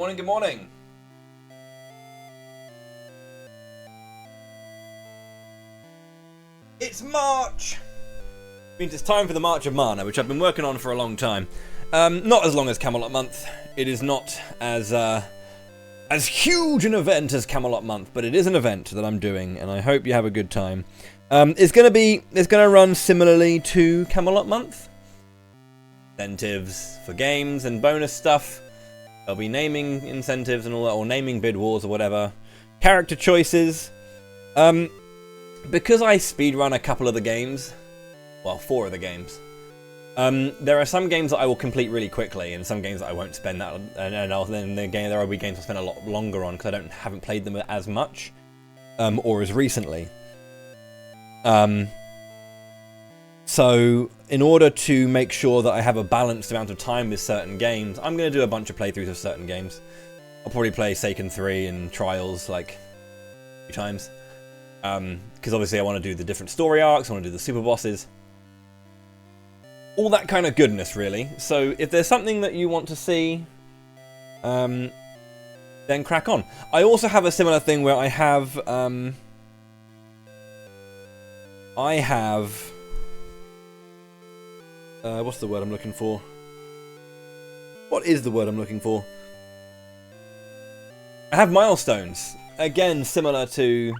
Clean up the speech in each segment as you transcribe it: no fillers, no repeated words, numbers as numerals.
Morning, good morning. It's March! It means it's time for the March of Mana, which I've been working on for a long time. Not as long as Camelot Month. It is not as huge an event as Camelot Month, but it is an event that I'm doing, and I hope you have a good time. It's gonna run similarly to Camelot Month. Incentives for games and bonus stuff. There'll be naming incentives and all that, or naming bid wars or whatever. Character choices. Because I speedrun a couple of the games, well, 4 of the games, there are some games that I will complete really quickly, and some games that I won't spend that, and then there will be games I'll spend a lot longer on because I haven't played them as much, or as recently. So, in order to make sure that I have a balanced amount of time with certain games, I'm going to do a bunch of playthroughs of certain games. I'll probably play Seiken 3 and Trials like 3 times. Because obviously I want to do the different story arcs, I want to do the super bosses. All that kind of goodness, really. So if there's something that you want to see, then crack on. I also have a similar thing where I have, what's the word I'm looking for? What is the word I'm looking for? I have milestones. Again, similar to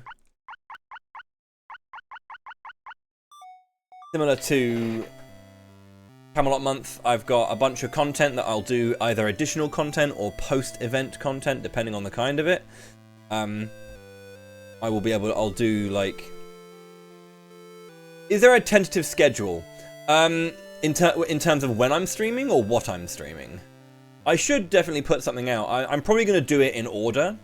Camelot Month. I've got a bunch of content that I'll do, either additional content or post-event content, depending on the kind of it. I'll do, like... Is there a tentative schedule? In terms of when I'm streaming or what I'm streaming? I should definitely put something out. I'm probably going to do it in order.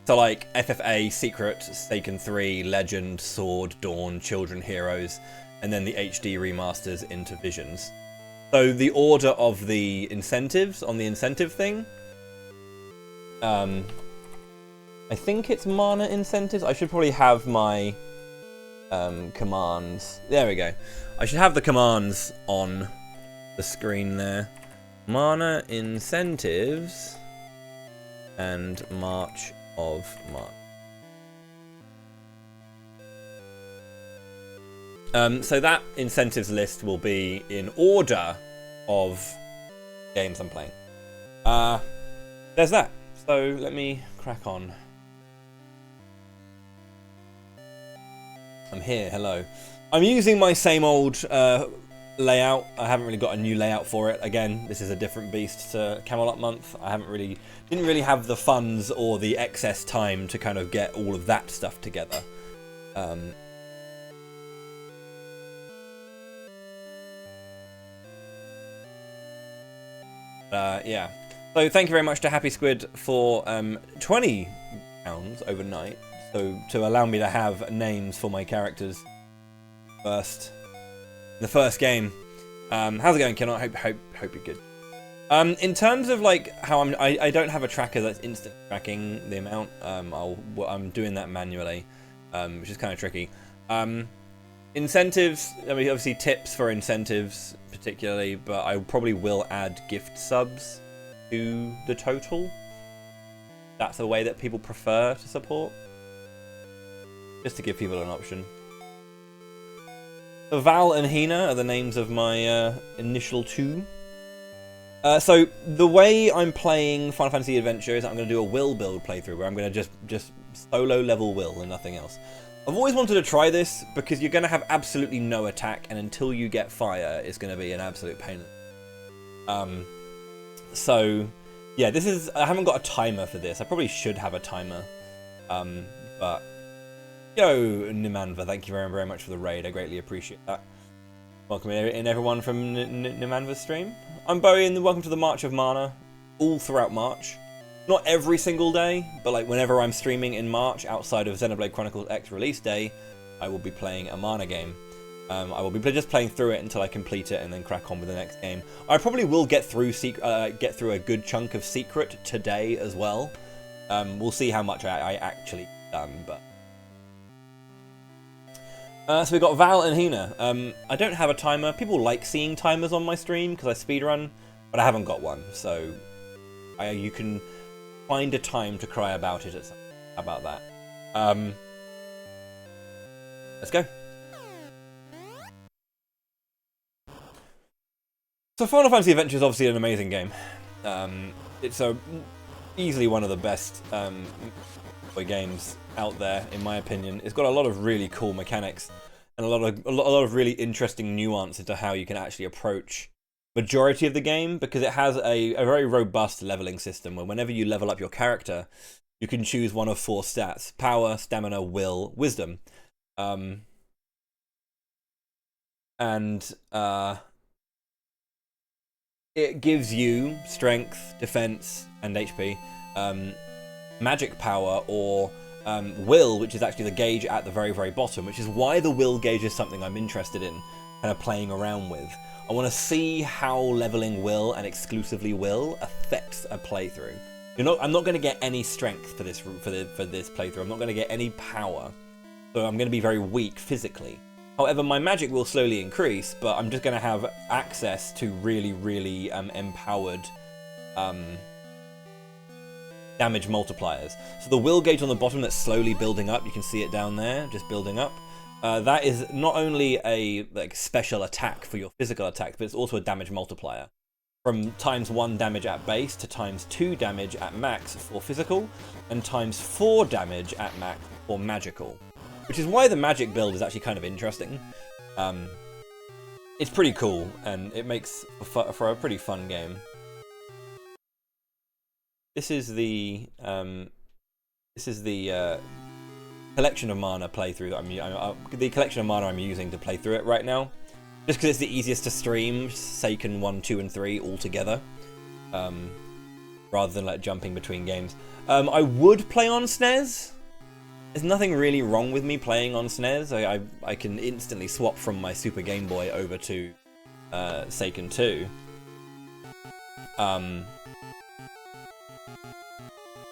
So like FFA, Secret, Seiken 3, Legend, Sword, Dawn, Children, Heroes, and then the HD remasters into Visions. So the order of the incentives on the incentive thing. I think it's mana incentives. I should probably have my commands. There we go. I should have the commands on the screen there. Mana incentives and March of March. So that incentives list will be in order of games I'm playing. There's that. So let me crack on. I'm here, hello. I'm using my same old layout. I haven't really got a new layout for it. Again, this is a different beast to Camelot Month. I didn't really have the funds or the excess time to kind of get all of that stuff together. Yeah. So thank you very much to Happy Squid for £20 overnight. So to allow me to have names for my characters the first game. How's it going, Ken? I hope you're good. In terms of like how I don't have a tracker that's instant tracking the amount. I'm doing that manually, which is kind of tricky. Incentives. I mean, obviously tips for incentives particularly, but I probably will add gift subs to the total. That's the way that people prefer to support. Just to give people an option. So Val and Hina are the names of my initial 2. So the way I'm playing Final Fantasy Adventure is I'm going to do a Will build playthrough where I'm going to just solo level Will and nothing else. I've always wanted to try this because you're going to have absolutely no attack, and until you get fire, it's going to be an absolute pain. So yeah, I haven't got a timer for this. I probably should have a timer, but. Yo, Nimanva, thank you very, very much for the raid. I greatly appreciate that. Welcome in everyone from Nimanva's stream. I'm Bowie, and welcome to the March of Mana, all throughout March. Not every single day, but like whenever I'm streaming in March, outside of Xenoblade Chronicles X release day, I will be playing a Mana game. I will be just playing through it until I complete it and then crack on with the next game. I probably will get through a good chunk of Secret today as well. We'll see how much I actually done, but. So we've got Val and Hina. I don't have a timer. People like seeing timers on my stream because I speedrun, but I haven't got one. So you can find a time to cry about it at some point. How about that? Let's go. So Final Fantasy Adventure is obviously an amazing game. It's easily one of the best games out there, in my opinion. It's got a lot of really cool mechanics and a lot of really interesting nuance into how you can actually approach majority of the game, because it has a very robust leveling system where whenever you level up your character, you can choose one of 4 stats: power, stamina, will, wisdom. It gives you strength, defense, and HP, magic power, or will, which is actually the gauge at the very, very bottom, which is why the will gauge is something I'm interested in kind of playing around with. I want to see how leveling will and exclusively will affects a playthrough. I'm not going to get any strength for this playthrough. I'm not going to get any power, so I'm going to be very weak physically. However, my magic will slowly increase, but I'm just going to have access to really, really empowered damage multipliers. So the will gauge on the bottom that's slowly building up, you can see it down there, just building up. That is not only a special attack for your physical attacks, but it's also a damage multiplier. From ×1 damage at base to ×2 damage at max for physical, and ×4 damage at max for magical. Which is why the magic build is actually kind of interesting. It's pretty cool, and it makes for a pretty fun game. This is the collection of mana playthrough that the collection of mana I'm using to play through it right now, just because it's the easiest to stream Seiken 1, 2, and 3 all together, rather than like jumping between games. I would play on SNES. There's nothing really wrong with me playing on SNES. I can instantly swap from my Super Game Boy over to Seiken 2.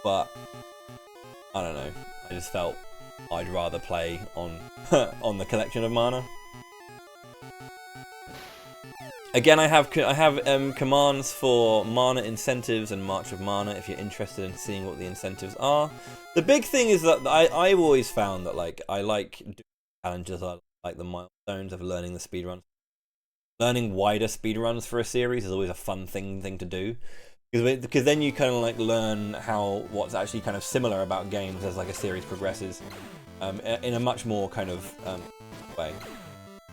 But I don't know. I just felt I'd rather play on on the collection of mana. Again, I have commands for mana incentives and March of Mana if you're interested in seeing what the incentives are. The big thing is that I've always found that I like doing challenges, I like the milestones of learning the speedruns. Learning wider speedruns for a series is always a fun thing to do. Because then you kind of like learn what's actually kind of similar about games as like a series progresses, in a much more kind of way.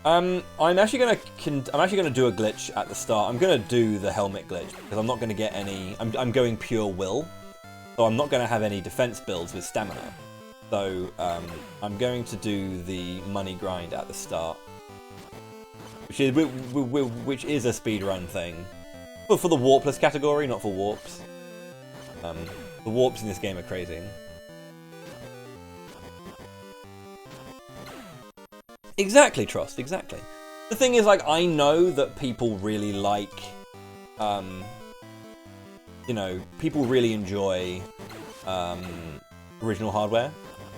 I'm actually gonna do a glitch at the start. I'm gonna do the helmet glitch because I'm not gonna get any. I'm going pure will, so I'm not gonna have any defense builds with stamina. So I'm going to do the money grind at the start, which is a speedrun thing. But for the warpless category, not for warps. The warps in this game are crazy. Exactly, Trost, exactly. The thing is, like, I know that people really like, people really enjoy original hardware,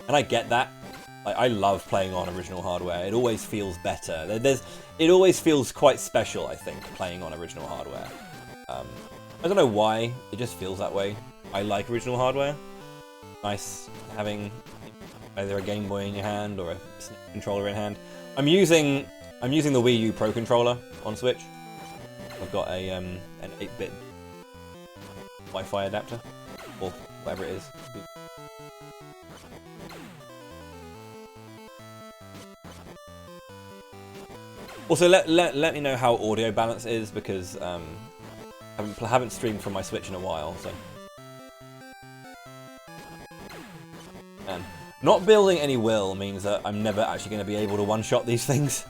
and I get that. Like, I love playing on original hardware. It always feels better. It always feels quite special, I think, playing on original hardware. I don't know why, it just feels that way. I like original hardware. Nice having either a Game Boy in your hand or a controller in hand. I'm using the Wii U Pro controller on Switch. I've got an 8-bit Wi-Fi adapter, or whatever it is. Also, let me know how audio balance is, because I haven't streamed from my Switch in a while, so. And not building any will means that I'm never actually going to be able to one-shot these things.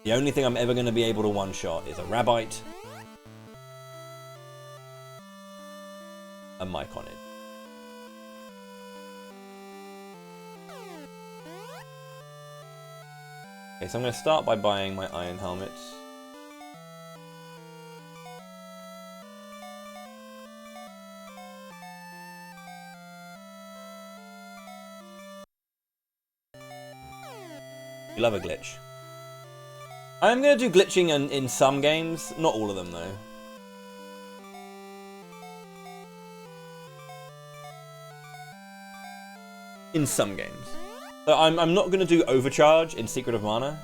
The only thing I'm ever going to be able to one-shot is a Rabbite, a Myconid. Okay, so I'm going to start by buying my iron helmets. You love a glitch. I'm going to do glitching in some games, not all of them though. in some games. So I'm not going to do Overcharge in Secret of Mana,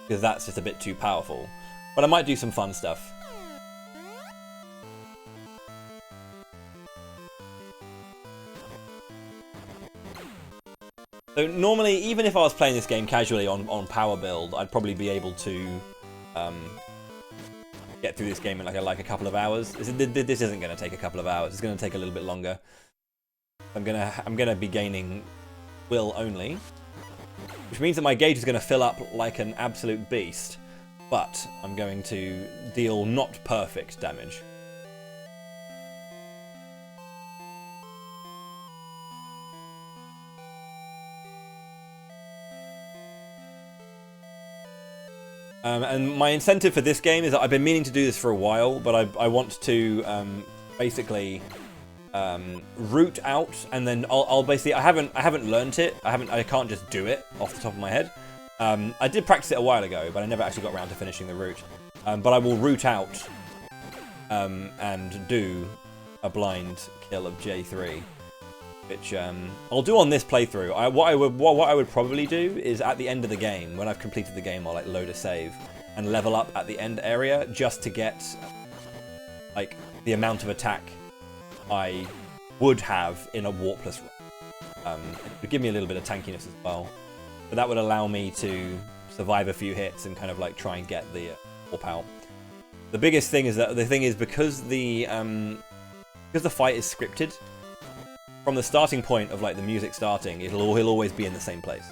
because that's just a bit too powerful. But I might do some fun stuff. So normally, even if I was playing this game casually on power build, I'd probably be able to get through this game in like a couple of hours. This isn't going to take a couple of hours. It's going to take a little bit longer. I'm gonna be gaining will only, which means that my gauge is going to fill up like an absolute beast. But I'm going to deal not perfect damage. And my incentive for this game is that I've been meaning to do this for a while, but I want to basically root out, and then I'll basically I haven't learnt it. I can't just do it off the top of my head. I did practice it a while ago, but I never actually got around to finishing the route. But I will root out and do a blind kill of J3. Which I'll do on this playthrough. What I would probably do is at the end of the game, when I've completed the game, I'll like load a save and level up at the end area just to get like the amount of attack I would have in a warpless run. It would give me a little bit of tankiness as well, but that would allow me to survive a few hits and kind of like try and get the warp out. The biggest thing is that because the fight is scripted. From the starting point of like the music starting, he'll always be in the same place.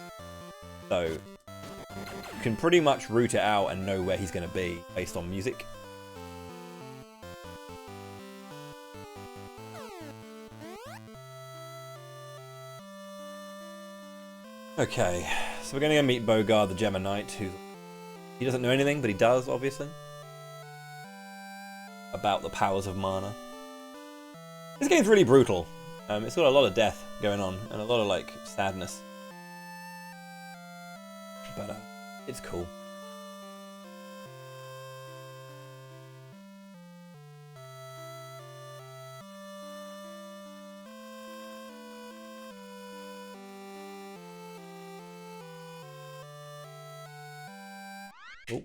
So you can pretty much root it out and know where he's going to be based on music. Okay, so we're going to go meet Bogard the Gemma Knight, he doesn't know anything, but he does, obviously, about the powers of mana. This game's really brutal. It's got a lot of death going on, and a lot of, like, sadness. But, it's cool. Oh.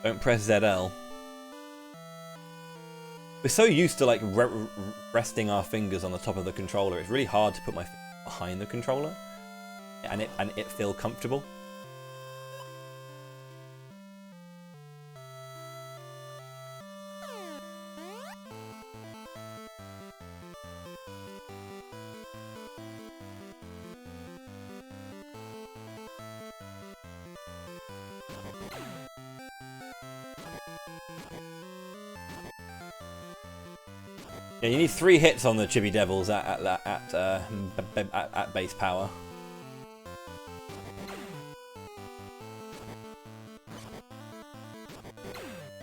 Don't press ZL. We're so used to like resting our fingers on the top of the controller. It's really hard to put my fingers behind the controller and it feel comfortable. Yeah, you need 3 hits on the Chibi Devils at base power.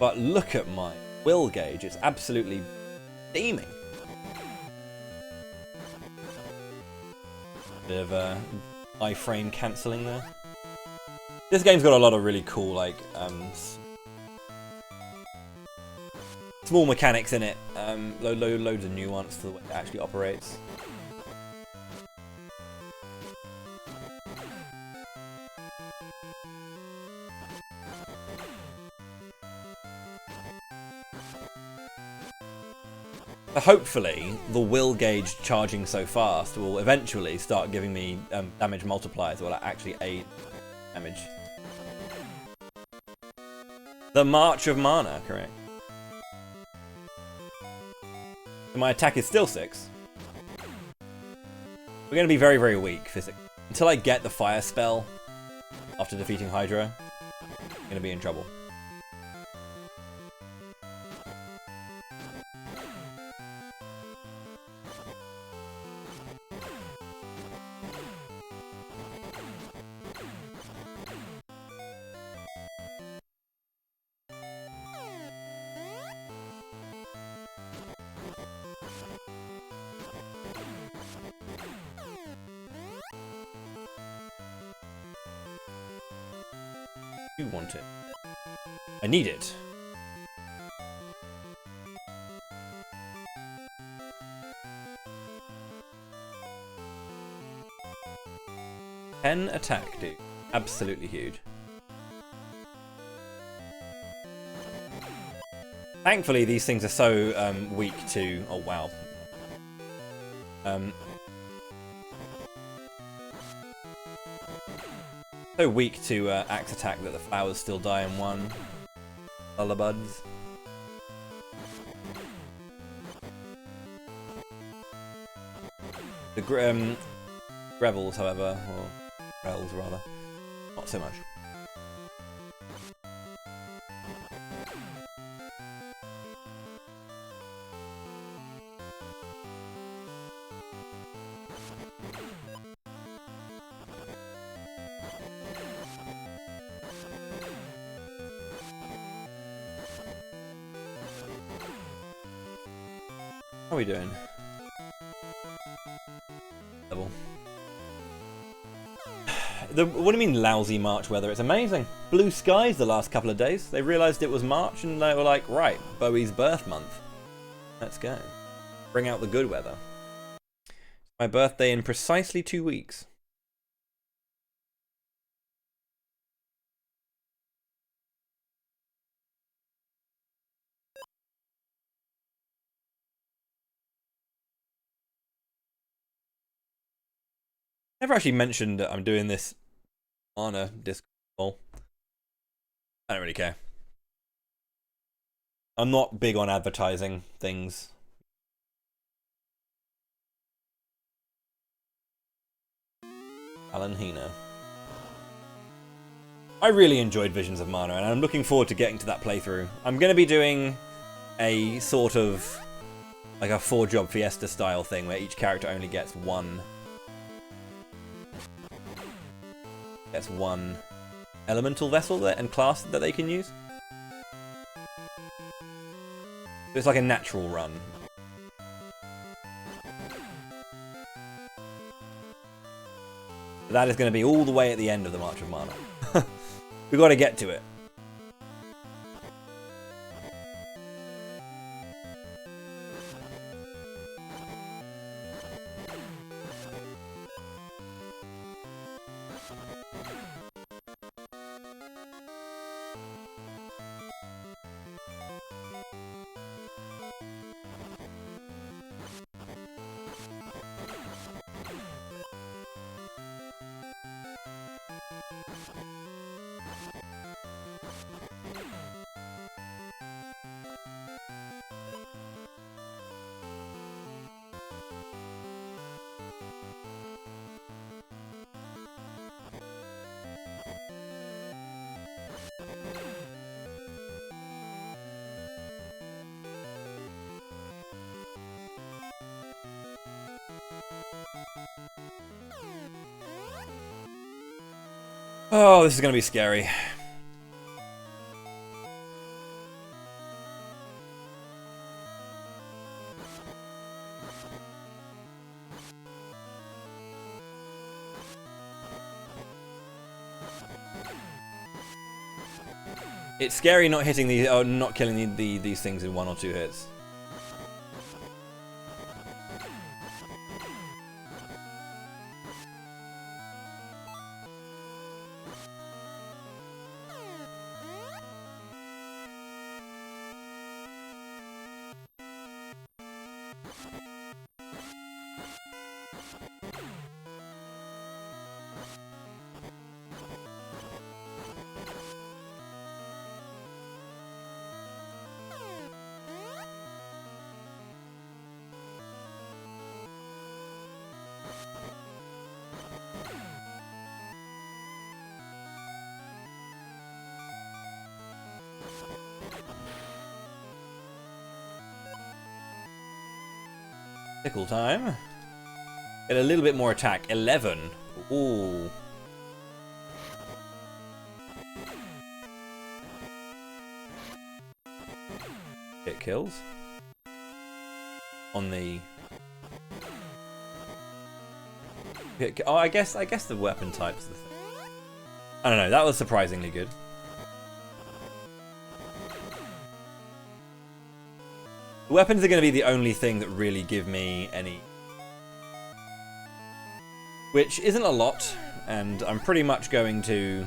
But look at my will gauge; it's absolutely steaming. Bit of iframe cancelling there. This game's got a lot of really cool like small mechanics in it, loads of nuance to the way it actually operates. So hopefully, the will gauge charging so fast will eventually start giving me damage multipliers that will actually aid damage. The March of Mana, correct? My attack is still 6. We're going to be very, very weak physically. Until I get the fire spell after defeating Hydra, I'm going to be in trouble. You want it. I need it. 10 attack, dude. Absolutely huge. Thankfully, these things are so weak to... Oh, wow. So weak to axe attack that the flowers still die in one. Lullibuds. The Grevels, however, or Grells rather, not so much. How are we doing? Level. What do you mean lousy March weather? It's amazing. Blue skies the last couple of days. They realised it was March and they were like, right, Bowie's birth month. Let's go. Bring out the good weather. My birthday in precisely 2 weeks. Never actually mentioned that I'm doing this on a Discord call. I don't really care. I'm not big on advertising things. Alan Hino. I really enjoyed Visions of Mana, and I'm looking forward to getting to that playthrough. I'm going to be doing a sort of like a 4-job Fiesta style thing where each character only gets one elemental vessel and class that they can use. So it's like a natural run. That is going to be all the way at the end of the March of Mana. We've got to get to it. Oh, this is going to be scary. It's scary not hitting these, or not killing these things in 1 or 2 hits. Pickle time. Get a little bit more attack. 11. Ooh. It kills. On the... Oh, I guess the weapon type's the thing. I don't know, that was surprisingly good. The weapons are going to be the only thing that really give me any... Which isn't a lot. and I'm pretty much going to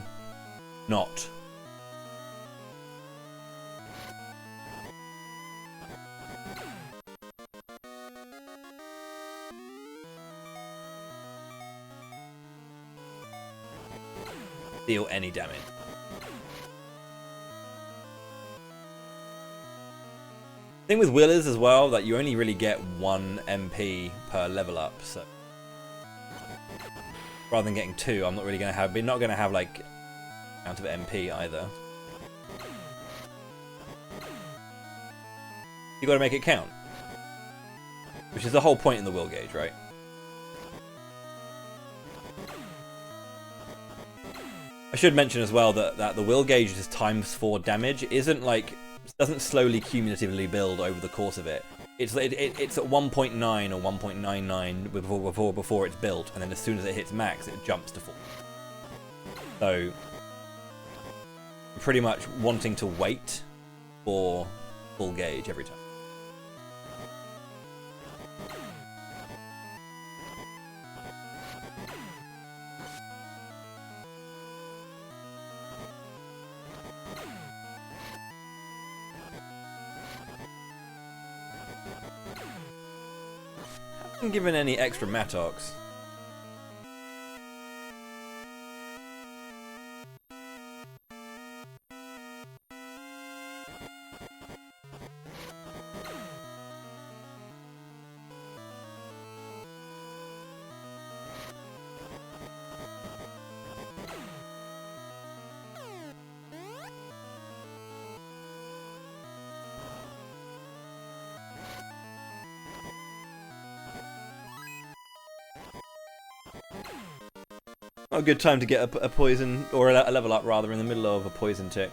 not. Deal any damage. Thing with Will is as well that you only really get 1 MP per level up, so rather than getting 2, I'm not really gonna have. We're not gonna have like amount of MP either. You got to make it count, which is the whole point in the Will gauge, right? I should mention as well that the Will gauge is ×4 damage. It isn't like, doesn't slowly cumulatively build over the course of it. It's at 1.9 or 1.99 before it's built, and then as soon as it hits max, it jumps to 4. So, pretty much wanting to wait for full gauge every time. Haven't given any extra Mattox. A good time to get a poison, or a level up rather, in the middle of a poison tick.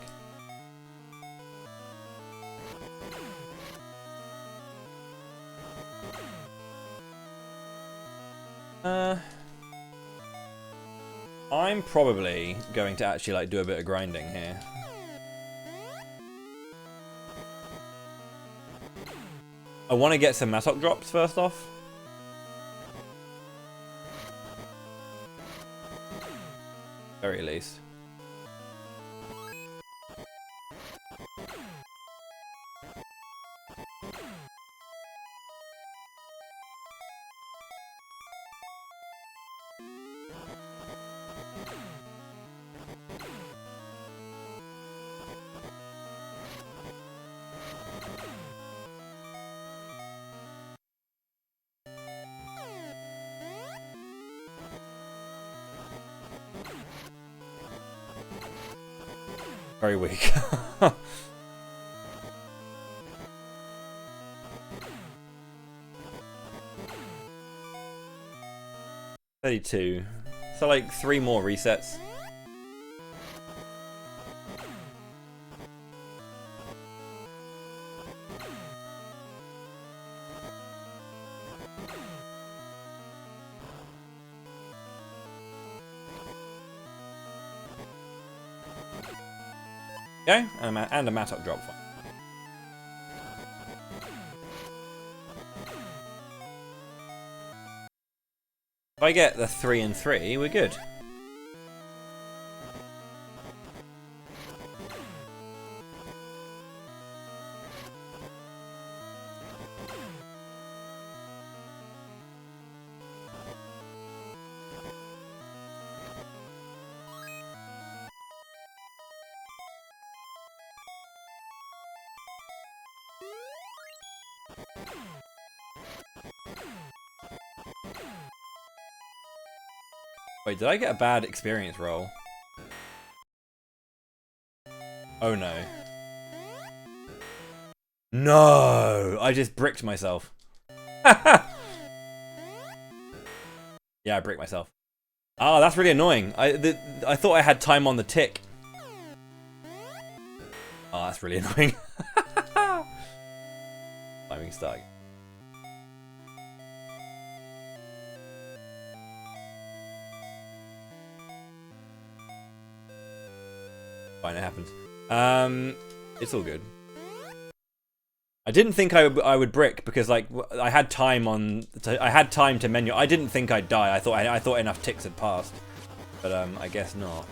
I'm probably going to actually like do a bit of grinding here. I want to get some Mattock drops first off. Very least. Very weak. 32. So like 3 more resets. Okay, and a Mattock drop. If I get the 3 and 3, we're good. Wait, did I get a bad experience roll? Oh no. No! I just bricked myself. Yeah, I bricked myself. Oh, that's really annoying. I thought I had time on the tick. Oh, that's really annoying. Timing start. Fine, it happens. It's all good. I didn't think I would brick because like I had time to menu. I didn't think I'd die. I thought enough ticks had passed. But I guess not.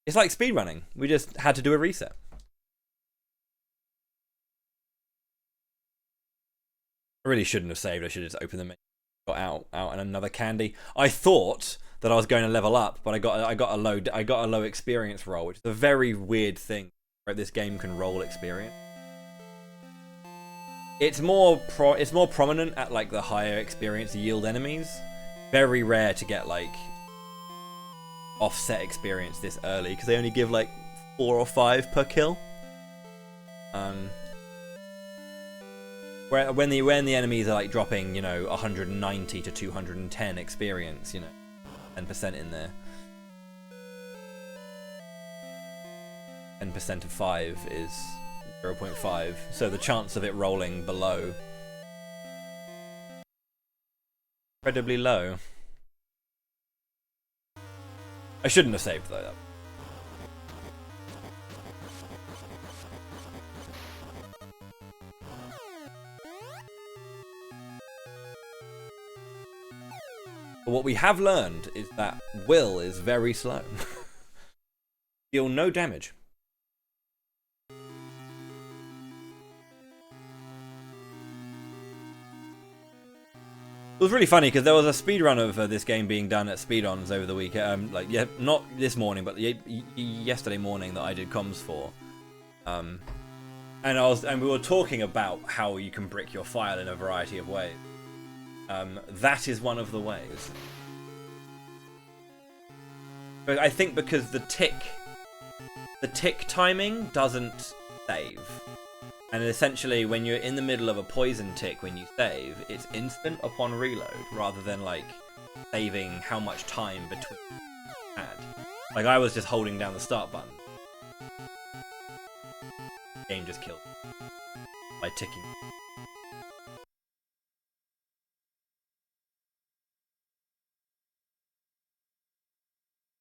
It's like speedrunning. We just had to do a reset. I really shouldn't have saved. I should have just opened the menu, got out, and another candy. I thought that I was going to level up, but I got a low experience roll, which is a very weird thing. Right, this game can roll experience. It's more prominent at like the higher experience yield enemies. Very rare to get like offset experience this early because they only give like 4 or 5 per kill. When the enemies are like dropping, you know, 190 to 210 experience, you know, 10% in there. 10% of 5 is 0.5, so the chance of it rolling below incredibly low. I shouldn't have saved though. But what we have learned is that Will is very slow. Deal no damage. It was really funny because there was a speedrun of this game being done at speedons over the weekend. Like, yeah, not this morning, but yesterday morning that I did comms for. And we were talking about how you can brick your file in a variety of ways. That is one of the ways. But I think because the tick timing doesn't save. And essentially, when you're in the middle of a poison tick when you save, it's instant upon reload, rather than like saving how much time between you had. Like I was just holding down the start button. Game just killed me by ticking.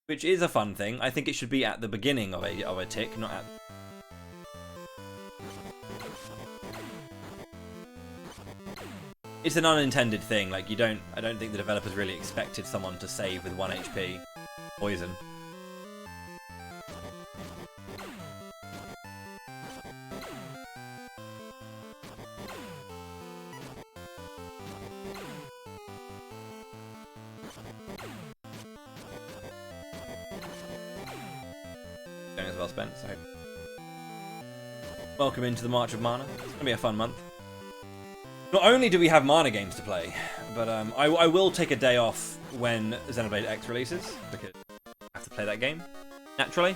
Which is a fun thing. I think it should be at the beginning of a tick, not at. It's an unintended thing. Like I don't think the developers really expected someone to save with 1 HP poison. Going as well spent, so. Welcome into the March of Mana. It's gonna be a fun month. Not only do we have Mana games to play, but I will take a day off when Xenoblade X releases, because I have to play that game, naturally.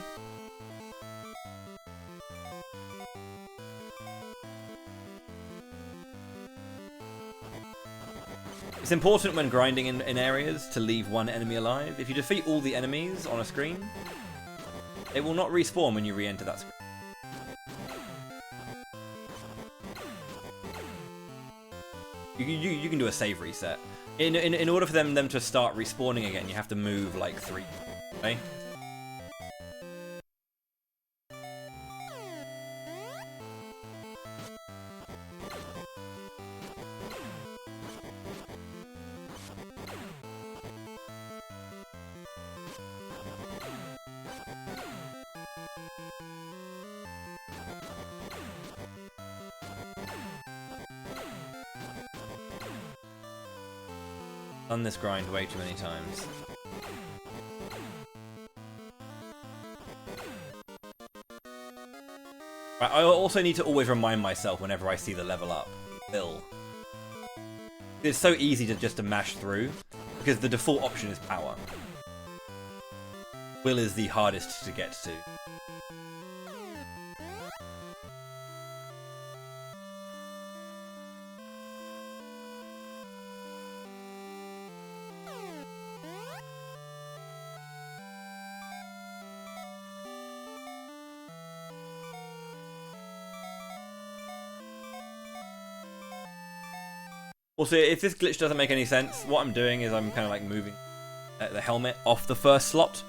It's important when grinding in areas to leave one enemy alive. If you defeat all the enemies on a screen, it will not respawn when you re-enter that screen. You can do a save reset. In order for them to start respawning again, you have to move like 3. Okay? Done this grind way too many times. Right, I also need to always remind myself whenever I see the level up. Will. It's so easy to mash through, because the default option is power. Will is the hardest to get to. Also, if this glitch doesn't make any sense, what I'm doing is I'm kind of like moving the helmet off the first slot,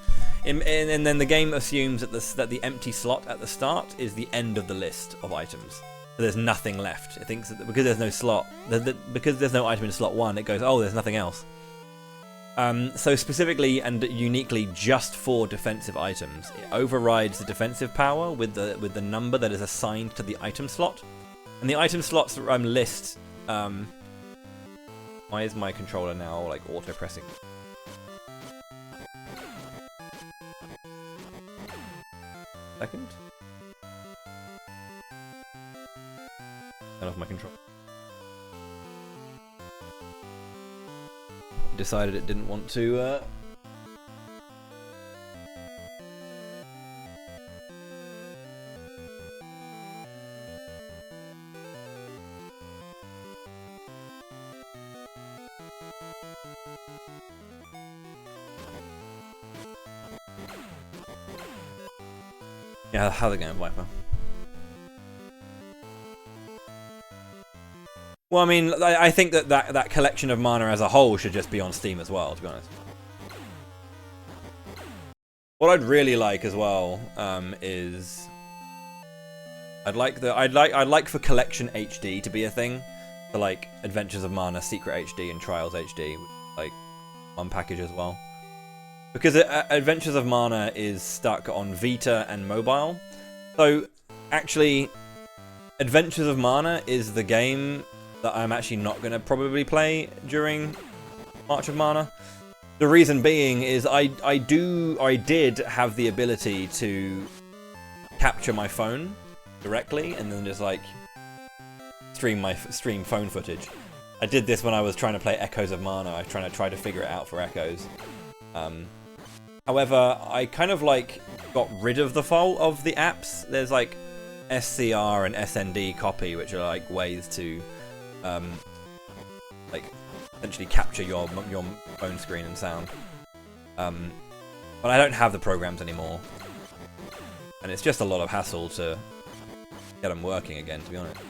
and then the game assumes that the empty slot at the start is the end of the list of items. So there's nothing left. It thinks that because there's no slot, because there's no item in slot 1, it goes, oh, there's nothing else. So specifically and uniquely just for defensive items, it overrides the defensive power with the number that is assigned to the item slot. And the item slots list... why is my controller now like auto-pressing? Second? Turn off my control. Decided it didn't want to yeah, how's it going, Viper? Well, I mean, I think that collection of mana as a whole should just be on Steam as well, to be honest. What I'd really like as well is I'd like for Collection HD to be a thing, for like Adventures of Mana, Secret HD, and Trials HD, like one package as well. Because Adventures of Mana is stuck on Vita and mobile, so actually, Adventures of Mana is the game that I'm actually not going to probably play during March of Mana. The reason being is I did have the ability to capture my phone directly and then just like stream phone footage. I did this when I was trying to play Echoes of Mana. I was trying to figure it out for Echoes. However, I kind of like got rid of the fault of the apps. There's like SCR and SND copy, which are like ways to like essentially capture your phone screen and sound. But I don't have the programs anymore, and it's just a lot of hassle to get them working again, to be honest.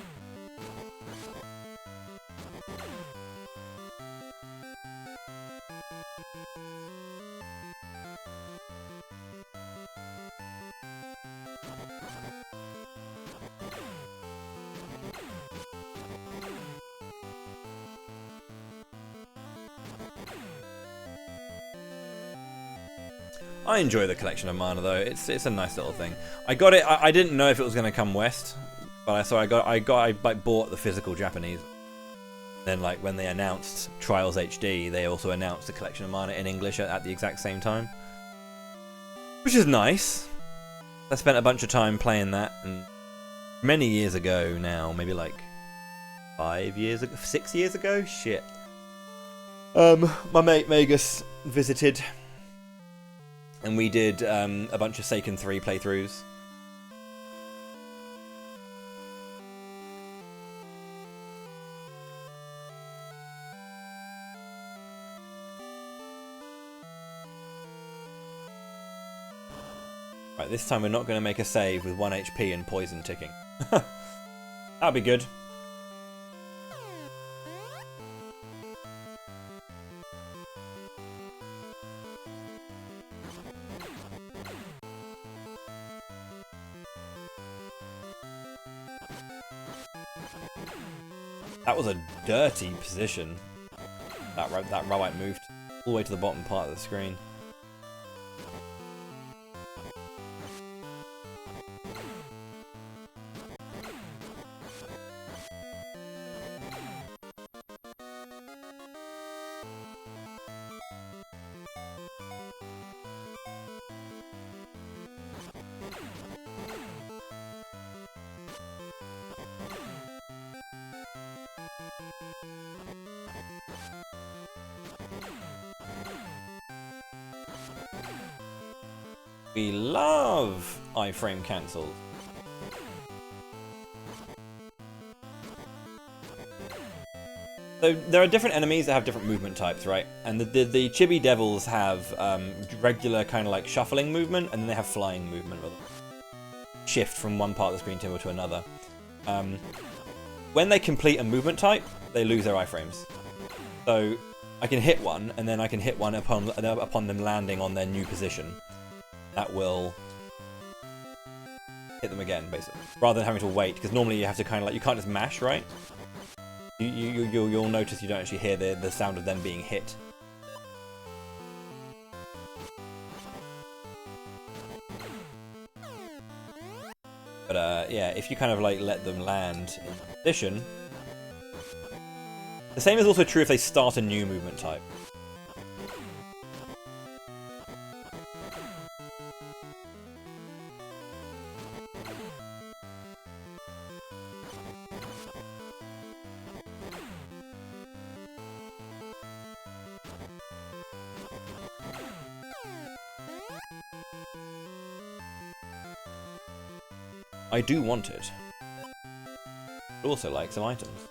I enjoy the collection of mana though. It's a nice little thing. I got it. I didn't know if it was going to come west, but I like bought the physical Japanese. Then like when they announced Trials HD, they also announced the collection of mana in English at the exact same time, which is nice. I spent a bunch of time playing that, and many years ago now, maybe like 5 years ago, 6 years ago. Shit. My mate Magus visited. And we did a bunch of Seiken 3 playthroughs. Right, this time we're not going to make a save with 1 HP and poison ticking. That'll be good. That was a dirty position. That Rowite moved all the way to the bottom part of the screen. We love iframe cancels. So there are different enemies that have different movement types, right? And the Chibi Devils have regular kind of like shuffling movement, and then they have flying movement, shift from one part of the screen to another. When they complete a movement type, they lose their iframes. So I can hit one, and then I can hit one upon them landing on their new position. That will hit them again, basically, rather than having to wait, because normally you have to kind of like, you can't just mash, right? You'll notice you don't actually hear the sound of them being hit. But yeah, if you kind of like let them land in position, the same is also true if they start a new movement type. I do want it. I'd also like some items.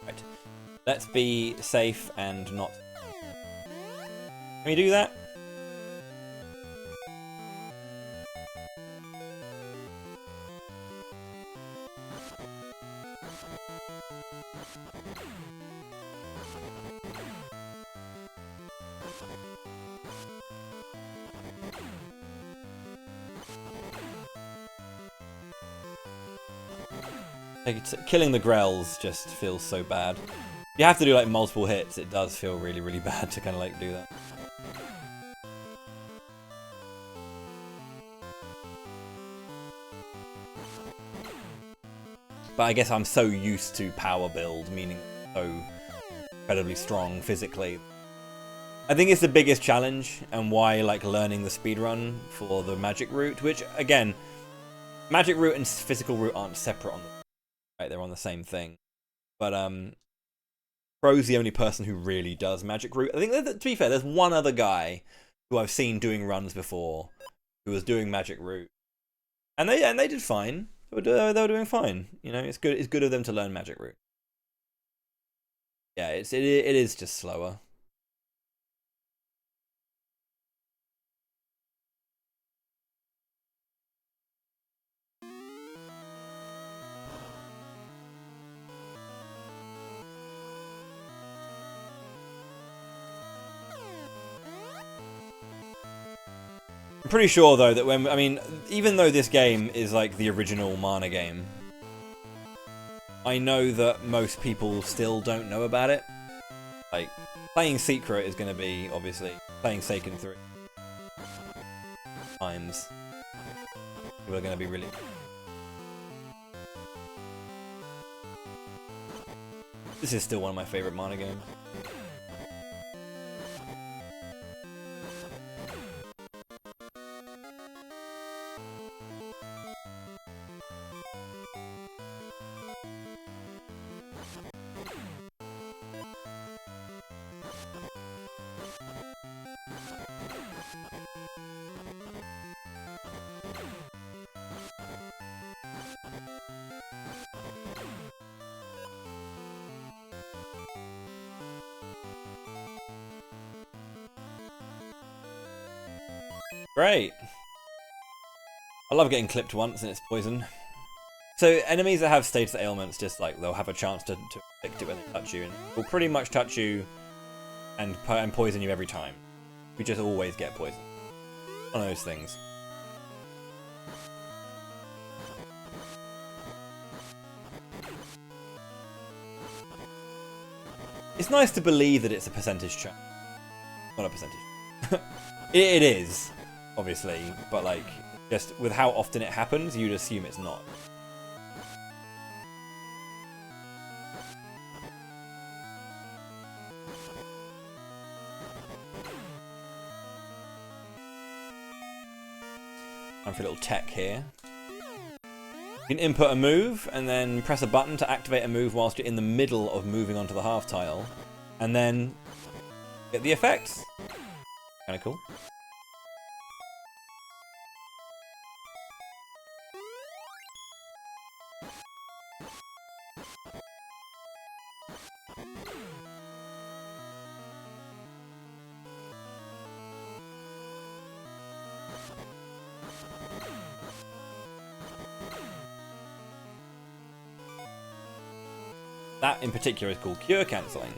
Right. Let's be safe and not... Can we do that? Like, killing the Grells just feels so bad. You have to do like multiple hits. It does feel really, really bad to kind of like do that. But I guess I'm so used to power build, meaning so incredibly strong physically. I think it's the biggest challenge, and why like learning the speedrun for the magic route, which again, magic route and physical route aren't separate on the right, they're on the same thing. But Bro's the only person who really does magic route. I think that, to be fair, there's one other guy who I've seen doing runs before who was doing magic route, and they did fine. They were doing fine. You know, it's good of them to learn magic route. Yeah, it is just slower. I'm pretty sure though that when, I mean, even though this game is like the original Mana game, I know that most people still don't know about it. Like, playing Secret is going to be, obviously, playing Seiken 3 times. People are going to be really... This is still one of my favourite Mana games. Great. I love getting clipped once and it's poison. So enemies that have status ailments, just like they'll have a chance to inflict it when they touch you, and will pretty much touch you and poison you every time. We just always get poisoned. One of those things. It's nice to believe that it's a percentage chance. Not a percentage. It is, obviously, but like, just with how often it happens, you'd assume it's not. Time for a little tech here. You can input a move and then press a button to activate a move whilst you're in the middle of moving onto the half tile, and then get the effects. Kind of cool. That in particular is called cure cancelling.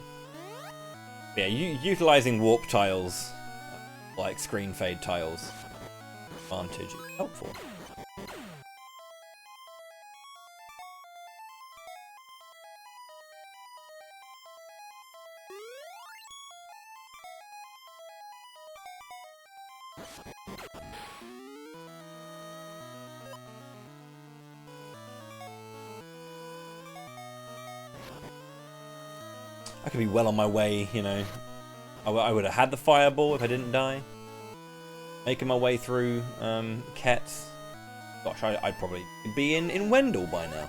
Yeah, utilizing warp tiles like screen fade tiles. Advantage is helpful. I could be well on my way, you know. I would have had the fireball if I didn't die. Making my way through Kets. Gosh, I'd probably be in Wendell by now.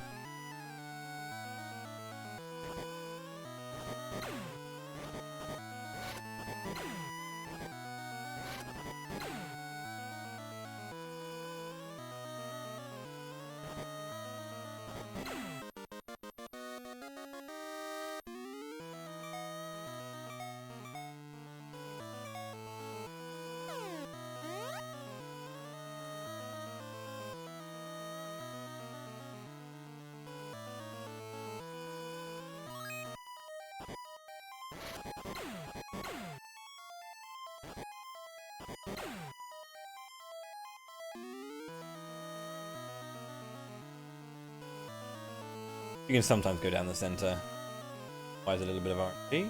You can sometimes go down the center. Requires a little bit of RNG.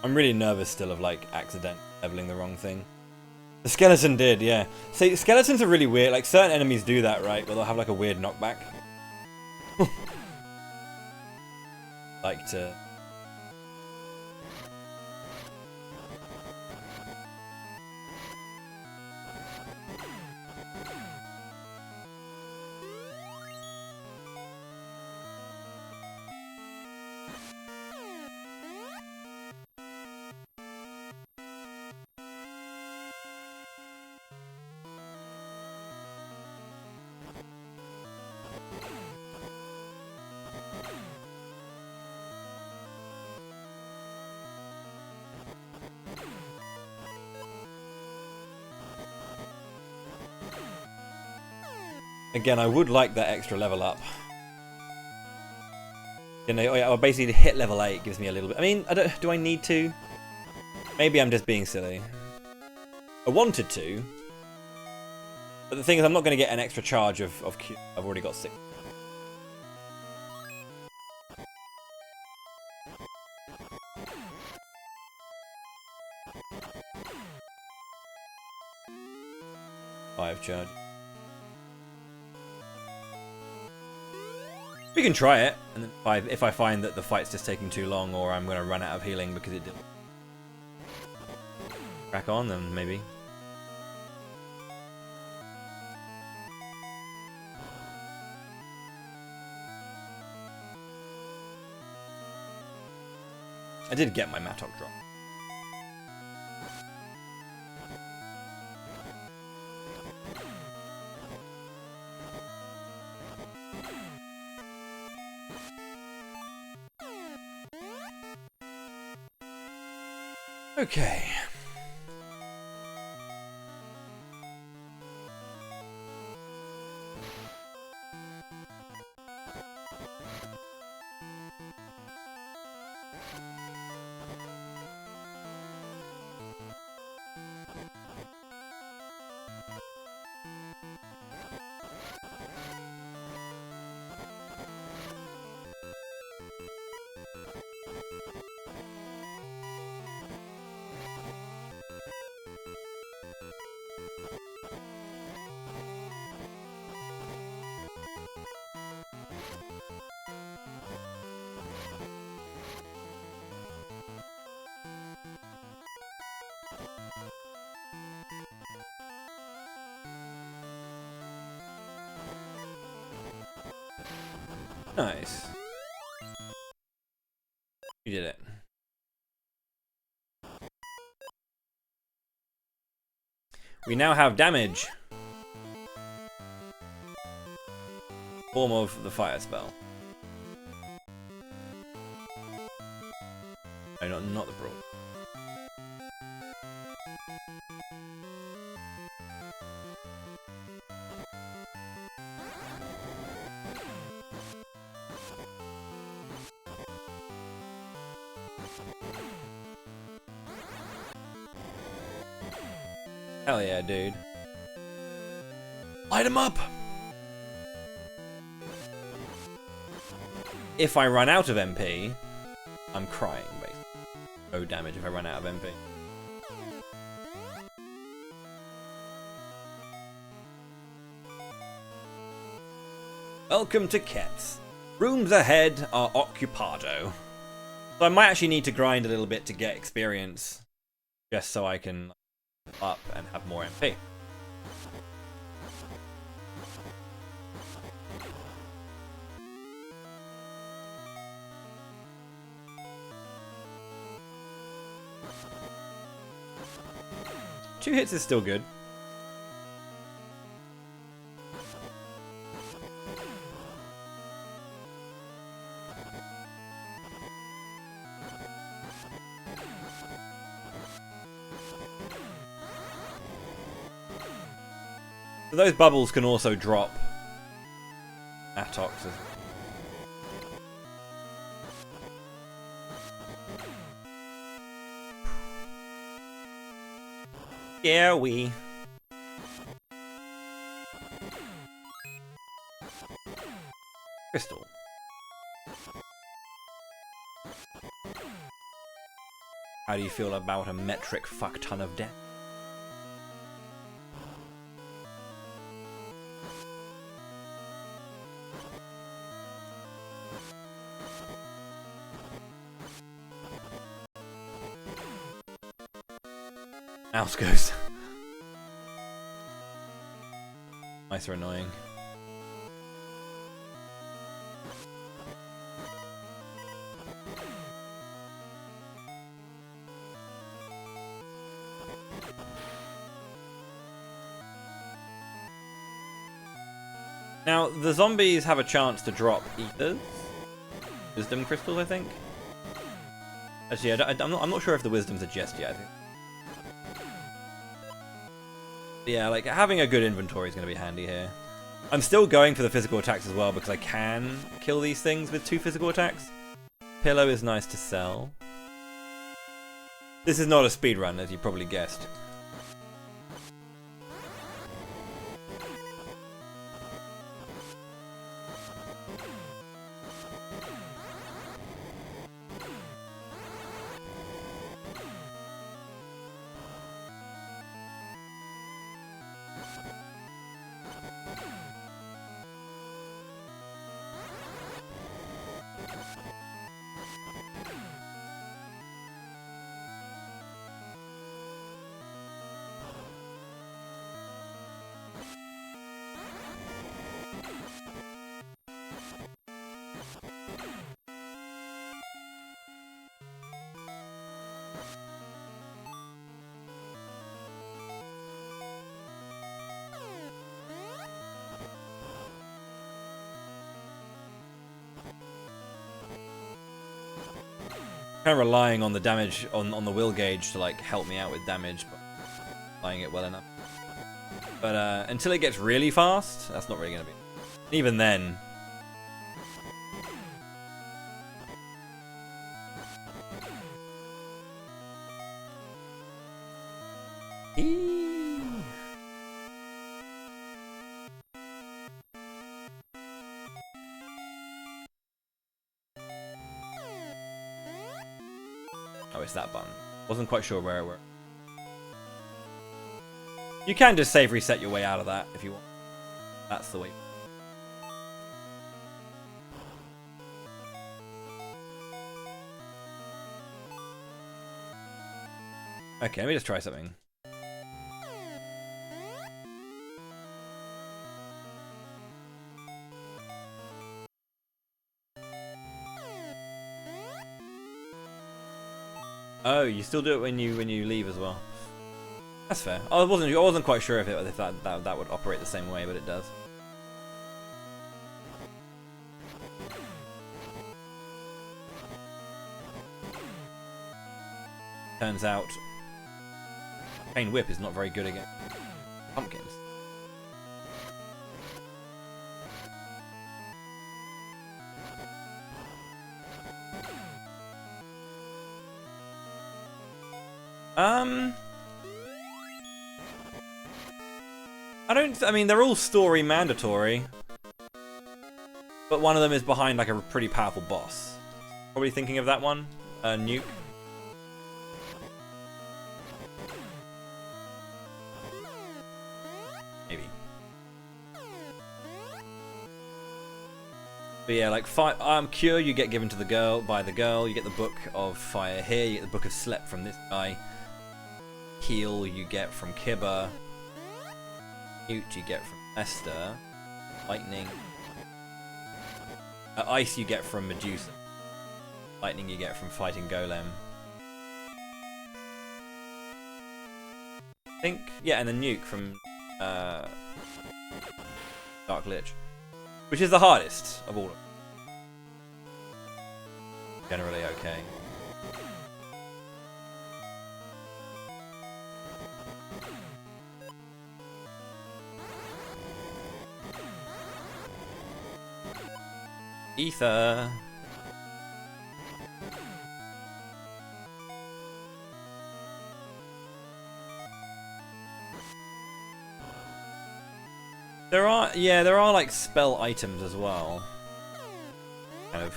I'm really nervous still of like accident leveling the wrong thing. The skeleton did, yeah. See, skeletons are really weird. Like certain enemies do that, right? Where they'll have like a weird knockback. Like to. Again, I would like that extra level up. You know, I'll basically hit level 8 gives me a little bit. I mean, do I need to? Maybe I'm just being silly. I wanted to. But the thing is, I'm not going to get an extra charge of Q. I've already got 6. Five charge. We can try it, and then if I find that the fight's just taking too long, or I'm going to run out of healing because it didn't crack on, then maybe. I did get my Mattock drop. Okay. Nice. You did it. We now have damage. Form of the fire spell. No, not the brawl. Hell yeah, dude. Light him up! If I run out of MP, I'm crying, basically. No damage if I run out of MP. Welcome to Kets. Rooms ahead are occupado. So I might actually need to grind a little bit to get experience, just so I can up and have more MP. Two hits is still good. So those bubbles can also drop Atox. Yeah, we. Crystal. How do you feel about a metric fuck ton of death? Mouse ghost. Mice are annoying. Now, the zombies have a chance to drop ethers. Wisdom crystals, I think. Actually, I'm not sure if the wisdom's a jest yet, I think. Yeah, like, having a good inventory is going to be handy here. I'm still going for the physical attacks as well because I can kill these things with 2 physical attacks. Pillow is nice to sell. This is not a speedrun, as you probably guessed. Kind of relying on the damage on the will gauge to like help me out with damage, but applying it well enough. But until it gets really fast, that's not really gonna be. Even then. Oh, it's that button. Wasn't quite sure where it were. You can just save reset your way out of that if you want. That's the way. Okay, let me just try something. Oh, you still do it when you leave as well. That's fair. I wasn't quite sure if that would operate the same way, but it does. Turns out, Chain Whip is not very good against pumpkins. I mean, they're all story mandatory, but one of them is behind like a pretty powerful boss. Probably thinking of that one, Nuke. Maybe. But yeah, like Cure, you get given to the girl by the girl. You get the Book of Fire here. You get the Book of Slep from this guy. Heal you get from Kibba. Mute you get from Esther. Lightning. Ice you get from Medusa. Lightning you get from fighting Golem. I think, yeah, and then Nuke from Dark Lich, which is the hardest of all of them. Generally okay. Ether. There are like spell items as well. Kind of.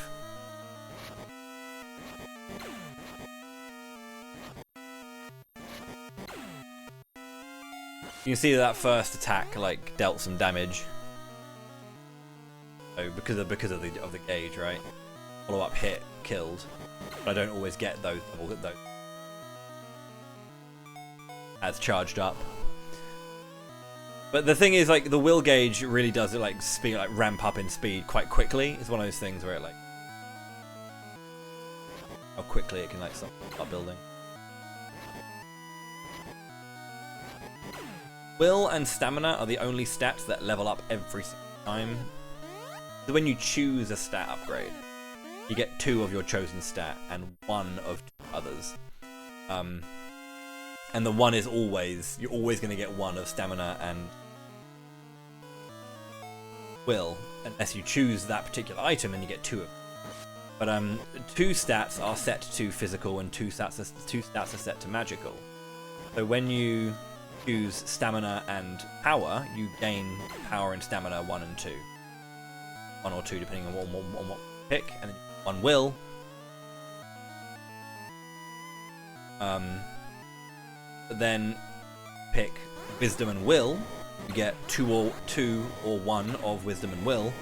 You can see that first attack like dealt some damage. So because of the gauge, right? Follow up hit killed. But I don't always get those as charged up. But the thing is, like, the will gauge really does it like speed, like ramp up in speed quite quickly. It's one of those things where it like how quickly it can like start building. Will and stamina are the only stats that level up every single time. So when you choose a stat upgrade, you get 2 of your chosen stat and 1 of 2 others. And the 1 is you're always going to get 1 of stamina and will, unless you choose that particular item and you get 2 of them. But 2 stats are set to physical and 2 stats are set to magical. So when you choose stamina and power, you gain power and stamina 1 and 2. 1 or 2 depending on what you pick, and then 1 will. But then pick wisdom and will. You get 2 or 1 of wisdom and will,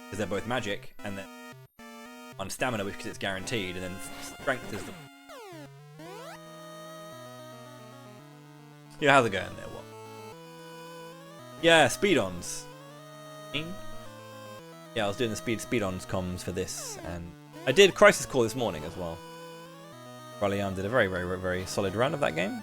because they're both magic, and then 1 stamina, which because it's guaranteed, and then strength is the. Yeah, how's it going there? What? Yeah, speed-ons. Yeah, I was doing the speed-ons comms for this, and I did Crisis Core this morning as well. Rallian did a very, very, very solid run of that game.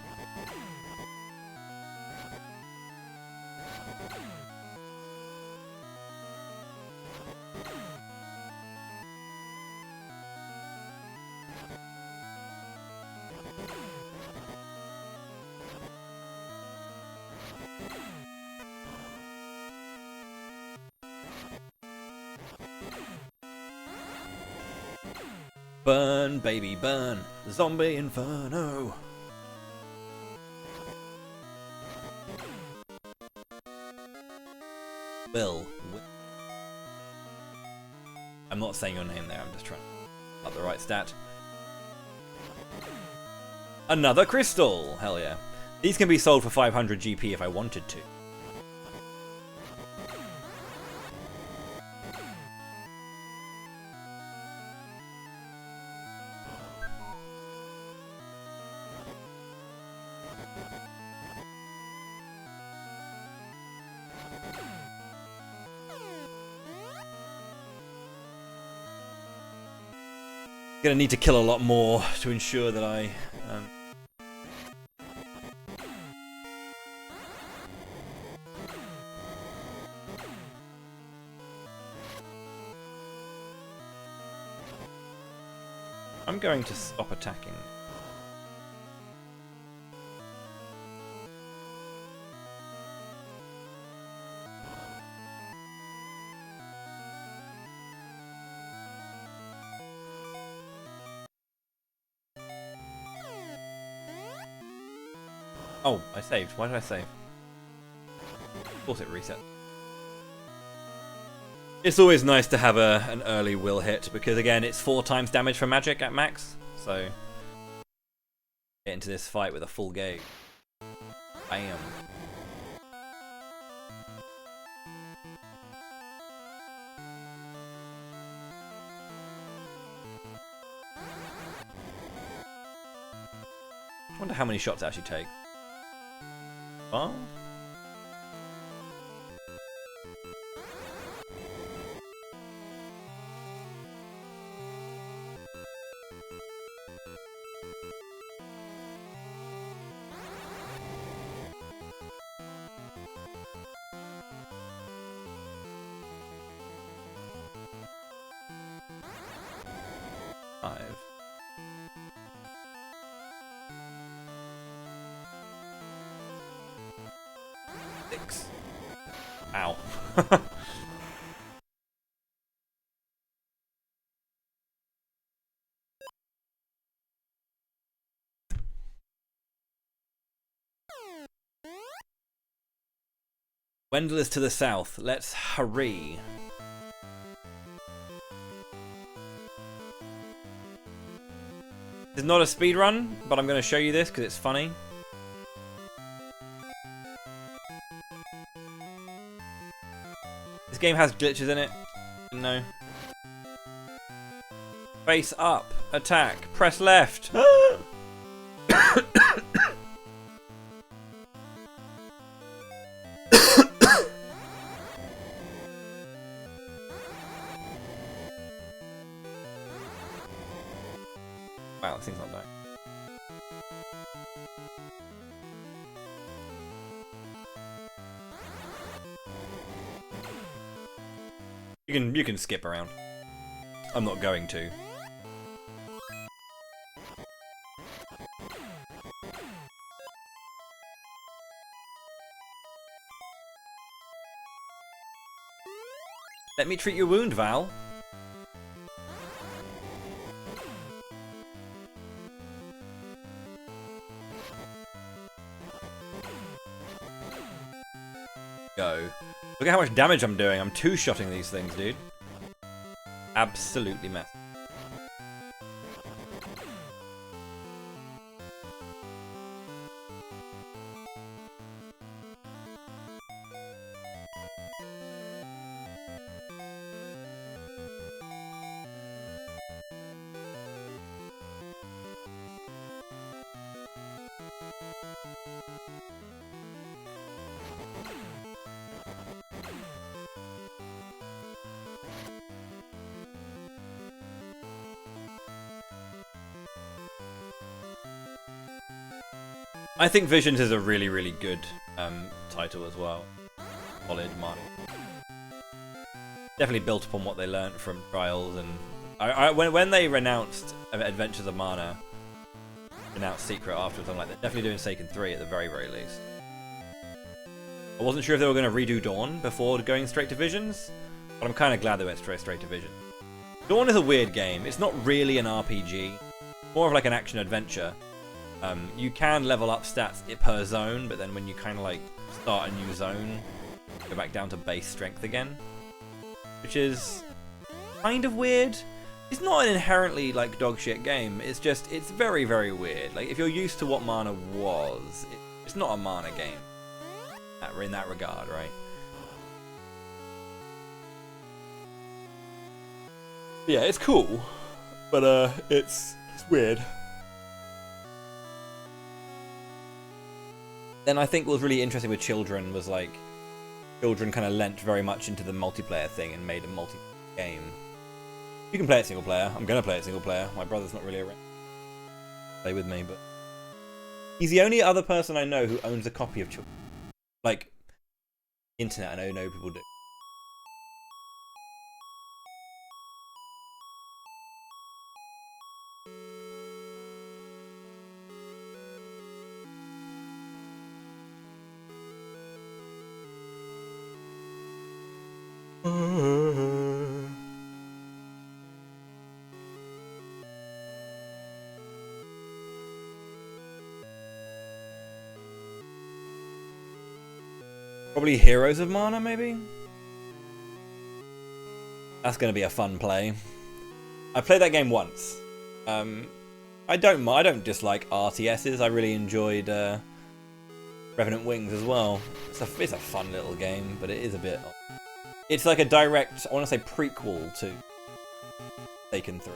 Burn, baby, burn. Zombie Inferno. Will. I'm not saying your name there, I'm just trying to up the right stat. Another crystal! Hell yeah. These can be sold for 500 GP if I wanted to. Gonna need to kill a lot more to ensure that I... I'm going to stop attacking. Oh, I saved. Why did I save? Of course it reset. It's always nice to have an early will hit, because again, it's 4 times damage for magic at max, so get into this fight with a full gauge. Bam. I wonder how many shots it actually takes. Oh? Ow. Wendell is to the south. Let's hurry. It's not a speed run, but I'm going to show you this because it's funny. This game has glitches in it. No. Face up. Attack. Press left. Wow, this thing's not dying. You can skip around. I'm not going to. Let me treat your wound, Val. Go. Look at how much damage I'm doing. I'm two-shotting these things, dude. Absolutely messed. I think Visions is a really, really good title as well. Solid mana. Definitely built upon what they learnt from Trials, and when they renounced Adventures of Mana, announced Secret afterwards, I'm like, they're definitely doing Seiken 3 at the very, very least. I wasn't sure if they were going to redo Dawn before going straight to Visions, but I'm kind of glad they went straight to Visions. Dawn is a weird game. It's not really an RPG, more of like an action adventure. You can level up stats per zone, but then when you kind of like start a new zone, go back down to base strength again, which is kind of weird. It's not an inherently like dog shit game. It's just, it's very, very weird. Like if you're used to what Mana was, it's not a Mana game in that regard, right? Yeah, it's cool, but it's weird. Then I think what was really interesting with Children was like, Children kind of lent very much into the multiplayer thing and made a multiplayer game. You can play it single player. I'm gonna play it single player. My brother's not really around to play with me, but he's the only other person I know who owns a copy of Children. Like, internet, I know people do. Probably Heroes of Mana, maybe? That's going to be a fun play. I played that game once. I don't dislike RTSs. I really enjoyed Revenant Wings as well. It's a fun little game, but it is a bit... It's like a direct, I want to say prequel to Taken 3.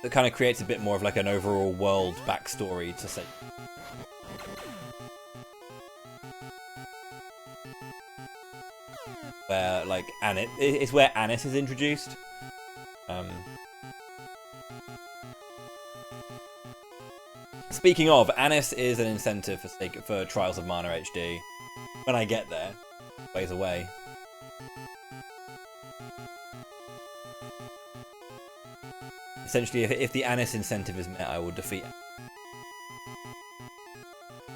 It kind of creates a bit more of like an overall world backstory to say. Where like it's where Anis is introduced. Speaking of, Anis is an incentive for Trials of Mana HD. When I get there, ways away. Essentially, if the Anis incentive is met, I will defeat it.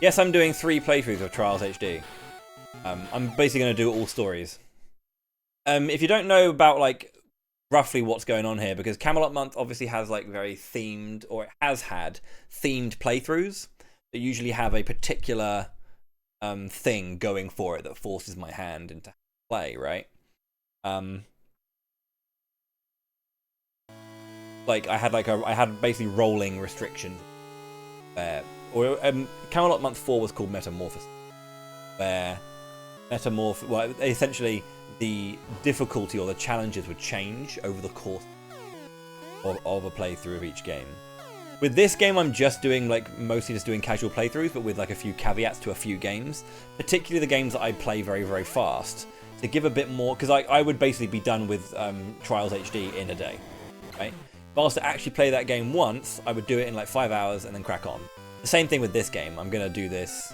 Yes, I'm doing 3 playthroughs of Trials HD. I'm basically going to do all stories. If you don't know about, like, roughly what's going on here, because Camelot Month obviously has, like, very themed, or it has had themed playthroughs that usually have a particular thing going for it that forces my hand into play, right? Like I had basically rolling restrictions where, or Camelot Month 4 was called Metamorphosis, where essentially the difficulty or the challenges would change over the course of a playthrough of each game. With this game, I'm just doing mostly just doing casual playthroughs, but with like a few caveats to a few games, particularly the games that I play very, very fast, to give a bit more, because I would basically be done with Trials HD in a day, right? If I was to actually play that game once, I would do it in like 5 hours and then crack on. The same thing with this game. I'm going to do this.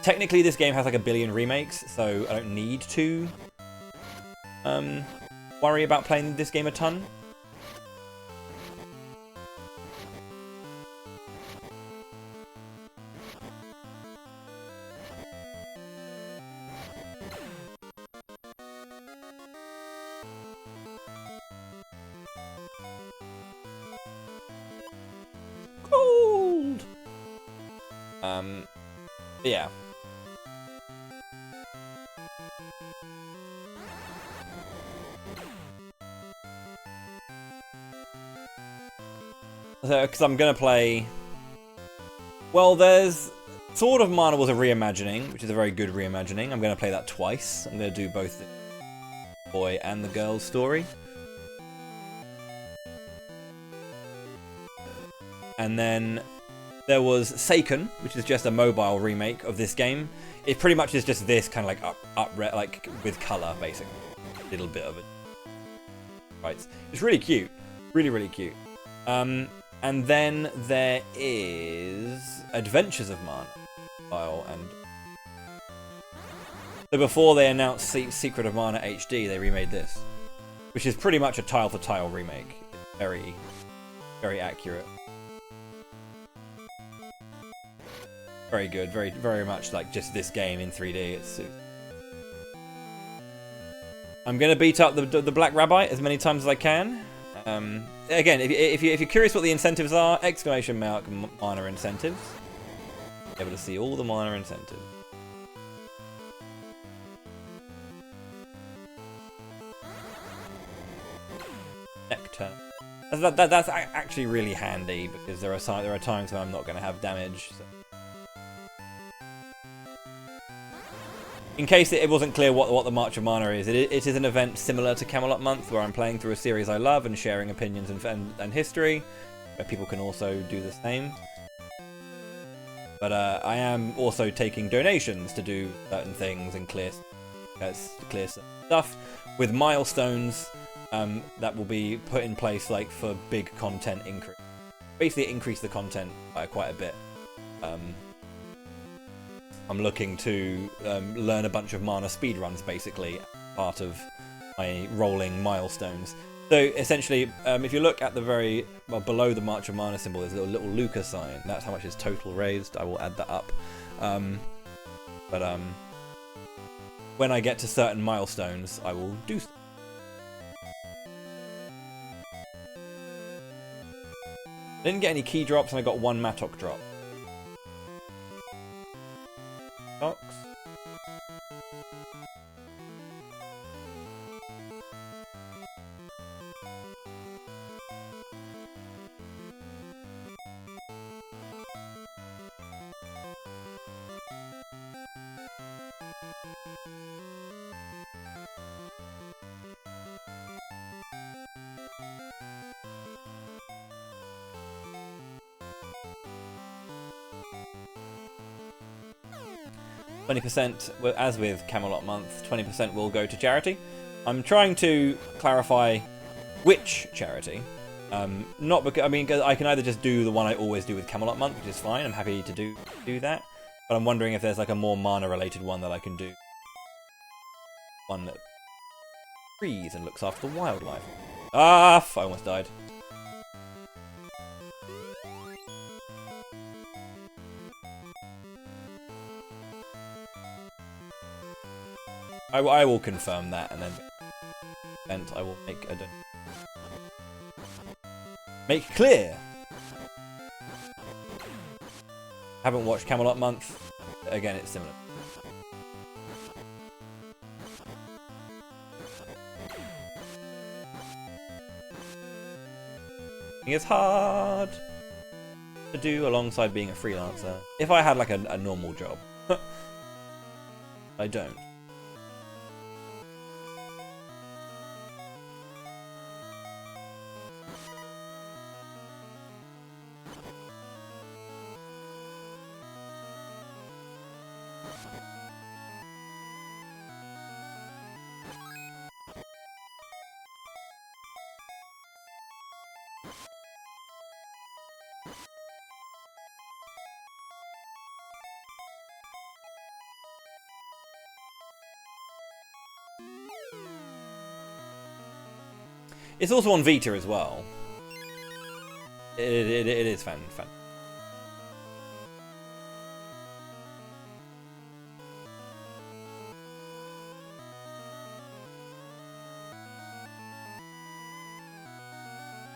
Technically, this game has like 1 billion remakes, so I don't need to worry about playing this game a ton. But yeah. So, because I'm gonna play... Well, there's... Sword of Mana was a reimagining, which is a very good reimagining. I'm gonna play that twice. I'm gonna do both the boy and the girl's story. And then... There was Seiken, which is just a mobile remake of this game. It pretty much is just this kind of like like with color, basically. A little bit of it. Right. It's really cute. Really, really cute. And then there is Adventures of Mana. So before they announced Secret of Mana HD, they remade this. Which is pretty much a tile-for-tile remake. It's very, very accurate. Very good, very, very much like just this game in 3D. I'm gonna beat up the Black Rabbi as many times as I can. Again, if you're curious what the incentives are, exclamation mark mana incentives. Be able to see all the mana incentives. Nectar. That's actually really handy because there are times when I'm not going to have damage. So. In case it wasn't clear what the March of Mana is, it is an event similar to Camelot Month where I'm playing through a series I love and sharing opinions and history, where people can also do the same. But I am also taking donations to do certain things and clear. clear stuff with milestones that will be put in place like for big content increase. Basically, increase the content by quite a bit. I'm looking to learn a bunch of mana speedruns, basically, part of my rolling milestones. So essentially, if you look at the very below the March of Mana symbol, there's a little Luca sign. That's how much is total raised. I will add that up. But when I get to certain milestones, I will do so. I didn't get any key drops, and I got one Matok drop. Box. %, as with Camelot Month, 20% will go to charity. I'm trying to clarify which charity. Not because, I mean, cause I can either just do the one I always do with Camelot Month, which is fine. I'm happy to do that. But I'm wondering if there's like a more mana-related one that I can do. One that frees and looks after the wildlife. Ah, I almost died. I will confirm that, and then I will make clear. Haven't watched Camelot Month. Again, it's similar. It's hard to do alongside being a freelancer. If I had like a normal job, I don't. It's also on Vita as well. It is fun.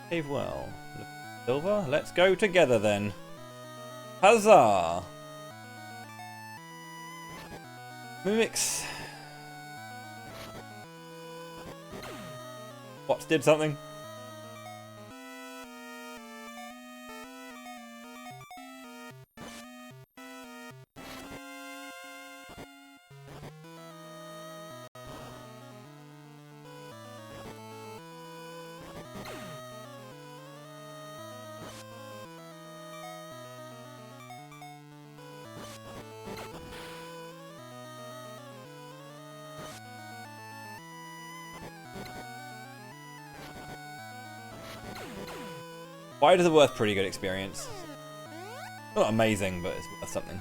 Behave well. Silver, let's go together then. Huzzah! Mimics. What, did something? Why is it worth pretty good experience? Not amazing, but it's worth something.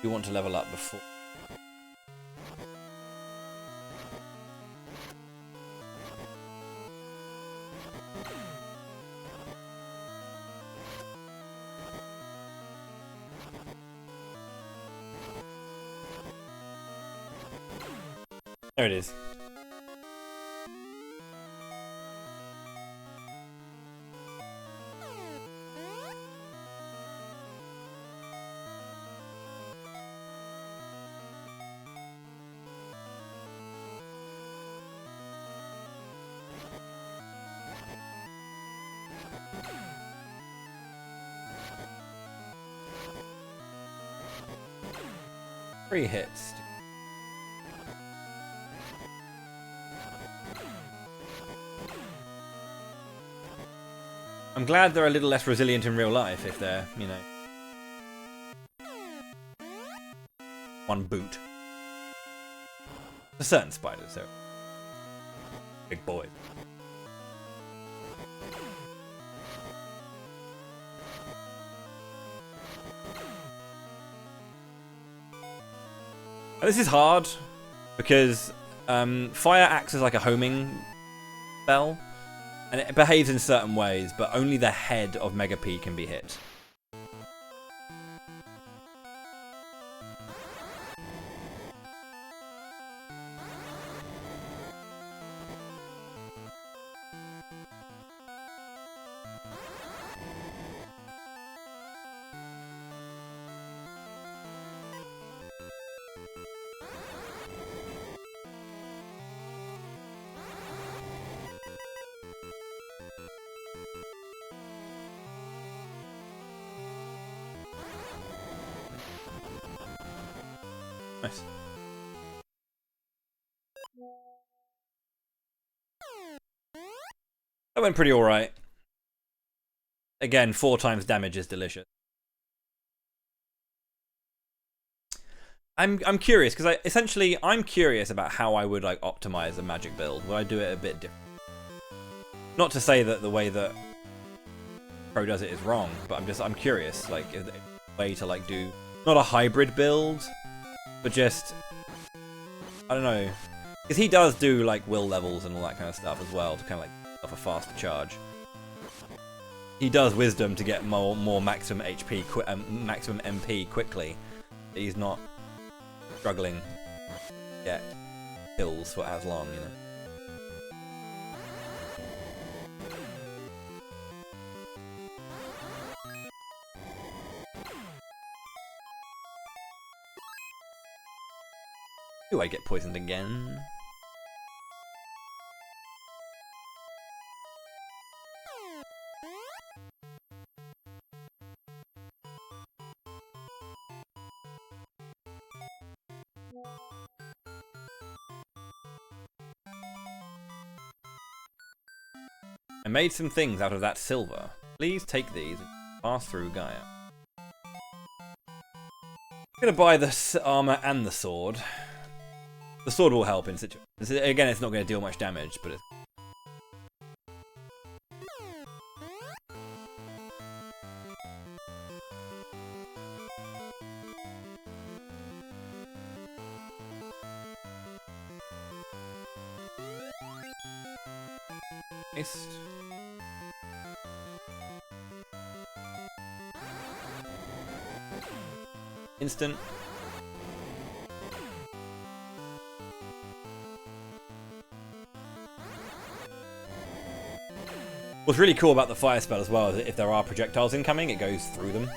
You want to level up before. There it is. Three hits. I'm glad they're a little less resilient in real life if they're, you know, one boot. For certain spiders, so big boy. This is hard because fire acts as like a homing spell, and it behaves in certain ways, but only the head of Mega P can be hit. Nice. That went pretty alright. Again, 4 times damage is delicious. I'm curious because I'm curious about how I would like optimize a magic build. Would I do it a bit different? Not to say that the way that Pro does it is wrong, but I'm curious, like, if there's a way to like do not a hybrid build, but just, I don't know, because he does do like will levels and all that kind of stuff as well to kind of like off a faster charge. He does wisdom to get more maximum HP, maximum MP quickly. He's not struggling to get kills for as long, you know. Do I get poisoned again? I made some things out of that silver. Please take these and pass through Gaia. I'm gonna buy the armor and the sword. The sword will help in situations. Again, it's not going to deal much damage, but it's... Nice. Instant. What's really cool about the fire spell as well is that if there are projectiles incoming, it goes through them.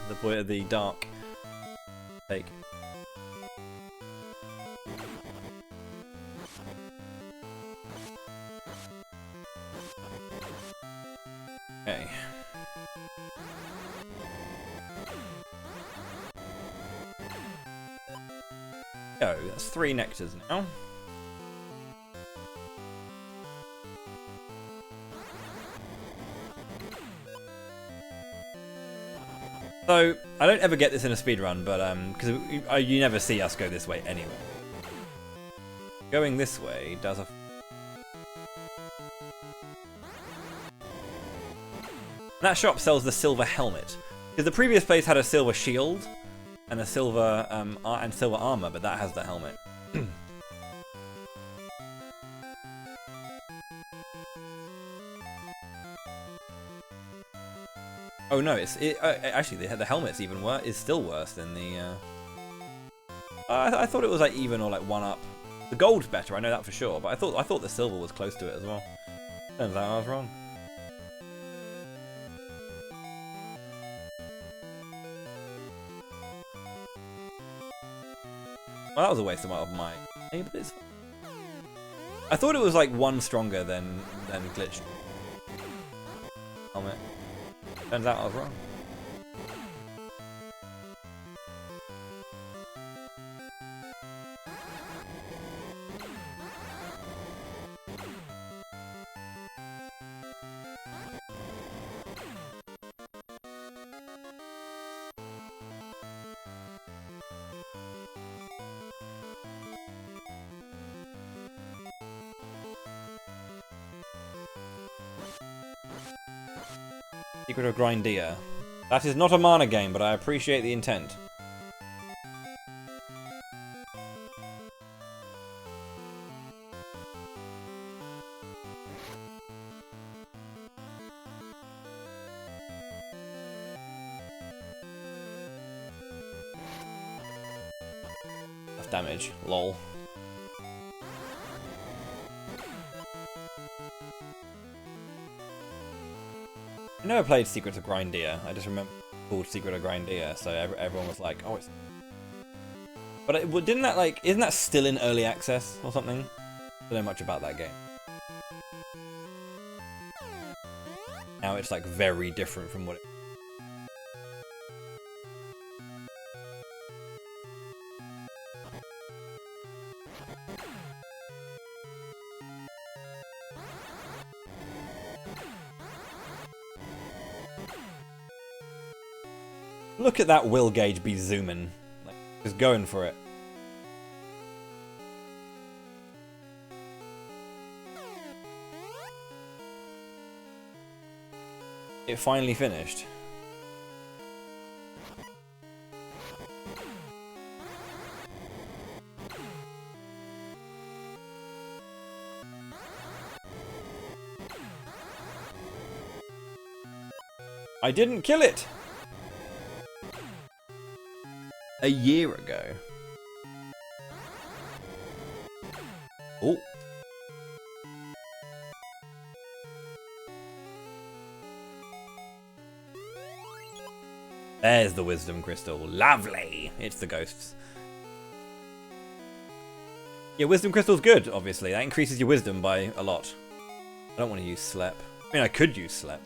The boy of the dark take. Okay. Oh, that's 3 nectars now. So, I don't ever get this in a speedrun, but because you never see us go this way anyway. Going this way does a... That shop sells the silver helmet. Because the previous place had a silver shield and a silver silver armor, but that has the helmet. Oh no, actually the helmet's even worse. Is still worse than the. I thought it was like even or like one up. The gold's better, I know that for sure. But I thought the silver was close to it as well. Turns out I was wrong. Well, that was a waste of my. Hey, but it's. I thought it was like one stronger than glitch helmet. Turns out I was wrong. Secret of Grindia. That is not a mana game, but I appreciate the intent. That's damage. Lol. I never played Secrets of Grindia. I just remember it called Secret of Grindia, so everyone was like, "Oh, it's." But didn't that like? Isn't that still in early access or something? I don't know much about that game. Now it's like very different from what. Look at that will gauge be zooming. Like, just going for it. It finally finished. I didn't kill it! A year ago. Oh. There's the wisdom crystal. Lovely. It's the ghosts. Yeah, wisdom crystal's good, obviously. That increases your wisdom by a lot. I don't want to use slep. I mean, I could use slep.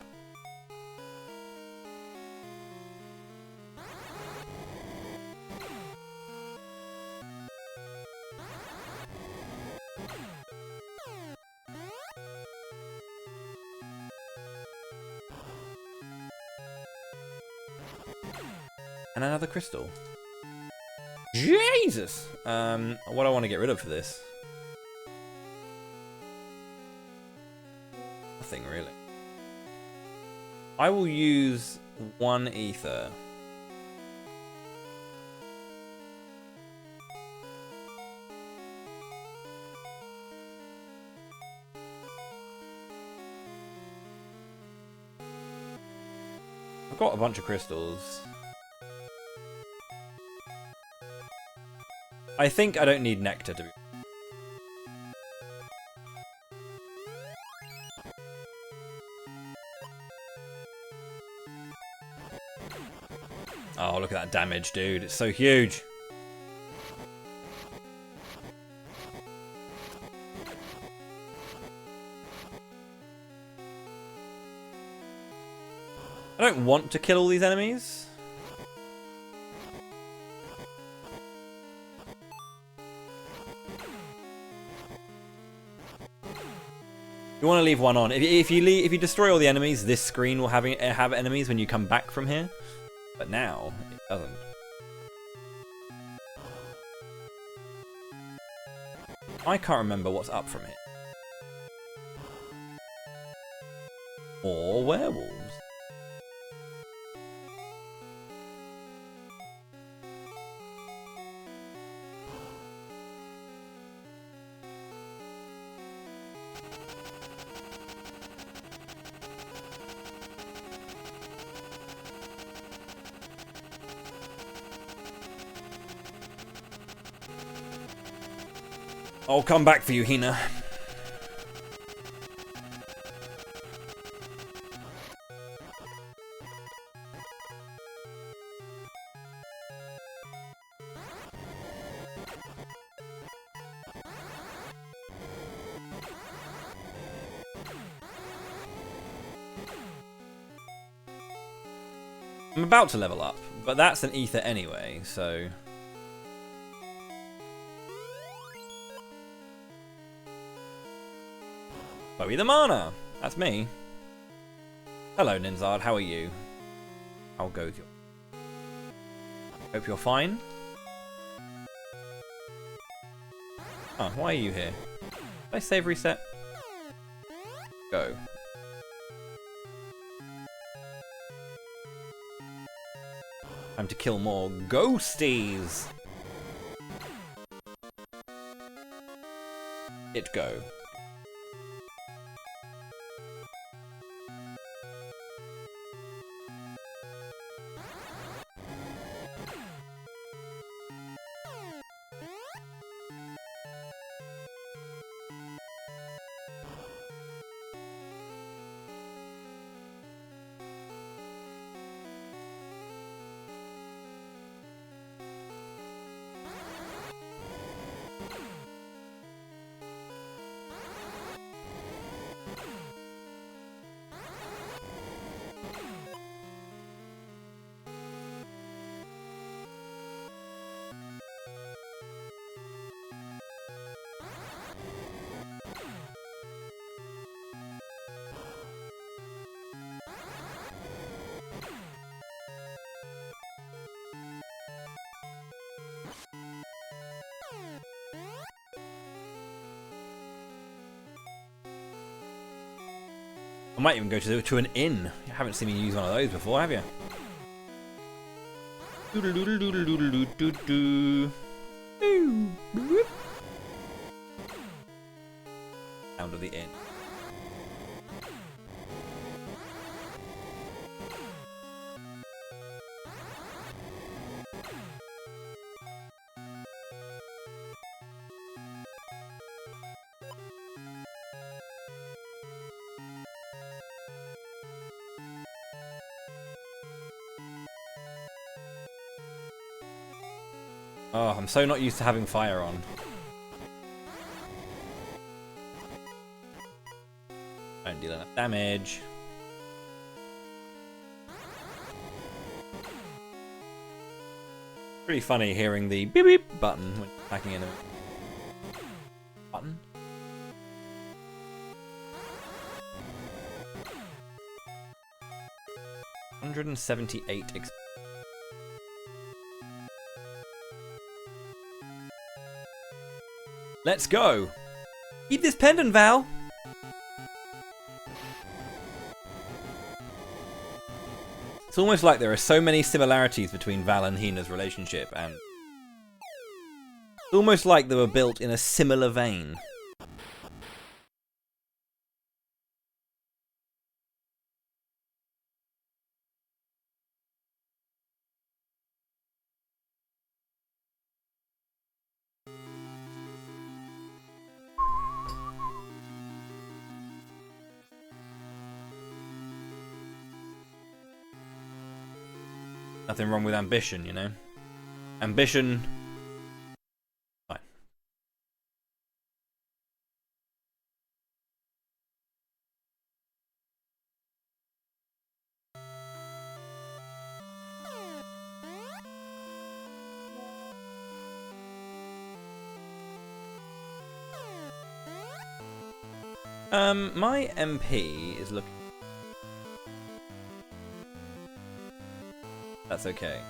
And another crystal. Jesus! What do I want to get rid of for this? Nothing, really. I will use one ether. I've got a bunch of crystals. I think I don't need nectar to be. Oh, look at that damage, dude. It's so huge. I don't want to kill all these enemies. You want to leave one on. If you destroy all the enemies, this screen will have enemies when you come back from here. But now it doesn't. I can't remember what's up from here. More werewolves. I'll come back for you, Hina. I'm about to level up, but that's an ether anyway, so... Bowie the Mana! That's me. Hello, Ninzard, how are you? How goes your... Hope you're fine. Oh, why are you here? Did I save reset? Go. Time to kill more ghosties! It go. I might even go to an inn. You haven't seen me use one of those before, have you? Sound of the inn. Oh, I'm so not used to having fire on. Don't deal enough damage. Pretty funny hearing the beep beep button when attacking enemy. Button? $178 Let's go! Keep this pendant, Val! It's almost like there are so many similarities between Val and Hina's relationship, and it's almost like they were built in a similar vein. Nothing wrong with ambition, you know? Ambition... Fine. My MP is looking... That's okay.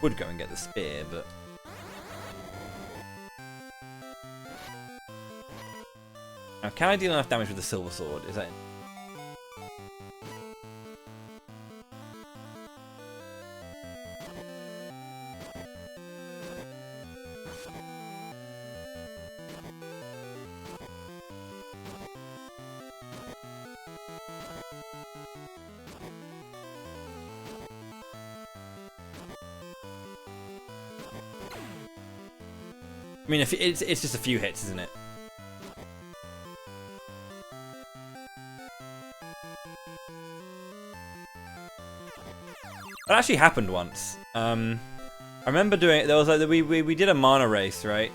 Would go and get the spear, but... Now, can I deal enough damage with the silver sword? Is that... I mean, if it's just a few hits, isn't it? That actually happened once. I remember doing it. There was like we did a mana race, right?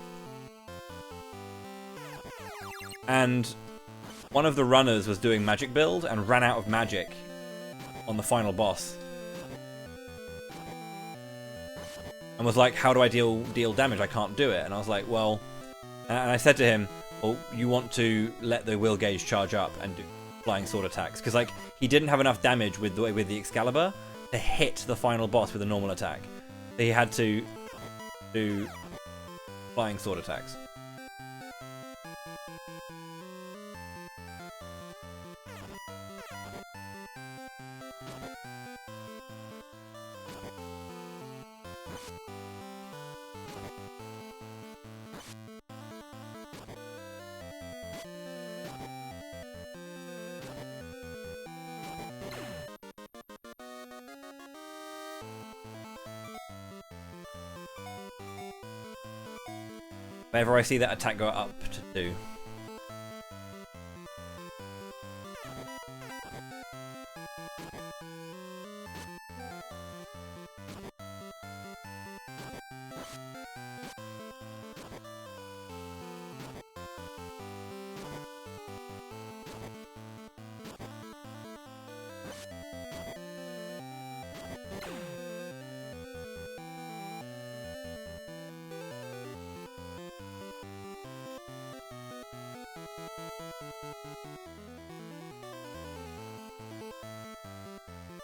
And one of the runners was doing magic build and ran out of magic on the final boss. And was like, how do I deal damage? I can't do it. And I was like, well... And I said to him, well, you want to let the will gauge charge up and do flying sword attacks. Because like, he didn't have enough damage with the Excalibur to hit the final boss with a normal attack. So he had to do flying sword attacks. Whenever I see that attack go up to 2.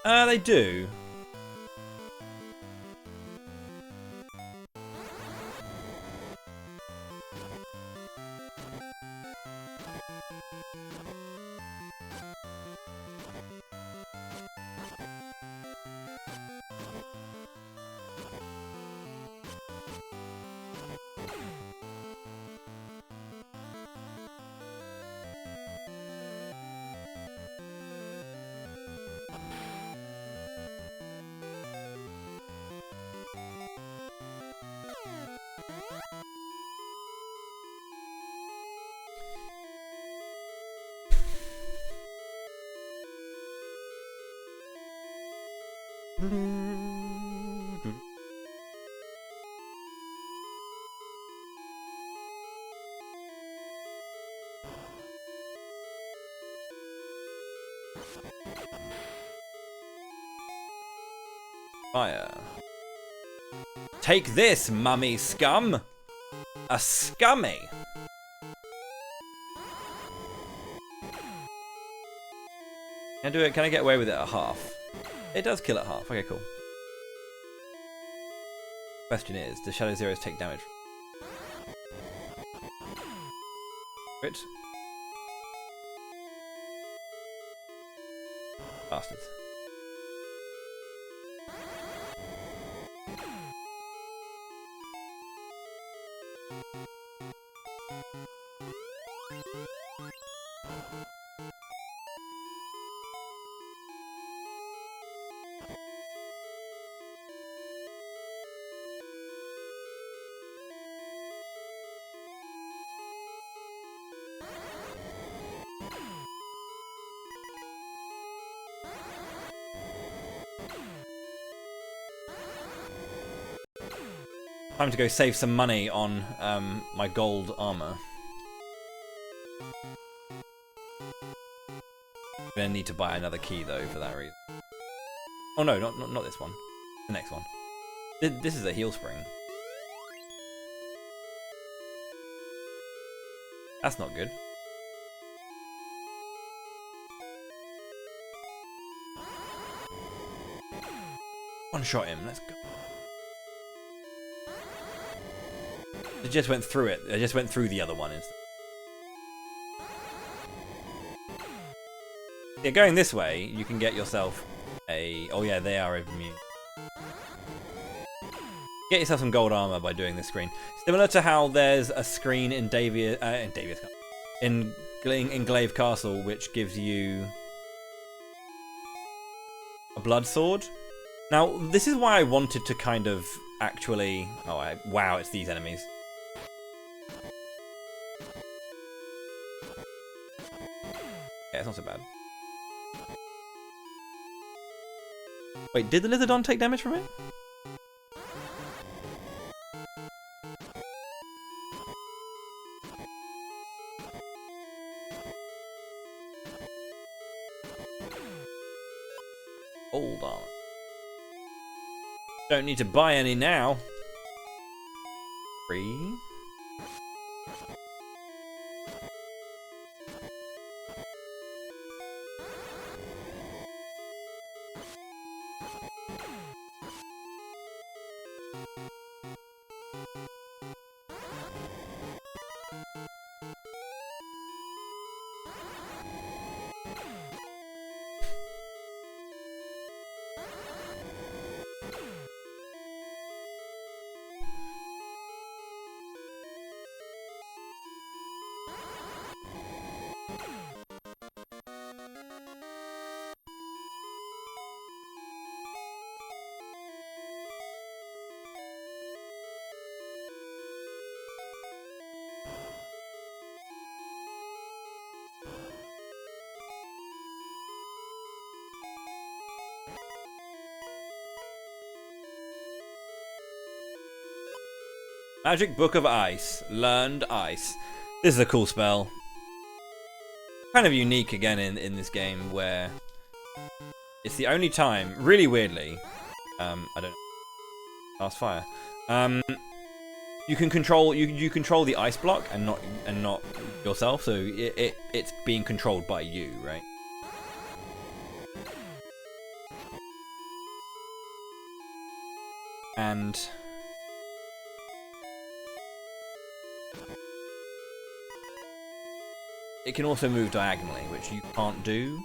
They do. Fire. Take this, mummy scum! A scummy! Can I do it? Can I get away with it at half? It does kill at half. Okay, cool. Question is, do Shadow Zeros take damage? Crit. Bastards. Time to go save some money on my gold armor. I'm gonna need to buy another key though for that reason. Oh no, not this one. The next one. This is a heal spring. That's not good. One shot him. Let's go. I just went through it. I just went through the other one instead. Yeah, going this way, you can get yourself a... Oh yeah, they are immune. Get yourself some gold armor by doing this screen. Similar to how there's a screen in Glaive Castle, which gives you a blood sword. Now, this is why I wanted to kind of actually... Oh, wow, it's these enemies. not so bad. Wait, did the Lizardon take damage from it? Hold on. Don't need to buy any now. 3. Magic Book of Ice. Learned Ice. This is a cool spell. Kind of unique again in this game where it's the only time, really weirdly, I don't know, cast fire. You can control you control the ice block and not yourself, so it's being controlled by you, right? And it can also move diagonally, which you can't do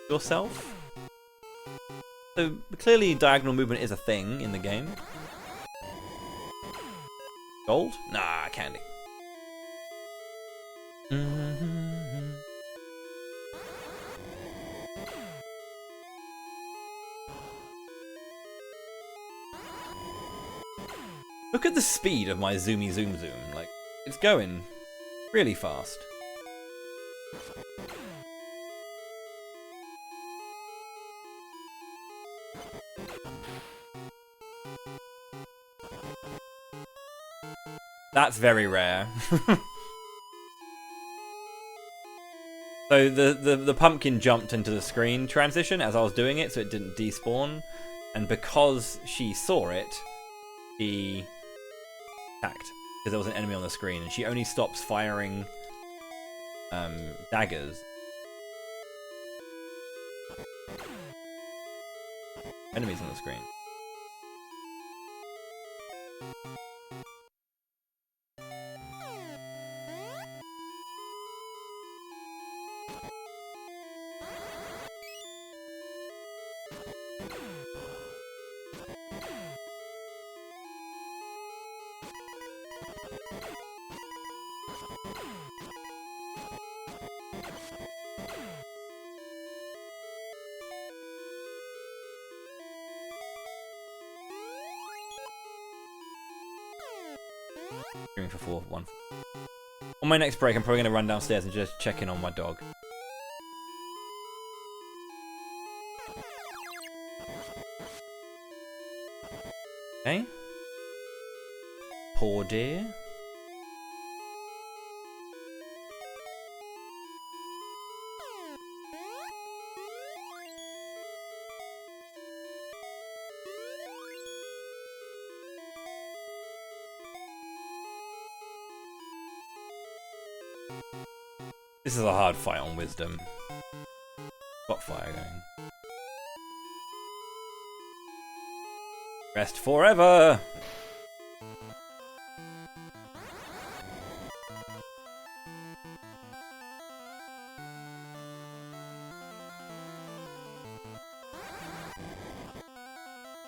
yourself. So clearly diagonal movement is a thing in the game. Gold? Nah, candy. Look at the speed of my zoomy zoom zoom. Like, it's going really fast. That's very rare. So the pumpkin jumped into the screen transition as I was doing it, so it didn't despawn. And because she saw it, she attacked. Because there was an enemy on the screen, and she only stops firing daggers. Enemies on the screen. For 1. On my next break, I'm probably going to run downstairs and just check in on my dog. Okay. Poor dear. This is a hard fight on wisdom. Got fire going. Rest forever!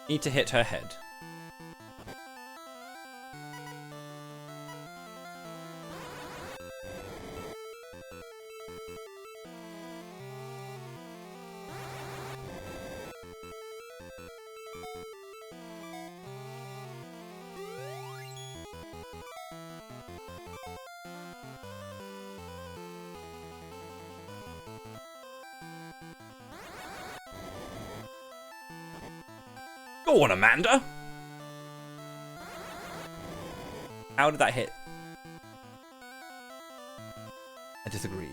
Need to hit her head. Go on, Amanda! How did that hit? I disagree.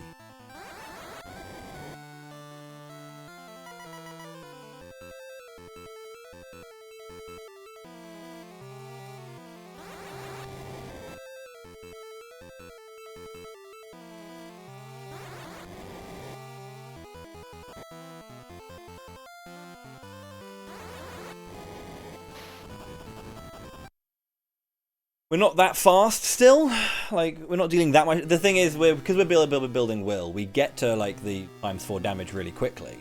We're not that fast still. Like, we're not dealing that much. The thing is, because we're building will, we get to like the ×4 damage really quickly.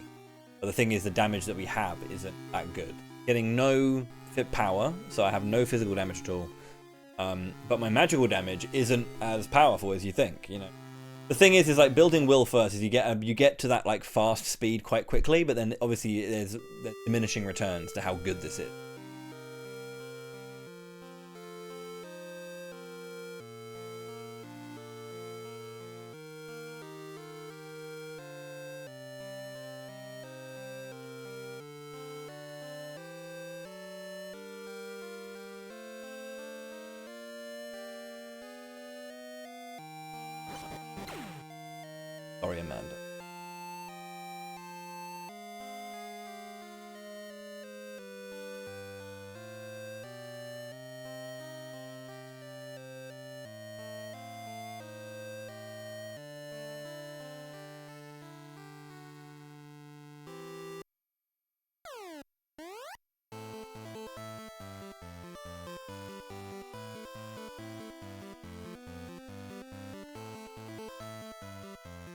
But the thing is, the damage that we have isn't that good. Getting no fit power, so I have no physical damage at all. But my magical damage isn't as powerful as you think. You know, the thing is like building will first is you get to that like fast speed quite quickly, but then obviously there's diminishing returns to how good this is. Sorry, Amanda.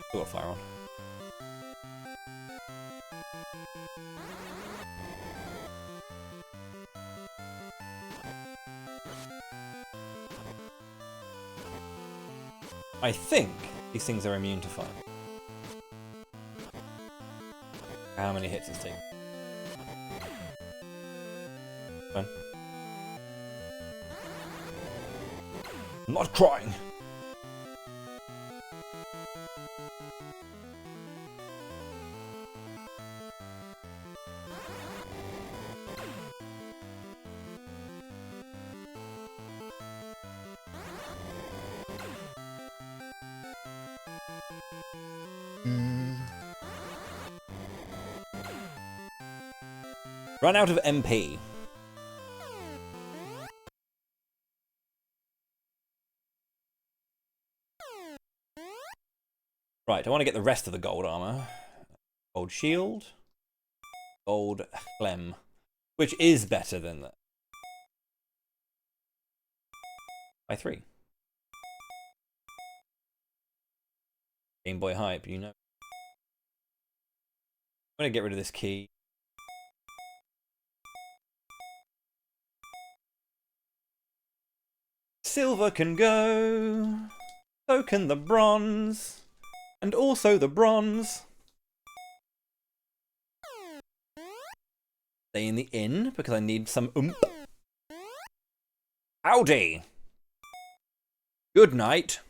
Still got fire on. I think these things are immune to fire. How many hits does it take? Fine. I'm not crying. Run out of MP. Right, I want to get the rest of the gold armor. Gold shield. Gold phlegm. Which is better than that. By 3. Game Boy hype, you know. I'm going to get rid of this key. Silver can go. So can the bronze. And also the bronze. Stay in the inn because I need some oomph. Howdy. Good night.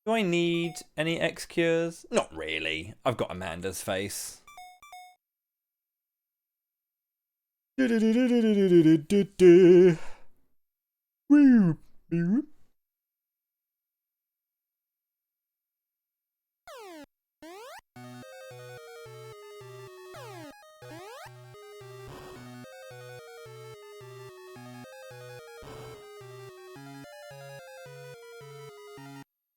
Do I need any X cures? Not really. I've got Amanda's face.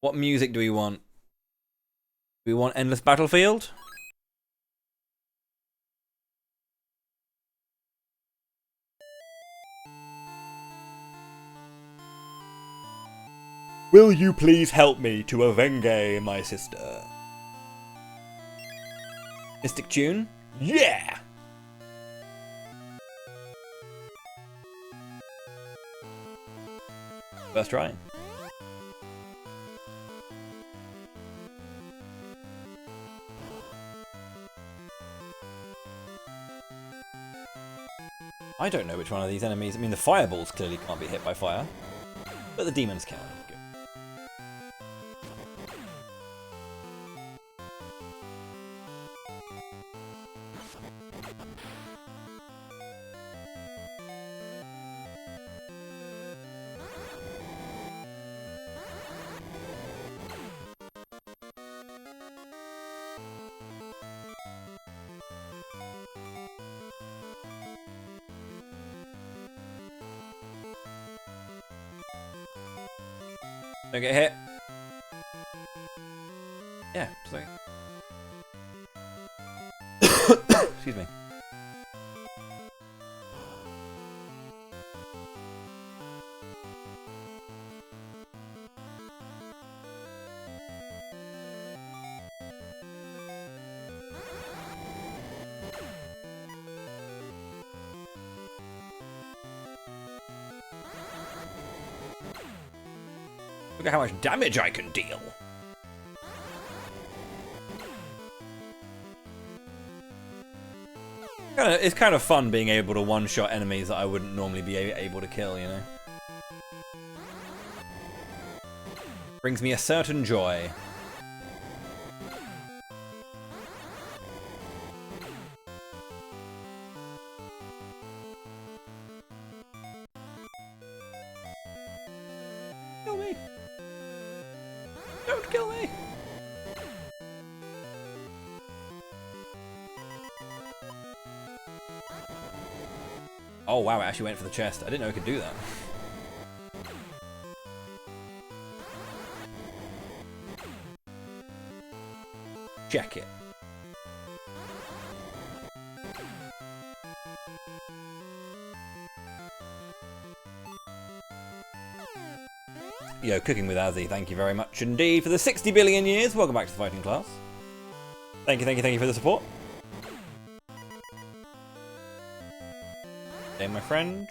What music do we want? Do we want Endless Battlefield? Will you please help me to avenge my sister? Mystic tune? Yeah! First try. I don't know which one of these enemies. I mean, the fireballs clearly can't be hit by fire, but the demons can. Good. Don't get hit. Yeah, sorry. Excuse me. Look at how much damage I can deal. It's kind of fun being able to one-shot enemies that I wouldn't normally be able to kill, you know? Brings me a certain joy. Kill me! Don't kill me! Oh wow, it actually went for the chest. I didn't know it could do that. Check it. Yo, Cooking with Azzy, thank you very much indeed for the 60 billion years. Welcome back to the fighting class. Thank you for the support. Hey, my friends.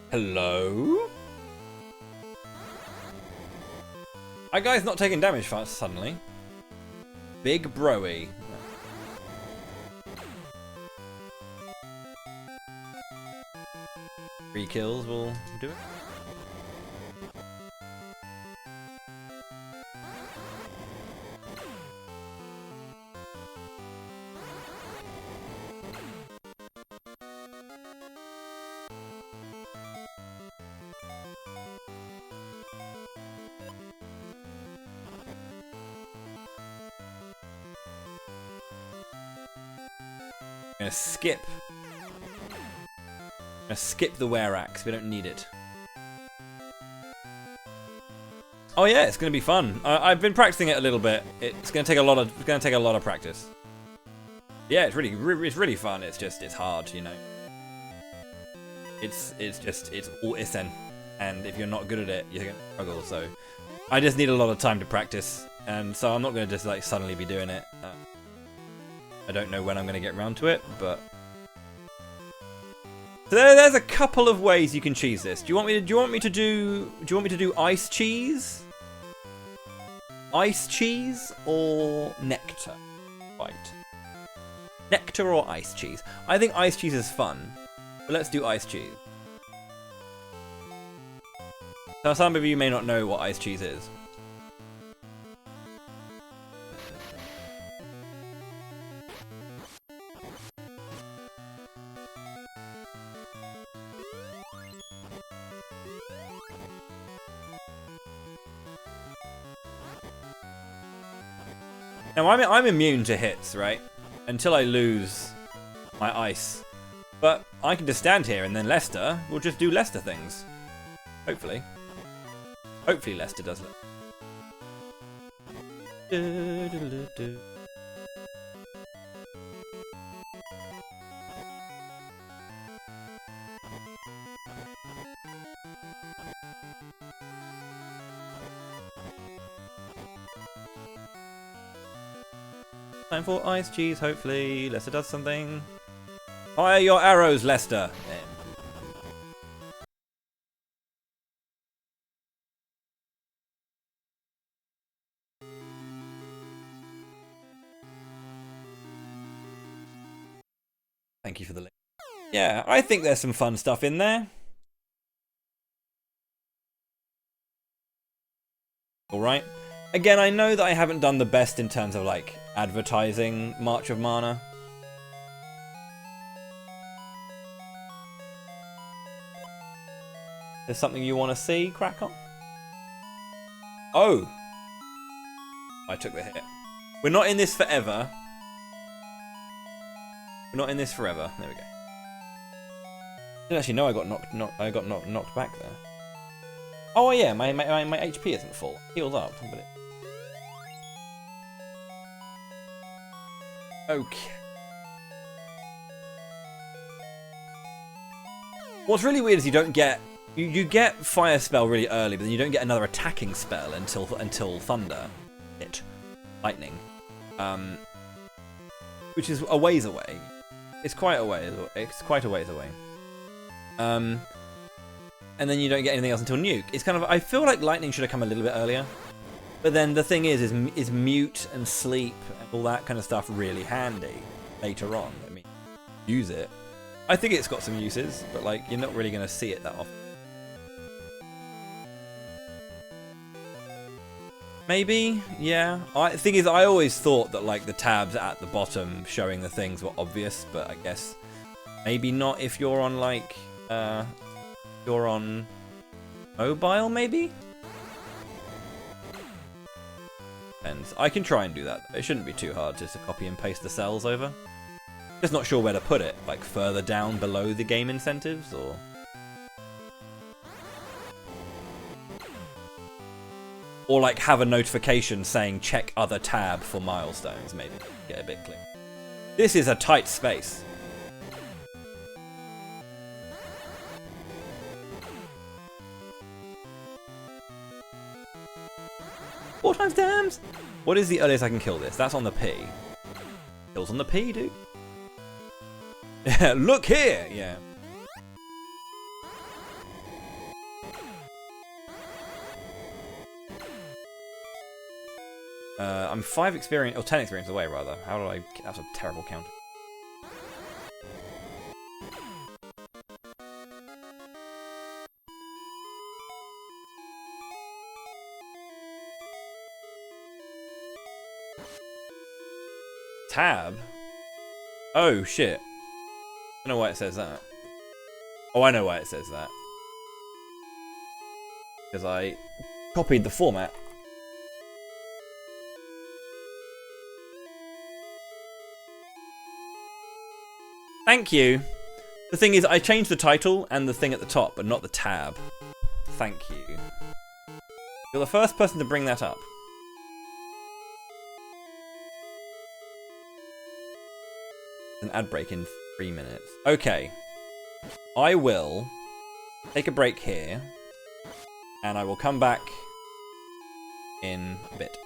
Hello? Our guy's not taking damage fast suddenly. Big Bowie. 3 kills will do it. I'm gonna skip the wear axe. We don't need it. Oh yeah, it's gonna be fun. I've been practicing it a little bit. It's gonna take a lot of practice. Yeah, it's really fun. It's hard, you know. It's all Isen, and if you're not good at it, you're gonna struggle. So I just need a lot of time to practice, and so I'm not gonna just like suddenly be doing it. I don't know when I'm gonna get around to it, but so there's a couple of ways you can cheese this. Do you want me to do ice cheese? Ice cheese or nectar? Right. Nectar or ice cheese? I think ice cheese is fun, but let's do ice cheese. Now some of you may not know what ice cheese is. Now I'm immune to hits, right? Until I lose my ice. But I can just stand here and then Lester will just do Lester things. Hopefully. Hopefully Lester does it. Time for ice cheese, hopefully. Lester does something. Fire your arrows, Lester. Thank you for the link. Yeah, I think there's some fun stuff in there. Alright. Again, I know that I haven't done the best in terms of, like, advertising March of Mana. There's something you want to see, crack on? Oh! I took the hit. We're not in this forever. We're not in this forever. There we go. I didn't actually know I got knocked back there. Oh yeah, my HP isn't full. Healed up, but it... Okay. What's really weird is you don't get... You get Fire Spell really early, but then you don't get another attacking spell until Thunder. Lightning. Which is a ways away. It's quite a ways away. And then you don't get anything else until Nuke. It's kind of... I feel like Lightning should have come a little bit earlier. But then the thing is Mute and Sleep and all that kind of stuff really handy later on. I mean, use it. I think it's got some uses, but like you're not really going to see it that often. Maybe, yeah. The thing is, I always thought that like the tabs at the bottom showing the things were obvious, but I guess maybe not if you're on like you're on mobile, maybe. Depends. I can try and do that. It shouldn't be too hard just to copy and paste the cells over. Just not sure where to put it, like further down below the game incentives, or like have a notification saying check other tab for milestones, maybe. Get a bit clear. This is a tight space. Four times dams! What is the earliest I can kill this? That's on the P. Kills on the P, dude. Look here! Yeah. I'm 5 experience, or 10 experience away, rather. How do I... That's a terrible count. Tab? Oh, shit. I don't know why it says that. Oh, I know why it says that. Because I copied the format. Thank you. The thing is, I changed the title and the thing at the top, but not the tab. Thank you. You're the first person to bring that up. An ad break in 3 minutes. Okay. I will take a break here, and I will come back in a bit.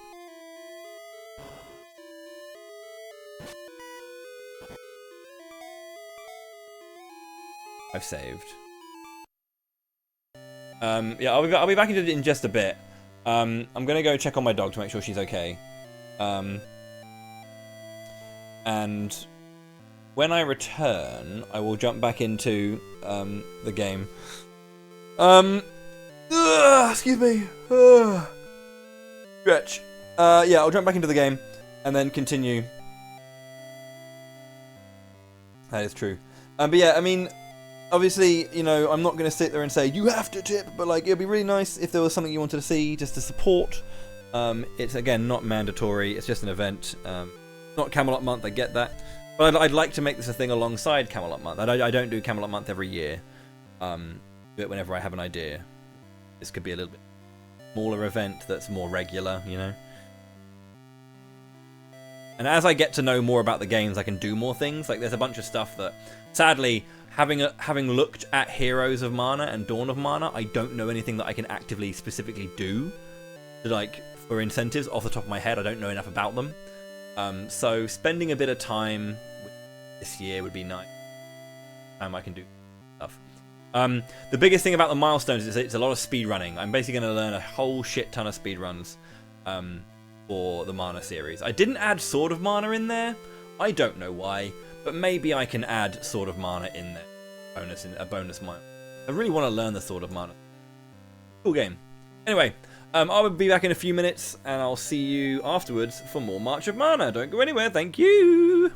I've saved. Yeah, I'll be back in just a bit. I'm gonna go check on my dog to make sure she's okay. And when I return, I will jump back into the game. Excuse me. Stretch. Yeah, I'll jump back into the game and then continue. That is true. But yeah, I mean, obviously, you know, I'm not going to sit there and say, you have to tip, but like, it'd be really nice if there was something you wanted to see just to support. It's, again, not mandatory. It's just an event. Not Camelot Month, I get that. But I'd like to make this a thing alongside Camelot Month. I don't do Camelot Month every year. Do it whenever I have an idea. This could be a little bit smaller event that's more regular, you know? And as I get to know more about the games, I can do more things. Like, there's a bunch of stuff that, sadly, having looked at Heroes of Mana and Dawn of Mana, I don't know anything that I can actively, specifically do. Like, for incentives, off the top of my head, I don't know enough about them. So spending a bit of time this year would be nice. Time I can do stuff. The biggest thing about the milestones is it's a lot of speed running. I'm basically going to learn a whole shit ton of speed runs for the Mana series. I didn't add Sword of Mana in there. I don't know why, but maybe I can add Sword of Mana in there. A bonus mile. I really want to learn the Sword of Mana. Cool game. Anyway, I'll be back in a few minutes, and I'll see you afterwards for more March of Mana. Don't go anywhere. Thank you.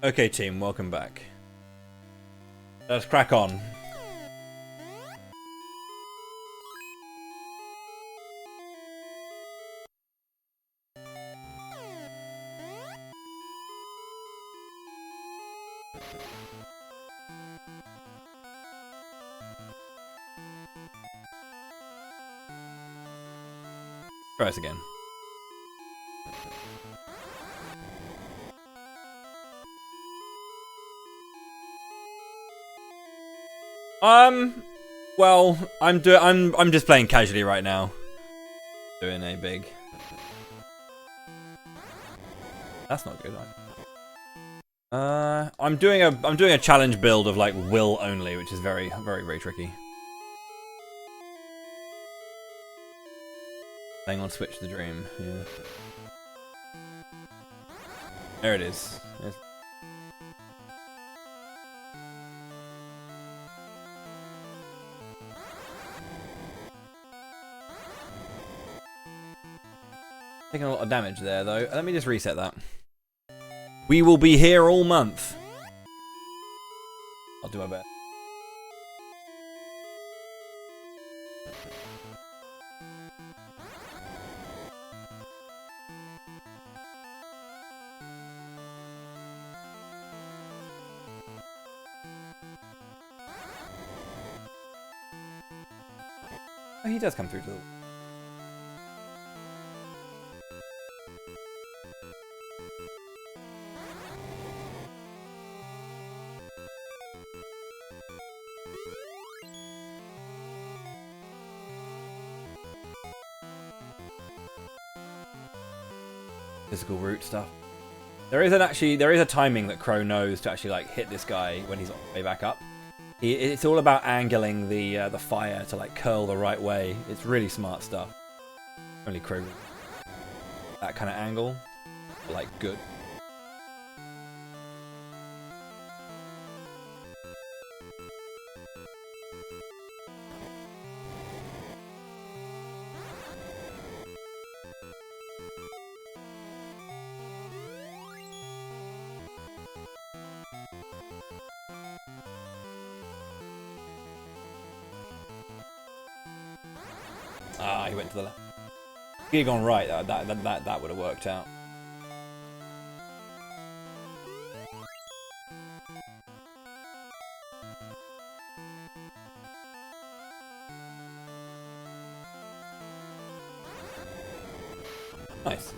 Okay, team, welcome back. Let's crack on. Try this again. Well, I'm just playing casually right now. Doing a big. That's not good. I'm doing a challenge build of like will only, which is very tricky. Playing on Switch the Dream. Yeah. There it is. Yes. Taking a lot of damage there, though. Let me just reset that. We will be here all month. I'll do my best. Oh, he does come through to the... Physical route stuff. There is a timing that Crow knows to actually like hit this guy when he's on the way back up. It's all about angling the fire to like curl the right way. It's really smart stuff. Only Crow that kind of angle, like good. Ah, he went to the left. If he had gone right, that would have worked out. Nice.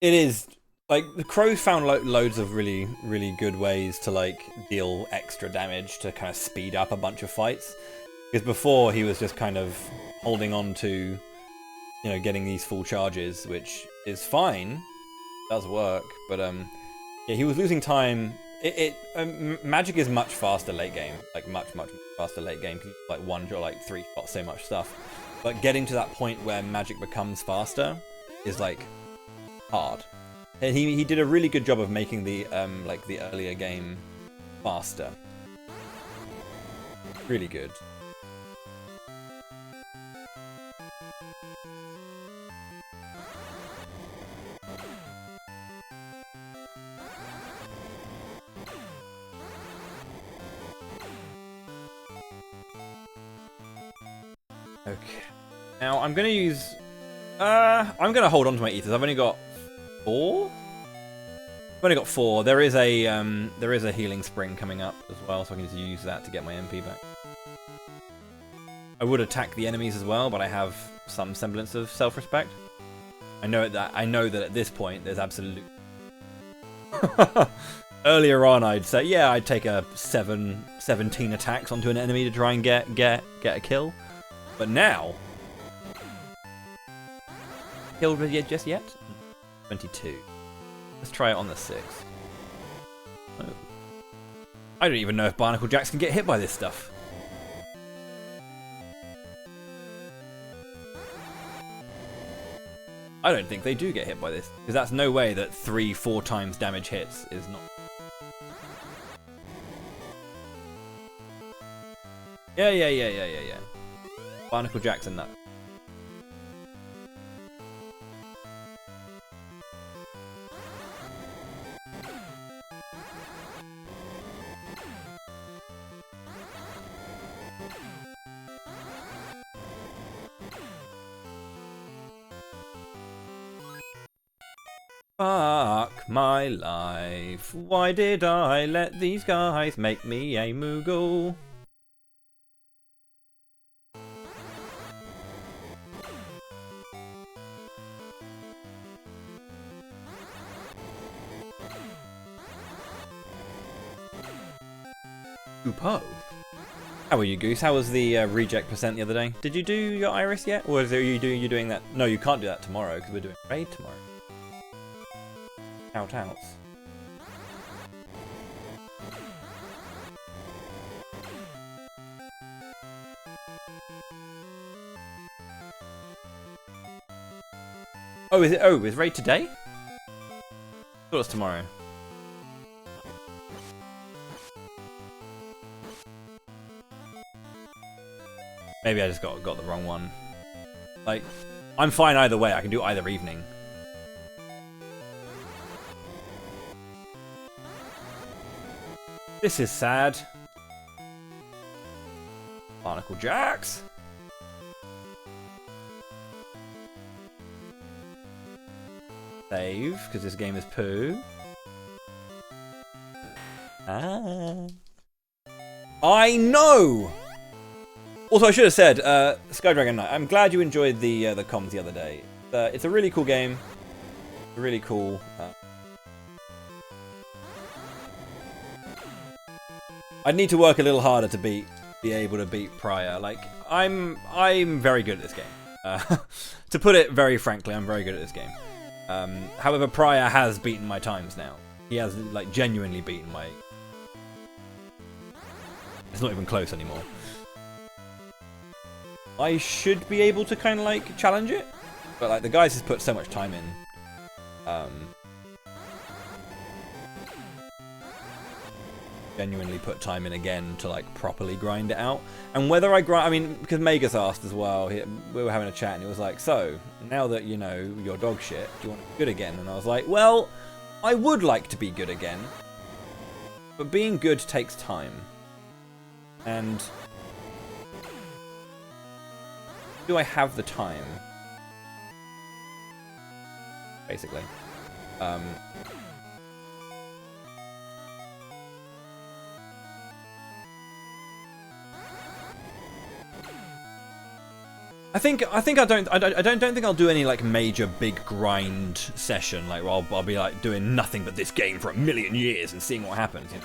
It is like the Crow found loads of really good ways to like deal extra damage to kind of speed up a bunch of fights. Because before he was just kind of holding on to, you know, getting these full charges, which is fine, does work, but yeah, he was losing time. Magic is much faster late game, like much faster late game. Because like one or like three shots, so much stuff. But getting to that point where magic becomes faster is like hard. And he did a really good job of making the like the earlier game faster. Really good. Okay. Now I'm gonna use. I'm gonna hold on to my ethers. I've only got 4. I've only got 4. There is a healing spring coming up as well, so I can just use that to get my MP back. I would attack the enemies as well, but I have some semblance of self-respect. I know that at this point there's absolute. Earlier on, I'd say, yeah, I'd take a 17 attacks onto an enemy to try and get a kill. But now, killed just yet? 22. Let's try it on the 6. Oh. I don't even know if Barnacle Jacks can get hit by this stuff. I don't think they do get hit by this, because that's no way that 3-4 times damage hits is not. Yeah. Barnacle Jacks and that. Fuck my life. Why did I let these guys make me a Moogle? Upo. How are you, Goose? How was the reject percent the other day? Did you do your iris yet? Or are you doing that? No, you can't do that tomorrow because we're doing raid tomorrow. Shout-outs. Oh, is it? Oh, is raid today? I thought it was tomorrow. Maybe I just got the wrong one. Like, I'm fine either way. I can do either evening. This is sad. Barnacle Jacks. Save, because this game is poo. Ah. I know! Also, I should have said, Sky Dragon Knight, I'm glad you enjoyed the comms the other day. It's a really cool game. Really cool. I'd need to work a little harder to be able to beat Prior. Like, I'm very good at this game. To put it very frankly, I'm very good at this game. However, Prior has beaten my times now. He has, like, genuinely beaten my... It's not even close anymore. I should be able to kind of, like, challenge it. But, like, the guys has put so much time in. Genuinely put time in again to, like, properly grind it out. And whether I grind... I mean, because Megas asked as well. We were having a chat and he was like, so, now that, you know, you're dog shit, do you want to be good again? And I was like, well, I would like to be good again. But being good takes time. And... do I have the time? Basically. I don't think I'll do any like major big grind session like where I'll be like doing nothing but this game for 1,000,000 years and seeing what happens. You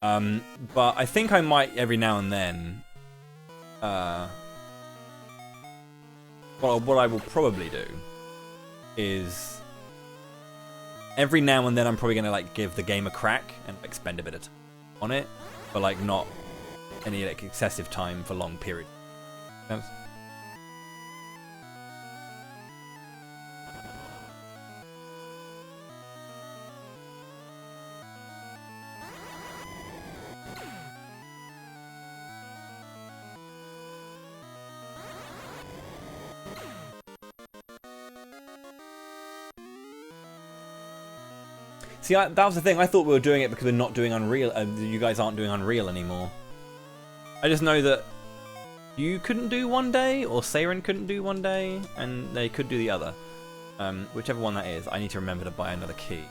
know? But I think I might every now and then. Well, what I will probably do is every now and then I'm probably gonna like give the game a crack and like spend a bit of time on it, but like not any like excessive time for long periods. See, that was the thing. I thought we were doing it because we're not doing Unreal. You guys aren't doing Unreal anymore. I just know that you couldn't do one day, or Saren couldn't do one day, and they could do the other. Whichever one that is, I need to remember to buy another key.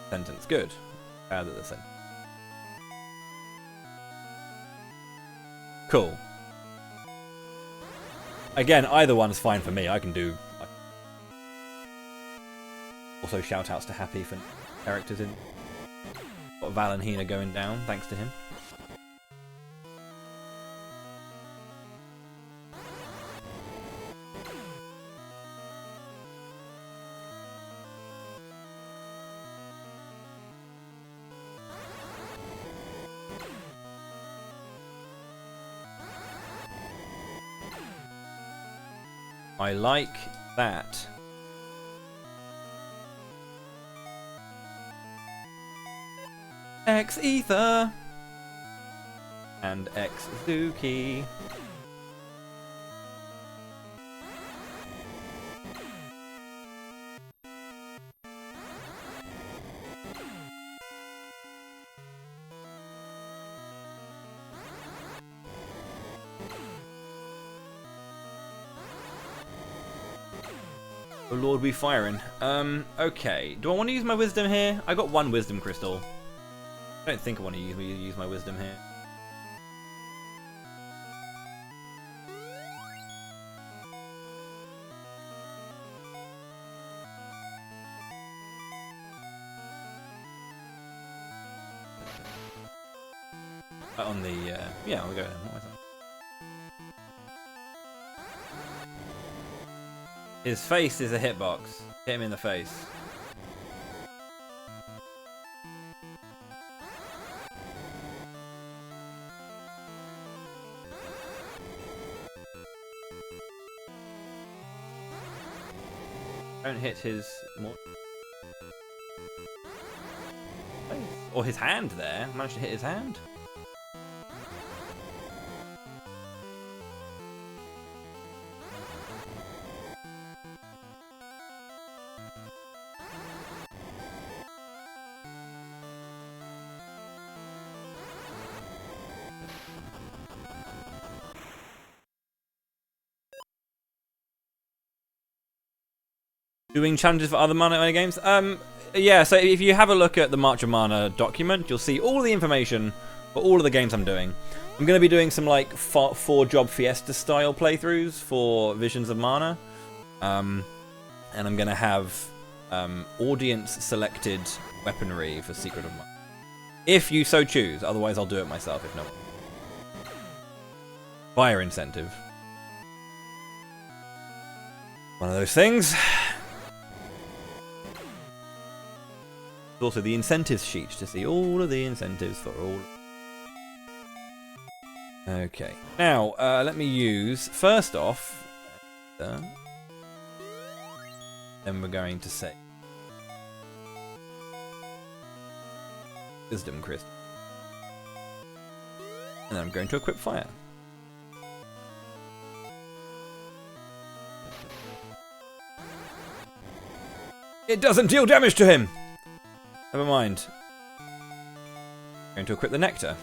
Sentence, good. Add the sentence. Cool. Again, either one's fine for me. I can do... Also, shout-outs to Happy for characters in... Got Valenhina going down, thanks to him. I like that. X Ether and X Zuki. Oh Lord, we firing. Okay. Do I want to use my wisdom here? I got 1 wisdom crystal. I don't think I want to use my wisdom here. On the yeah, we'll go ahead. What was that? His face is a hitbox. Hit him in the face. Don't hit his or his hand there. Managed to hit his hand. Doing challenges for other mana games? Yeah, so if you have a look at the March of Mana document, you'll see all the information for all of the games I'm doing. I'm going to be doing some like 4-job Fiesta style playthroughs for Visions of Mana. And I'm going to have audience selected weaponry for Secret of Mana. If you so choose, otherwise I'll do it myself if not. Fire incentive. One of those things. Also the incentives sheet to see all of the incentives for all. Okay. Now, let me use, first off, then we're going to say Wisdom Crystal. And then I'm going to equip Fire. It doesn't deal damage to him! Never mind. I'm going to equip the Nectar.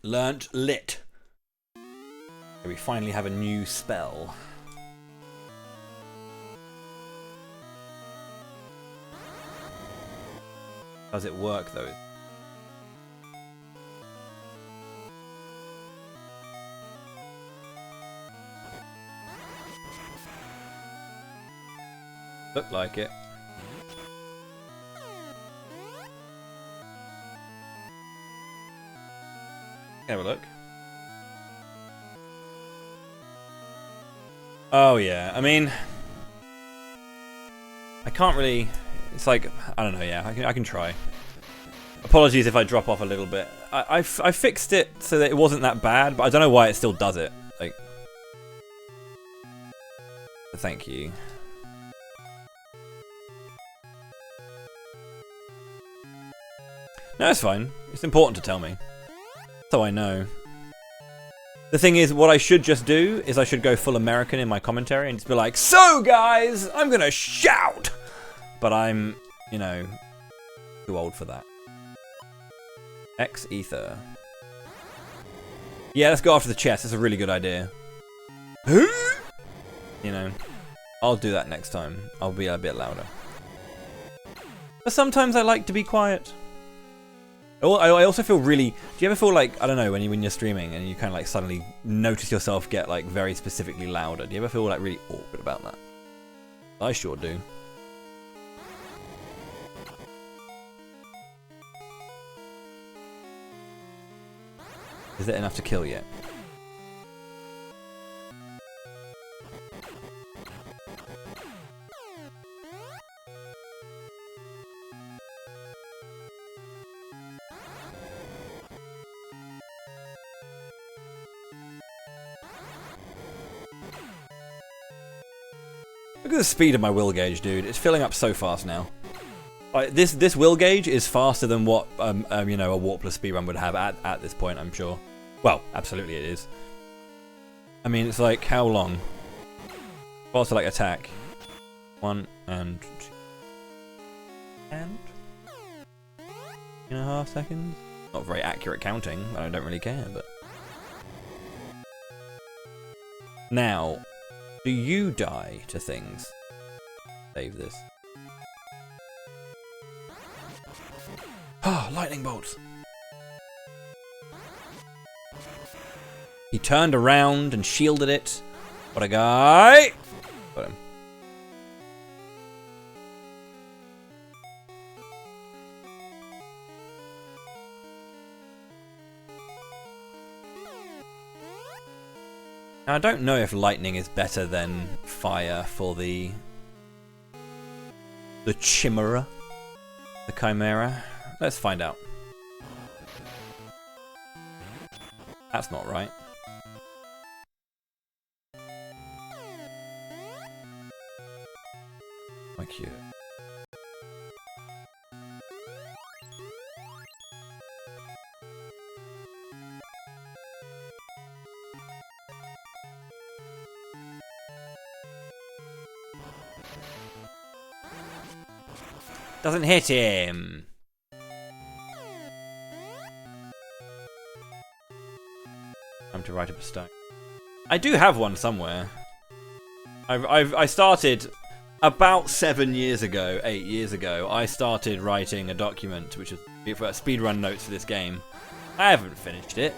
Learnt Lit. We finally have a new spell. Does it work though? Look like it. Have a look. Oh yeah, I mean, I can't really. It's like I don't know. Yeah, I can try. Apologies if I drop off a little bit. I fixed it so that it wasn't that bad, but I don't know why it still does it. Like, thank you. No, it's fine. It's important to tell me. So I know. The thing is, what I should just do is I should go full American in my commentary and just be like, so guys, I'm gonna shout! But I'm, you know, too old for that. X Ether. Yeah, let's go after the chest. That's a really good idea. You know, I'll do that next time. I'll be a bit louder. But sometimes I like to be quiet. I also feel really. Do you ever feel like, I don't know, when you're streaming and you kind of like suddenly notice yourself get like very specifically louder? Do you ever feel like really awkward about that? I sure do. Is it enough to kill yet? Look at the speed of my will gauge, dude. It's filling up so fast now. Like, this will gauge is faster than what you know, a warpless speedrun would have at this point, I'm sure. Well, absolutely it is. I mean, it's like, how long? Faster, like, attack. 1 and 2. And 2.5 seconds. Not very accurate counting. I don't really care, but. Now, do you die to things? Save this. Ah, lightning bolts. He turned around and shielded it. What a guy! Got him. Now, I don't know if lightning is better than fire for the chimera, the chimera. Let's find out. That's not right. My cue. Doesn't hit him. Time to write up a stack. I do have one somewhere. I started about 7 years ago, 8 years ago. I started writing a document which was for speedrun notes for this game. I haven't finished it.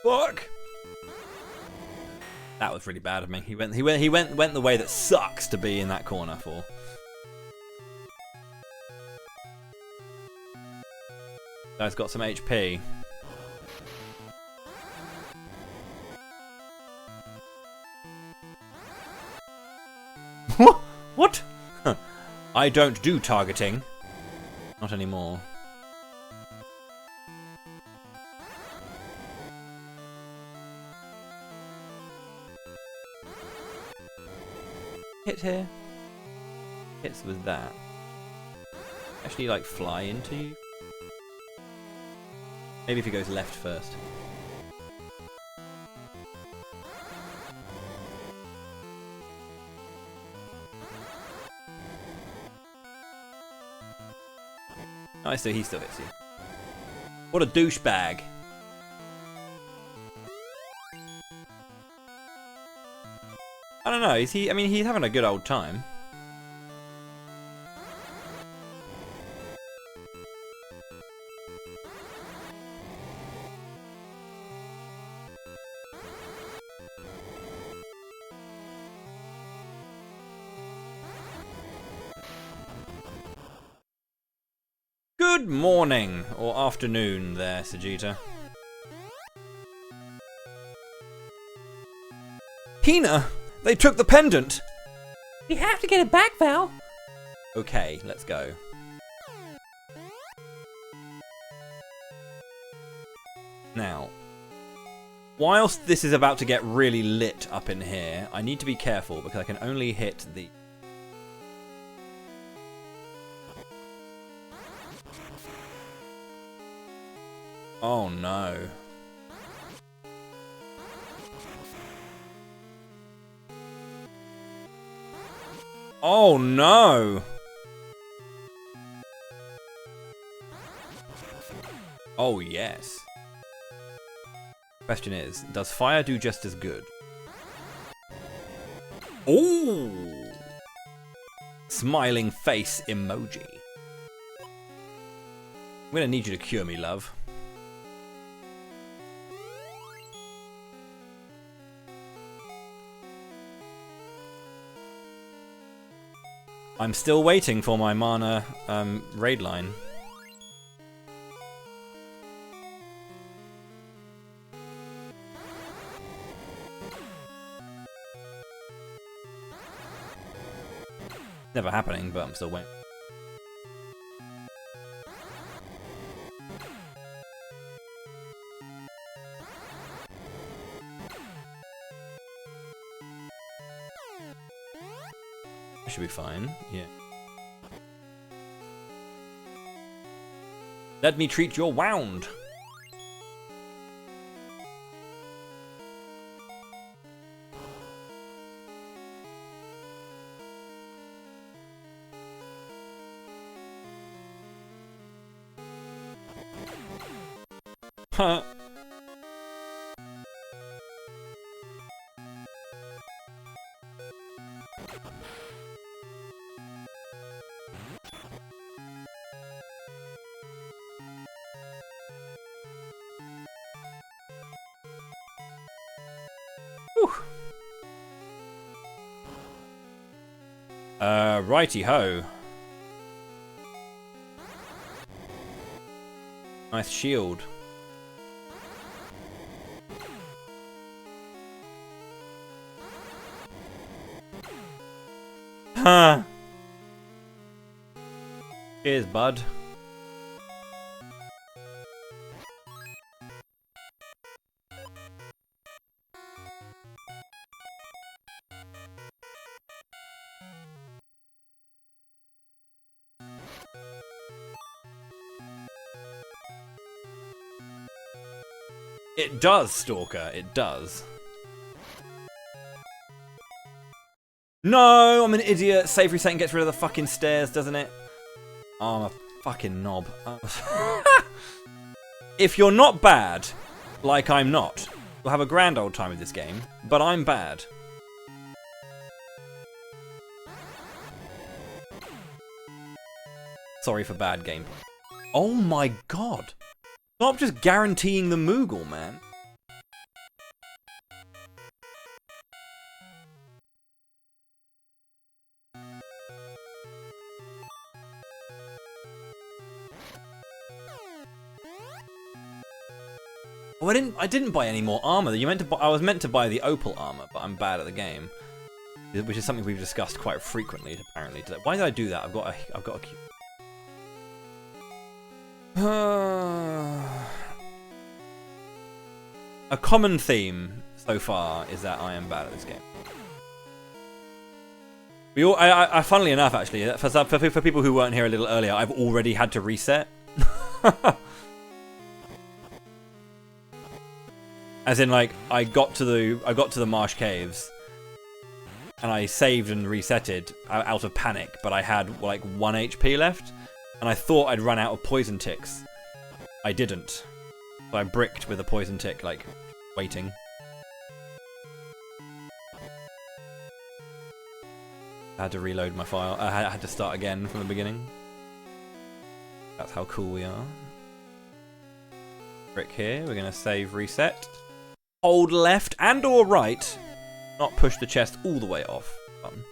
Fuck! That was really bad of me. He went the way that sucks to be in that corner for. Guy's got some HP. What? I don't do targeting. Not anymore. Hit here. Hits with that. Actually, like, fly into you. Maybe if he goes left first. Nice, so he still hits you. What a douchebag. I don't know, is he? I mean, he's having a good old time. Good morning, or afternoon there, Sajita. Hina! They took the pendant! We have to get it back, Val! Okay, let's go. Now, whilst this is about to get really lit up in here, I need to be careful because I can only hit the... Oh no. Oh no! Oh yes. Question is, does fire do just as good? Ooh! Smiling face emoji. I'm gonna need you to cure me, love. I'm still waiting for my mana raid line. Never happening, but I'm still waiting. I should be fine, yeah. Let me treat your wound. Huh. Righty ho. Nice shield. Huh. Cheers, bud. It does, Stalker. It does. No, I'm an idiot. Save reset and gets rid of the fucking stairs, doesn't it? Oh, I'm a fucking knob. If you're not bad, like I'm not, we'll have a grand old time with this game, but I'm bad. Sorry for bad gameplay. Oh my god. Stop just guaranteeing the Moogle, man. Oh, I didn't buy any more armor. I was meant to buy the opal armor, but I'm bad at the game, which is something we've discussed quite frequently apparently today. Why did I do that? I've got a cube. A common theme so far is that I am bad at this game. Funnily enough, actually, for people who weren't here a little earlier, I've already had to reset. As in, like, I got to the marsh caves, and I saved and resetted out of panic, but I had like 1 HP left, and I thought I'd run out of poison ticks. I didn't. So I bricked with a poison tick, like, waiting. I had to reload my file. I had to start again from the beginning. That's how cool we are. Brick here. We're going to save, reset. Hold left and or right. Not push the chest all the way off. Fun.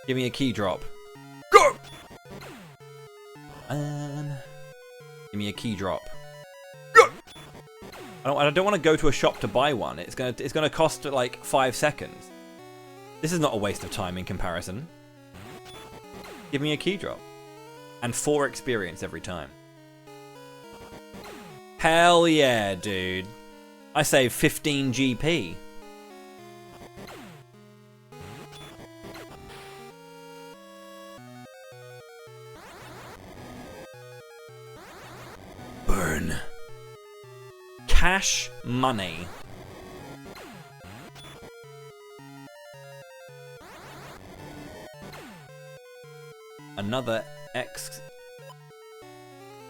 Give me a key drop. Go! Give me a key drop. Go! I don't want to go to a shop to buy one. It's gonna cost like 5 seconds. This is not a waste of time in comparison. Give me a key drop. And 4 experience every time. Hell yeah, dude. I save 15 GP. Burn. Cash money. Another X.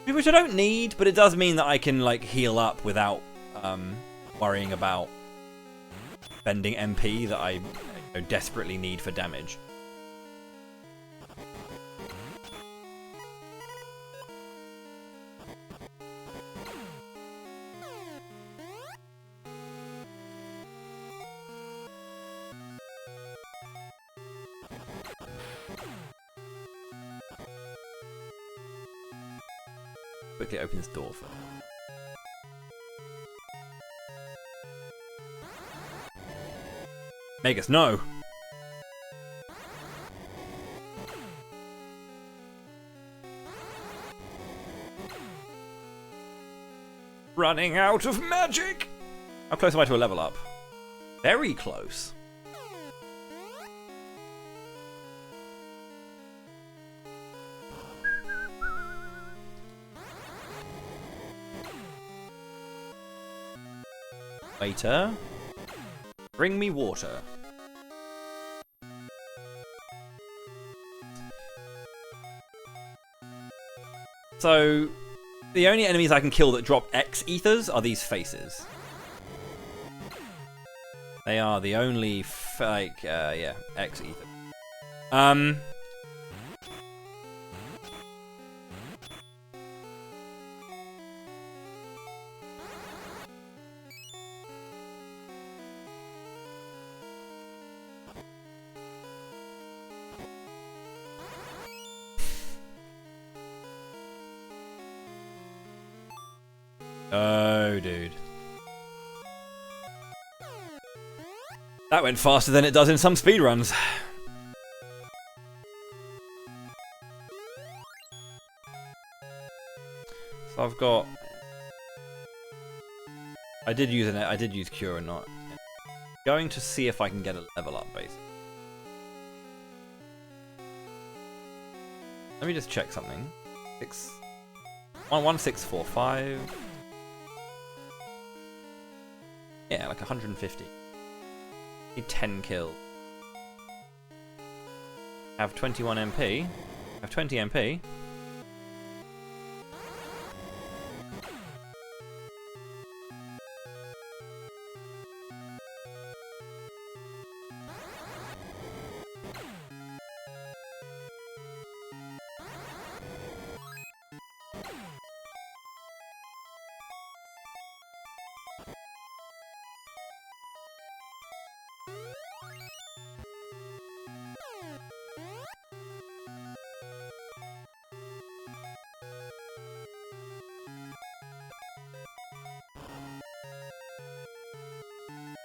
Which I don't need, but it does mean that I can like heal up without worrying about spending MP that I desperately need for damage. Quickly open this door for Magus, no! Running out of magic! How close am I to a level up? Very close. Waiter, bring me water. So, the only enemies I can kill that drop X ethers are these faces. They are the only yeah, X ether. Oh, dude. That went faster than it does in some speedruns. So I've got... I did use Cure and not... Going to see if I can get a level up, basically. Let me just check something. 1645. Yeah, like 150. Need 10 kills. Have 21 MP. Have 20 MP.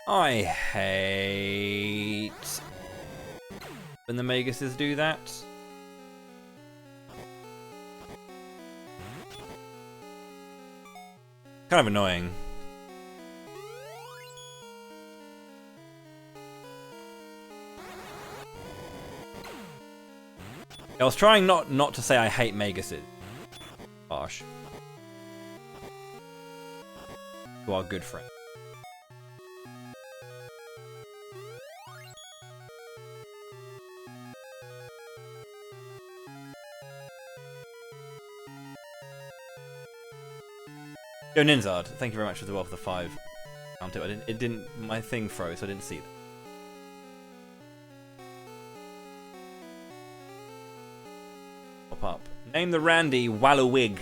I hate when the Maguses do that. Kind of annoying. I was trying not to say I hate Maguses. Harsh. To our good friend. Yo, Ninzard, thank you very much for the wealth of the 5. It didn't, my thing froze, so I didn't see that. Pop up. Name the Randy Wallowig.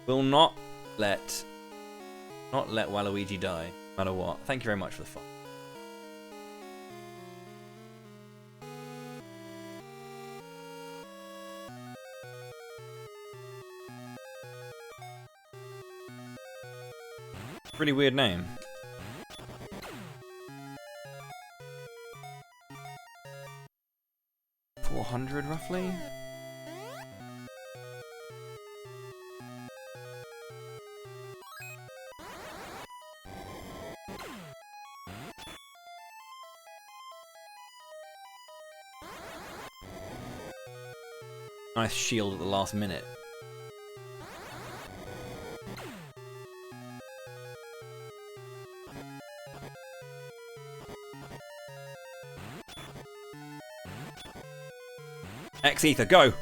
Will not let Waluigi die, no matter what. Thank you very much for the 5. Pretty weird name. $400 roughly? Nice shield at the last minute. X Ether, go!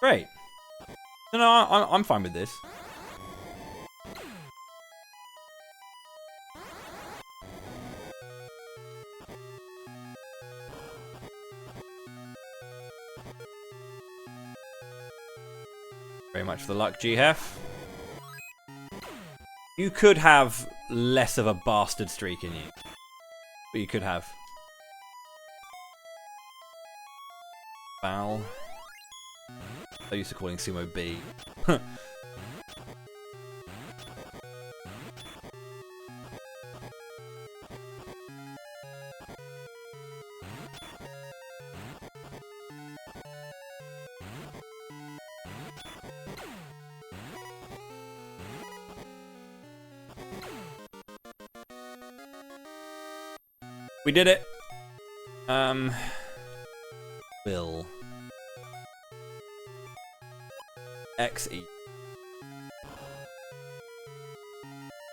Great. No, I'm fine with this. Very much for the luck, GHEF. You could have less of a bastard streak in you. But you could have. Foul. I used to calling Sumo B. We did it. Will. XE.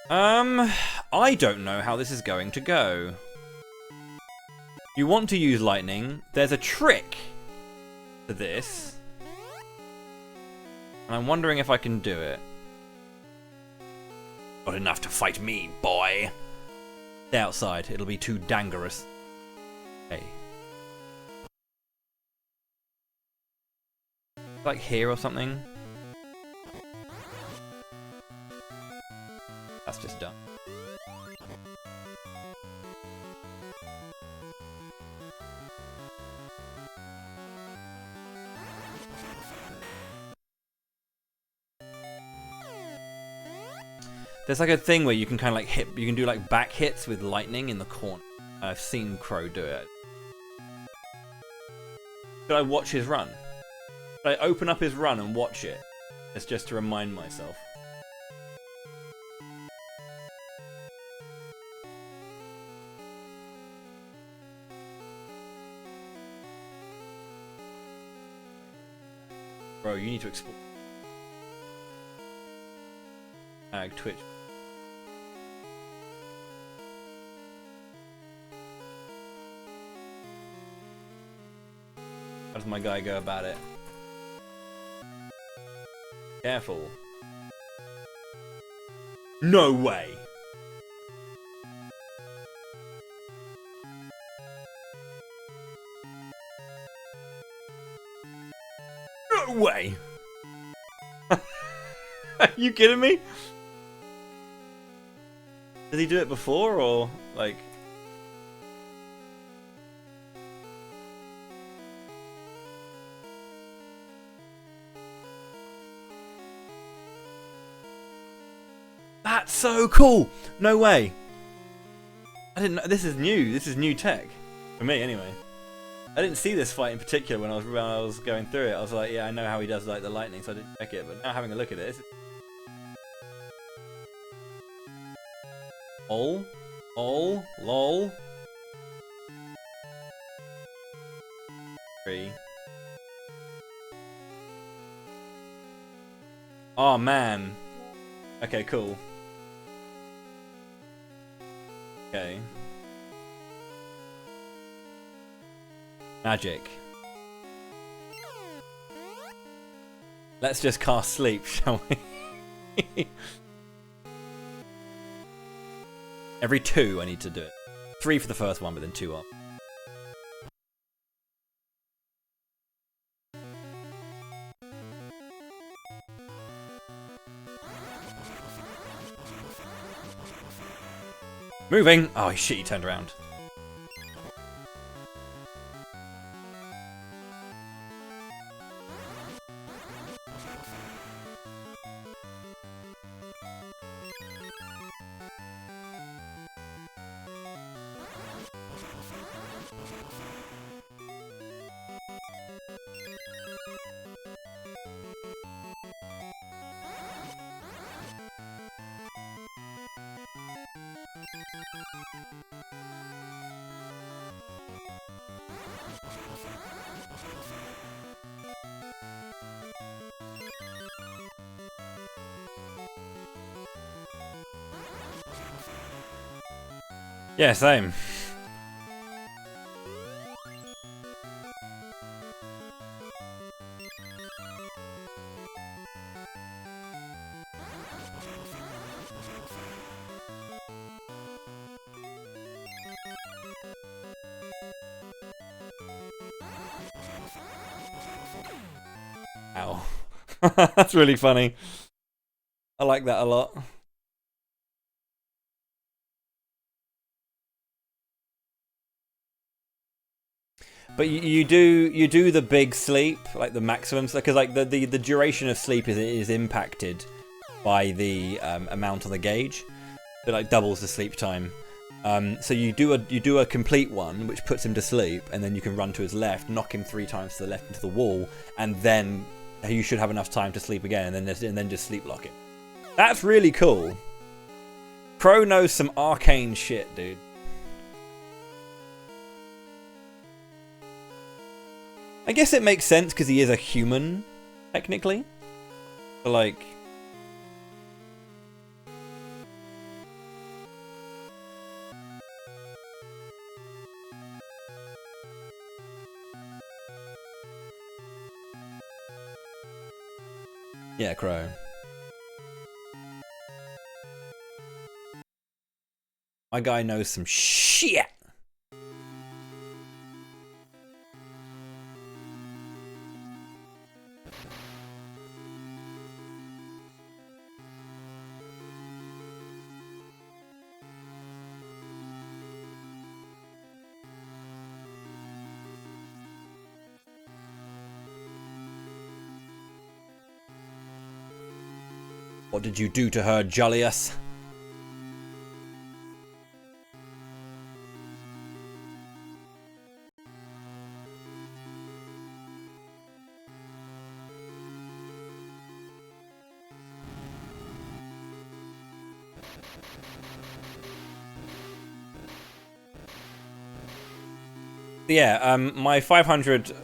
I don't know how this is going to go. You want to use lightning. There's a trick to this. And I'm wondering if I can do it. Not enough to fight me, boy. Stay outside. It'll be too dangerous. Okay. Like here or something. That's just done. There's like a thing where you can kind of like hit, you can do like back hits with lightning in the corner. I've seen Crow do it. Should I watch his run? Should I open up his run and watch it? It's just to remind myself. Bro, you need to explore. Tag Twitch. How does my guy go about it? Careful. No way! No way! Are you kidding me? Did he do it before, or, like... That's so cool! No way! I didn't know, this is new. This is new tech. For me, anyway. I didn't see this fight in particular when I was going through it. I was like, yeah, I know how he does, like, the lightning, so I didn't check it. But now having a look at it... Lol. Lol. Lol. 3. Oh, man. Okay, cool. Okay. Magic. Let's just cast sleep, shall we? Every 2 I need to do it. 3 for the first one, but then 2 off. Moving! Oh shit, he turned around. Yeah, same. Ow. That's really funny. I like that a lot. But you do the big sleep, like the maximum, because like the duration of sleep is impacted by the amount on the gauge. It like doubles the sleep time. So you do a complete one, which puts him to sleep, and then you can run to his left, knock him 3 times to the left into the wall, and then you should have enough time to sleep again, and then just sleep lock it. That's really cool. Crow knows some arcane shit, dude. I guess it makes sense because he is a human, technically. But like, yeah, Crow. My guy knows some shit. What did you do to her, Jollius? Yeah, my 500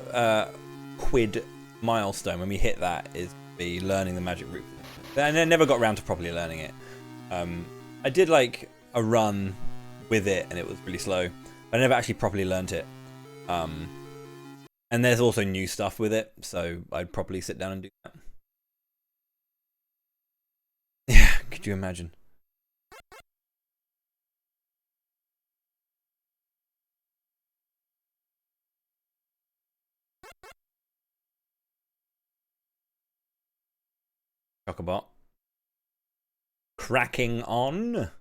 quid milestone, when we hit that, is be learning the magic root. And I never got around to properly learning it. I did like a run with it, and it was really slow. But I never actually properly learned it. And there's also new stuff with it, so I'd probably sit down and do that. Yeah, could you imagine? Chocobot. Cracking on.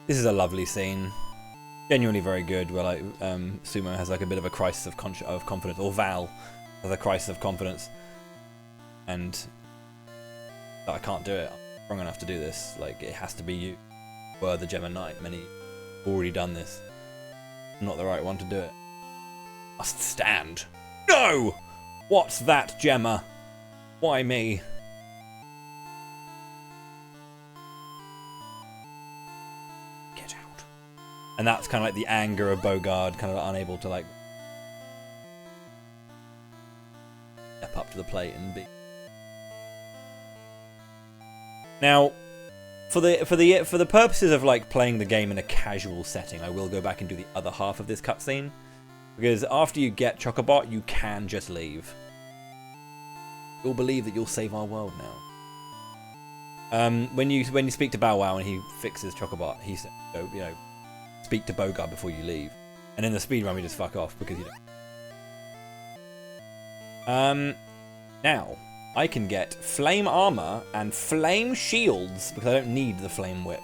This is a lovely scene. Genuinely very good, where like Sumo has like a bit of a crisis of confidence, or Val has a crisis of confidence, and I can't do it. I'm strong enough to do this. Like, it has to be you. Were the Gemma Knight. Many already done this. I'm not the right one to do it. Must stand. No! What's that, Gemma? Why me? Get out. And that's kind of like the anger of Bogard, kind of unable to like step up to the plate and be. Now, for the purposes of like playing the game in a casual setting, I will go back and do the other half of this cutscene, because after you get Chocobot, you can just leave. You'll believe that you'll save our world now. When you speak to Bow Wow and he fixes Chocobot, he said, you know, speak to Bogard before you leave. And in the speedrun, we just fuck off because you don't. Now. I can get flame armor and flame shields because I don't need the flame whip.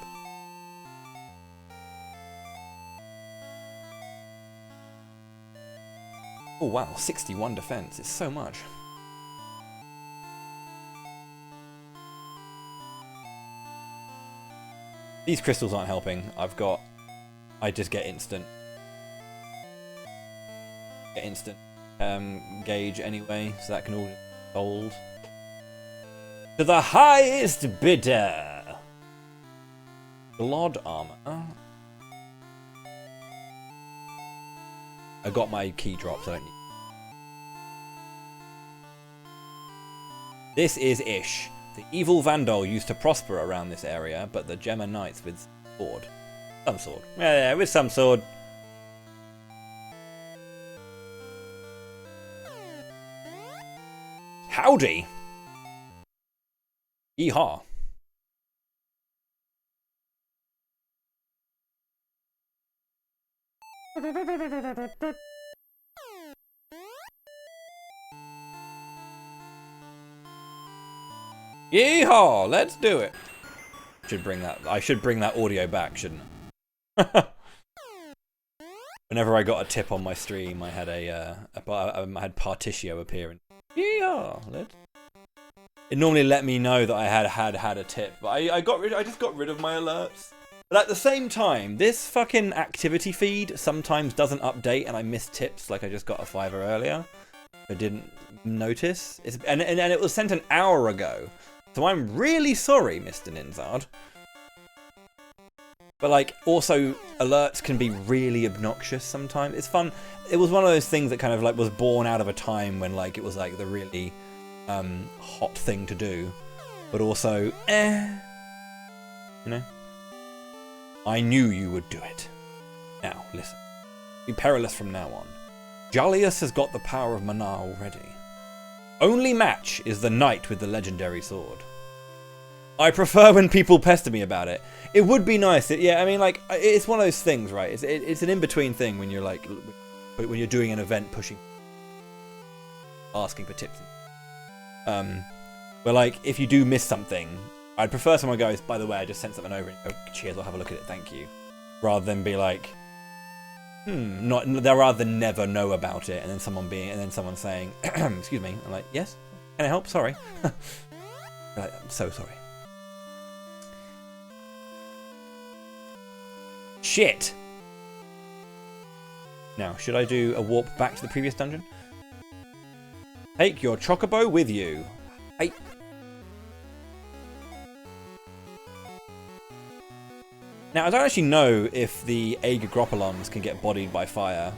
Oh wow, 61 defense. It's so much. These crystals aren't helping. I just get instant. Gauge anyway, so that can all hold. To the highest bidder. Blood armor. I got my key drops, I don't need. This is Ish. The evil Vandal used to prosper around this area, but the Gemma Knights with sword. Some sword. Yeah, with some sword. Howdy! Yeehaw. Yeehaw! Let's do it. I should bring that audio back, shouldn't I? Whenever I got a tip on my stream, I had I had Partitio appear and yeehaw! It normally let me know that I had a tip, but I just got rid of my alerts. But at the same time, this fucking activity feed sometimes doesn't update, and I miss tips. Like I just got a $5 earlier, I didn't notice. And it was sent an hour ago, so I'm really sorry, Mr. Ninzard. But like, also alerts can be really obnoxious sometimes. It's fun. It was one of those things that kind of like was born out of a time when like it was like the really hot thing to do, but also, you know. I knew you would do it. Now, listen. Be perilous from now on. Jollius has got the power of Mana already. Only match is the knight with the legendary sword. I prefer when people pester me about it. It would be nice. Yeah, I mean, like, it's one of those things, right? It's an in-between thing when you're like, when you're doing an event, pushing, asking for tips. But like, if you do miss something, I'd prefer someone goes, by the way, I just sent something over, and go, cheers, I'll have a look at it, thank you. Rather than be like, rather than never know about it, and then someone saying, excuse me, I'm like, yes, can I help? Sorry. Like, I'm so sorry. Shit! Now, should I do a warp back to the previous dungeon? Take your chocobo with you. Hey. Now, I don't actually know if the Aegagropolons can get bodied by fire.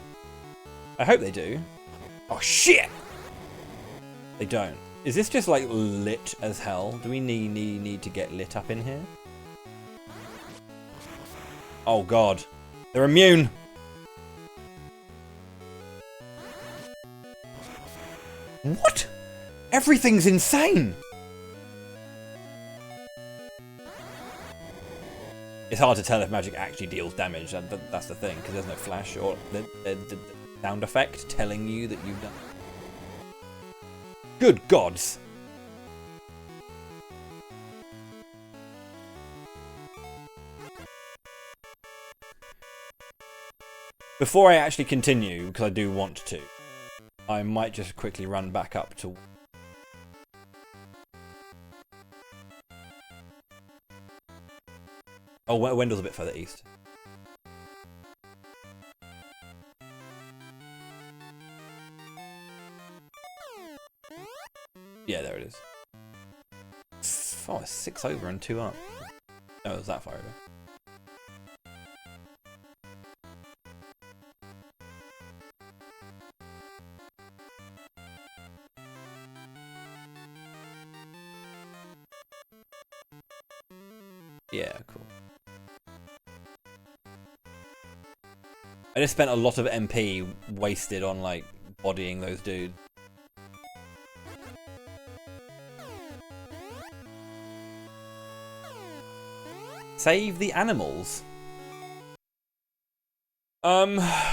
I hope they do. Oh, shit! They don't. Is this just, like, lit as hell? Do we need to get lit up in here? Oh, God. They're immune! What? Everything's insane! It's hard to tell if magic actually deals damage, that's the thing, because there's no flash or the sound effect telling you that you've done. Good gods! Before I actually continue, because I do want to, I might just quickly run back up to... Oh, Wendell's a bit further east. Yeah, there it is. Oh, it's 6 over and 2 up. Oh, it was that far over. Yeah, cool. I just spent a lot of MP wasted on, like, bodying those dudes. Save the animals.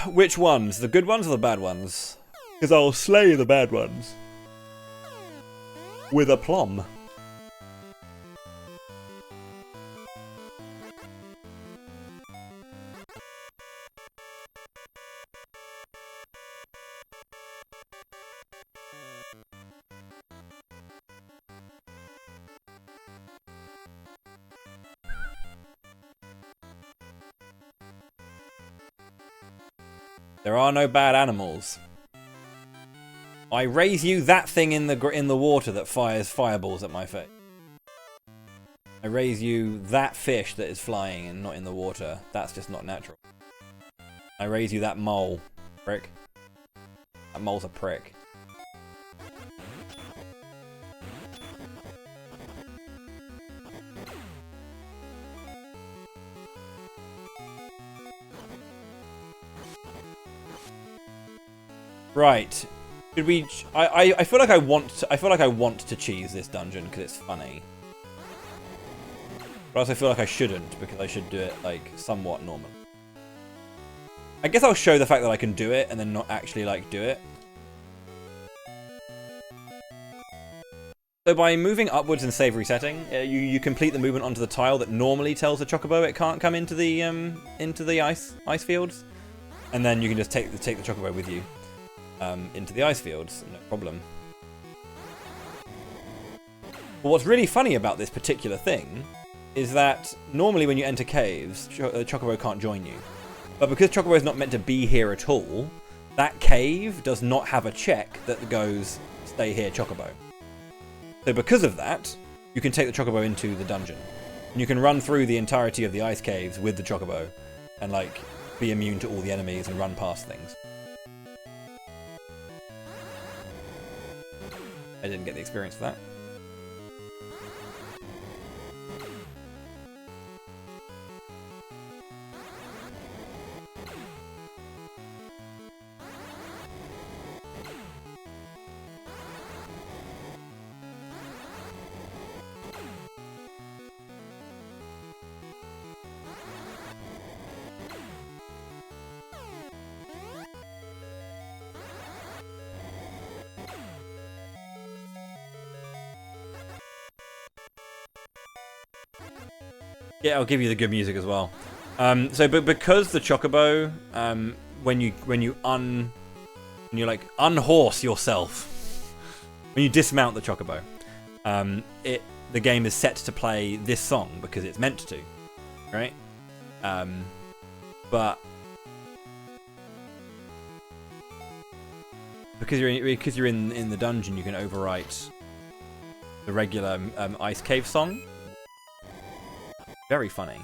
Which ones? The good ones or the bad ones? Because I'll slay the bad ones. With aplomb. There are no bad animals. I raise you that thing in the water that fires fireballs at my face. I raise you that fish that is flying and not in the water. That's just not natural. I raise you that mole, prick. That mole's a prick. Right. Should we? I feel like I want to cheese this dungeon because it's funny. But I also feel like I shouldn't because I should do it like somewhat normal. I guess I'll show the fact that I can do it and then not actually like do it. So by moving upwards in save resetting, you complete the movement onto the tile that normally tells the chocobo it can't come into the ice fields, and then you can just take the chocobo with you into the ice fields, no problem. But what's really funny about this particular thing is that normally when you enter caves, chocobo can't join you, but because chocobo is not meant to be here at all, that cave does not have a check that goes "Stay here, chocobo." So because of that, you can take the chocobo into the dungeon. And you can run through the entirety of the ice caves with the chocobo and like be immune to all the enemies and run past things. I didn't get the experience for that. Yeah, I'll give you the good music as well. But because the chocobo, when you unhorse yourself, when you dismount the chocobo, the game is set to play this song because it's meant to, right? But because you're in the dungeon, you can overwrite the regular ice cave song. Very funny.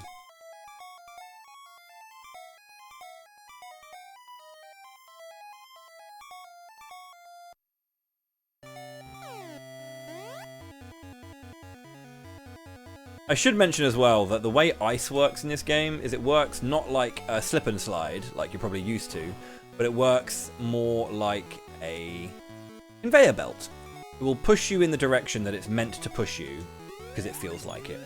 I should mention as well that the way ice works in this game is it works not like a slip and slide, like you're probably used to, but it works more like a conveyor belt. It will push you in the direction that it's meant to push you because it feels like it.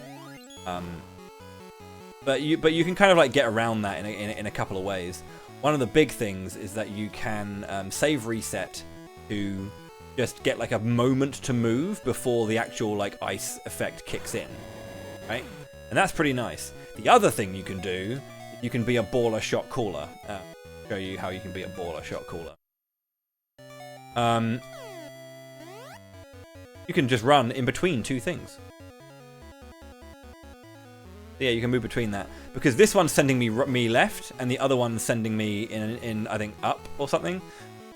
But you can kind of like get around that in a couple of ways. One of the big things is that you can save reset to just get like a moment to move before the actual like ice effect kicks in, right? And that's pretty nice. The other thing you can do, you can be a baller shot caller. Show you how you can be a baller shot caller. You can just run in between two things. Yeah, you can move between that because this one's sending me left, and the other one's sending me in I think up or something.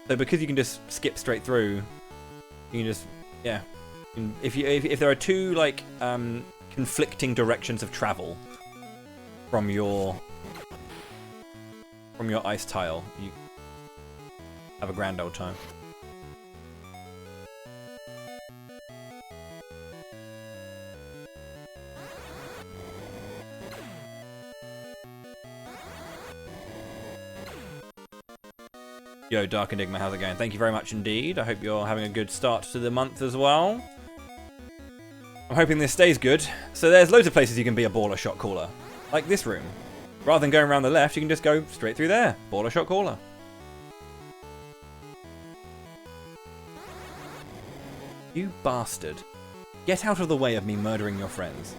So because you can just skip straight through, you can just if there are two like conflicting directions of travel from your ice tile, you have a grand old time. Yo, Dark Enigma, how's it going? Thank you very much indeed. I hope you're having a good start to the month as well. I'm hoping this stays good. So there's loads of places you can be a baller shot caller. Like this room. Rather than going around the left, you can just go straight through there. Baller shot caller. You bastard. Get out of the way of me murdering your friends.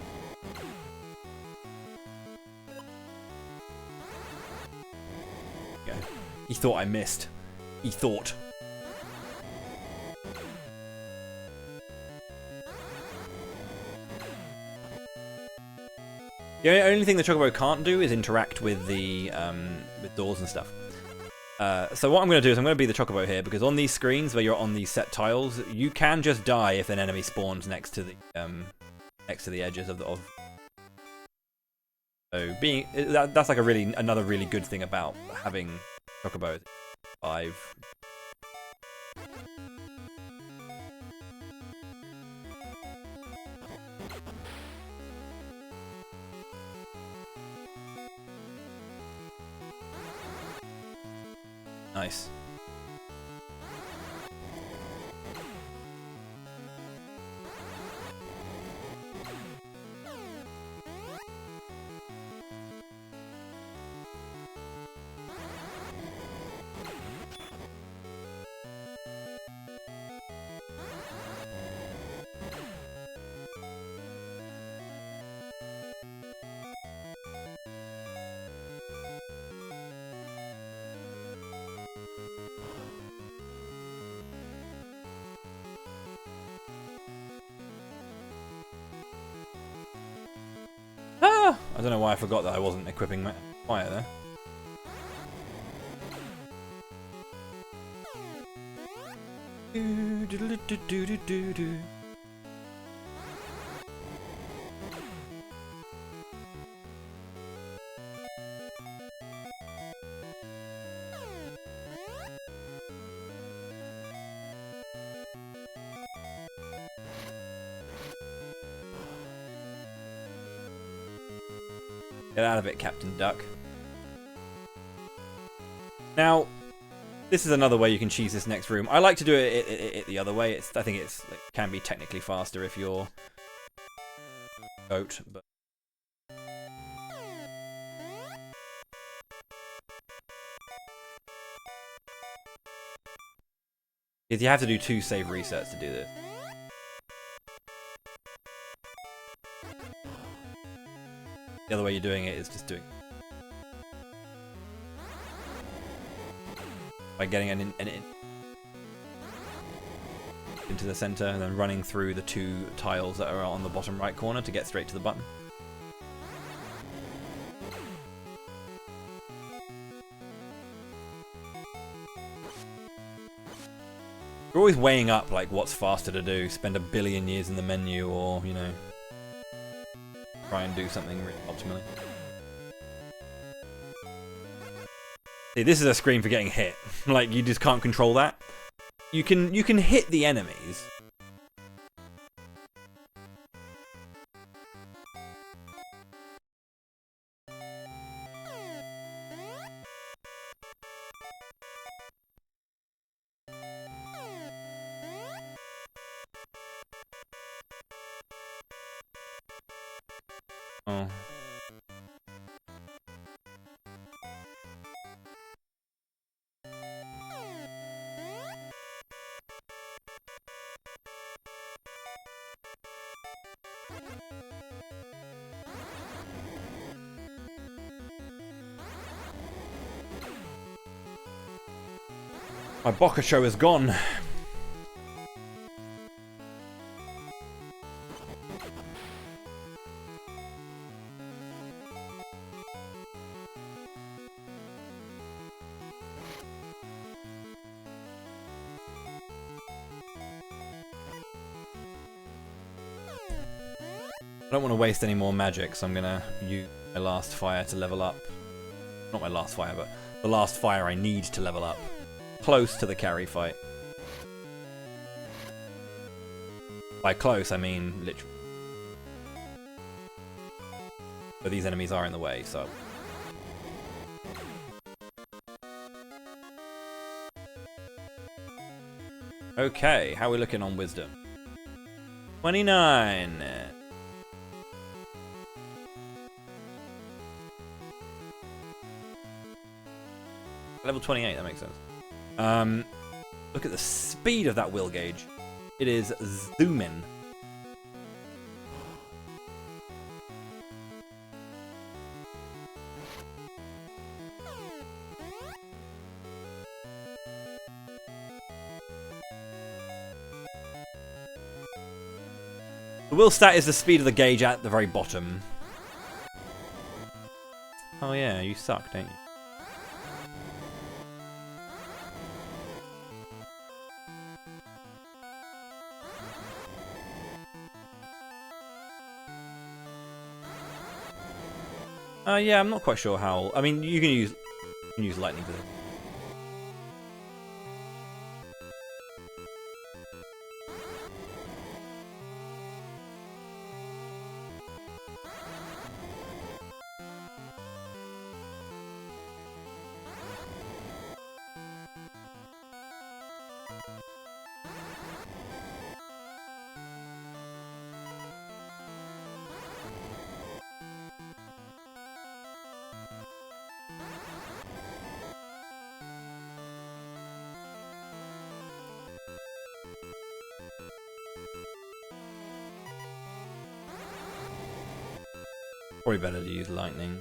Yeah. He thought I missed. He thought. The only thing the chocobo can't do is interact with the with doors and stuff. So what I'm going to do is I'm going to be the chocobo here because on these screens where you're on these set tiles, you can just die if an enemy spawns next to the edges of the. So that's like another really good thing about having chocobos. 5. Nice. Ah! I don't know why I forgot that I wasn't equipping my fire there. Get out of it, Captain Duck. Now, this is another way you can cheese this next room. I like to do it the other way. I think it can be technically faster if you're goat, but you have to do 2 save resets to do this. The other way you're doing it is just doing by getting an into the center and then running through the 2 tiles that are on the bottom right corner to get straight to the button. You're always weighing up like what's faster to do, spend a billion years in the menu, or you know, try and do something really optimally. See, this is a screen for getting hit. Like, you just can't control that. You can hit the enemies. Oh. My Bokkasho is gone. I don't want to waste any more magic, so I'm gonna use my last fire to level up. Not my last fire, but the last fire I need to level up. Close to the carry fight. By close, I mean literally. But these enemies are in the way, so. Okay, how are we looking on wisdom? 29. Level 28, that makes sense. Look at the speed of that will gauge. It is zooming. The will stat is the speed of the gauge at the very bottom. Oh yeah, you suck, don't you? Yeah, I'm not quite sure how. I mean, you can use lightning for this. Probably better to use lightning.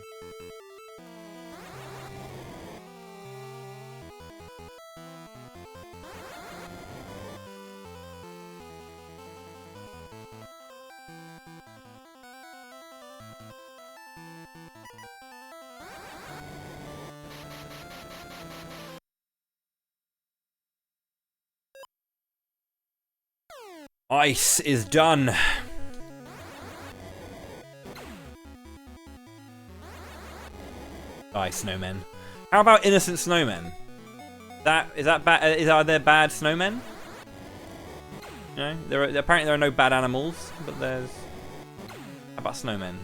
Ice is done. Die, snowmen. How about innocent snowmen? Is that bad? Are there bad snowmen? You know, apparently there are no bad animals, but there's. How about snowmen?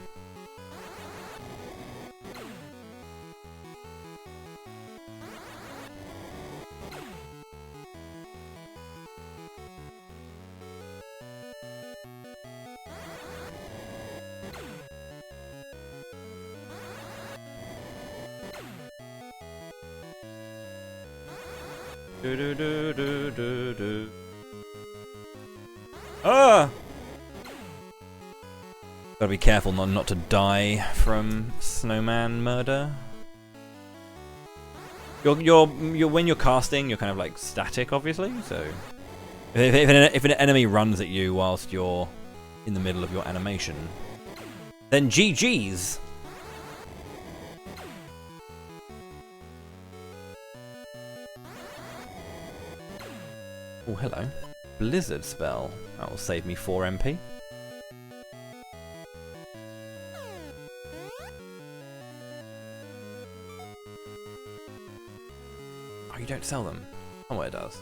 Ah! Gotta be careful not to die from snowman murder. You're when you're casting, you're kind of like static, obviously. So if an enemy runs at you whilst you're in the middle of your animation, then GG's. Oh, hello. Blizzard spell. That will save me 4 MP. Oh, you don't sell them? Oh, it does.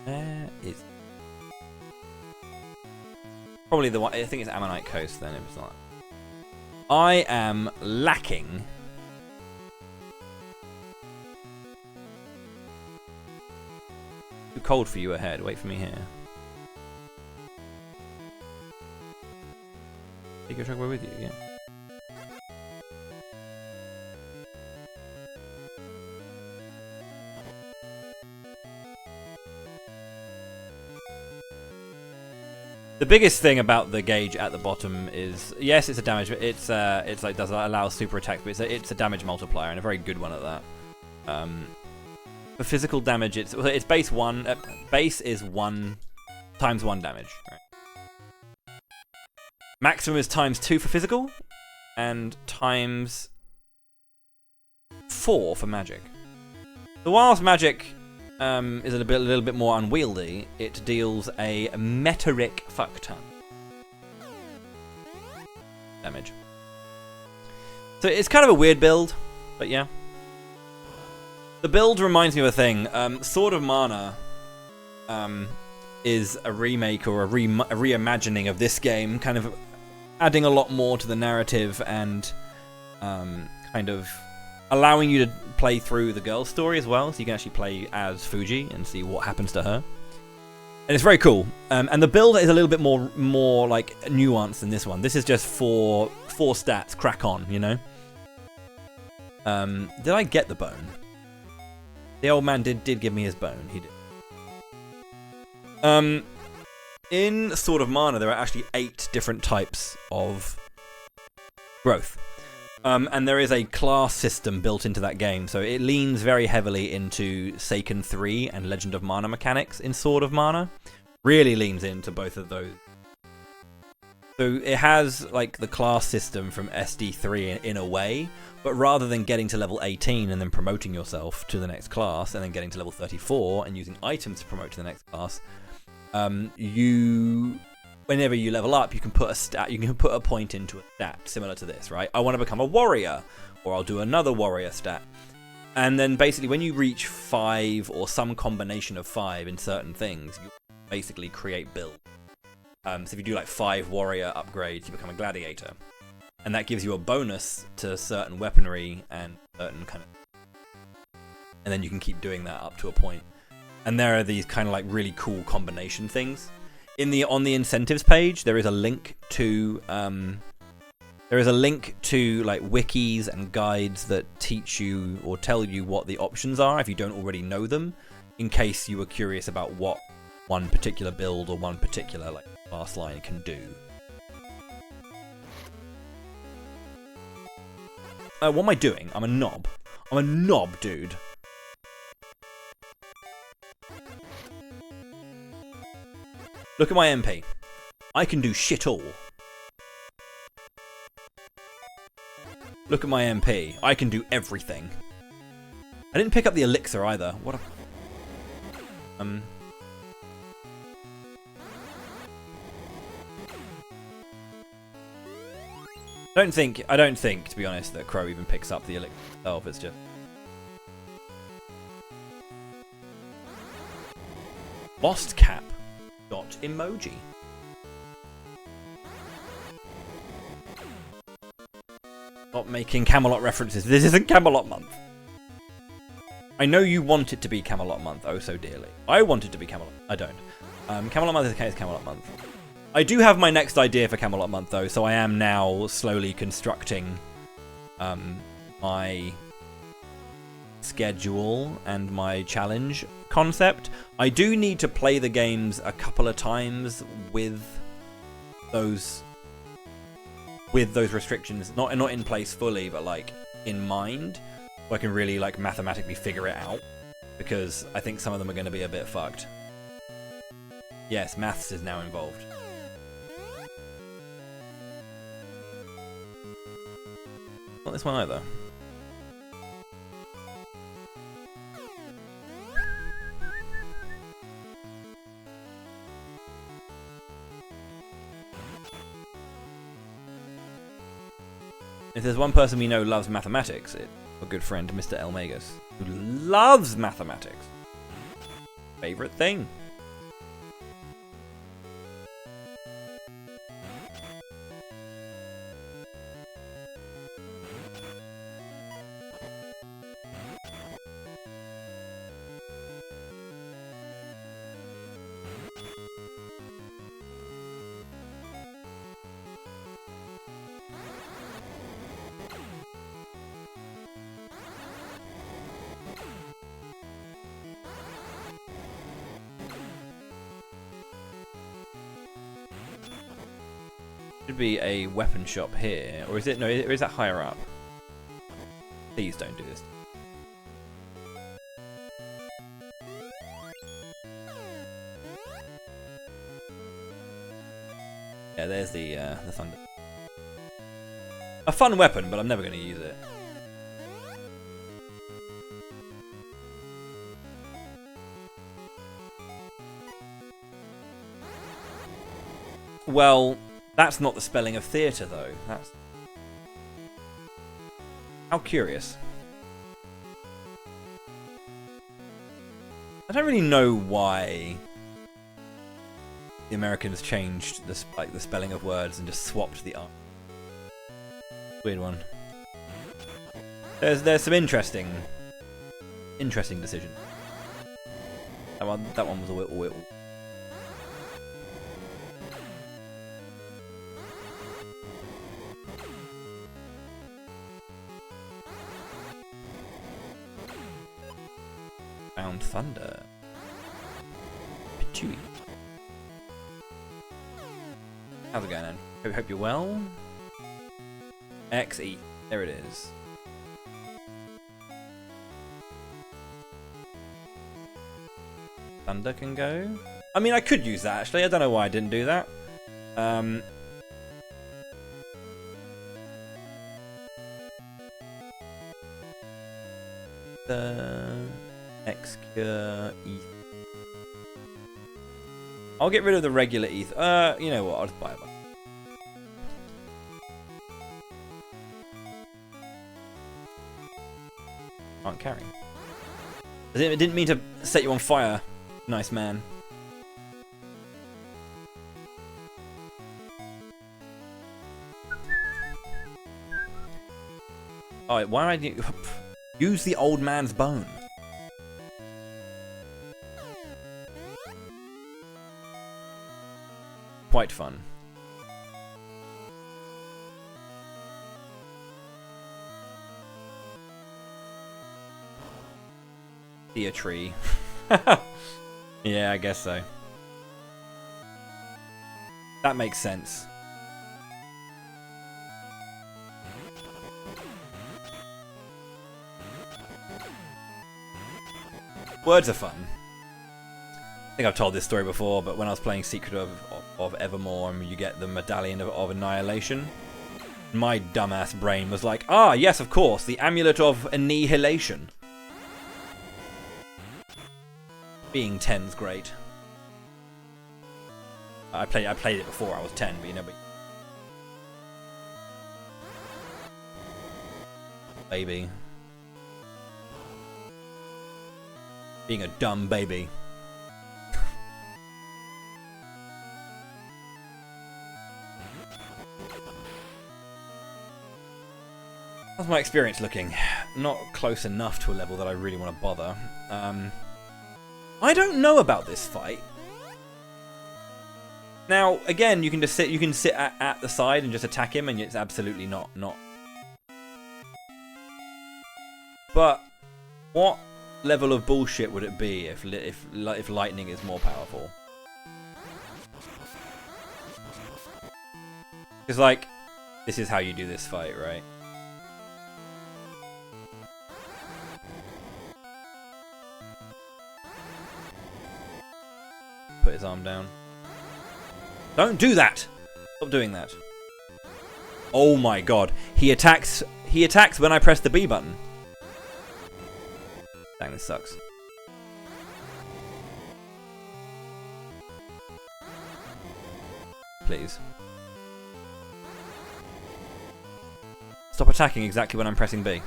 There is. Probably the one. I think it's Ammonite Coast then, if it's not. I am lacking. Too cold for you ahead. Wait for me here. Take your truck with you, yeah. The biggest thing about the gauge at the bottom is, yes, it's a damage, but it's like does allow super attacks, but it's a damage multiplier and a very good one at that. For physical damage, it's base 1. Base is 1 times 1 damage. Right. Maximum is times 2 for physical, and times 4 for magic. So whilst magic is a little bit more unwieldy, it deals a metric fuck ton damage. So it's kind of a weird build, but yeah. The build reminds me of a thing. Sword of Mana is a remake or a reimagining of this game, kind of adding a lot more to the narrative and kind of allowing you to play through the girl's story as well, so you can actually play as Fuji and see what happens to her. And it's very cool. And the build is a little bit more like nuanced than this one. This is just four stats, crack on, you know? Did I get the bone? The old man did give me his bone. He did. In Sword of Mana, there are actually 8 different types of growth. And there is a class system built into that game, so it leans very heavily into Seiken 3 and Legend of Mana mechanics in Sword of Mana. Really leans into both of those. So it has like the class system from SD3 in a way, but rather than getting to level 18 and then promoting yourself to the next class, and then getting to level 34 and using items to promote to the next class, whenever you level up, you can put a stat. You can put a point into a stat similar to this, right? I want to become a warrior, or I'll do another warrior stat. And then basically, when you reach 5 or some combination of 5 in certain things, you basically create builds. So if you do like 5 warrior upgrades, you become a gladiator, and that gives you a bonus to certain weaponry and certain kind of. And then you can keep doing that up to a point. And there are these kind of like really cool combination things. On the incentives page, there is a link to like wikis and guides that teach you or tell you what the options are if you don't already know them, in case you were curious about what one particular build or one particular like class line can do. What am I doing? I'm a knob. I'm a knob, dude. Look at my MP. I can do shit all. Look at my MP. I can do everything. I didn't pick up the elixir either. What a... I don't think, to be honest, that Crow even picks up the elixir itself. It's just... Lost cap. Dot emoji. Stop making Camelot references. This isn't Camelot month. I know you want it to be Camelot month, oh so dearly. I want it to be Camelot. I don't. Camelot month is Camelot month. I do have my next idea for Camelot month though, so I am now slowly constructing my schedule and my challenge concept. I do need to play the games a couple of times with those restrictions, not in place fully, but like in mind, so I can really like mathematically figure it out, because I think some of them are going to be a bit fucked. Yes, maths is now involved. Not this one either. If there's one person we know loves mathematics, it's our good friend Mr. Elmagus, who loves mathematics. Favorite thing. Should be a weapon shop here, or is it? No, or is that higher up? Please don't do this. Yeah, there's the thunder. A fun weapon, but I'm never going to use it. Well, that's not the spelling of theatre, though. That's... How curious. I don't really know why the Americans changed the spelling of words and just swapped the art. Weird one. There's some interesting decisions. That one was a whittle. Found thunder. Chewy. How's it going, Anne? Hope you're well. XE. There it is. Thunder can go. I mean, I could use that actually. I don't know why I didn't do that. X-Cure ETH. I'll get rid of the regular ETH. You know what? I'll just buy a bunch. Can't carry. I didn't mean to set you on fire, nice man. Alright, why did I use the old man's bone? Quite fun. See a tree. Yeah, I guess so. That makes sense. Words are fun. I think I've told this story before, but when I was playing Secret of Evermore and you get the Medallion of Annihilation, my dumbass brain was like, ah, yes, of course, the Amulet of Annihilation. Being 10's great. I played it before I was 10, but you know, baby. Being a dumb baby. How's my experience looking? Not close enough to a level that I really want to bother. I don't know about this fight. Now, again, you can just sit at the side and just attack him, and it's absolutely not. But what level of bullshit would it be if lightning is more powerful? Because like, this is how you do this fight, right? Put his arm down. Don't do that! Stop doing that. Oh my god. He attacks when I press the B button. Dang, this sucks. Please. Stop attacking exactly when I'm pressing B.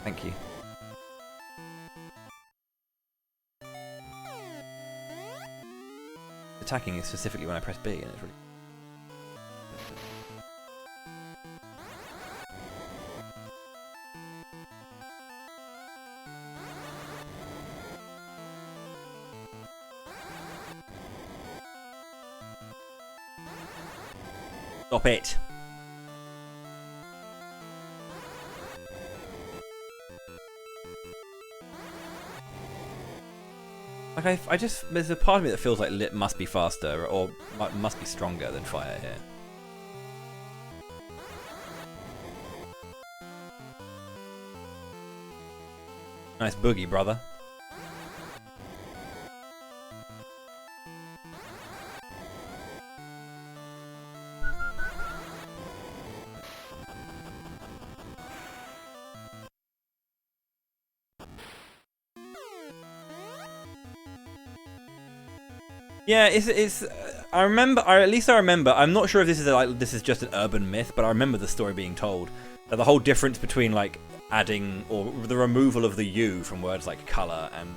Thank you. Attacking is specifically when I press B, and it's really... Stop it! Like I just, there's a part of me that feels like Lit must be faster or must be stronger than Fire here. Nice boogie, brother. Yeah, it's. I remember. At least I remember. I'm not sure if this is just an urban myth, but I remember the story being told that the whole difference between like adding or the removal of the U from words like color and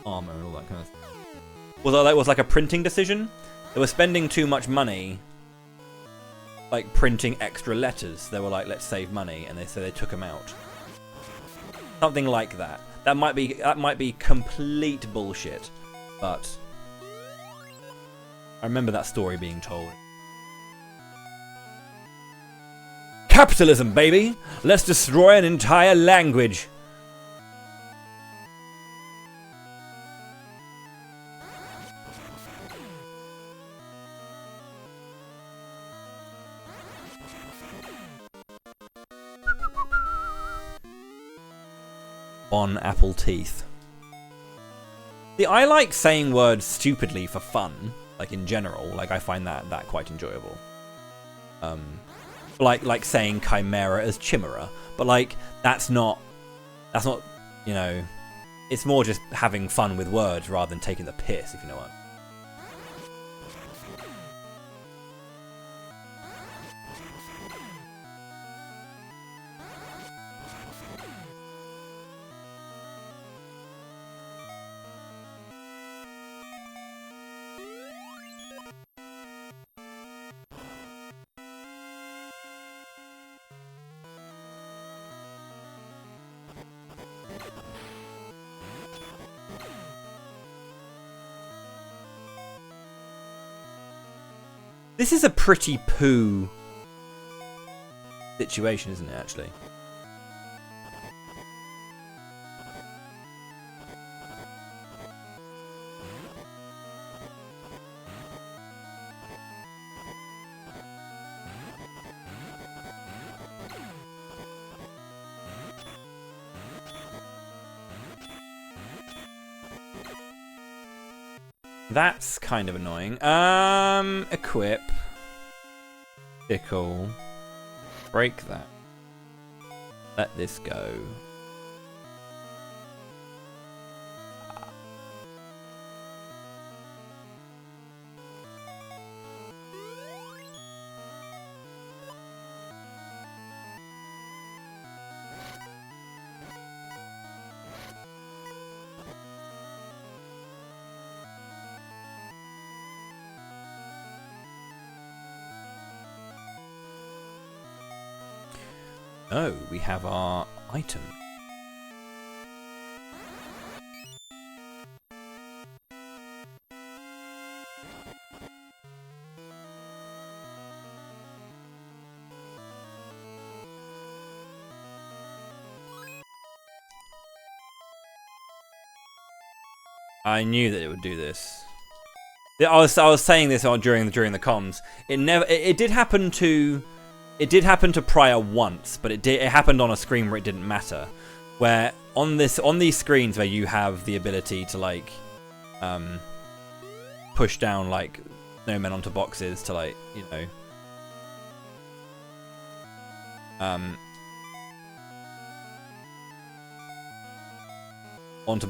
armor and all that kind of stuff was like a printing decision. They were spending too much money, like printing extra letters. They were like, let's save money, and they took them out. Something like that. That might be complete bullshit, but I remember that story being told. Capitalism, baby! Let's destroy an entire language! On apple teeth. See, I like saying words stupidly for fun. Like in general, like I find that quite enjoyable. Like saying chimera as chimera, but like that's not, you know, it's more just having fun with words rather than taking the piss, if you know what. This is a pretty poo situation, isn't it, actually? That's kind of annoying. Equip. Tickle. Break that. Let this go. Oh, we have our item. I knew that it would do this. I was saying this during the comms. It did happen to Prior once, but it happened on a screen where it didn't matter. Where on these screens where you have the ability to like push down like snowmen onto boxes to like, you know, onto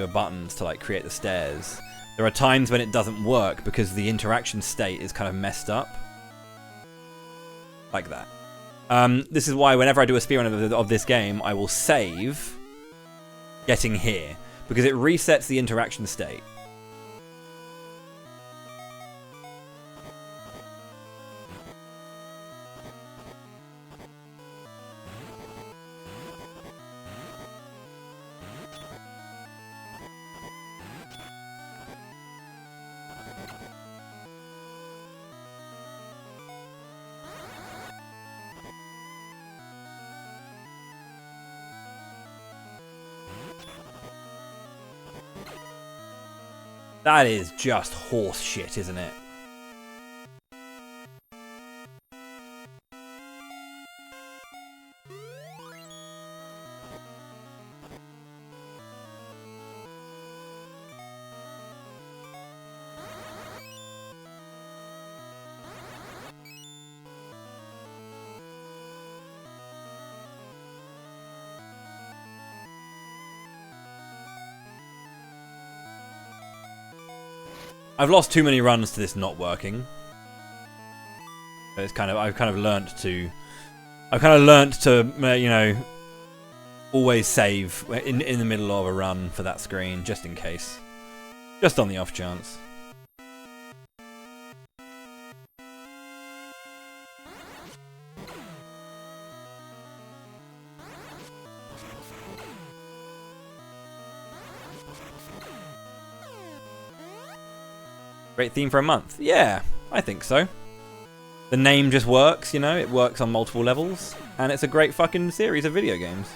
buttons to like create the stairs. There are times when it doesn't work because the interaction state is kind of messed up. Like that. This is why whenever I do a speedrun of this game, I will save getting here, because it resets the interaction state. That is just horse shit, isn't it? I've lost too many runs to this not working. It's I've kind of learnt to, you know, always save in the middle of a run for that screen, just in case, just on the off chance. Great theme for a month. Yeah, I think so. The name just works, you know, it works on multiple levels, and it's a great fucking series of video games.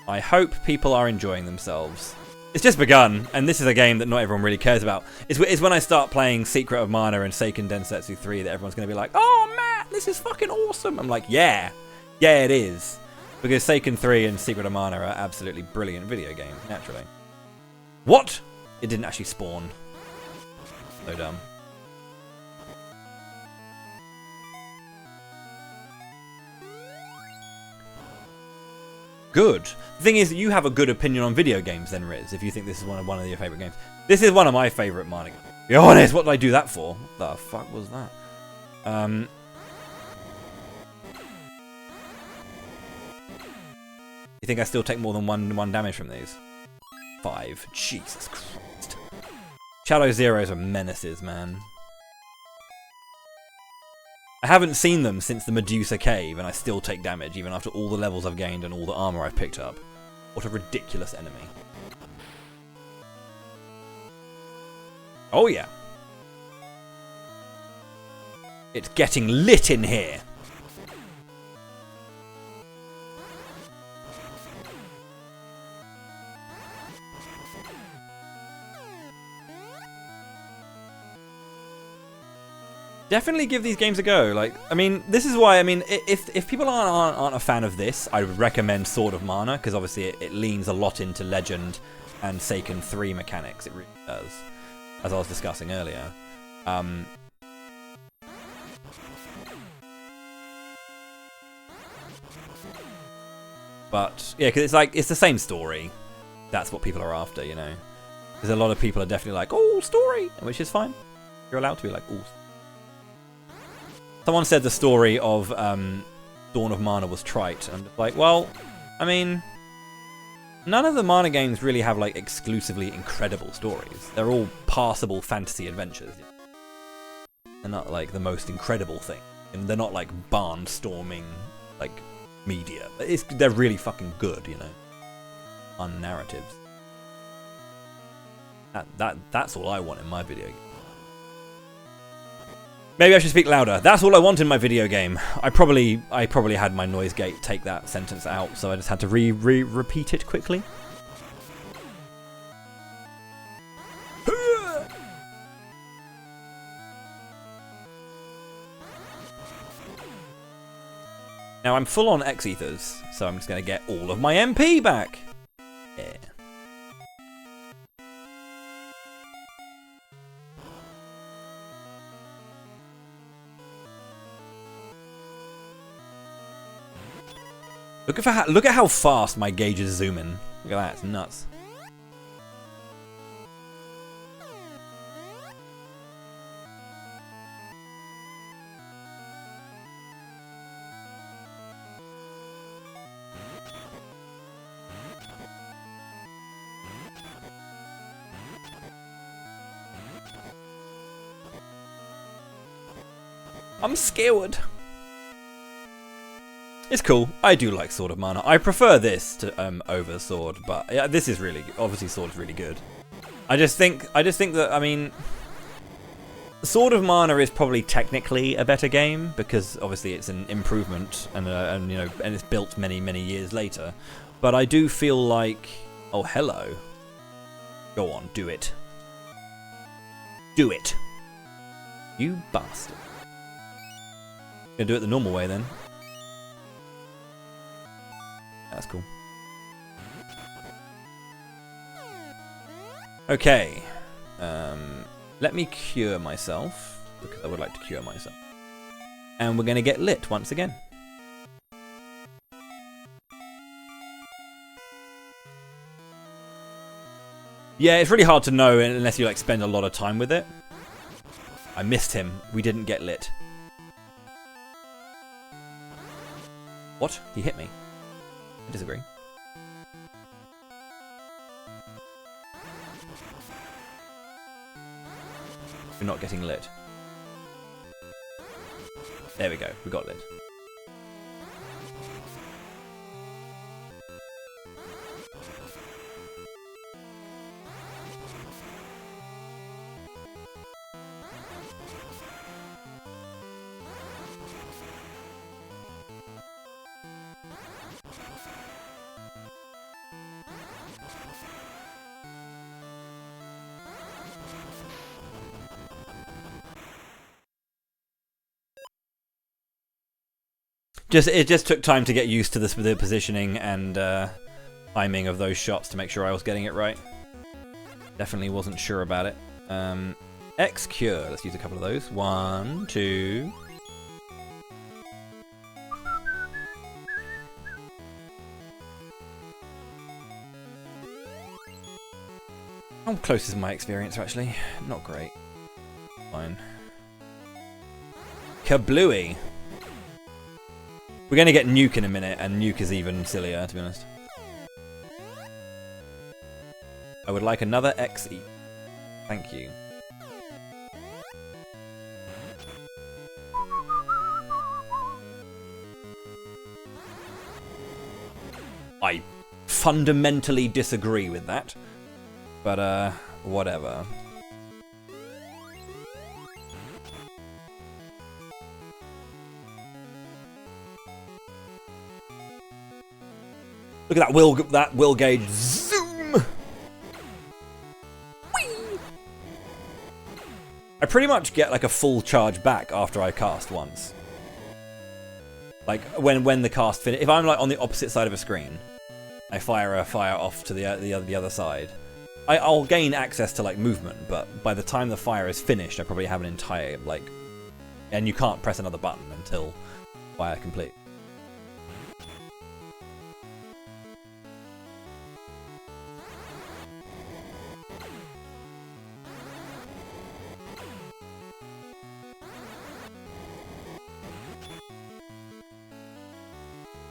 I hope people are enjoying themselves. It's just begun, and this is a game that not everyone really cares about. It's when I start playing Secret of Mana and Seiken Densetsu 3 that everyone's going to be like, oh, Matt, this is fucking awesome. I'm like, yeah, it is. Because Seiken 3 and Secret of Mana are absolutely brilliant video games, naturally. What? It didn't actually spawn. So dumb. Good. The thing is, you have a good opinion on video games then, Riz, if you think this is one of your favourite games. This is one of my favourite Mana games. Be honest, what did I do that for? What the fuck was that? You think I still take more than one damage from these? 5. Jesus Christ. Shadow Zeros are menaces, man. I haven't seen them since the Medusa Cave, and I still take damage, even after all the levels I've gained and all the armor I've picked up. What a ridiculous enemy. Oh yeah. It's getting lit in here. Definitely give these games a go. Like, I mean, this is why, I mean, if people aren't a fan of this, I would recommend Sword of Mana, because obviously it leans a lot into Legend and Seiken 3 mechanics. It really does, as I was discussing earlier. But yeah, because it's the same story. That's what people are after, you know. Because a lot of people are definitely like, oh, story, which is fine. You're allowed to be like, oh. Someone said the story of Dawn of Mana was trite. And I'm just like, well, I mean, none of the Mana games really have like exclusively incredible stories. They're all passable fantasy adventures. They're not like the most incredible thing. And they're not like barnstorming like media. They're really fucking good, you know. On narratives. That's all I want in my video game. Maybe I should speak louder. That's all I want in my video game. I probably had my noise gate take that sentence out, so I just had to repeat it quickly. Now I'm full on X ethers, so I'm just gonna get all of my MP back. Yeah. Look at how fast my gauges zoom in. Look at that, it's nuts. I'm scared. It's cool. I do like Sword of Mana. I prefer this to over Sword, but yeah, this is really good. Obviously Sword's really good. I just think that, I mean, Sword of Mana is probably technically a better game because obviously it's an improvement and you know, and it's built many years later. But I do feel like, oh hello, go on, do it, do it, you bastard. Gonna do it the normal way then. That's cool. Okay. Let me cure myself, because I would like to cure myself. And we're going to get lit once again. Yeah, it's really hard to know unless you like spend a lot of time with it. I missed him. We didn't get lit. What? He hit me. I disagree. We're not getting lit. There we go. We got lit. It just took time to get used to the positioning and timing of those shots to make sure I was getting it right. Definitely wasn't sure about it. X cure. Let's use a couple of those. 1, 2. How close is my experience actually? Not great. Fine. Kablooey. We're going to get Nuke in a minute, and Nuke is even sillier, to be honest. I would like another XE. Thank you. I fundamentally disagree with that. But, whatever. Look at that will gauge zoom. Whee! I pretty much get like a full charge back after I cast once. Like when the cast finishes, if I'm like on the opposite side of a screen, I fire off to the other side. I'll gain access to like movement, but by the time the fire is finished, I probably have an entire like, and you can't press another button until fire complete.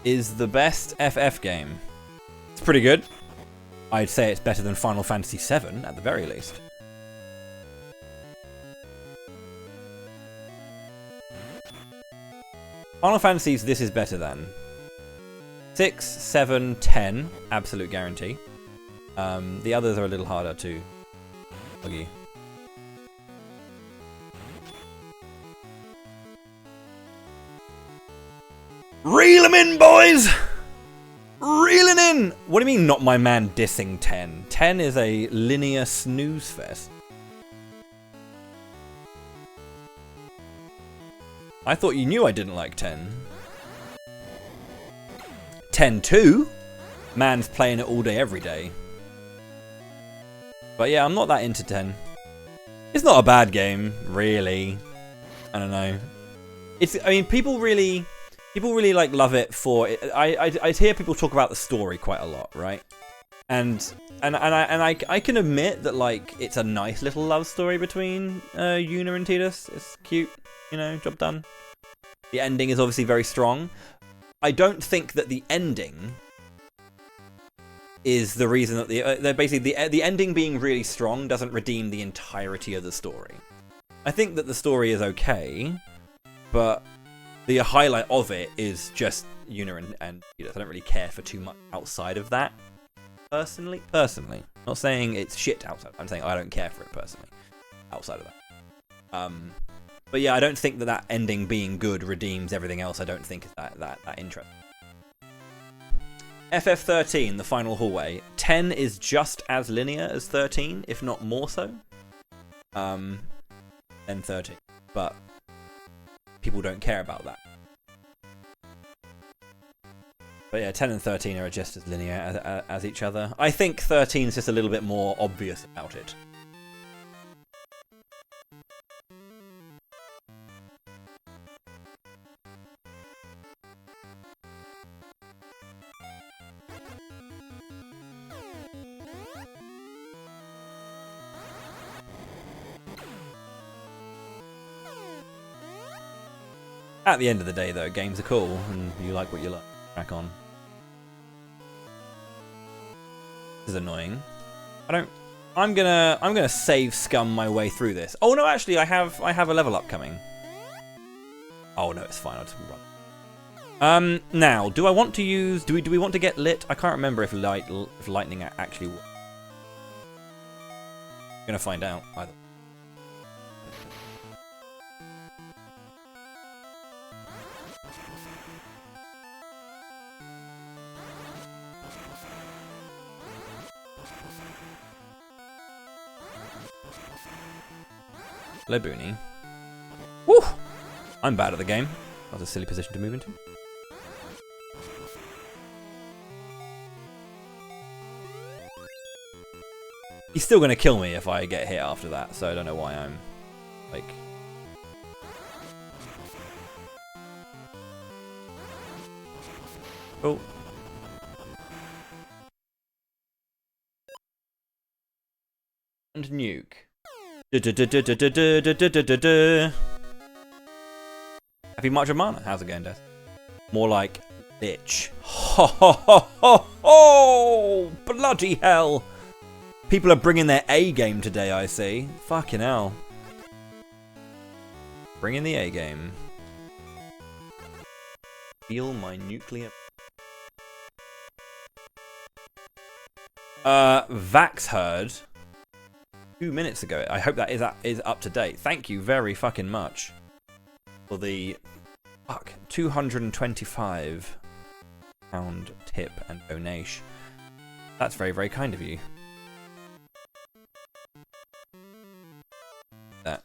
Is the best FF game. It's pretty good. I'd say it's better than Final Fantasy VII, at the very least. Final Fantasies, this is better than 6, 7, 10, absolute guarantee. The others are a little harder to argue. Reel 'em in, boys! Reeling in! What do you mean, not my man dissing 10? 10 is a linear snooze fest. I thought you knew I didn't like 10. 10-2? Man's playing it all day, every day. But yeah, I'm not that into 10. It's not a bad game, really. I don't know. I mean, people really like love it for it. I hear people talk about the story quite a lot, right? And I can admit that like it's a nice little love story between Yuna and Tidus. It's cute, you know, job done. The ending is obviously very strong. I don't think that the ending is the reason that the ending being really strong doesn't redeem the entirety of the story. I think that the story is okay, but the highlight of it is just Yuna and Tidus. I don't really care for too much outside of that. Personally. Not saying it's shit outside. I'm saying I don't care for it personally. Outside of that. But yeah, I don't think that ending being good redeems everything else. I don't think is that interesting. FF13, the final hallway. 10 is just as linear as 13, if not more so. Than 13. But people don't care about that. But yeah, 10 and 13 are just as linear as each other. I think 13 is just a little bit more obvious about it. At the end of the day, though, games are cool, and you like what you like. Crack on. This is annoying. I'm gonna save scum my way through this. Oh no, actually, I have a level up coming. Oh no, it's fine. I'll just run. Now, do I want to use? Do we want to get lit? I can't remember if lightning actually works. I'm gonna find out either. Hello, Booney. Woo! I'm bad at the game. That was a silly position to move into. He's still going to kill me if I get hit after that, so I don't know why I'm, like... Oh. And nuke. Happy March of Mana. How's it going, Des? More like bitch. Ho ho ho ho ho! Bloody hell! People are bringing their A game today, I see. Fucking hell. Bring in the A game. Feel my nuclear. Vax heard 2 minutes ago. I hope that is up to date. Thank you very fucking much for the 225 pound tip and donation. That's very, very kind of you. That.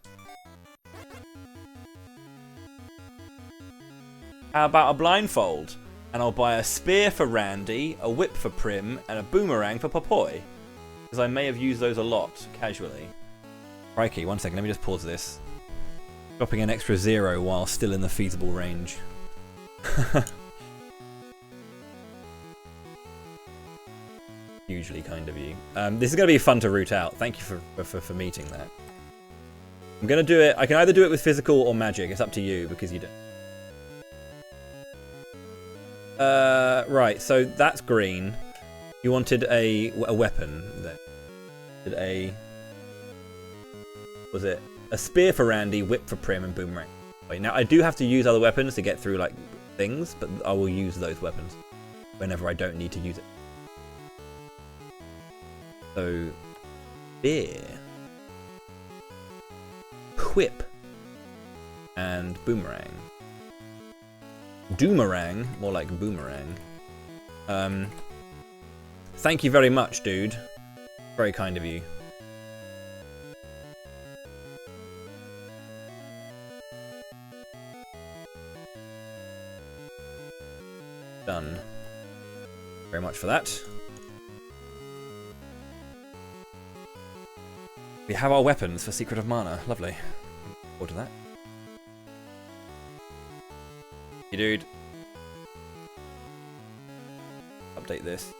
How about a blindfold? And I'll buy a spear for Randy, a whip for Prim, and a boomerang for Papoy. because I may have used those a lot casually. Crikey, one second, let me just pause this. Dropping an extra 0 while still in the feasible range. Hugely kind of you. This is going to be fun to root out. Thank you for meeting that. I'm going to do it. I can either do it with physical or magic. It's up to you because you don't. Right, so that's green. You wanted a weapon then. Was it a spear for Randy, whip for Prim, and boomerang? Wait, now I do have to use other weapons to get through like things, but I will use those weapons whenever I don't need to use it. So, spear, whip, and boomerang. Doomerang, more like boomerang. Thank you very much, dude. Very kind of you. Done. Very much for that. We have our weapons for Secret of Mana. Lovely. Look forward to that. Hey, dude. Update this.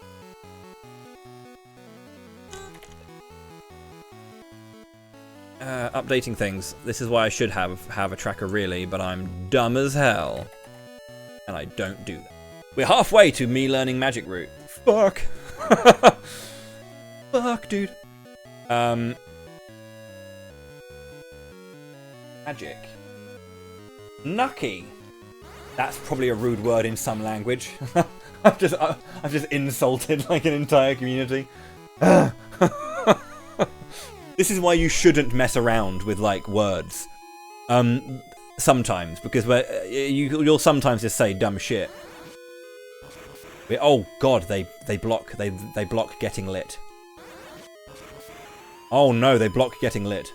Updating things. This is why I should have a tracker really, but I'm dumb as hell. And I don't do that. We're halfway to me learning magic route. Fuck. Fuck, dude. Magic. Nucky. That's probably a rude word in some language. I've just insulted like an entire community. This is why you shouldn't mess around with like words. Sometimes, because you'll sometimes just say dumb shit. Oh god, they block getting lit. Oh no, they block getting lit.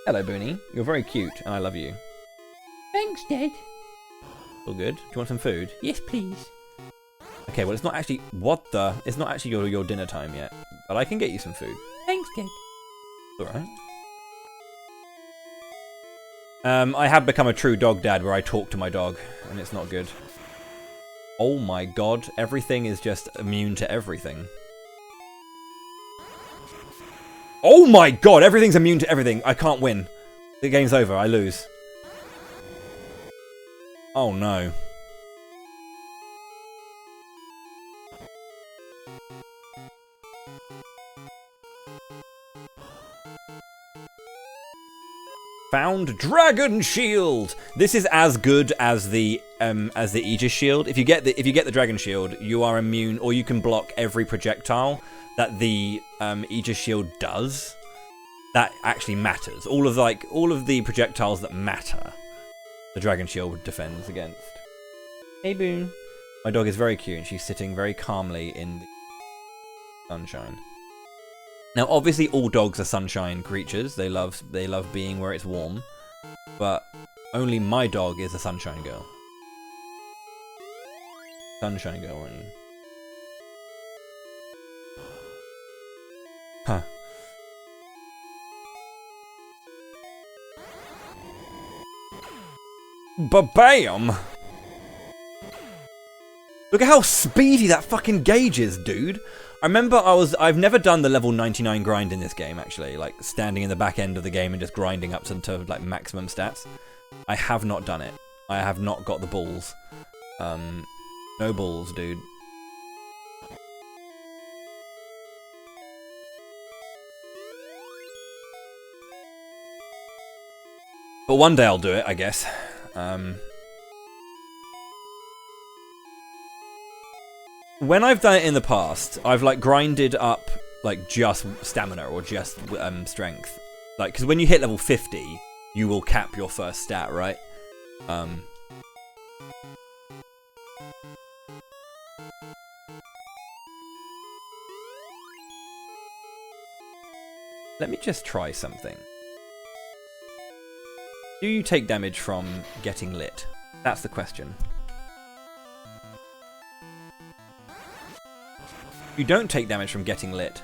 Hello, Booney. You're very cute, and I love you. Thanks, Dad. All good. Do you want some food? Yes, please. Okay, well, it's not actually... What the... It's not actually your dinner time yet. But I can get you some food. Thanks, Dad. Alright. I have become a true dog dad where I talk to my dog, and it's not good. Oh my god, everything is just immune to everything. Oh my god, everything's immune to everything. I can't win. The game's over, I lose. Oh no. Found Dragon Shield. This is as good as the Aegis Shield. If you get the Dragon Shield, you are immune, or you can block every projectile that the Aegis Shield does. That actually matters. All of the projectiles that matter, the Dragon Shield defends against. Hey Boone. My dog is very cute, and she's sitting very calmly in the sunshine. Now, obviously, all dogs are sunshine creatures. They love being where it's warm. But only my dog is a sunshine girl. Sunshine girl, aren't you? Huh. Ba-bam! Look at how speedy that fucking gauge is, dude. I remember I've never done the level 99 grind in this game, actually. Like, standing in the back end of the game and just grinding up to like, maximum stats. I have not done it. I have not got the balls. No balls, dude. But one day I'll do it, I guess. When I've done it in the past, I've like grinded up like just stamina or just strength. Like, because when you hit level 50, you will cap your first stat, right? Let me just try something. Do you take damage from getting lit? That's the question. You don't take damage from getting lit.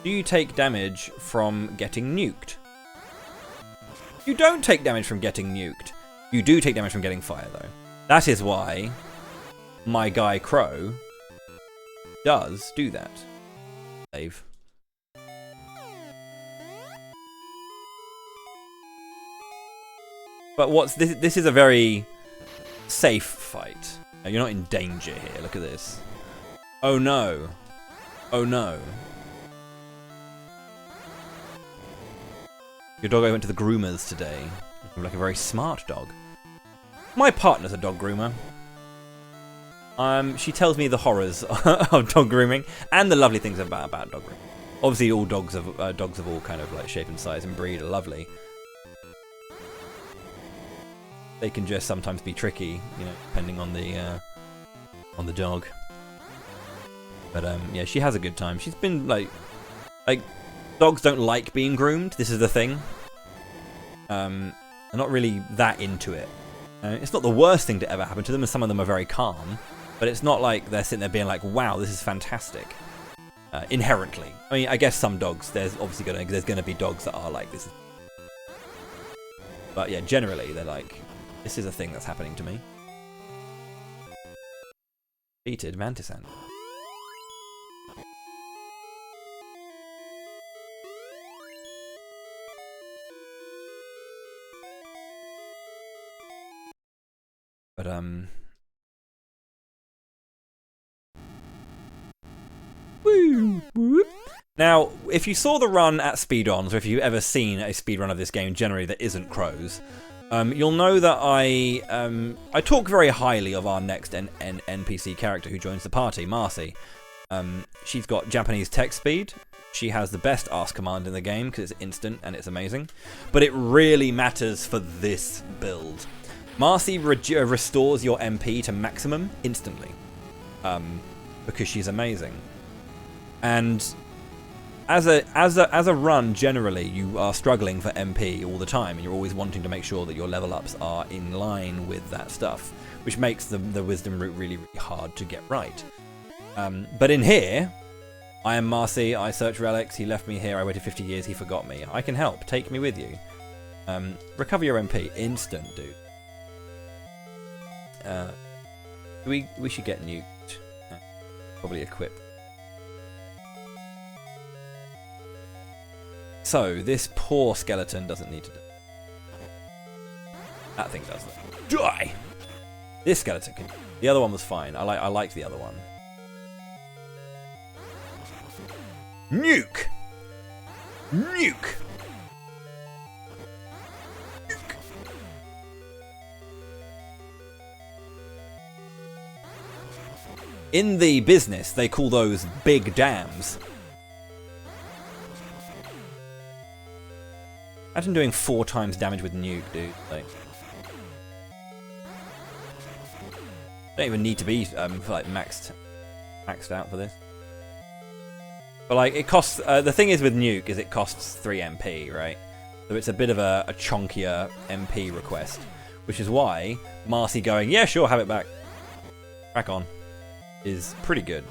Do you take damage from getting nuked? You don't take damage from getting nuked. You do take damage from getting fire, though. That is why my guy Crow does do that. Save. But what's this? This is a very safe fight. You're not in danger here. Look at this. Oh no. Oh no. Your dog went to the groomers today. Looking like a very smart dog. My partner's a dog groomer. She tells me the horrors of dog grooming and the lovely things about dog grooming. Obviously, all dogs of all kind of like shape and size and breed are lovely. They can just sometimes be tricky, you know, depending on the dog. But yeah, she has a good time. She's been like dogs don't like being groomed. This is the thing. They're not really that into it. It's not the worst thing to ever happen to them, and some of them are very calm. But it's not like they're sitting there being like, "Wow, this is fantastic." Inherently, I mean, I guess some dogs. There's obviously gonna be dogs that are like this. But yeah, generally they're like, "This is a thing that's happening to me." Defeated Mantis Ant. But now, if you saw the run at speed-ons, or if you've ever seen a speedrun of this game generally that isn't Crow's, you'll know that I talk very highly of our next NPC character who joins the party, Marcy. She's got Japanese text speed. She has the best ask command in the game because it's instant and it's amazing. But it really matters for this build. Marcy restores your MP to maximum instantly, because she's amazing. And as a run, generally, you are struggling for MP all the time, and you're always wanting to make sure that your level ups are in line with that stuff, which makes the wisdom route really, really hard to get right. But in here, I am Marcy. I search relics. He left me here. I waited 50 years. He forgot me. I can help. Take me with you. Recover your MP. Instant, dude. We should get nuked. Probably equip. So this poor skeleton doesn't need to die. That thing does that. Die. This skeleton can. The other one was fine. I liked the other one. Nuke. Nuke. In the business, they call those big dams. Imagine doing 4 times damage with nuke, dude. Like, don't even need to be like maxed out for this. But like, it costs. The thing is with nuke is it costs 3 MP, right? So it's a bit of a chunkier MP request, which is why Marcy going, yeah, sure, have it back. Crack on. Is pretty good.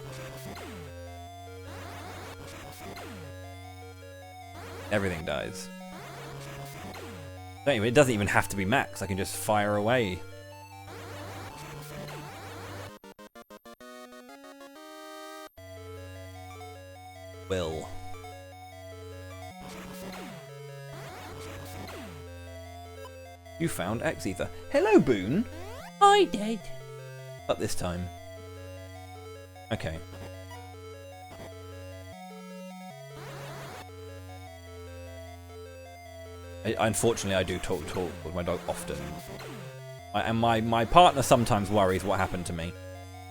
Everything dies. Anyway, it doesn't even have to be max. I can just fire away. Will. You found X Ether. Hello, Boone. I did. But this time. Okay. Unfortunately, I do talk with my dog often. And my partner sometimes worries what happened to me.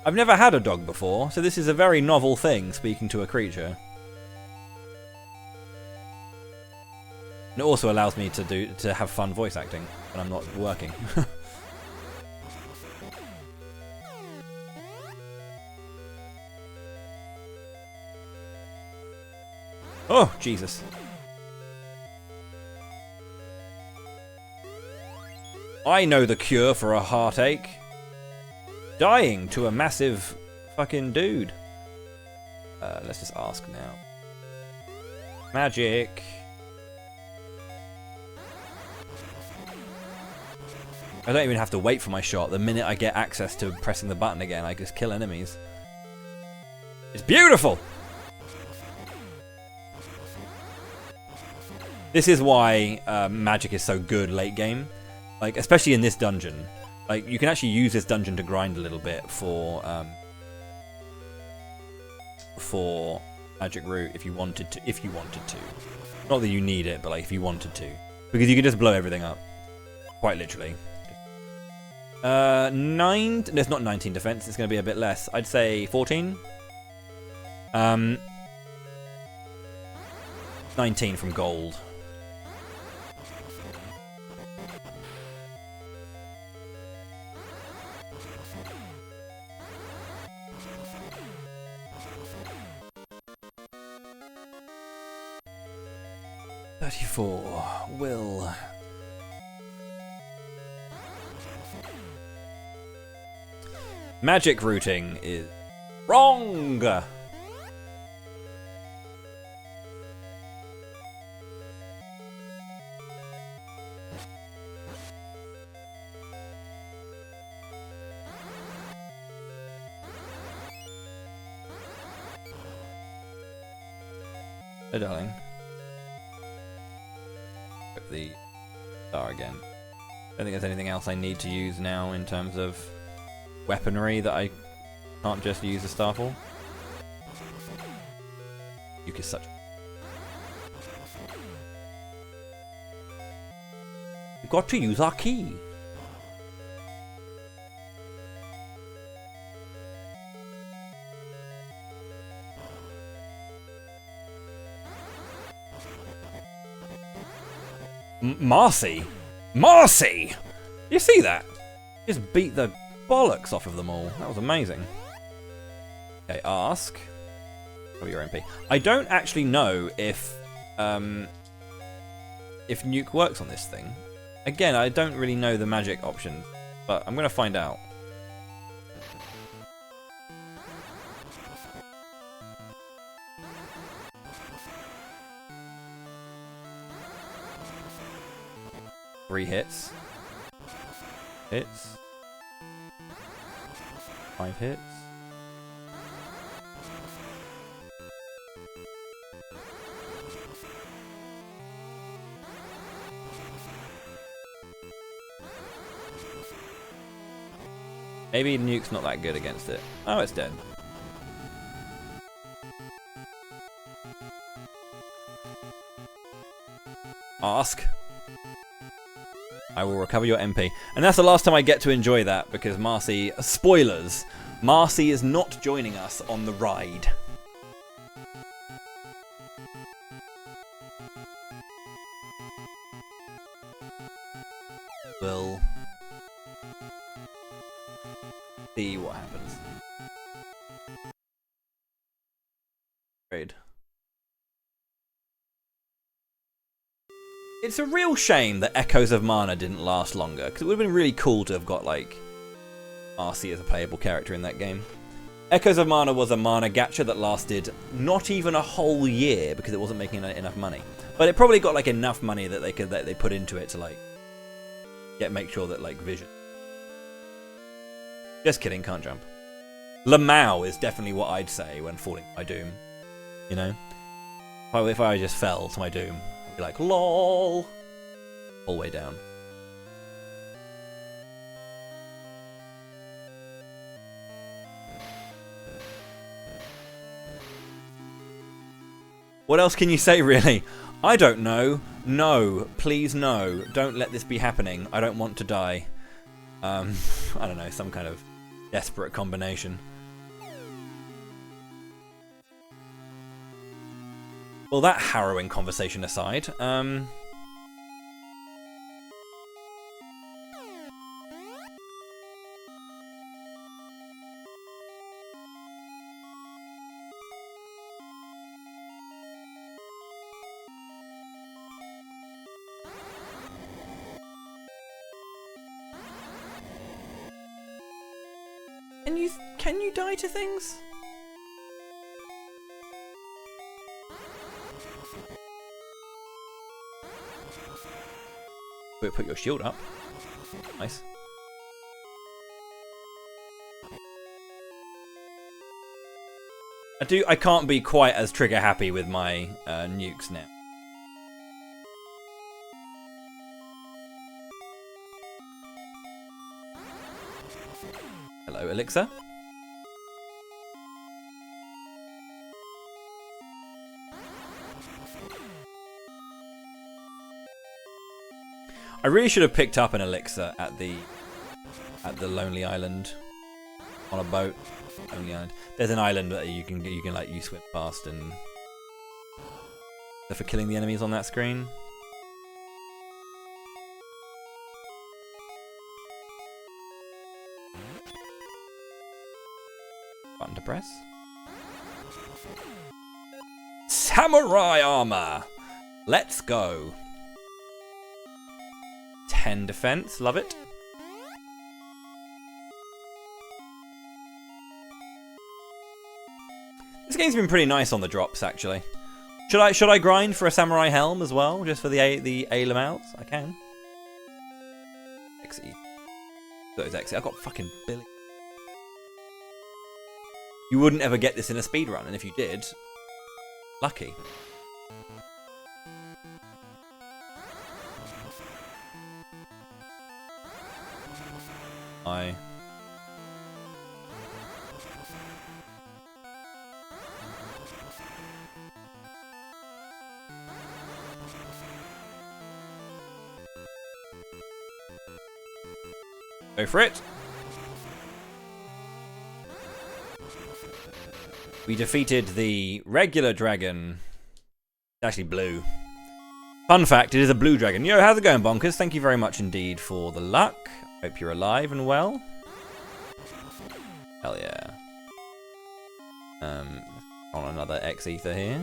I've never had a dog before, so this is a very novel thing, speaking to a creature. And it also allows me to have fun voice acting when I'm not working. Oh, Jesus. I know the cure for a heartache. Dying to a massive fucking dude. Let's just ask now. Magic. I don't even have to wait for my shot. The minute I get access to pressing the button again, I just kill enemies. It's beautiful! This is why magic is so good late game. Like, especially in this dungeon. Like, you can actually use this dungeon to grind a little bit for magic root if you wanted to. Not that you need it, but like if you wanted to. Because you can just blow everything up. Quite literally. No, it's not 19 defense, it's going to be a bit less. I'd say 14. 19 from gold. Will. Magic routing is wrong. Oh, darling. The star again. I don't think there's anything else I need to use now in terms of weaponry that I can't just use the star for. Duke is such. We've got to use our key. Marcy? Marcy! You see that? Just beat the bollocks off of them all. That was amazing. Okay, ask. Cover your MP. I don't actually know if nuke works on this thing. Again, I don't really know the magic option, but I'm gonna find out. Three hits. Hits. 5 hits. Maybe nuke's not that good against it. Oh, it's dead. Ask. I will recover your MP. And that's the last time I get to enjoy that, because Marcy... Spoilers! Marcy is not joining us on the ride. We'll see what happens. Great. It's a real shame that Echoes of Mana didn't last longer, because it would have been really cool to have got, like, Marcy as a playable character in that game. Echoes of Mana was a mana gacha that lasted not even a whole year, because it wasn't making enough money. But it probably got, like, enough money that they put into it to, like, make sure that, like, Vision. Just kidding, can't jump. Lamau is definitely what I'd say when falling to my doom. You know? If I just fell to my doom. Be like, lol, all the way down. What else can you say, really? I don't know. No, please no. Don't let this be happening. I don't want to die. I don't know, some kind of desperate combination. Well, that harrowing conversation aside, can you die to things? Put your shield up. Nice. I can't be quite as trigger happy with my nukes now. Hello, Elixir. I really should have picked up an Elixir at the Lonely Island on a boat. Lonely Island. There's an island that you can like you swim past and for killing the enemies on that screen. Button to press. Samurai armor. Let's go. 10 defense, love it. This game's been pretty nice on the drops, actually. Should I grind for a samurai helm as well, just for the A lamels? I can. XE. Those XE. I've got fucking billion. You wouldn't ever get this in a speedrun, and if you did, lucky. Go for it. We defeated the regular dragon. It's actually blue. Fun fact, it is a blue dragon. Yo, how's it going, Bonkers? Thank you very much indeed for the luck. Hope you're alive and well. Hell yeah. On another X-Ether here.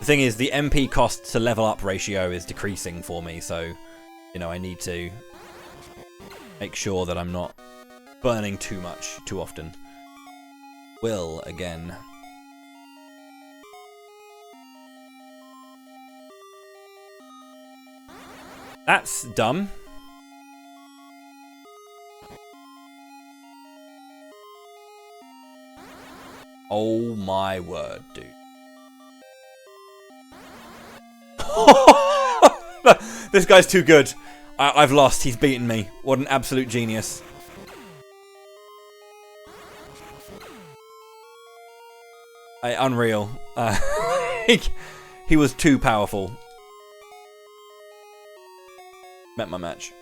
The thing is, the MP cost to level up ratio is decreasing for me, so, you know, I need to make sure that I'm not burning too much too often. Will again. That's dumb. Oh my word, dude. This guy's too good. I've lost. He's beaten me. What an absolute genius. Unreal. He was too powerful. Met my match.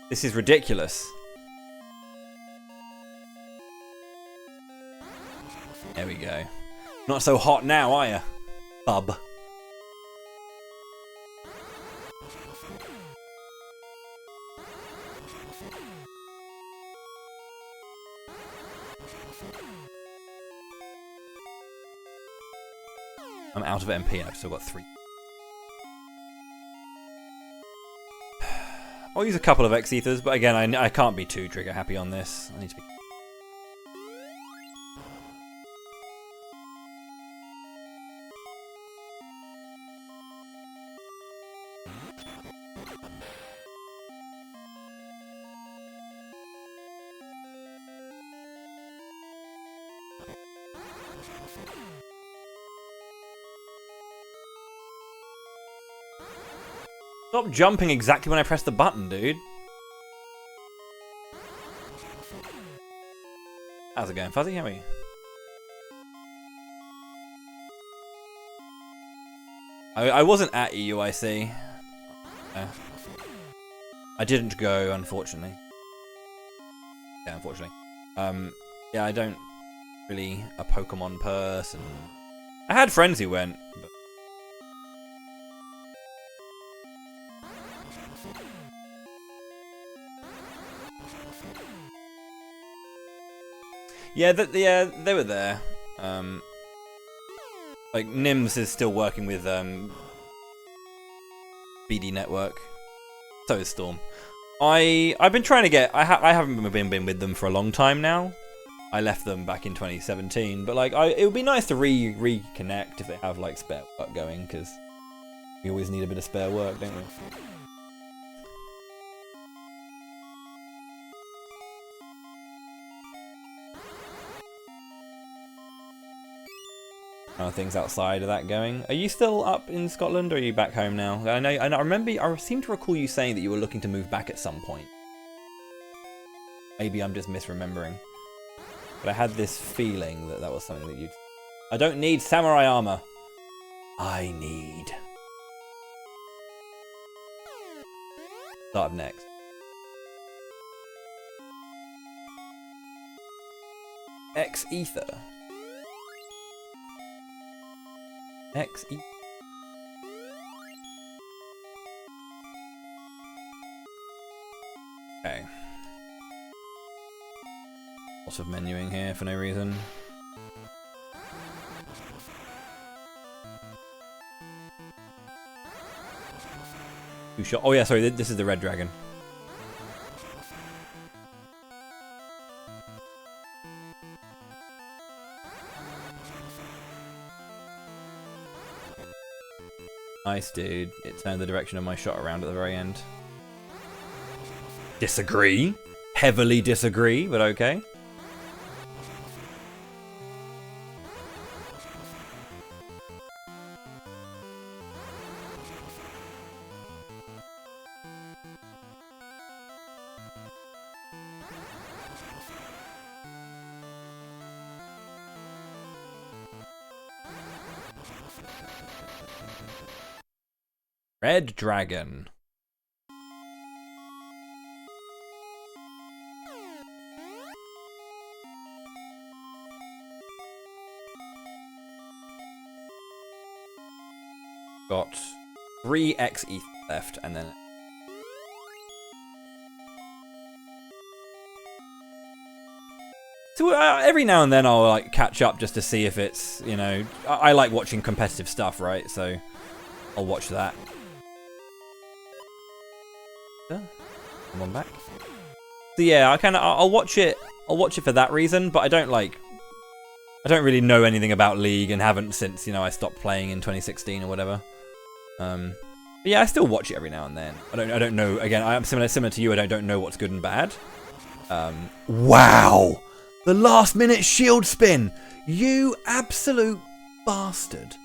This is ridiculous. There we go. Not so hot now, are you, bub? I'm out of MP. I've still got 3. I'll use a couple of X-Ethers, but again, I can't be too trigger happy on this. I need to be. Stop jumping exactly when I press the button, dude. How's it going, Fuzzy? How are you? I wasn't at EUIC. I didn't go, unfortunately. Yeah, unfortunately. Yeah, I don't really a Pokemon person. I had friends who went, but Yeah, they were there. Like Nims is still working with BD Network. So is Storm. I've been trying to get. I haven't been with them for a long time now. I left them back in 2017, but like it would be nice to reconnect if they have like spare work going, because we always need a bit of spare work, don't we? How are things outside of that going? Are you still up in Scotland, or are you back home now? I seem to recall you saying that you were looking to move back at some point. Maybe I'm just misremembering. But I had this feeling that that was something that you'd... I don't need samurai armor. I need... Start next. X-Ether. X-Ether. Okay. Lots of menuing here for no reason. Two shot. Oh yeah, sorry. This is the red dragon. Nice, dude. It turned the direction of my shot around at the very end. Disagree. Heavily disagree, but okay. Red dragon. Got 3 X-Ether left, and then... So every now and then I'll like catch up just to see if it's, you know... I like watching competitive stuff, right? So I'll watch that. Come on back. So yeah, I'll watch it. I'll watch it for that reason, but I don't really know anything about League and haven't since, you know, I stopped playing in 2016 or whatever. But yeah, I still watch it every now and then. I don't know. Again, I'm similar to you. I don't know what's good and bad. Wow, the last minute shield spin. You absolute bastard.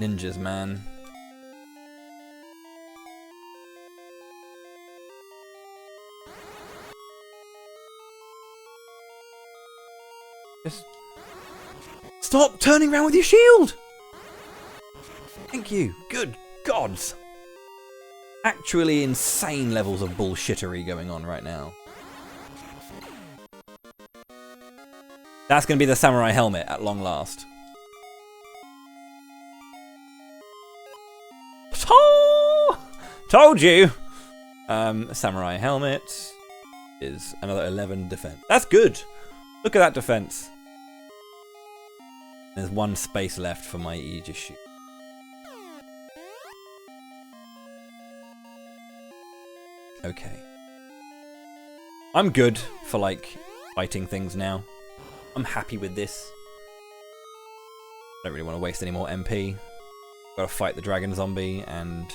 Ninjas, man. Just stop turning around with your shield! Thank you. Good gods. Actually insane levels of bullshittery going on right now. That's going to be the samurai helmet at long last. Told you! Samurai helmet is another 11 defense. That's good! Look at that defense. There's 1 space left for my Aegis shoot. Okay. I'm good for, like, fighting things now. I'm happy with this. I don't really want to waste any more MP. Gotta fight the dragon zombie and...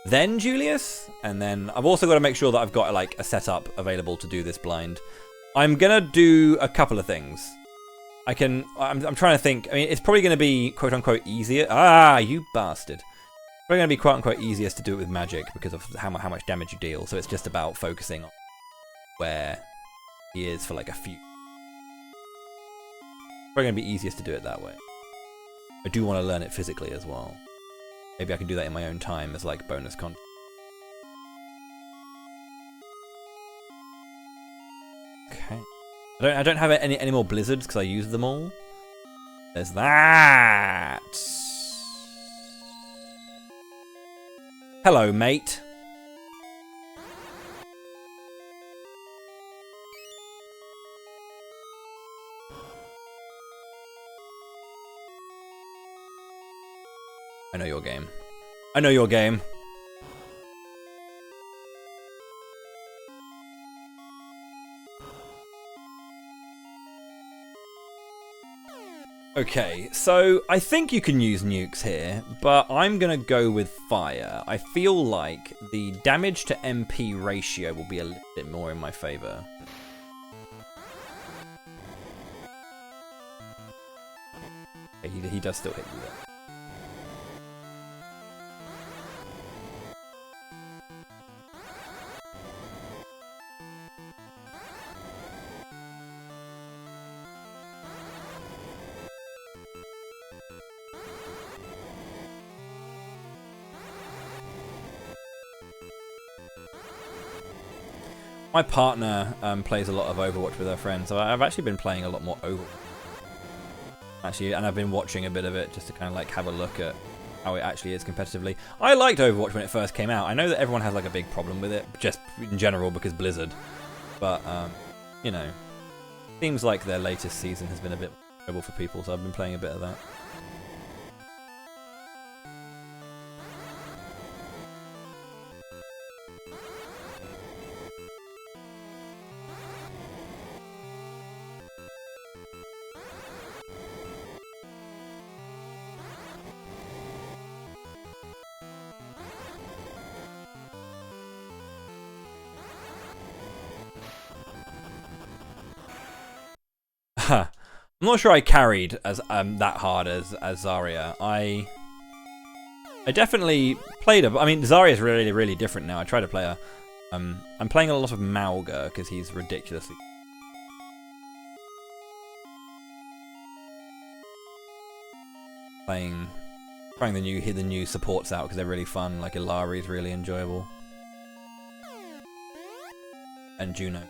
then Julius, and then I've also got to make sure that I've got like a setup available to do this blind. I'm gonna do a couple of things. I'm trying to think. I mean, it's probably gonna be quote unquote easier. Ah, you bastard! Probably gonna be quote unquote easiest to do it with magic because of how much damage you deal. So it's just about focusing on where he is for like a few. Probably gonna be easiest to do it that way. I do want to learn it physically as well. Maybe I can do that in my own time as like bonus content. Okay. I don't have any more blizzards because I used them all. There's that. Hello, mate. I know your game. I know your game. Okay, so I think you can use nukes here, but I'm going to go with fire. I feel like the damage to MP ratio will be a little bit more in my favour. Okay, he does still hit you there. My partner plays a lot of Overwatch with her friends, so I've actually been playing a lot more Overwatch. Actually, and I've been watching a bit of it just to kind of like have a look at how it actually is competitively. I liked Overwatch when it first came out. I know that everyone has like a big problem with it, just in general because Blizzard. But, you know, seems like their latest season has been a bit trouble for people, so I've been playing a bit of that. I'm not sure I carried as that hard as Zarya. I definitely played her. I mean, Zarya's really different now. I try to play her. I'm playing a lot of Mauga because he's ridiculously. Trying the new supports out because they're really fun. Like Ilari's really enjoyable, and Juno.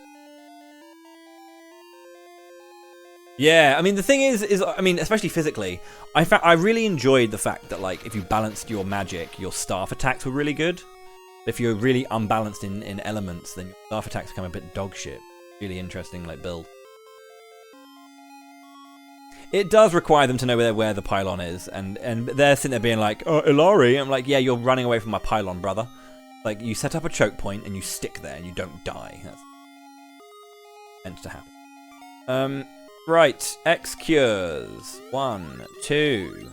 Yeah, I mean the thing is I mean especially physically, I really enjoyed the fact that like if you balanced your magic, your staff attacks were really good. If you're really unbalanced in elements, then your staff attacks become a bit dog shit. Really interesting like build. It does require them to know where the pylon is, and they're sitting there being like, "Oh, Ilari," I'm like, "Yeah, you're running away from my pylon, brother." Like you set up a choke point and you stick there and you don't die. That's meant to happen. Right, X cures. 1, 2.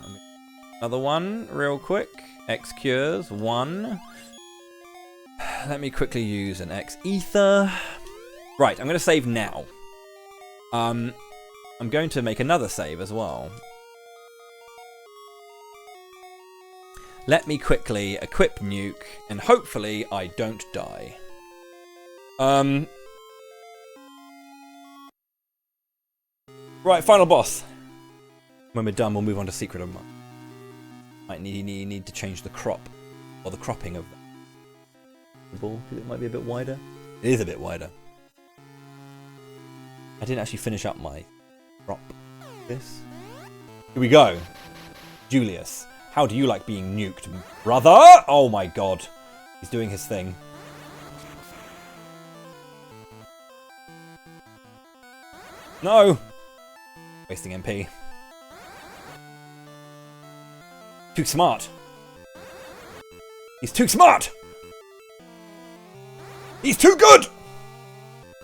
Another one, real quick. X cures. 1. Let me quickly use an X ether. Right, I'm going to save now. I'm going to make another save as well. Let me quickly equip nuke, and hopefully I don't die. Right, final boss. When we're done, we'll move on to Secret of Mana. Might need to change the crop, or the cropping of the ball, because it might be a bit wider. It is a bit wider. I didn't actually finish up my crop. This. Here we go. Julius, how do you like being nuked, brother? Oh my god. He's doing his thing. No! Wasting MP. Too smart. He's too smart! He's too good!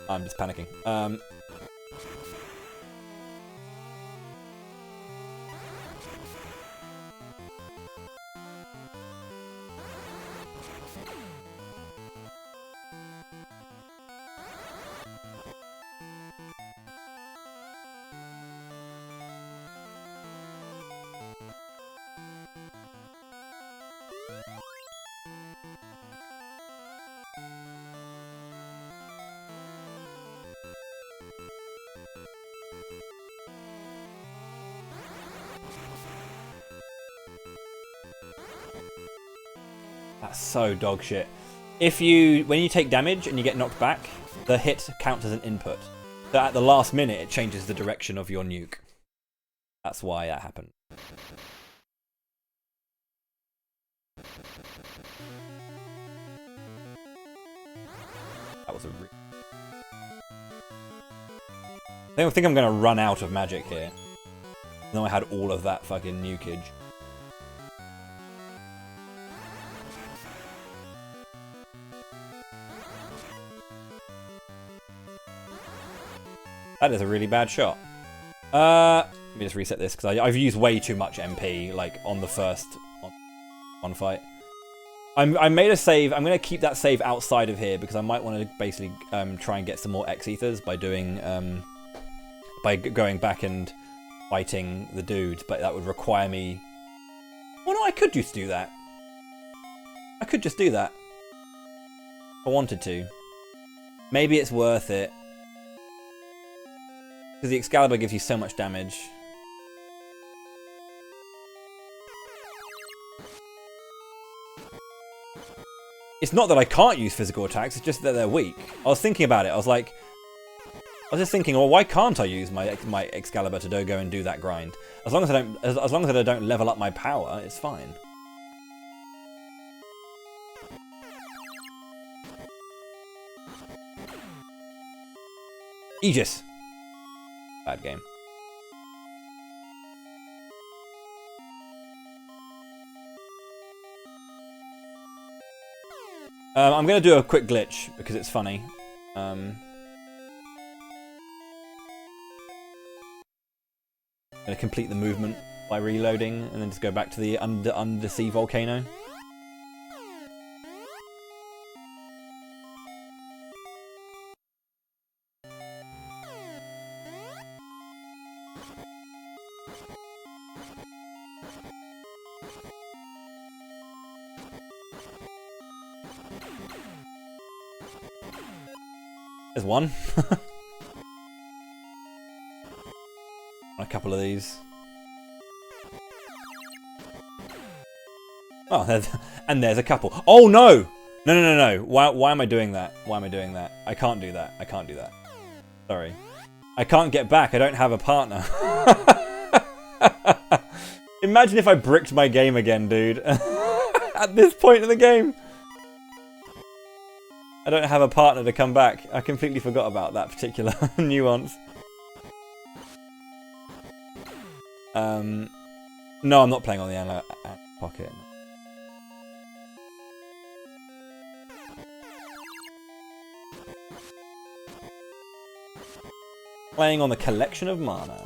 I'm just panicking. That's so dog shit. When you take damage and you get knocked back, the hit counts as an input. So at the last minute, it changes the direction of your nuke. That's why that happened. That was a I think I'm going to run out of magic here. And then I had all of that fucking nukage. That is a really bad shot. Let me just reset this, because I've used way too much MP, like, on the first on fight. I made a save. I'm going to keep that save outside of here, because I might want to basically try and get some more X-Ethers by doing... by going back and fighting the dudes, but that would require me... Well, no, I could just do that. I could just do that. If I wanted to. Maybe it's worth it. Because the Excalibur gives you so much damage. It's not that I can't use physical attacks, it's just that they're weak. I was thinking about it, I was just thinking, well, why can't I use my Excalibur to go and do that grind? As long as I don't level up my power, it's fine. Aegis. Bad game. I'm gonna do a quick glitch because it's funny. Gonna complete the movement by reloading and then just go back to the undersea volcano. There's one. A couple of these. Oh, and there's a couple. Oh no! No. Why am I doing that? Why am I doing that? I can't do that. I can't do that. Sorry. I can't get back. I don't have a partner. Imagine if I bricked my game again, dude. At this point in the game. I don't have a partner to come back. I completely forgot about that particular nuance. No, I'm not playing on the pocket. Playing on the collection of mana.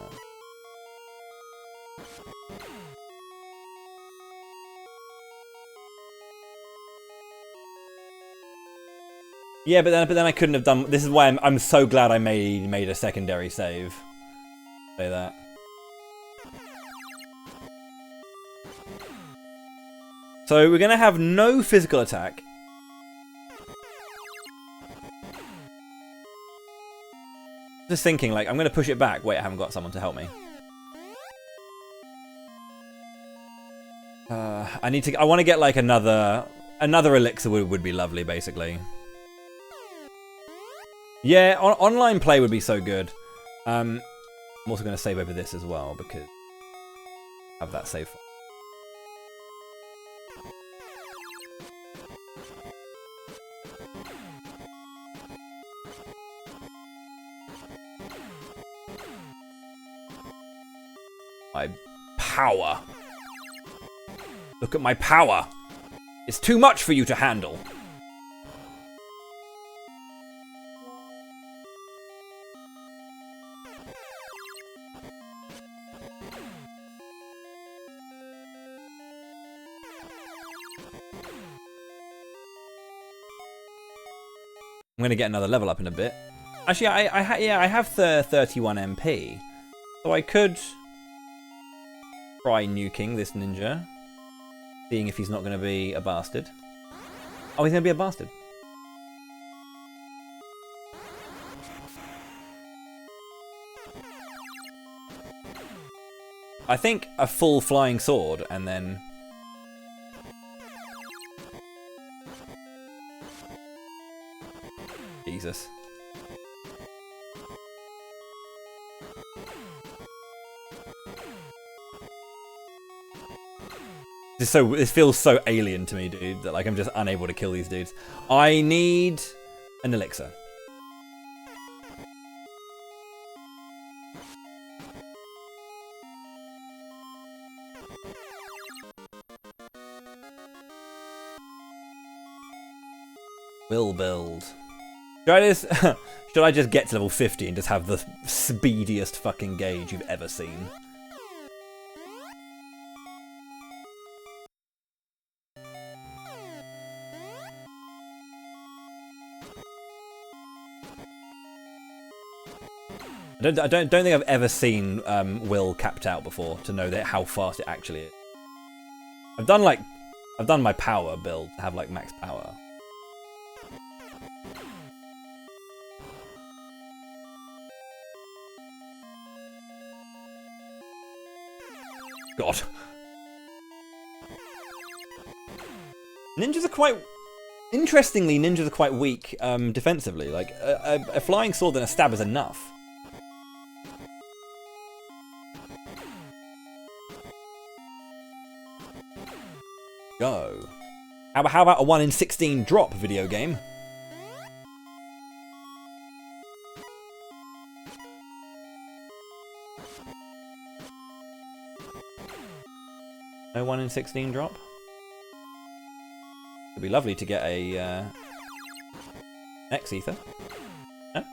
Yeah, but then I couldn't have done. This is why I'm so glad I made a secondary save. Say that. So we're gonna have no physical attack. Just thinking, like, I'm gonna push it back. Wait, I haven't got someone to help me. I want to get like another elixir would be lovely, basically. Yeah, online play would be so good. I'm also going to save over this as well because I have that save. My power. Look at my power. It's too much for you to handle. I'm going to get another level up in a bit. Actually, I have 31 MP. So I could try nuking this ninja. Seeing if he's not going to be a bastard. Oh, he's going to be a bastard. I think a full flying sword and then... Jesus. This feels so alien to me, dude, that like I'm just unable to kill these dudes. I need an elixir. Will build. Should I just get to level 50 and just have the speediest fucking gauge you've ever seen? I don't think I've ever seen Will capped out before to know that how fast it actually is. I've done my power build to have like max power. God. Ninjas are quite... Interestingly, ninjas are quite weak defensively. Like, a flying sword and a stab is enough. Go. How about a 1 in 16 drop video game? No 1 in 16 drop? It'd be lovely to get a X ether. No?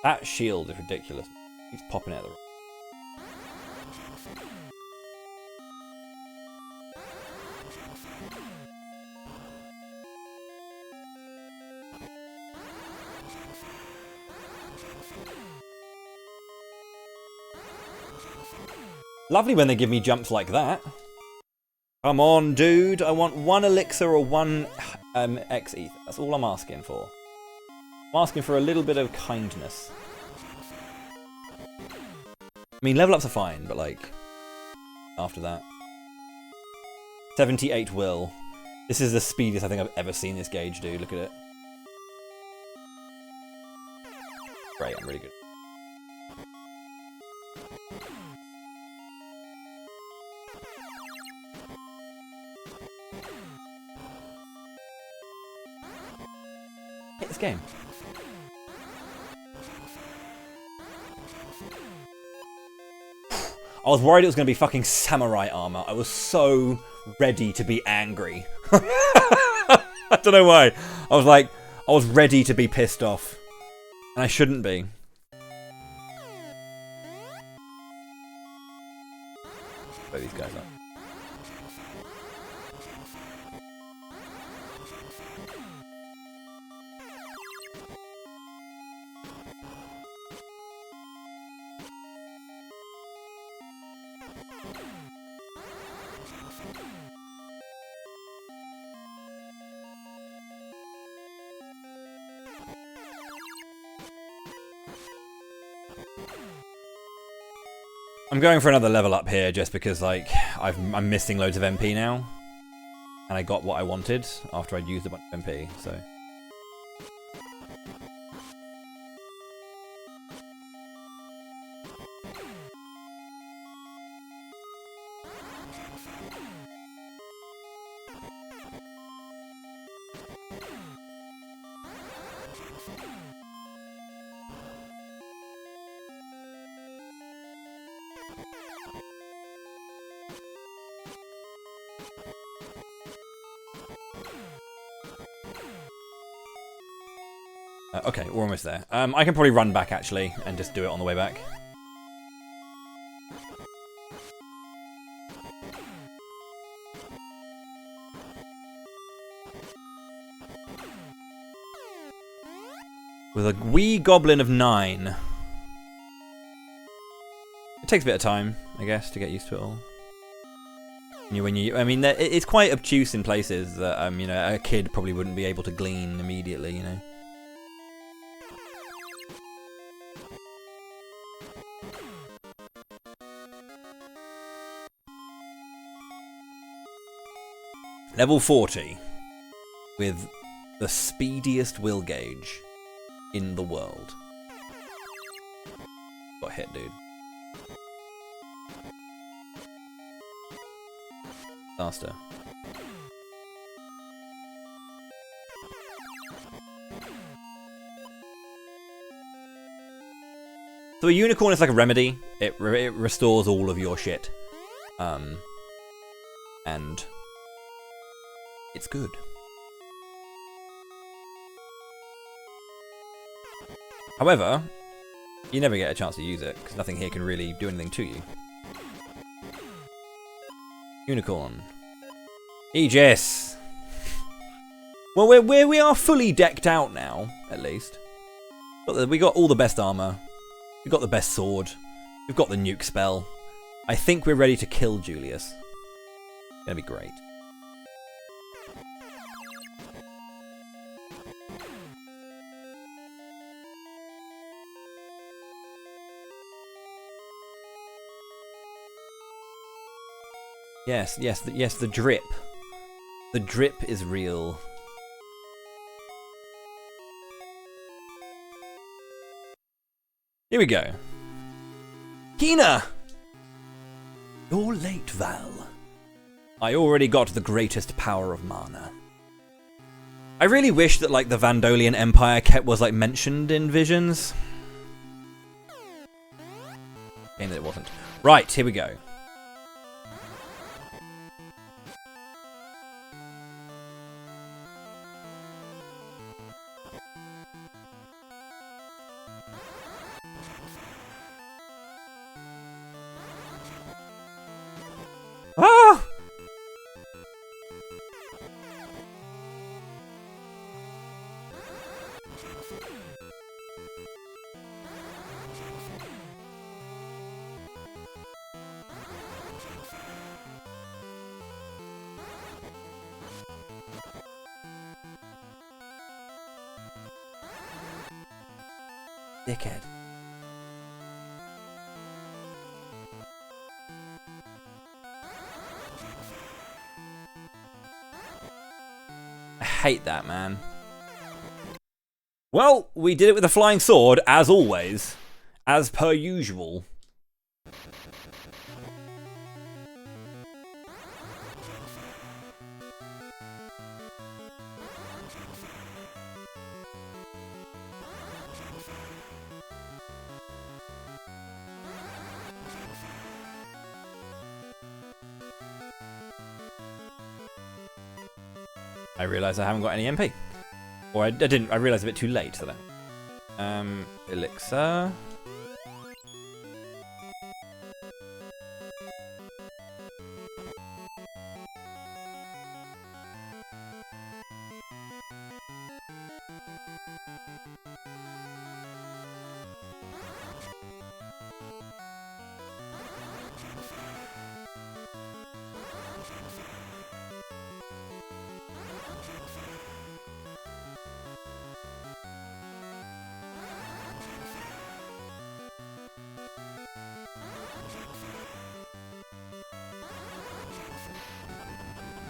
That shield is ridiculous. He's popping out of the room. Lovely when they give me jumps like that. Come on, dude. I want 1 elixir or 1 X ether. That's all I'm asking for. I'm asking for a little bit of kindness. I mean, level ups are fine, but like, after that. 78 will. This is the speediest I think I've ever seen this gauge do. Look at it. Great, I'm really good. Hit this game. I was worried it was going to be fucking samurai armor. I was so ready to be angry. I don't know why. I was ready to be pissed off. And I shouldn't be. Blow these guys up. I'm going for another level up here just because, like, I'm missing loads of MP now. And I got what I wanted after I'd used a bunch of MP, so... Okay, we're almost there. I can probably run back, actually, and just do it on the way back. With a wee goblin of 9. It takes a bit of time, I guess, to get used to it all. I mean, it's quite obtuse in places that, you know, a kid probably wouldn't be able to glean immediately, you know. Level 40, with the speediest will gauge in the world. Got hit, dude. Faster. So a unicorn is like a remedy. It restores all of your shit. And it's good. However, you never get a chance to use it, because nothing here can really do anything to you. Unicorn. Aegis! Well, we are fully decked out now, at least. We got all the best armor. We've got the best sword. We've got the nuke spell. I think we're ready to kill Julius. It's gonna be great. Yes, the drip. The drip is real. Here we go. Kina! You're late, Val. I already got the greatest power of mana. I really wish that, like, the Vandolian Empire was, like, mentioned in Visions. Shame that it wasn't. Right, here we go. Ah! Dickhead. I hate that, man. Well, we did it with a flying sword, as always. As per usual. I realise I haven't got any MP. Or I didn't, I realised a bit too late for that. Elixir.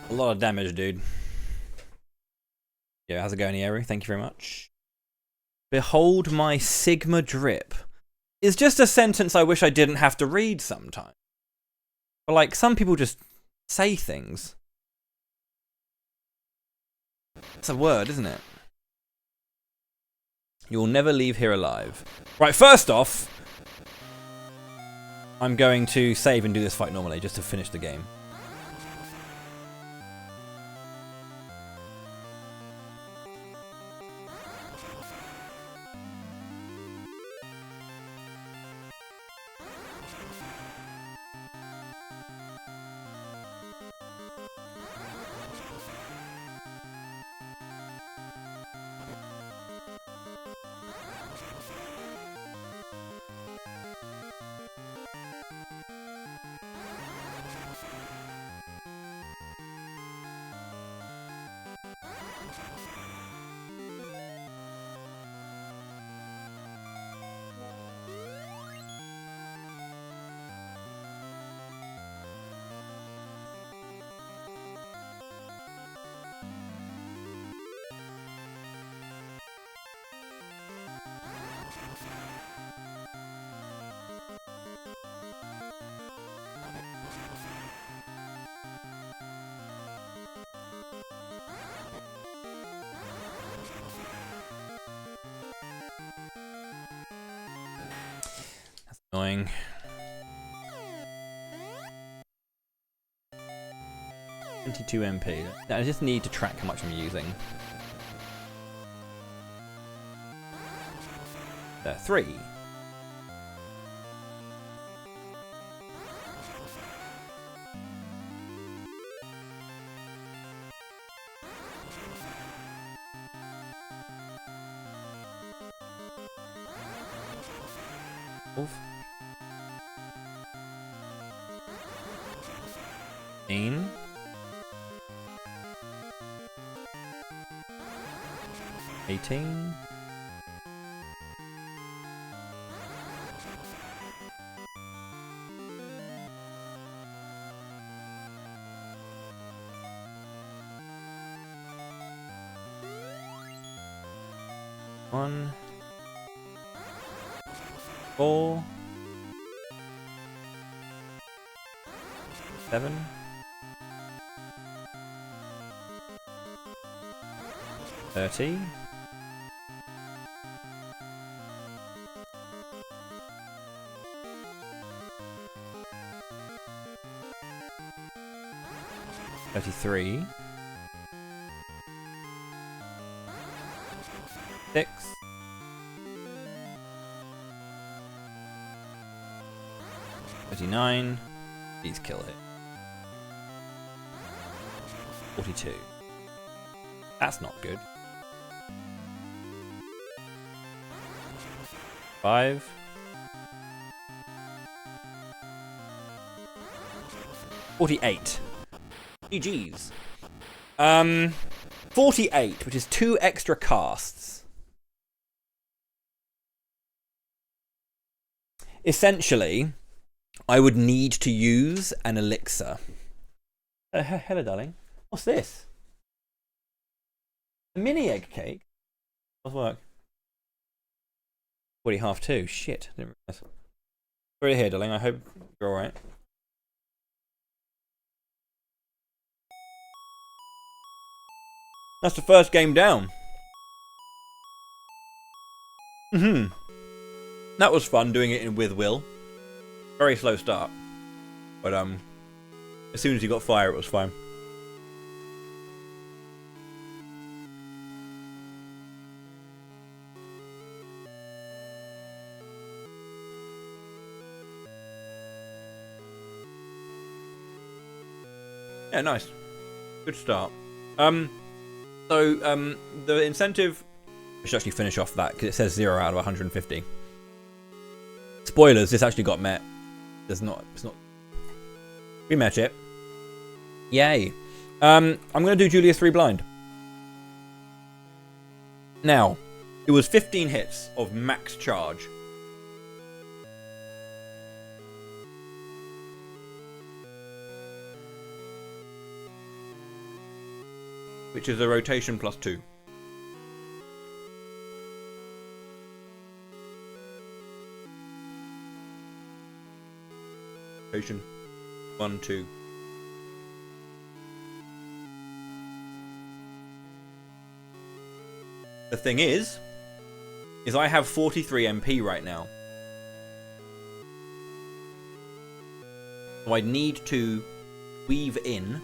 A lot of damage, dude. Yeah, how's it going, Eru? Thank you very much. Behold my Sigma drip. Is just a sentence I wish I didn't have to read sometimes. But like, some people just say things. It's a word, isn't it? You'll never leave here alive. Right, first off, I'm going to save and do this fight normally, just to finish the game. That's annoying. $22 MP. I just need to track how much I'm using. 3. Oof. 15. 18. 1. 4. 7. 30. 33. 6. 39. Please kill it. 42. That's not good. 5. 48. GG's. 48, which is 2 extra casts. Essentially, I would need to use an elixir. Hello, darling. What's this? A mini egg cake? How's work? Already half 2. Shit. I didn't realize. Sorry to hear, darling. I hope you're alright. That's the first game down. That was fun doing it with Will. Very slow start. But as soon as he got fire, it was fine. Yeah, nice. Good start. So the incentive, I should actually finish off that because it says 0 out of 150. Spoilers, this actually got met. It's not. We met it. Yay. I'm gonna do Julius 3 blind. Now, it was 15 hits of max charge. Which is a rotation plus 2. Rotation 1, 2. The thing is I have 43 MP right now. So I need to weave in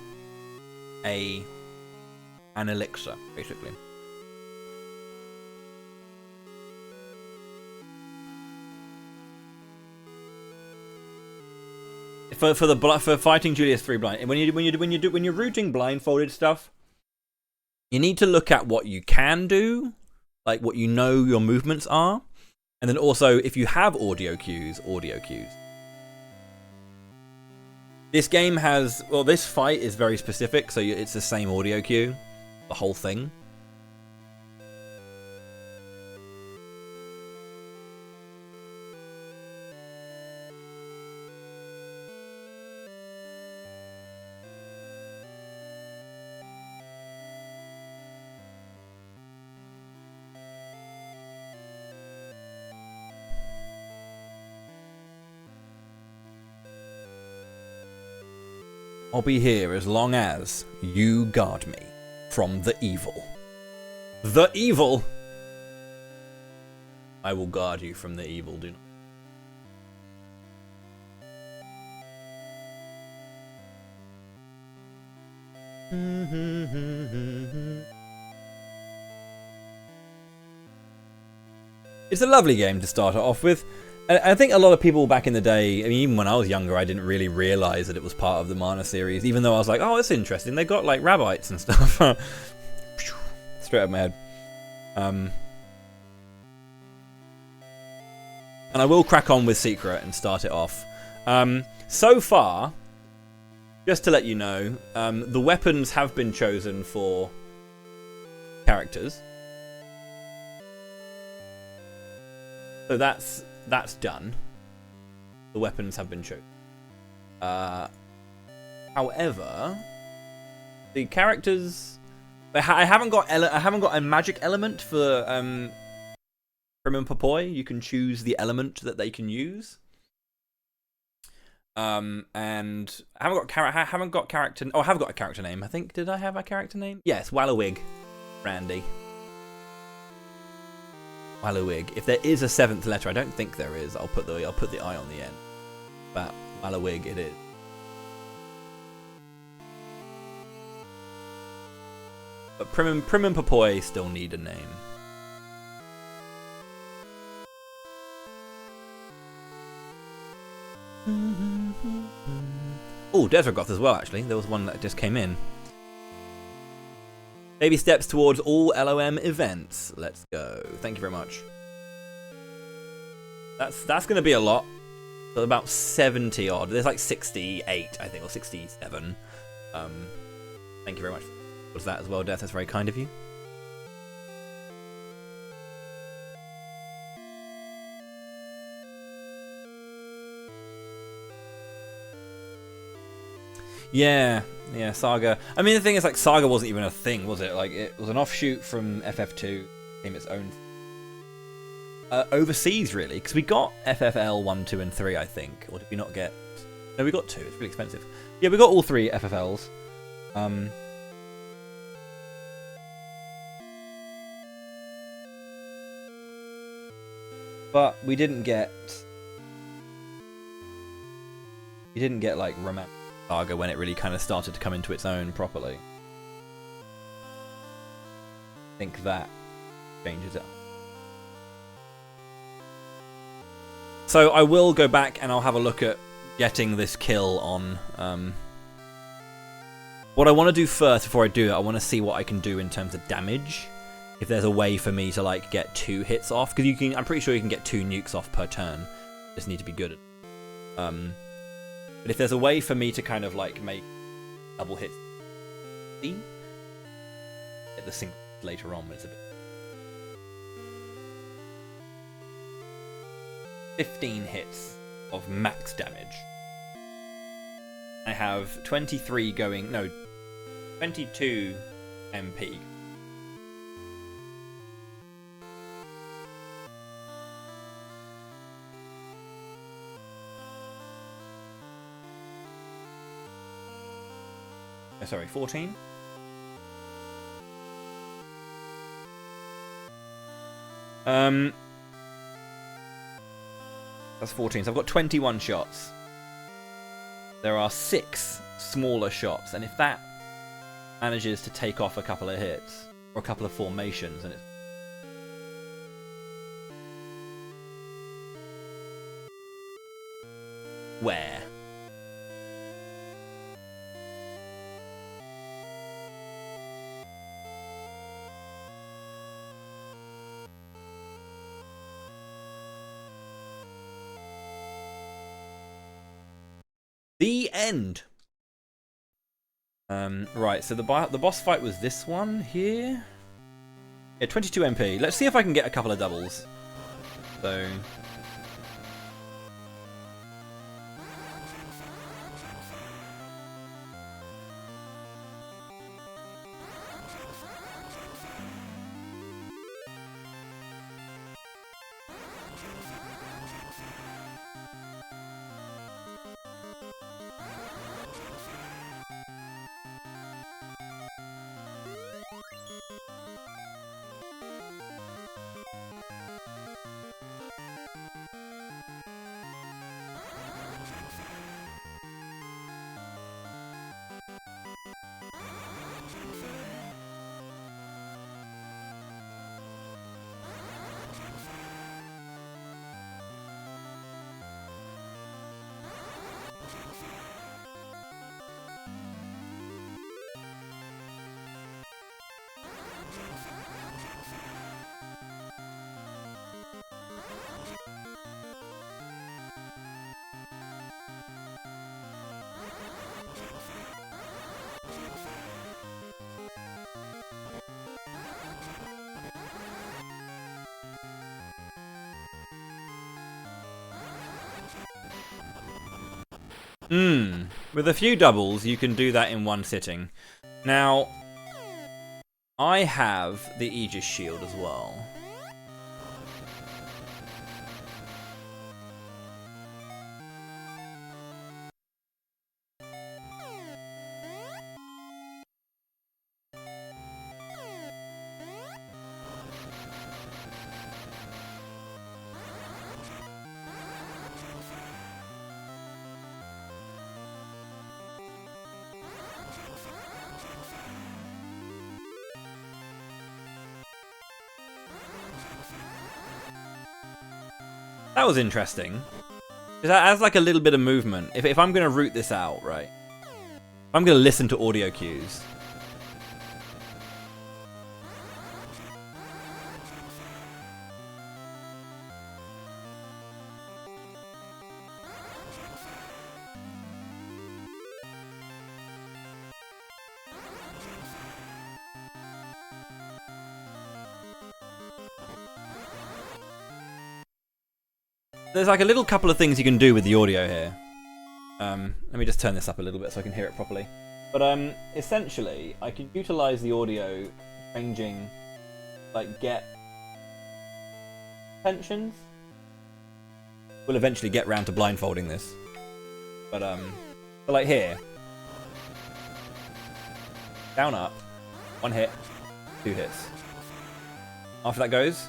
an elixir, basically. For fighting Julius 3 blind, when you're rooting blindfolded stuff, you need to look at what you can do, like what you know your movements are, and then also if you have audio cues. This game has, well, this fight is very specific, so it's the same audio cue, the whole thing. I'll be here as long as you guard me from the evil. The evil! I will guard you from the evil, do not. It's a lovely game to start it off with. I think a lot of people back in the day, I mean, even when I was younger, I didn't really realise that it was part of the Mana series, even though I was like, oh, it's interesting. They got, like, rabbites and stuff. Straight out of my head. And I will crack on with Secret and start it off. So far, just to let you know, the weapons have been chosen for characters. So that's done. The weapons have been chosen. However, the characters, I haven't got a magic element for Prim and Popoi. You can choose the element that they can use. And I haven't got character. Oh, I have got a character name. I think, did I have a character name? Yes, Wallowig, Randy. Wallowig. If there is a 7th letter, I don't think there is. I'll put the I on the end. But Wallowig it is. But Prim and Popoi still need a name. Oh, Desragoth as well, actually. There was one that just came in. Baby steps towards all LOM events. Let's go. Thank you very much. That's going to be a lot. So about 70 odd. There's like 68, I think, or 67. Thank you very much for that as well, Death. That's very kind of you. Yeah, Saga. I mean, the thing is, like, Saga wasn't even a thing, was it? Like, it was an offshoot from FF2, became its own overseas, really, because we got FFL 1, 2, and 3, I think. Or did we not get? No, we got 2. It's really expensive. Yeah, we got all 3 FFLs. But we didn't get like Romantic Saga when it really kind of started to come into its own properly. I think that changes it. So I will go back and I'll have a look at getting this kill on. What I want to do first before I do it, I want to see what I can do in terms of damage. If there's a way for me to like get 2 hits off, because you can, I'm pretty sure you can get 2 nukes off per turn. Just need to be good at. But if there's a way for me to kind of like make double hits, get the single later on when it's a bit. 15 hits of max damage. I have 23 going, no, 22 MP. Sorry, 14. That's 14. So I've got 21 shots. There are 6 smaller shots, and if that manages to take off a couple of hits or a couple of formations, and it's where. The end. Right, so the boss fight was this one here. Yeah, 22 MP. Let's see if I can get a couple of doubles. So. With a few doubles, you can do that in one sitting. Now, I have the Aegis Shield as well. That was interesting. Because that adds like a little bit of movement. If I'm going to root this out, right? If I'm going to listen to audio cues. There's like a little couple of things you can do with the audio here. Let me just turn this up a little bit so I can hear it properly. But essentially, I can utilize the audio changing, like get tensions. We'll eventually get round to blindfolding this. But like here. Down, up. 1 hit. 2 hits. After that goes.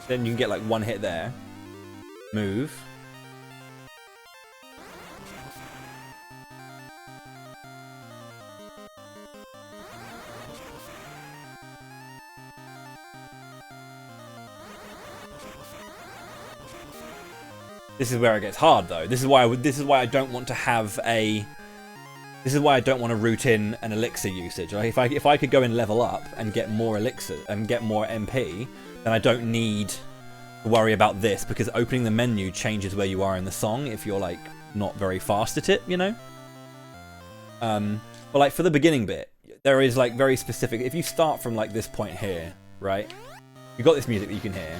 Then you can get like 1 hit there. Move. This is where it gets hard, though. This is why I don't want to have a. This is why I don't want to root in an elixir usage. Like if I could go and level up and get more elixir and get more MP, then I don't need to worry about this, because opening the menu changes where you are in the song if you're like not very fast at it, you know. But like for the beginning bit, there is like very specific. If you start from like this point here, right? You've got this music that you can hear.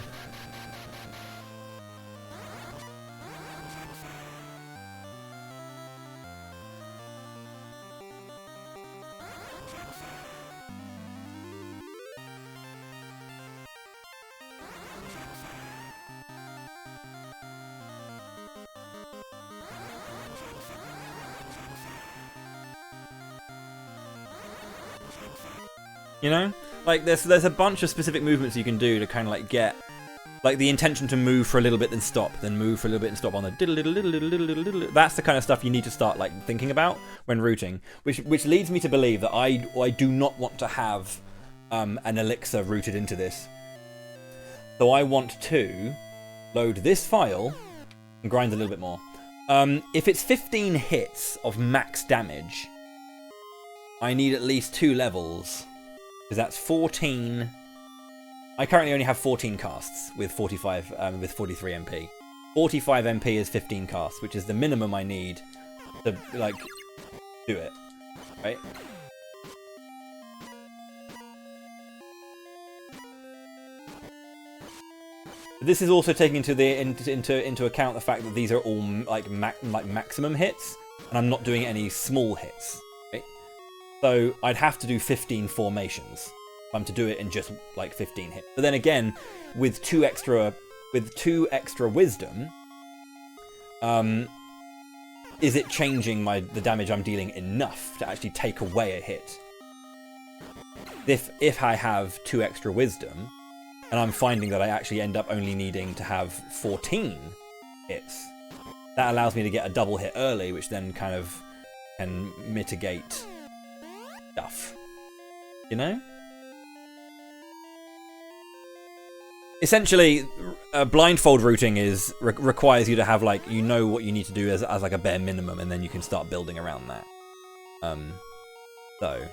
You know, like there's a bunch of specific movements you can do to kind of like get like the intention to move for a little bit, then stop, then move for a little bit and stop on the diddle diddle diddle diddle diddle diddle. That's the kind of stuff you need to start like thinking about when rooting, which leads me to believe that I do not want to have an elixir rooted into this. So I want to load this file and grind a little bit more. If it's 15 hits of max damage, I need at least 2 levels. Because that's 14. I currently only have 14 casts with 43 MP. 45 MP is 15 casts, which is the minimum I need to like do it, right? This is also taking into account the fact that these are all like maximum hits, and I'm not doing any small hits. So I'd have to do 15 formations if I'm to do it in just like 15 hits. But then again, with two extra wisdom, is it changing the damage I'm dealing enough to actually take away a hit? If I have 2 extra wisdom, and I'm finding that I actually end up only needing to have 14 hits, that allows me to get a double hit early, which then kind of can mitigate stuff, you know? Essentially, blindfold routing is requires you to have like, you know what you need to do as like a bare minimum, and then you can start building around that. So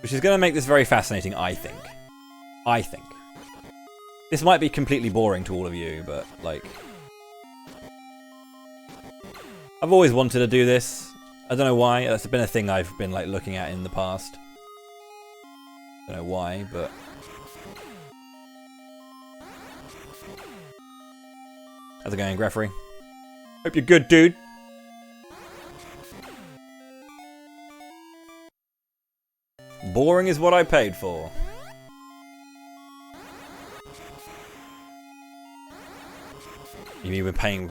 Which is going to make this very fascinating, I think. I think. This might be completely boring to all of you, but, like... I've always wanted to do this. I don't know why. That's been a thing I've been, like, looking at in the past. Don't know why, but... How's it going, Greffery? Hope you're good, dude. Boring is what I paid for. You've been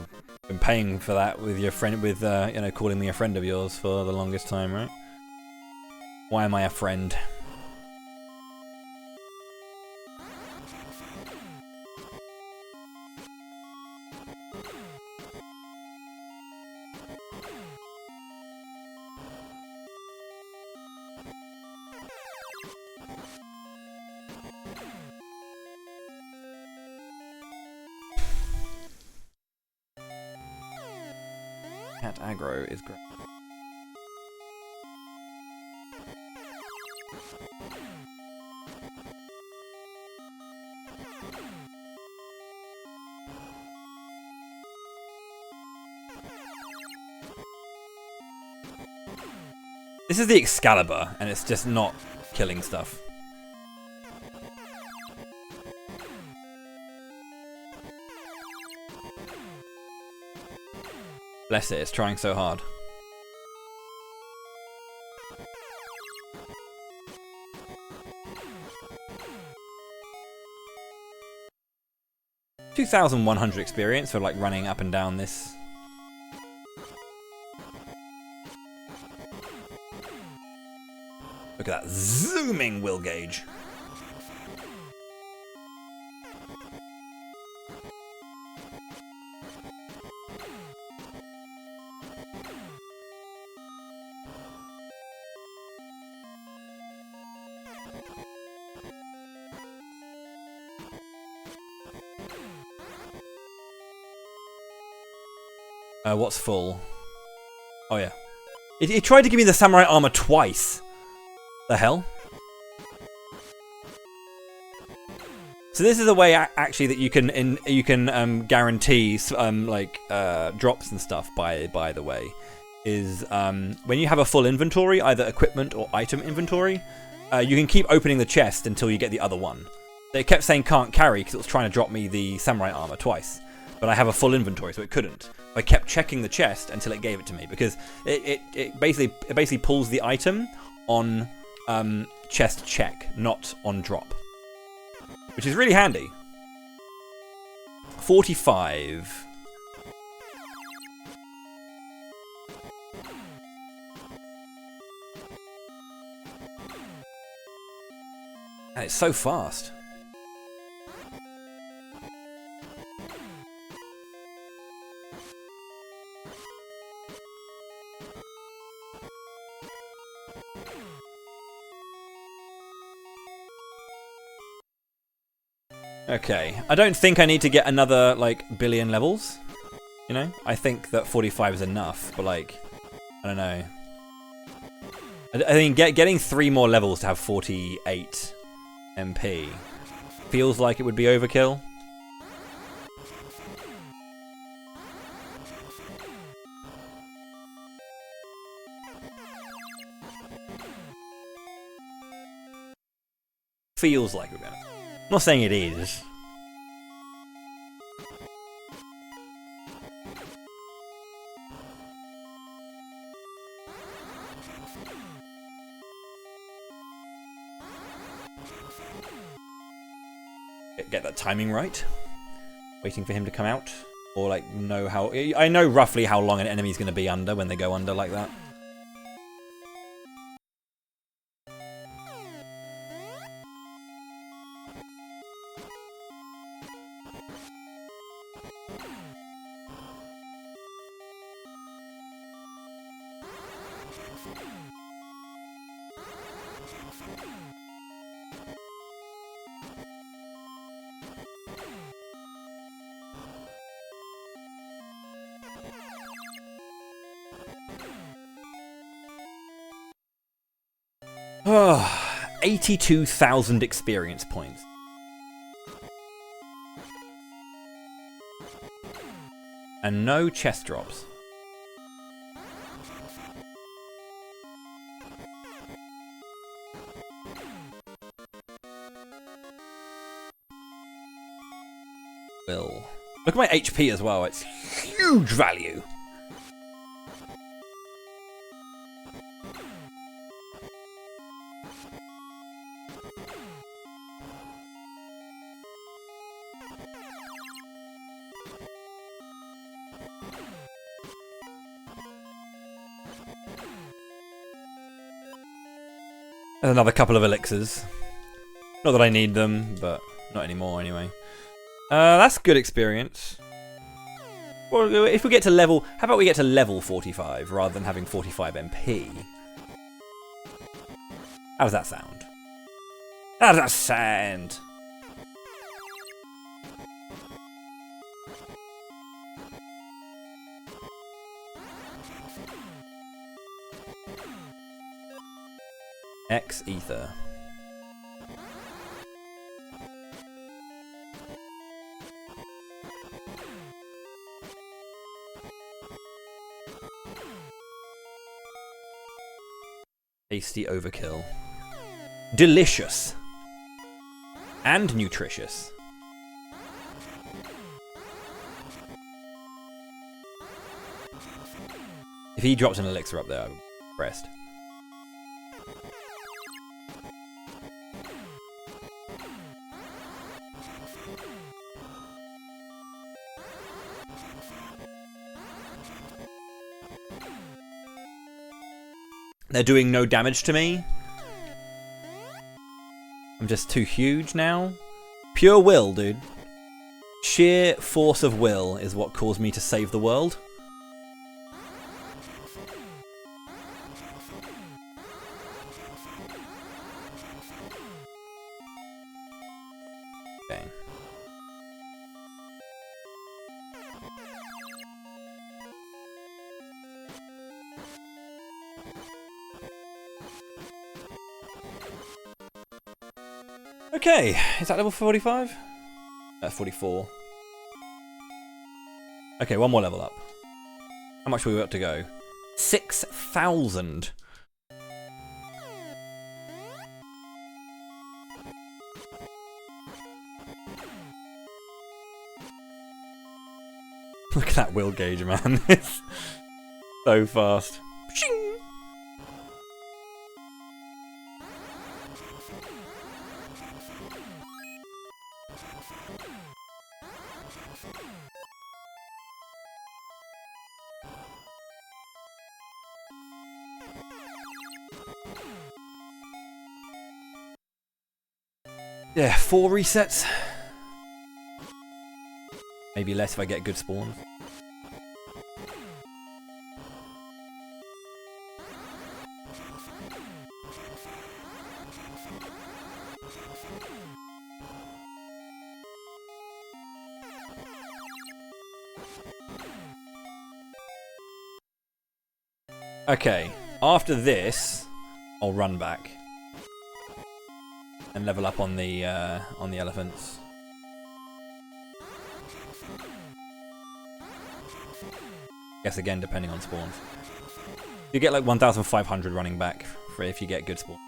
paying for that with your friend, with you know, calling me a friend of yours for the longest time, right? Why am I a friend? Cat aggro is great. This is the Excalibur, and it's just not killing stuff. Bless it, it's trying so hard. $2,100 experience for like running up and down this. Look at that zooming will gauge. What's full? Oh yeah. It tried to give me the samurai armor twice. The hell? So this is a way actually that you can guarantee drops and stuff. By the way, is when you have a full inventory, either equipment or item inventory, you can keep opening the chest until you get the other one. It kept saying can't carry because it was trying to drop me the samurai armor twice, but I have a full inventory, so it couldn't. I kept checking the chest until it gave it to me because it basically pulls the item on chest check, not on drop, which is really handy. 45. And it's so fast. Okay, I don't think I need to get another, like, billion levels, you know? I think that 45 is enough, but, like, I don't know. I think getting 3 more levels to have 48 MP feels like it would be overkill. Feels like it would be. I'm not saying it is. Get that timing right. Waiting for him to come out. Or like know how... I know roughly how long an enemy's going to be under when they go under like that. 82,000 experience points. And no chest drops. Will. Look at my HP as well. It's huge value. There's another couple of elixirs. Not that I need them, but not anymore anyway. That's good experience. Well, if we get to level... How about we get to level 45 rather than having 45 MP? How does that sound? How does that sound? X ether. Tasty overkill. Delicious. And nutritious. If he drops an elixir up there, I'm impressed. They're doing no damage to me. I'm just too huge now. Pure will, dude. Sheer force of will is what caused me to save the world. Okay. Okay, is that level 45? 44. Okay, one more level up. How much are we got to go? 6,000. Look at that will gauge, man. It's so fast. Yeah, 4 resets. Maybe less if I get good spawns. Okay, after this, I'll run back and level up on the elephants. Guess again, depending on spawns. You get like 1,500 running back for if you get good spawn.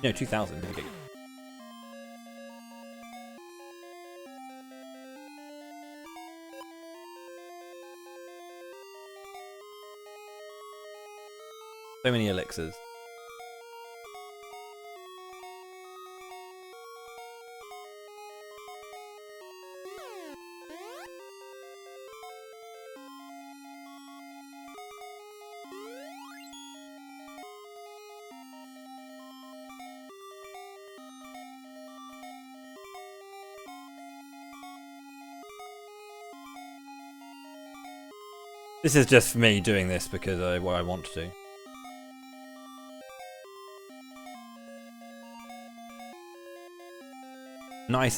No, 2,000 if you get good. So many elixirs. This is just me doing this because I want to.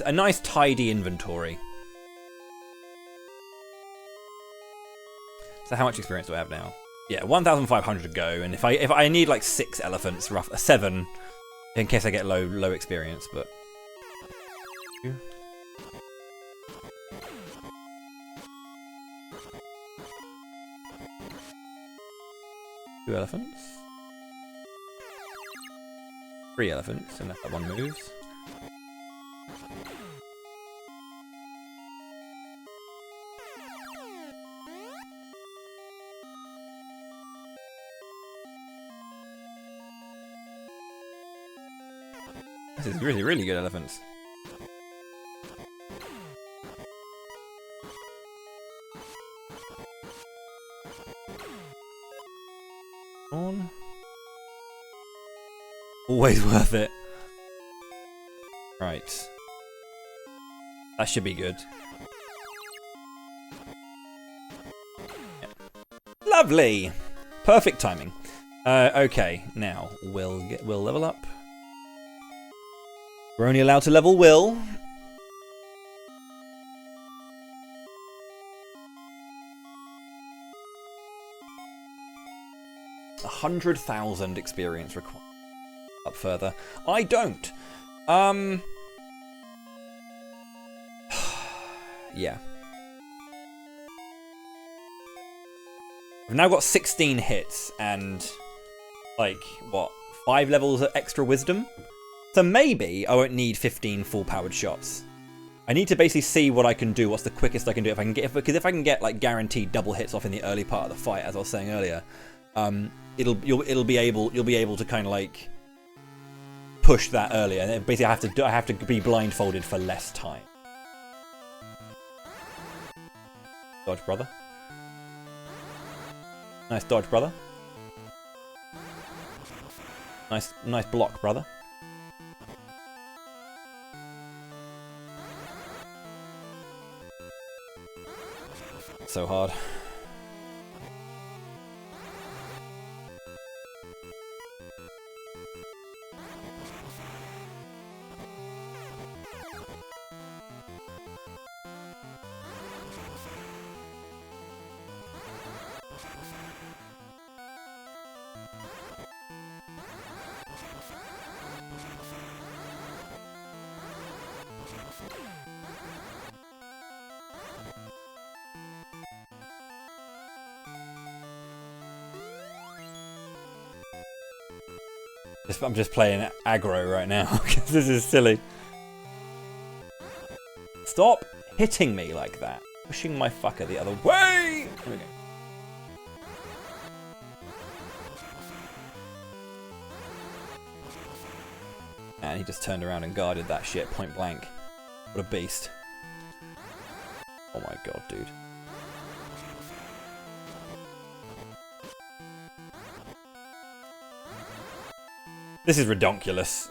A nice tidy inventory. So how much experience do I have now? Yeah, 1,500 to go, and if I need like 6 elephants, 7, in case I get low experience, but. 2 elephants. 3 elephants, unless that one moves. This is really good elephants. On. Always worth it. Right. That should be good. Yeah. Lovely! Perfect timing. Okay, now we'll level up. We're only allowed to level Will. $100,000 experience required. Up further. I don't. Yeah. I've now got 16 hits and like what? 5 levels of extra wisdom. So maybe I won't need 15 full-powered shots. I need to basically see what I can do. What's the quickest I can do? Because if I can get like guaranteed double hits off in the early part of the fight, as I was saying earlier, you'll be able to kind of like push that earlier. And basically, I have to be blindfolded for less time. Dodge, brother. Nice dodge, brother. Nice block, brother. So hard. I'm just playing aggro right now because this is silly. Stop hitting me like that. Pushing my fucker the other way. Here we go. And he just turned around and guarded that shit point blank. What a beast. Oh my god, dude. This is redonkulous.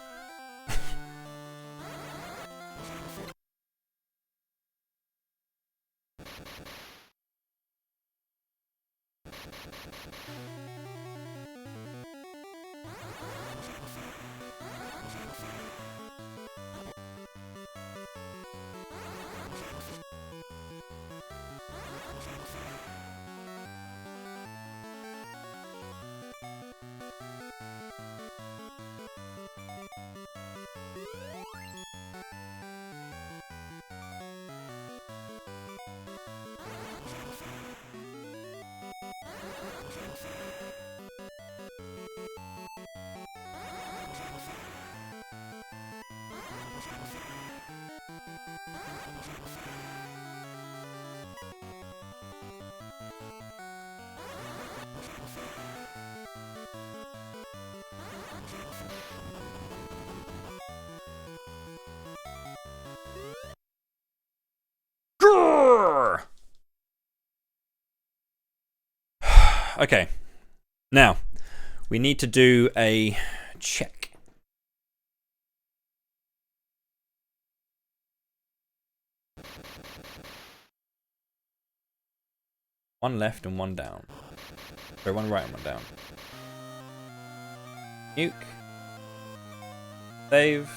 Okay, now we need to do a check. One left and one down. Or one right and one down. Nuke. Save.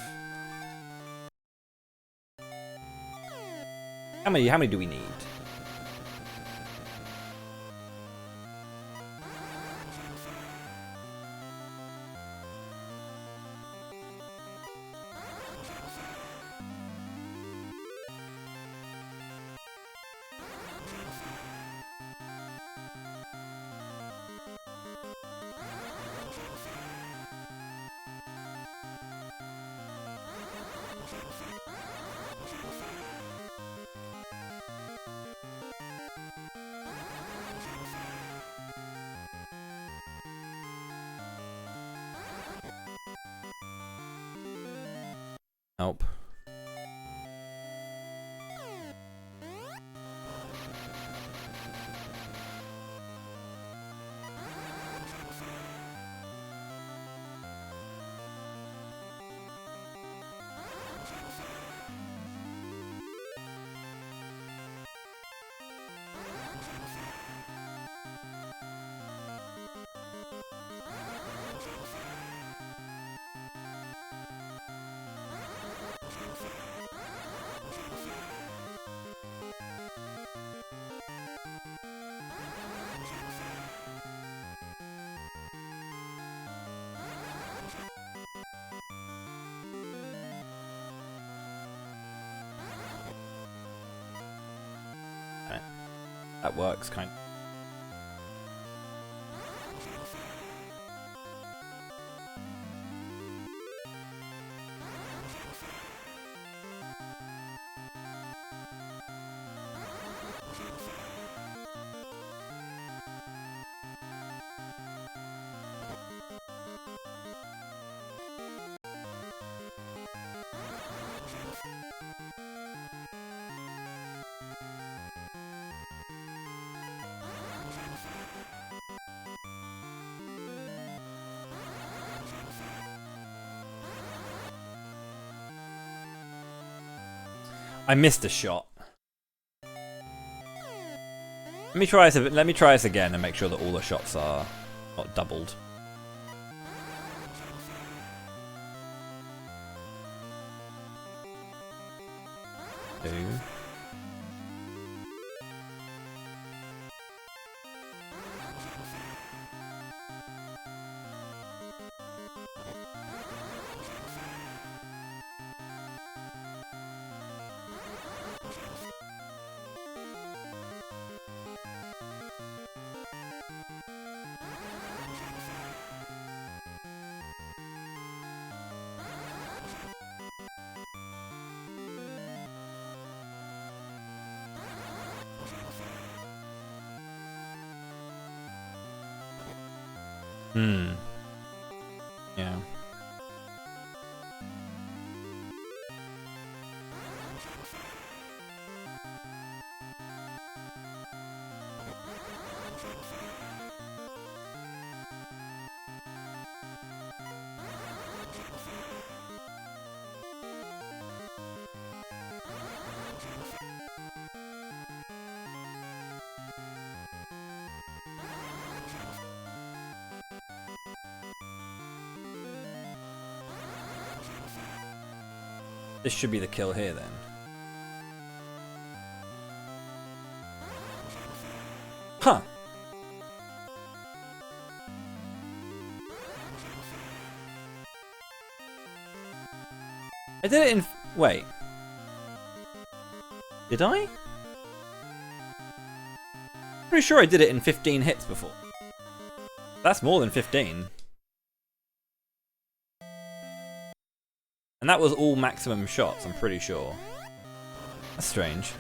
How many do we need? Help. That works, kind of. I missed a shot. Let me try this again and make sure that all the shots are not doubled. Two. Yeah. This should be the kill here then. Huh. I did it in... Wait. Did I? Pretty sure I did it in 15 hits before. That's more than 15. And that was all maximum shots, I'm pretty sure. That's strange.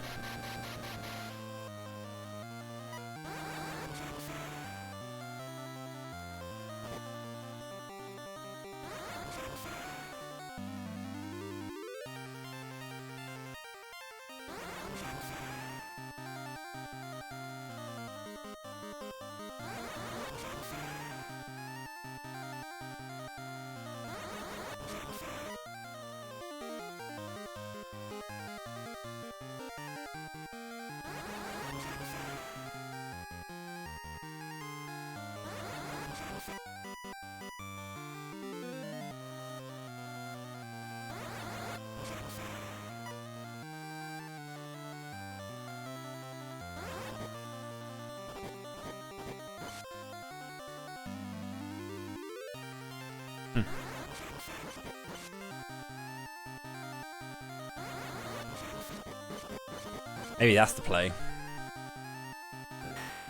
Maybe that's the play.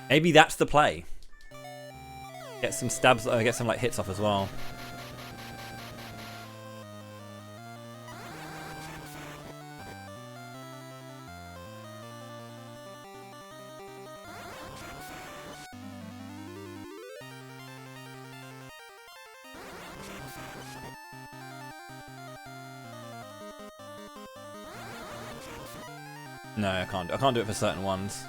Maybe that's the play. Get some stabs, get some like hits off as well. No, I can't. I can't do it for certain ones.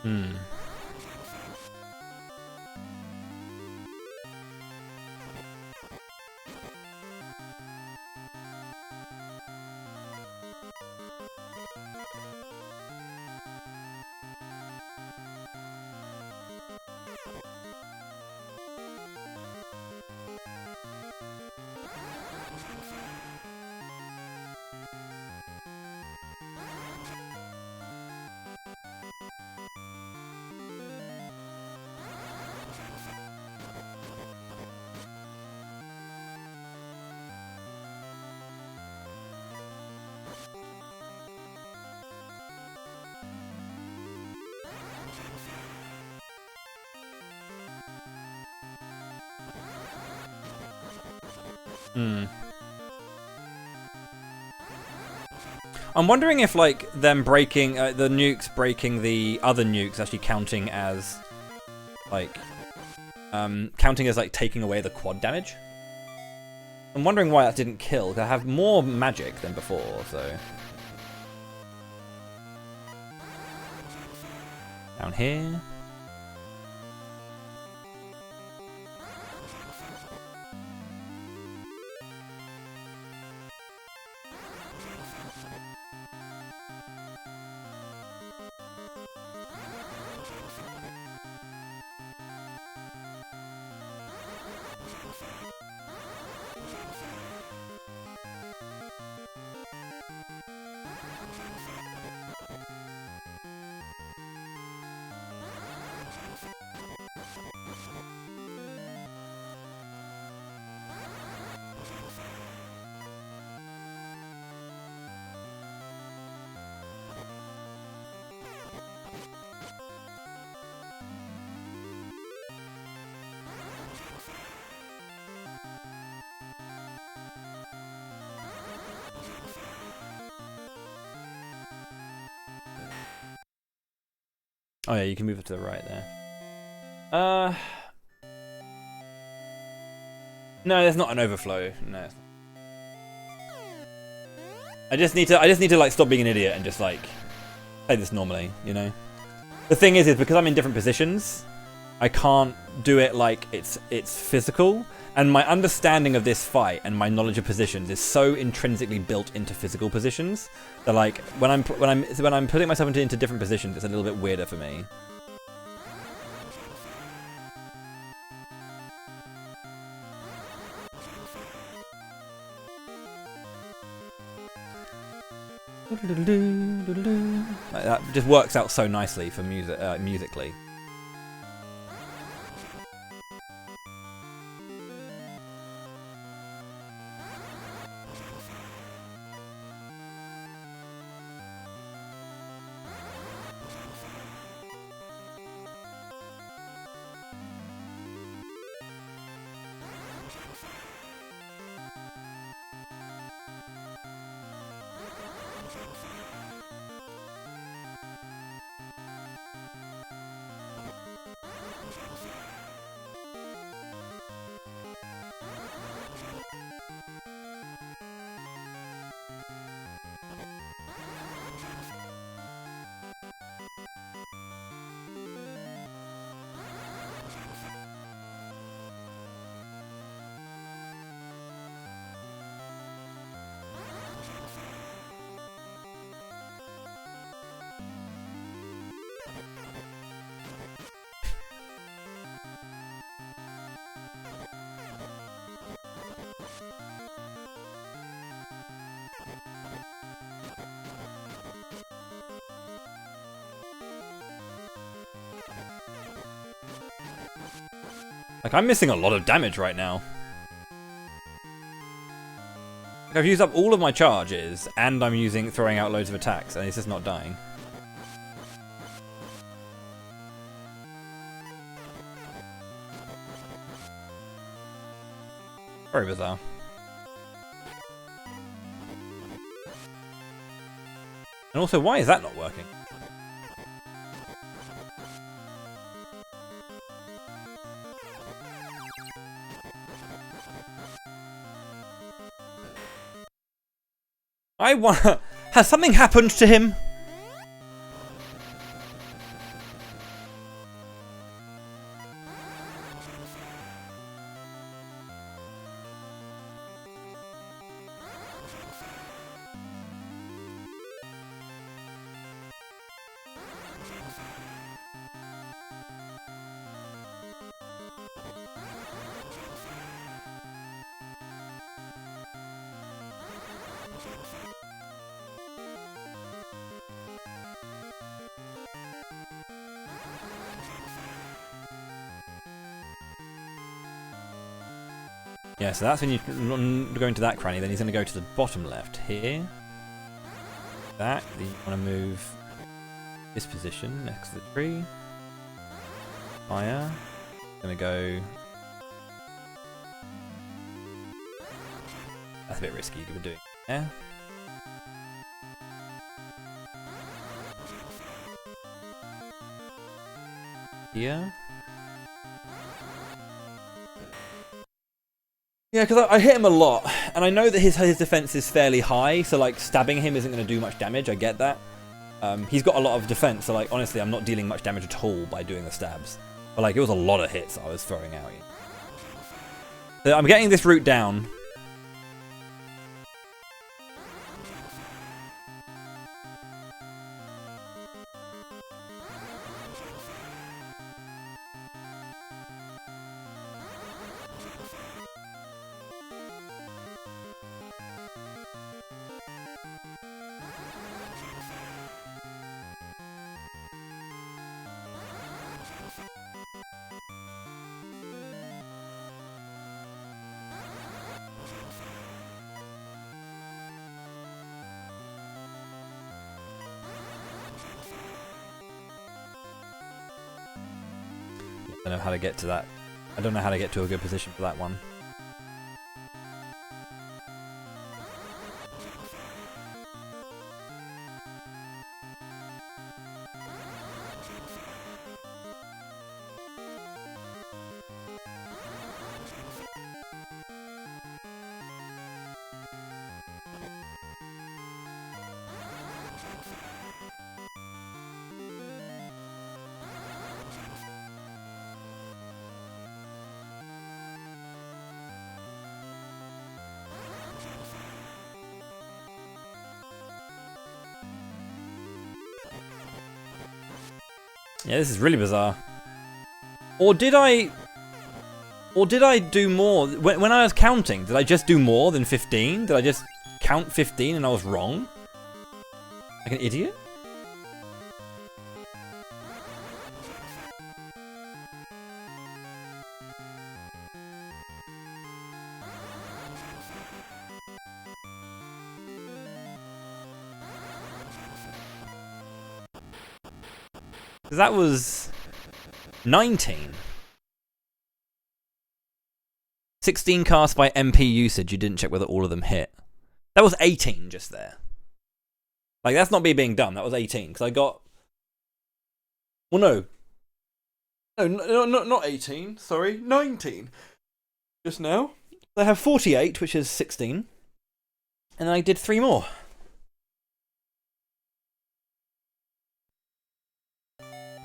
Hmm. Hmm. I'm wondering if, like, them breaking the nukes, breaking the other nukes, actually counting as, like, taking away the quad damage. I'm wondering why that didn't kill. 'Cause I have more magic than before, so. Down here. Oh yeah, you can move it to the right there. No, there's not an overflow. No. I just need to like stop being an idiot and just like play this normally, you know. The thing is because I'm in different positions, I can't do it like it's physical. And my understanding of this fight and my knowledge of positions is so intrinsically built into physical positions that, like, when I'm putting myself into different positions, it's a little bit weirder for me. Like, that just works out so nicely for musically. Like, I'm missing a lot of damage right now. Like, I've used up all of my charges, and I'm throwing out loads of attacks, and it's just not dying. Very bizarre. And also, why is that not working? I want. Has something happened to him? Yeah, so that's when you go into that cranny, then he's going to go to the bottom left here. That, then you want to move this position next to the tree. Fire. Going to go... That's a bit risky to be doing there. Here. Yeah, because I hit him a lot, and I know that his defense is fairly high, so like stabbing him isn't going to do much damage. I get that. He's got a lot of defense, so like honestly, I'm not dealing much damage at all by doing the stabs. But like it was a lot of hits I was throwing out. So I'm getting this route down. I don't know how to get to that. I don't know how to get to a good position for that one. Yeah, this is really bizarre. Or did I do more? When I was counting, did I just do more than 15? Did I just count 15 and I was wrong? Like an idiot? That was 19. 16 cast by MP usage. You didn't check whether all of them hit. That was 18 just there. Like, that's not me being dumb. That was 18. Because I got... Well, no. No, not 18. Sorry. 19. Just now. I have 48, which is 16. And I did 3 more.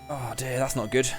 Oh dear, that's not good.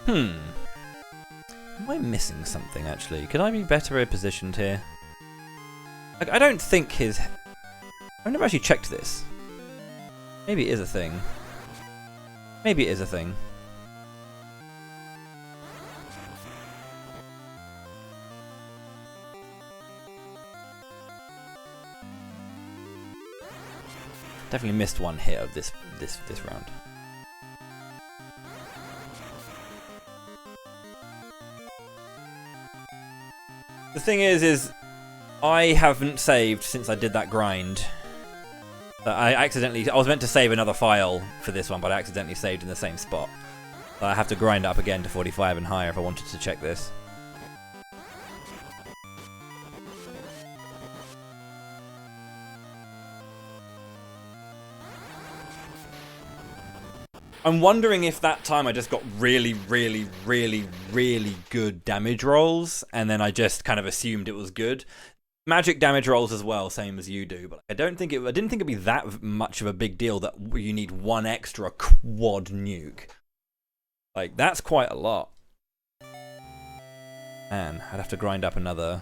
Am I missing something, actually? Could I be better positioned here? Like, I don't think his... I've never actually checked this. Maybe it is a thing. Maybe it is a thing. Definitely missed one hit of this round. The thing is I haven't saved since I did that grind. I was meant to save another file for this one, but I accidentally saved in the same spot. So I have to grind up again to 45 and higher if I wanted to check this. I'm wondering if that time I just got really, really, really, really good damage rolls, and then I just kind of assumed it was good. Magic damage rolls as well, same as you do, but I didn't think it'd be that much of a big deal that you need one extra quad nuke. Like, that's quite a lot. Man, I'd have to grind up another.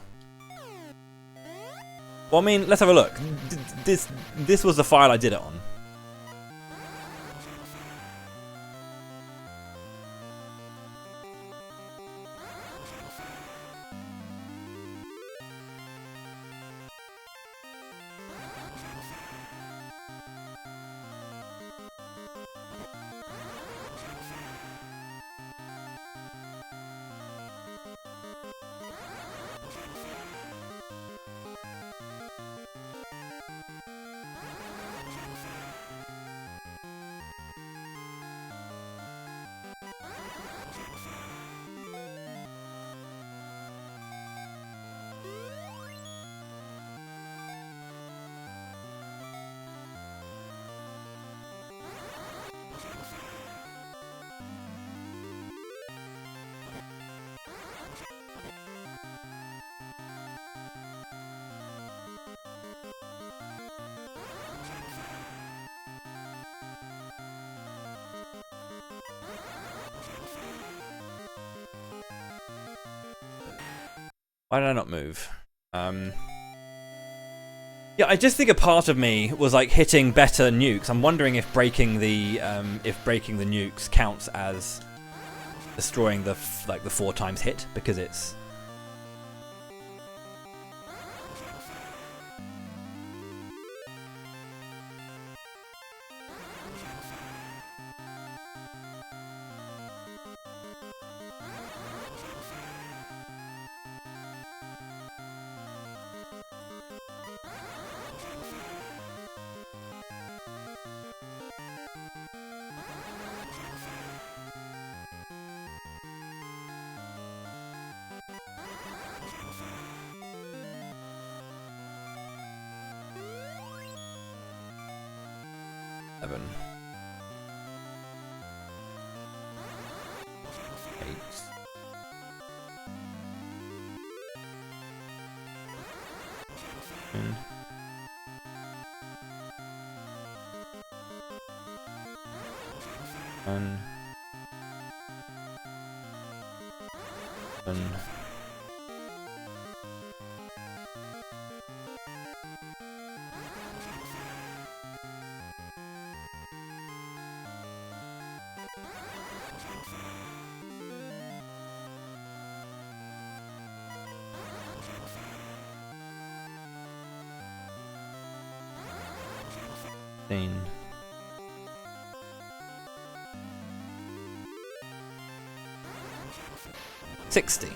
Well, I mean, let's have a look. This was the file I did it on. Why did I not move? Yeah, I just think a part of me was like hitting better nukes. I'm wondering if breaking the nukes counts as destroying the 4 times hit, because it's. Seven. 8. 9. 1. 1. 16.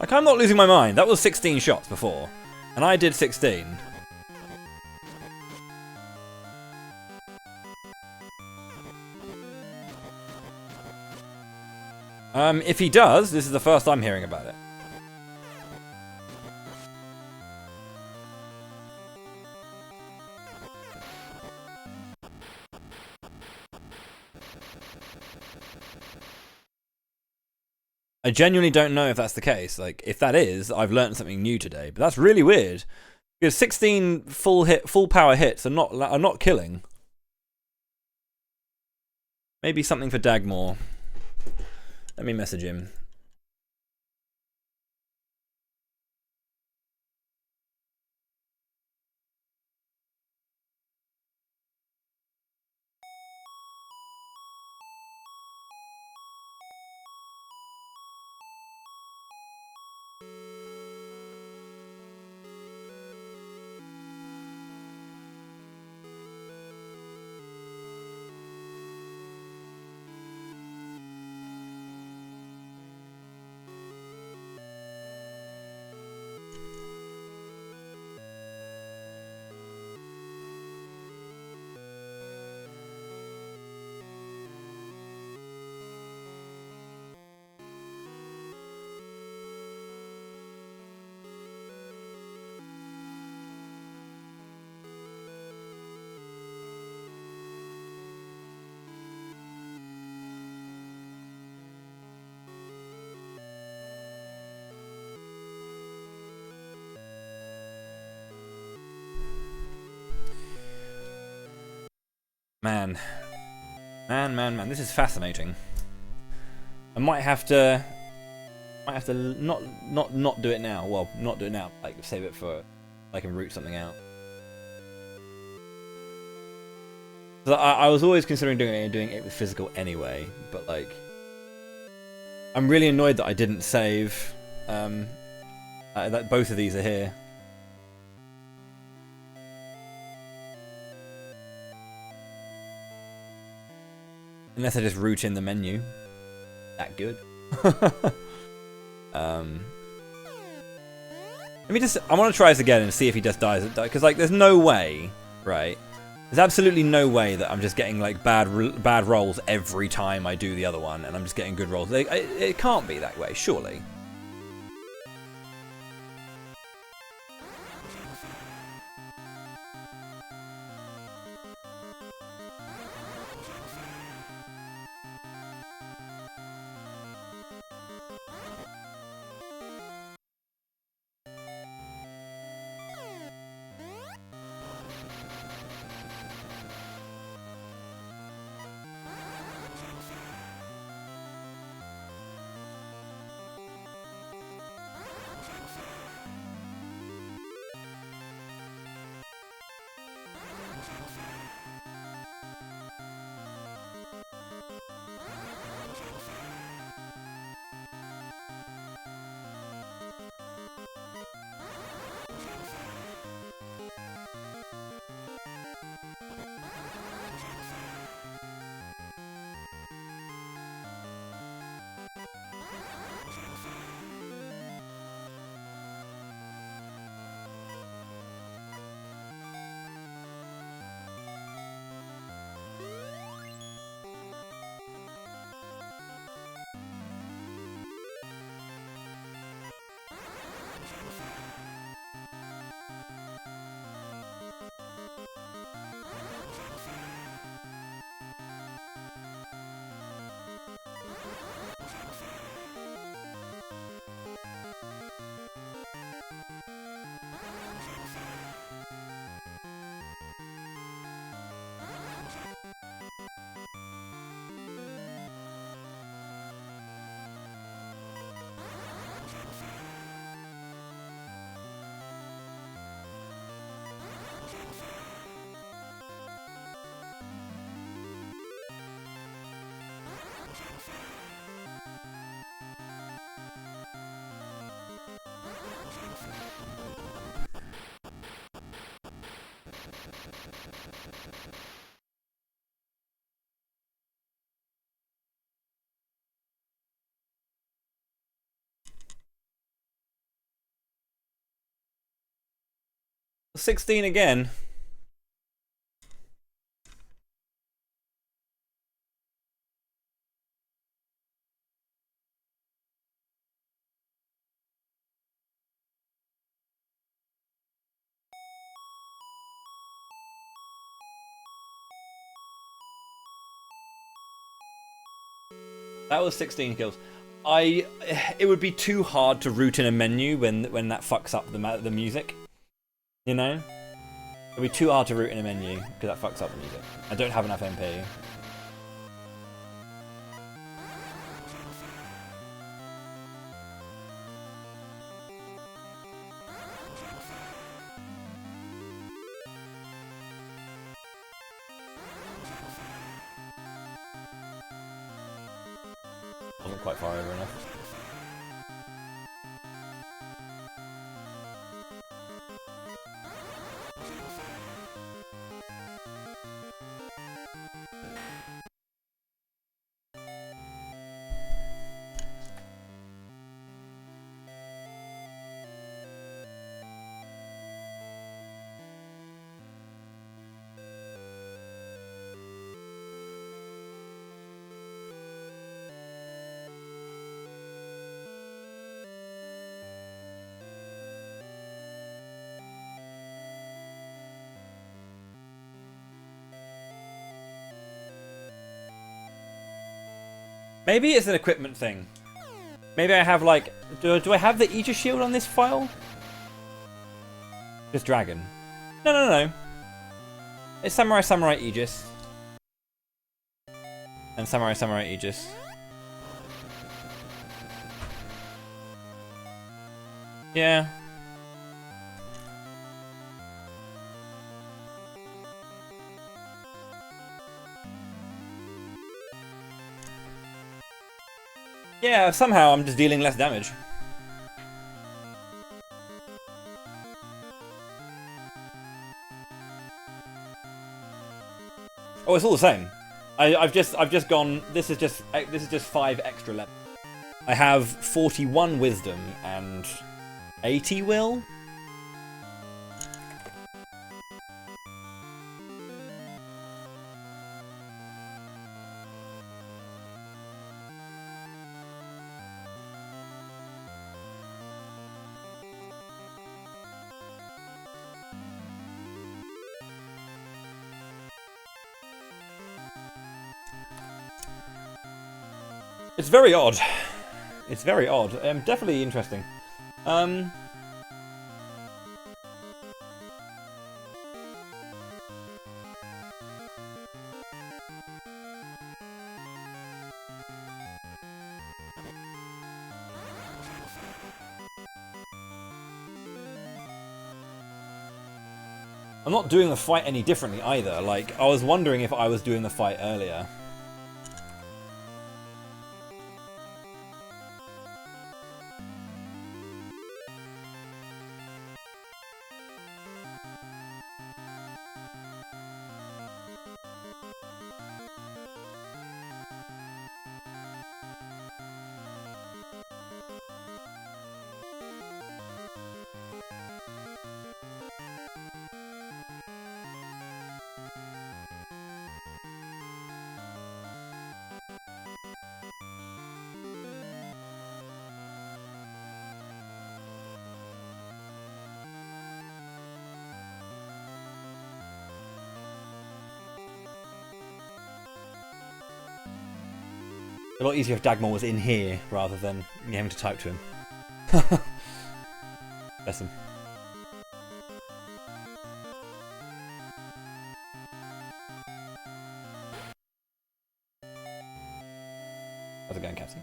Like, I'm not losing my mind. That was 16 shots before. And I did 16. If he does, this is the first I'm hearing about it. I genuinely don't know if that's the case. Like, if that is, I've learned something new today. But that's really weird. Because 16 full power hits are not killing. Maybe something for Dagmore. Let me message him. Man, this is fascinating. I might have to not do it now. Well, not do it now. Like, save it for I can root something out. So I was always considering doing it with physical anyway, but like, I'm really annoyed that I didn't save. That both of these are here. Unless I just root in the menu. That good. Let me just... I want to try this again and see if he just dies. Because, like, there's no way, right? There's absolutely no way that I'm just getting, like, bad rolls every time I do the other one. And I'm just getting good rolls. It can't be that way, surely. 16 again. That was 16 kills. It would be too hard to root in a menu when that fucks up the music. You know? It'd be too hard to root in a menu because that fucks up the music. I don't have enough MP. Wasn't quite far over enough. Maybe it's an equipment thing. Maybe I have like... Do I have the Aegis shield on this file? Just dragon. No. It's Samurai Aegis. And Samurai Aegis. Yeah. Yeah, somehow I'm just dealing less damage. Oh, it's all the same. I've just gone. This is just 5 extra levels. I have 41 wisdom and 80 will. It's very odd. It's very odd. Definitely interesting. I'm not doing the fight any differently either. Like, I was wondering if I was doing the fight earlier. A lot easier if Dagmar was in here rather than me having to type to him. Bless him. How's it going, Cassie?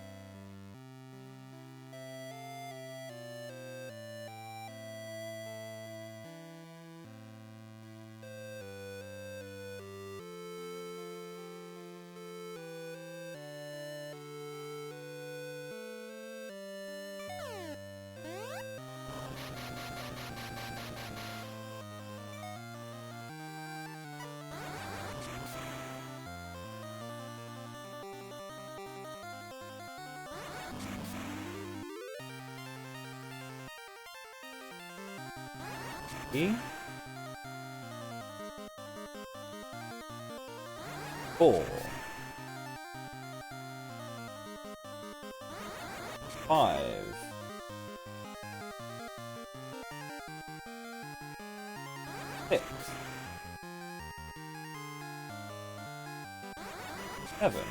3, 4, 5, 6, 7,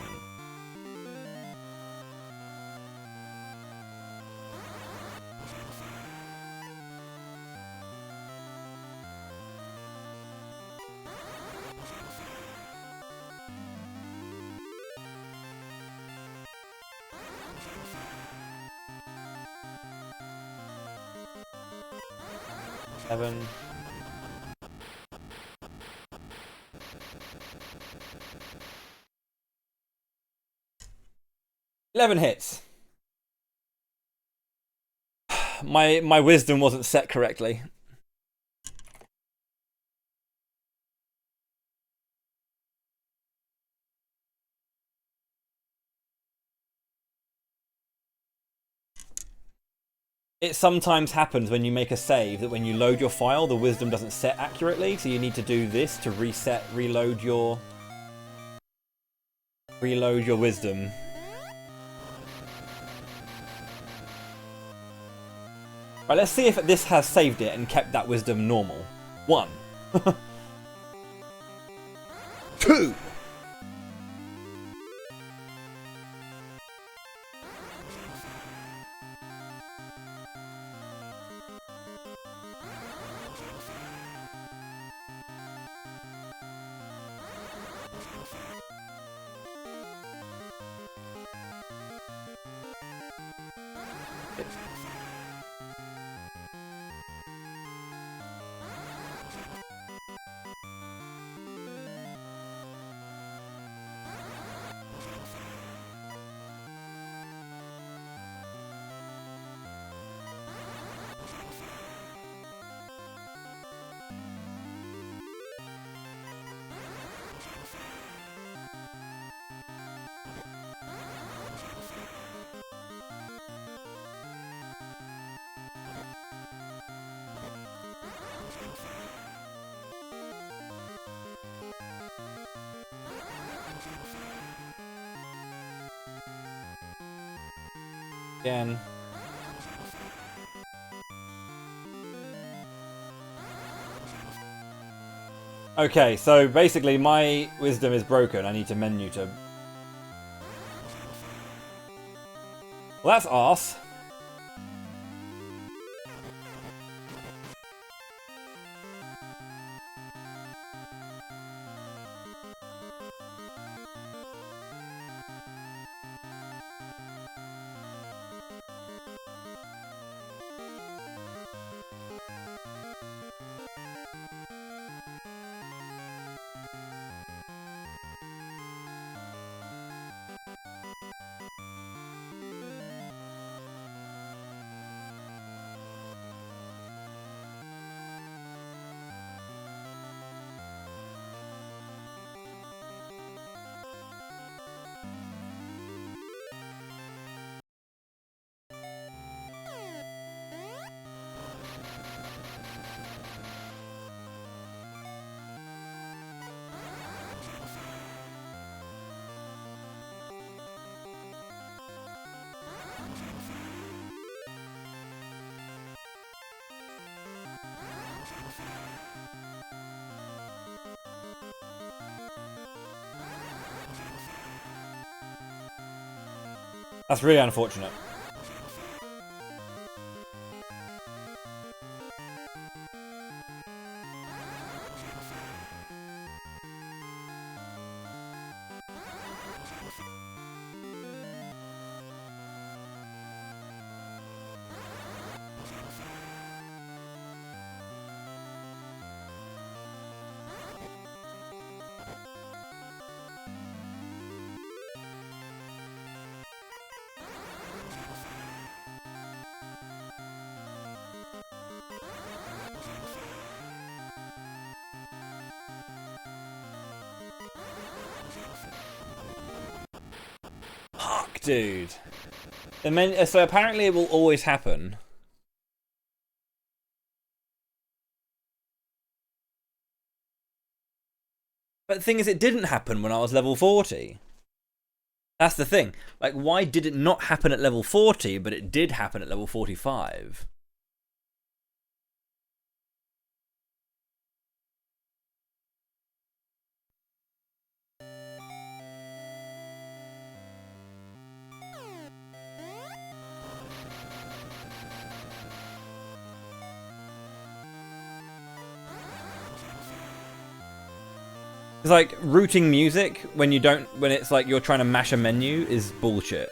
7. 11 hits. My wisdom wasn't set correctly. It sometimes happens when you make a save that when you load your file, the wisdom doesn't set accurately, so you need to do this to reload your wisdom. Right, let's see if this has saved it and kept that wisdom normal. 1. 2. 'Again. Okay, so basically my wisdom is broken. I need to menu to... Well, that's arse. That's really unfortunate. Fuck, dude. So apparently it will always happen. the thing is, it didn't happen when I was level 40. That's the thing. Like, why did it not happen at level 40, but it did happen at level 45? It's like routing music when it's like you're trying to mash a menu is bullshit.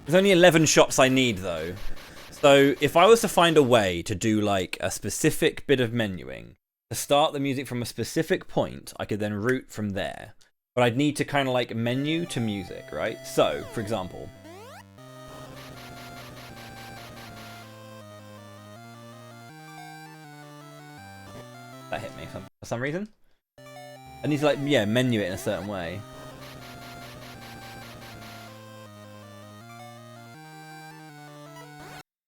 There's only 11 shops I need, though. So if I was to find a way to do, like, a specific bit of menuing, to start the music from a specific point, I could then route from there. But I'd need to kind of, like, menu to music, right? So, for example... That hit me for some reason. I need to, like, yeah, menu it in a certain way.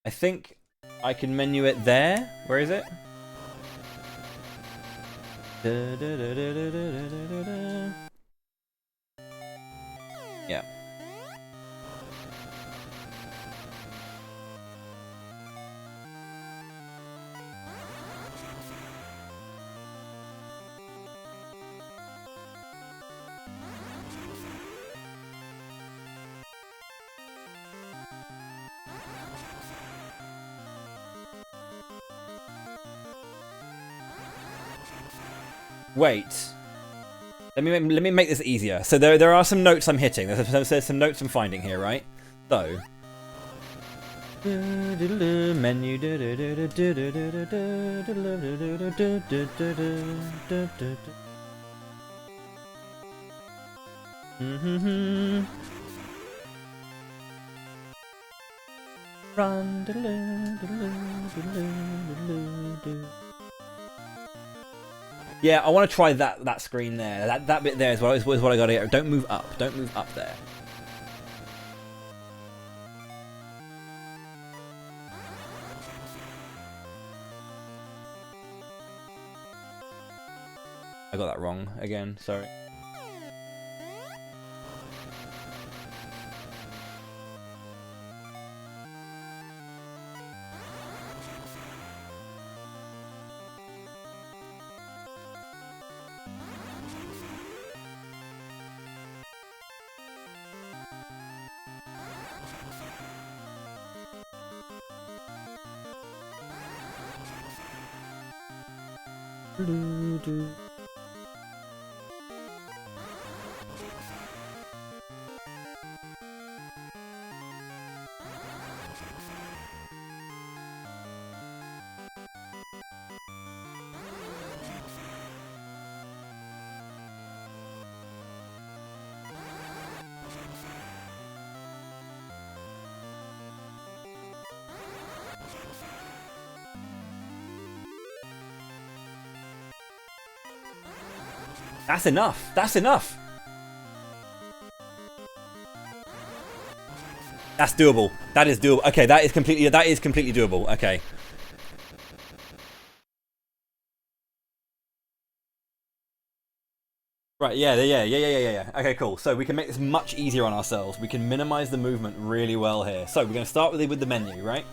I think I can menu it there. Where is it? Yeah. Wait. Let me make this easier. So there are some notes I'm hitting. There's some notes I'm finding here, right? So. Menu. Run. Yeah, I want to try that screen there. That bit there is what I got here. Don't move up. Don't move up there. I got that wrong again. Sorry. That's enough. That's enough. That's doable. That is doable. Okay, that is completely doable. Okay. Right, yeah. Okay, cool. So we can make this much easier on ourselves. We can minimize the movement really well here. So we're going to start with the menu, right?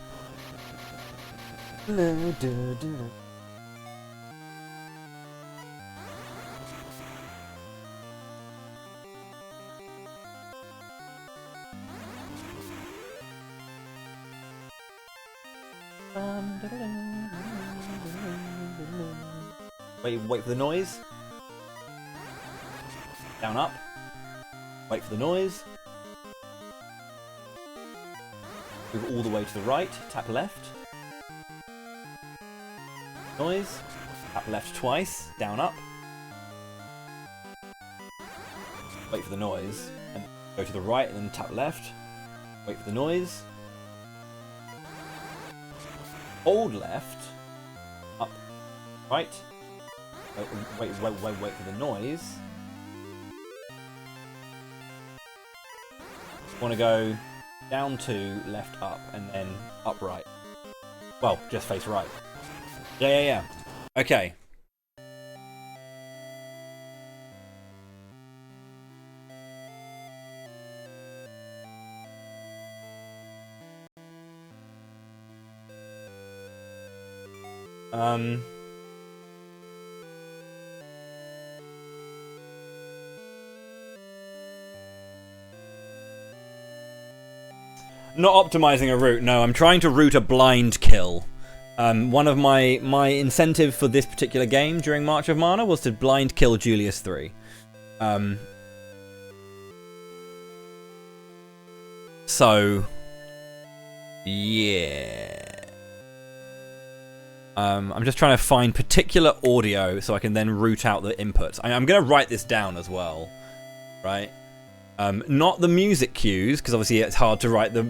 Wait for the noise. Down, up. Wait for the noise. Move all the way to the right. Tap left. Noise. Tap left twice. Down, up. Wait for the noise. And go to the right and then tap left. Wait for the noise. Hold left. Up. Right. Wait for the noise. Want to go down 2, left, up, and then up, right. Well, just face right. Yeah. Okay. Not optimizing a route. No, I'm trying to route a blind kill. One of my incentive for this particular game during March of Mana was to blind kill Julius 3. So yeah. I'm just trying to find particular audio so I can then route out the inputs. I'm going to write this down as well, right? Not the music cues, because obviously it's hard to write the,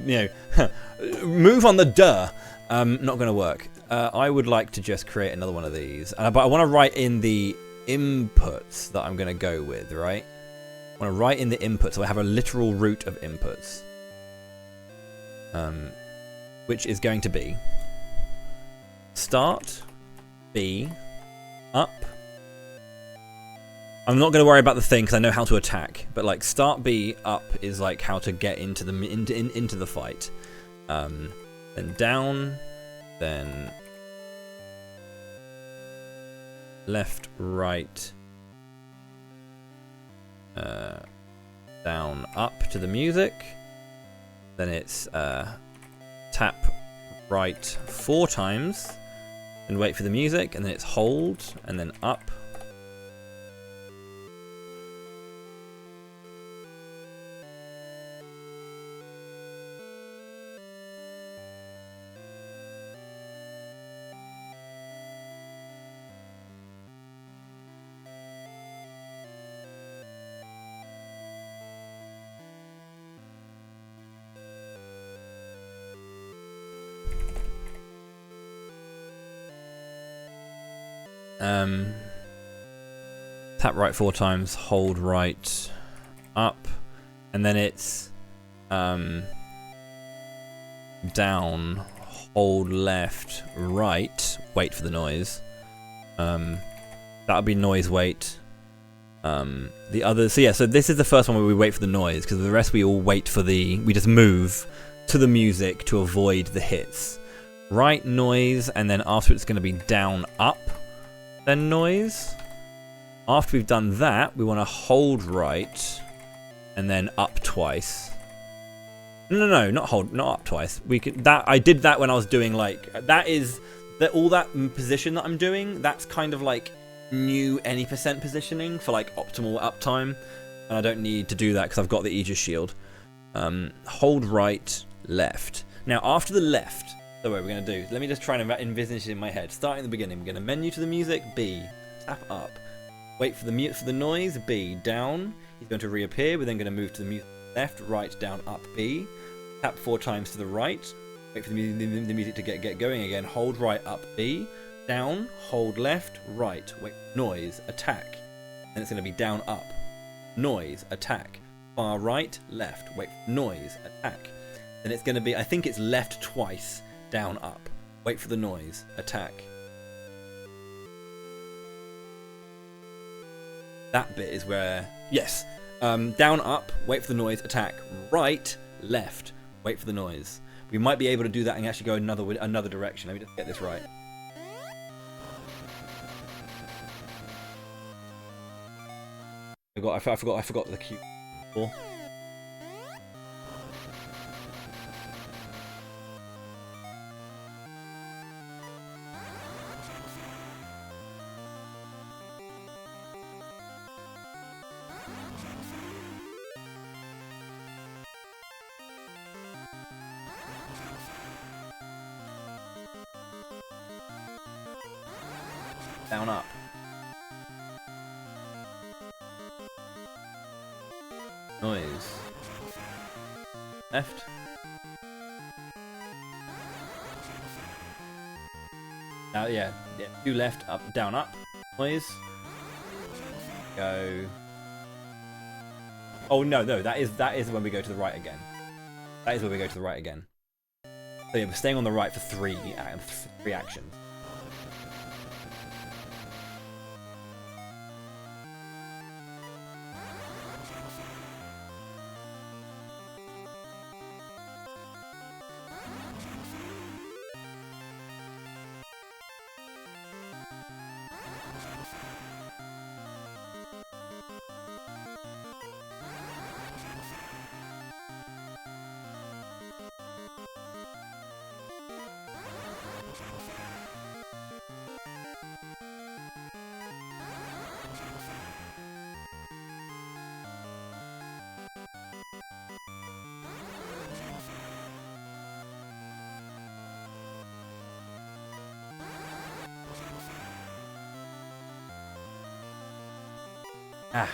move on the duh. Not going to work. I would like to just create another one of these. But I want to write in the inputs that I'm going to go with, right? I want to write in the inputs so I have a literal route of inputs. Which is going to be start, B, up. I'm not going to worry about the thing because I know how to attack, but like start B, up is like how to get into the into the fight. Then down, then left, right, down, up to the music. Then it's tap right 4 times and wait for the music, and then it's hold and then up. Tap right 4 times, hold right, up, and then it's down, hold left, right, wait for the noise. That'll be noise wait. The other, so this is the first one where we wait for the noise, because the rest we all wait for we just move to the music to avoid the hits. Right noise, and then after it's going to be down up, then noise. After we've done that, we want to hold right and then up twice. No, not up twice. I did that when I was doing like all that position that I'm doing. That's kind of like new any percent positioning for like optimal uptime, and I don't need to do that because I've got the Aegis shield. Hold right, left. Now after the left, so what we're going to do, let me just try and envisage it in my head. Starting at the beginning, we're going to menu to the music, B, tap up, wait for the noise, B, down, he's going to reappear, we're then going to move to the music, left, right, down, up, B, tap 4 times to the right, wait for the music to get going again, hold right, up, B, down, hold left, right, wait, noise, attack, then it's going to be down, up, noise, attack, far right, left, wait, noise, attack, then it's going to be, I think it's left twice, down, up. Wait for the noise. Attack. That bit is where... Yes. Down, up. Wait for the noise. Attack. Right, left. Wait for the noise. We might be able to do that and actually go another direction. Let me just get this right. I forgot the cue. Down, up. Noise. Left. Now, yeah. Do left, up, down, up. Noise. Go. Oh no, that is when we go to the right again. That is when we go to the right again. So yeah, we're staying on the right for three actions. Ah.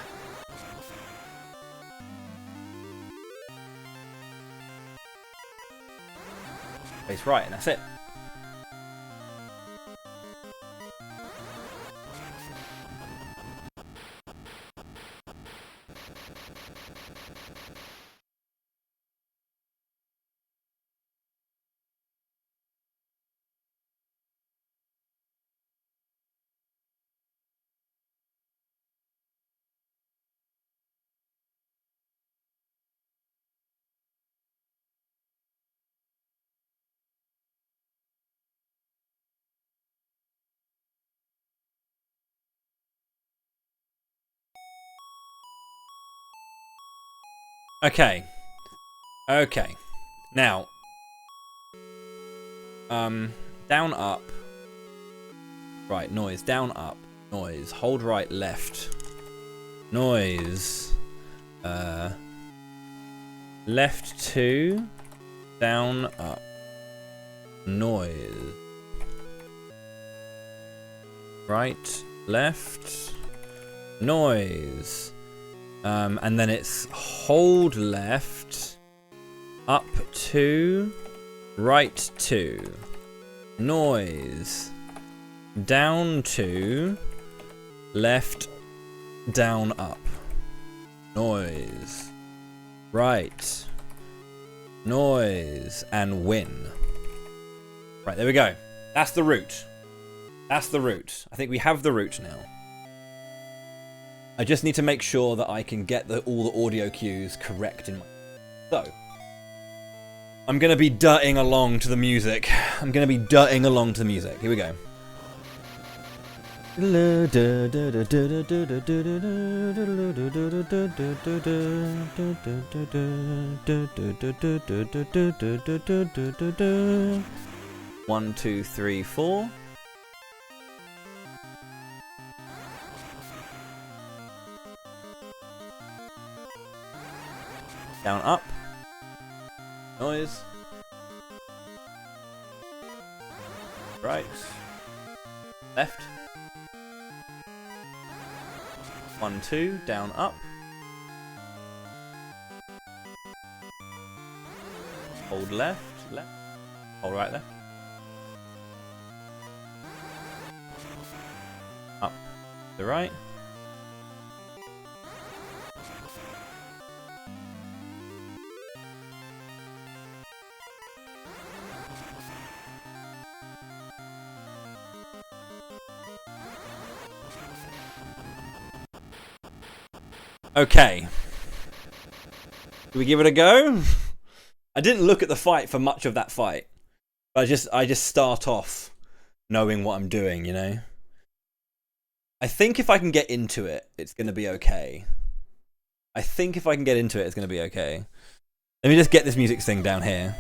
Face right, and that's it. Okay. Okay. Now. Down, up. Right, noise. Down, up. Noise. Hold right, left. Noise. Left 2. Down, up. Noise. Right, left. Noise. And then it's hold left, up 2, right 2, noise, down 2, left, down, up, noise, right, noise, and win. Right, there we go. That's the route. That's the route. I think we have the route now. I just need to make sure that I can get all the audio cues correct in my... So, I'm going to be dirting along to the music. I'm going to be dirting along to the music. Here we go. One, two, three, four. Down, up. Noise. Right. Left. 1, 2. Down, up. Hold left. Left. Hold right, left. Up. To right. Okay. Do we give it a go? I didn't look at the fight for much of that fight. But I just start off knowing what I'm doing, you know? I think if I can get into it, it's going to be okay. I think if I can get into it, it's going to be okay. Let me just get this music thing down here.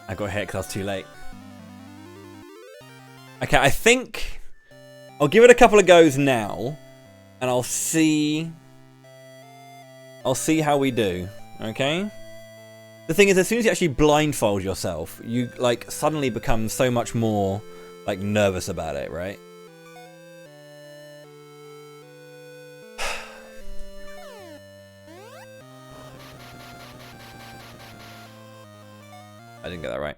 I got hit because I was too late. Okay, I think I'll give it a couple of goes now, and I'll see how we do. Okay. The thing is, as soon as you actually blindfold yourself, you like suddenly become so much more like nervous about it, right? I didn't get that right.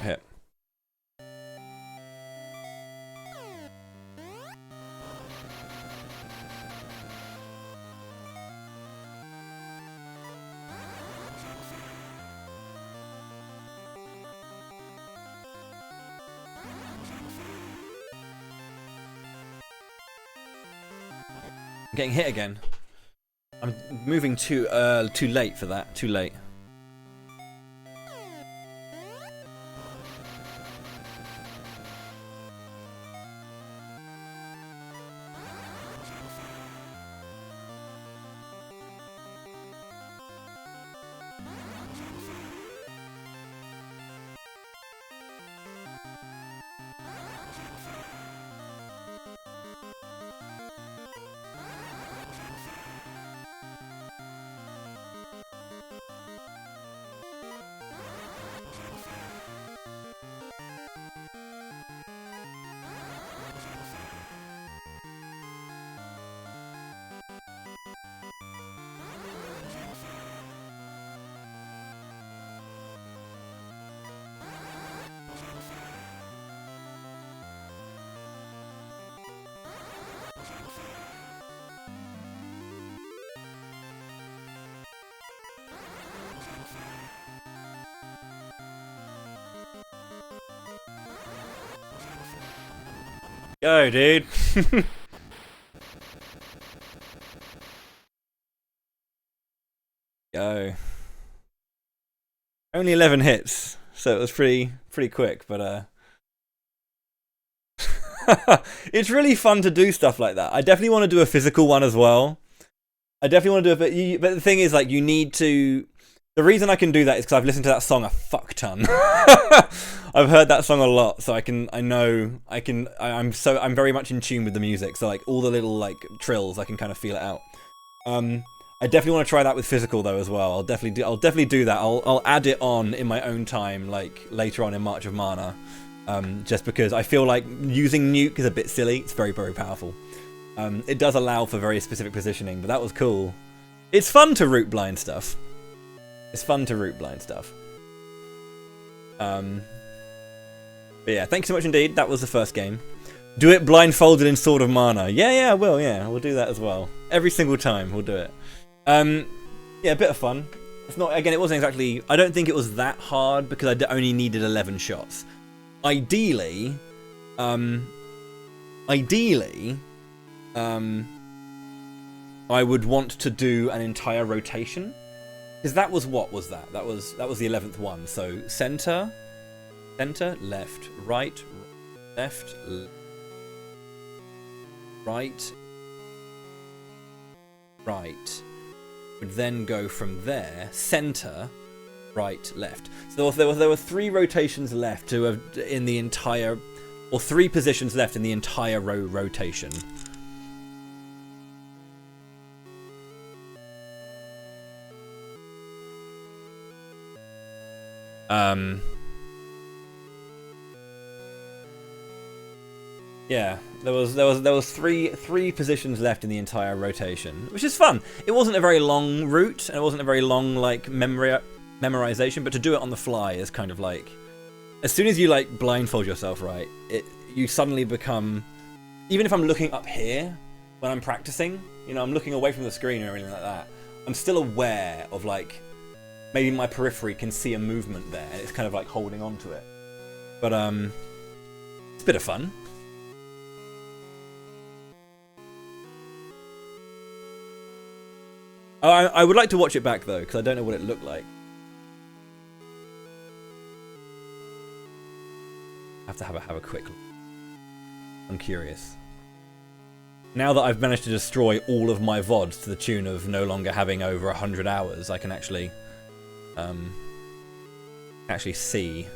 Hit. I'm getting hit again. I'm moving too late for that. Too late. Go, dude. Go. Only 11 hits, so it was pretty quick, but it's really fun to do stuff like that. I definitely want to do a physical one as well. I definitely want to do it, but the thing is, like, you need to. The reason I can do that is because I've listened to that song a fuck ton. I've heard that song a lot, so I'm very much in tune with the music. So like all the little like trills, I can kind of feel it out. I definitely want to try that with physical though as well. I'll definitely do that. I'll add it on in my own time, like later on in March of Mana. Just because I feel like using Nuke is a bit silly. It's very powerful. It does allow for very specific positioning, but that was cool. It's fun to root blind stuff. But yeah, thanks so much indeed. That was the first game. Do it blindfolded in Sword of Mana. Yeah, I will. Yeah, we'll do that as well. Every single time we'll do it. Yeah, a bit of fun. It's not. Again, it wasn't exactly. I don't think it was that hard because I only needed 11 shots. Ideally, I would want to do an entire rotation. Because that was what was that? That was the 11th one. So center, left, right, left, right. Would then go from there, center, right, left. So there were 3 rotations left to have in the entire, or 3 positions left in the entire rotation. Yeah, there was three positions left in the entire rotation, which is fun. It wasn't a very long route, and it wasn't a very long like memorization, but to do it on the fly is kind of like, as soon as you like blindfold yourself, right, you suddenly become, even if I'm looking up here when I'm practicing, you know, I'm looking away from the screen or anything like that, I'm still aware of like maybe my periphery can see a movement there, and it's kind of like holding on to it. But it's a bit of fun. Oh, I would like to watch it back though, because I don't know what it looked like. I have to have a quick look. I'm curious. Now that I've managed to destroy all of my VODs to the tune of no longer having over 100 hours, I can actually see.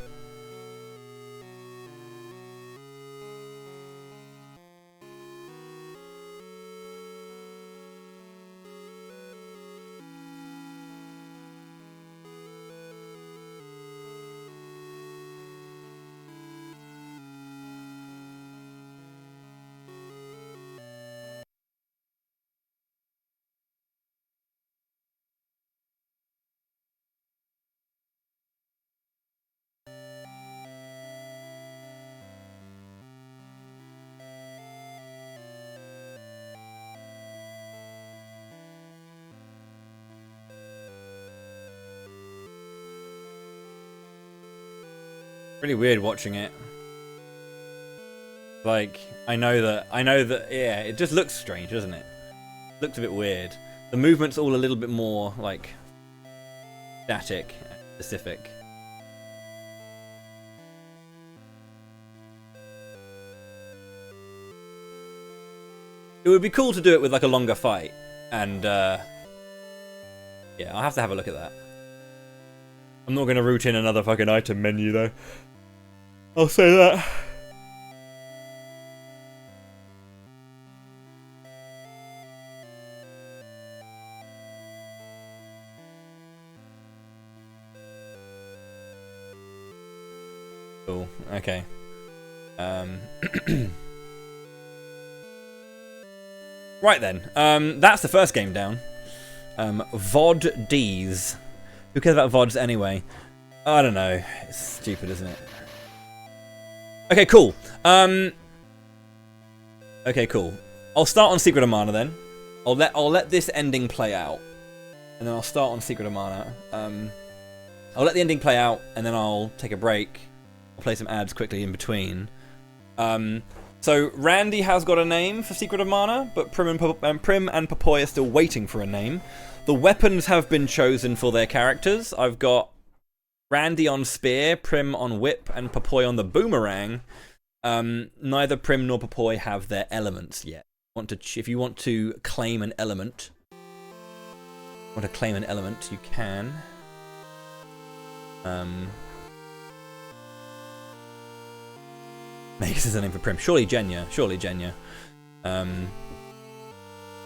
Really weird watching it. Like, I know that, yeah, it just looks strange, doesn't it? Looks a bit weird. The movement's all a little bit more, like, static and specific. It would be cool to do it with, like, a longer fight. And, yeah, I'll have to have a look at that. I'm not going to root in another fucking item menu, though. I'll say that. Cool. Okay. Right then. That's the first game down. VOD Ds. Who cares about VODs anyway? I don't know. It's stupid, isn't it? Okay, cool. Okay, cool. I'll start on Secret of Mana then. I'll let this ending play out, and then I'll start on Secret of Mana. I'll let the ending play out, and then I'll take a break. I'll play some ads quickly in between. So Randy has got a name for Secret of Mana, but Prim and Papoy are still waiting for a name. The weapons have been chosen for their characters. I've got Randy on Spear, Prim on Whip, and Papoy on the Boomerang. Neither Prim nor Papoy have their elements yet. If you want to claim an element, you can. Maybe this is a name for Prim. Surely Jenya.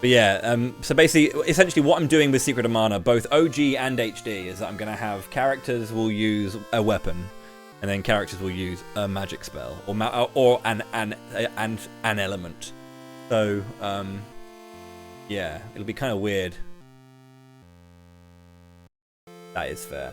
But yeah, so basically, essentially what I'm doing with Secret of Mana, both OG and HD, is that I'm going to have characters will use a weapon, and then characters will use a magic spell, or an element. So, yeah, it'll be kind of weird. That is fair.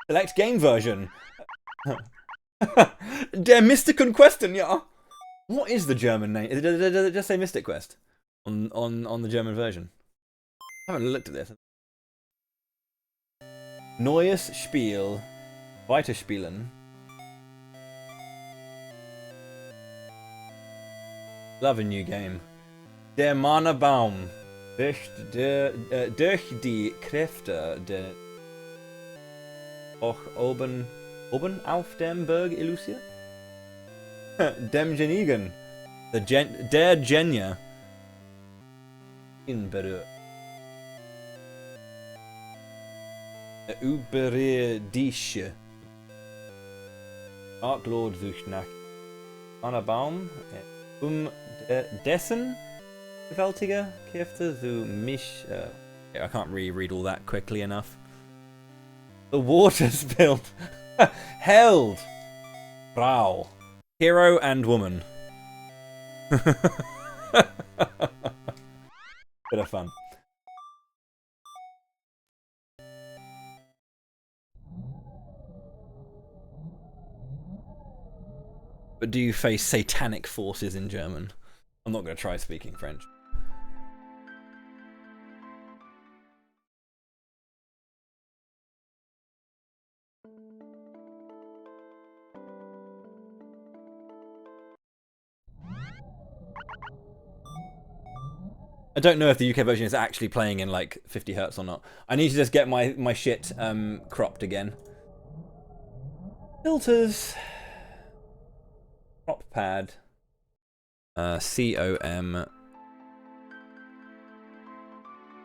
Select game version. Der Mystic Question, yeah. What is the German name? Does it just say Mystic Quest on the German version? I haven't looked at this. Neues Spiel. Weiterspielen. Love a new game. Der Mana Baum. Durch die Kräfte der Och oben auf dem Berg Illusia? Dem Genigen. Der Genia. In Berühr. Überirdische. Arglord sucht nach Anna Baum. Dessen gewaltige Kräfte zu mich. I can't reread all that quickly enough. The water spilled. Held. Frau. Hero and woman. Bit of fun. But do you face satanic forces in German? I'm not going to try speaking French. I don't know if the UK version is actually playing in like 50 Hz or not. I need to just get my shit cropped again. Filters. Crop pad. COM.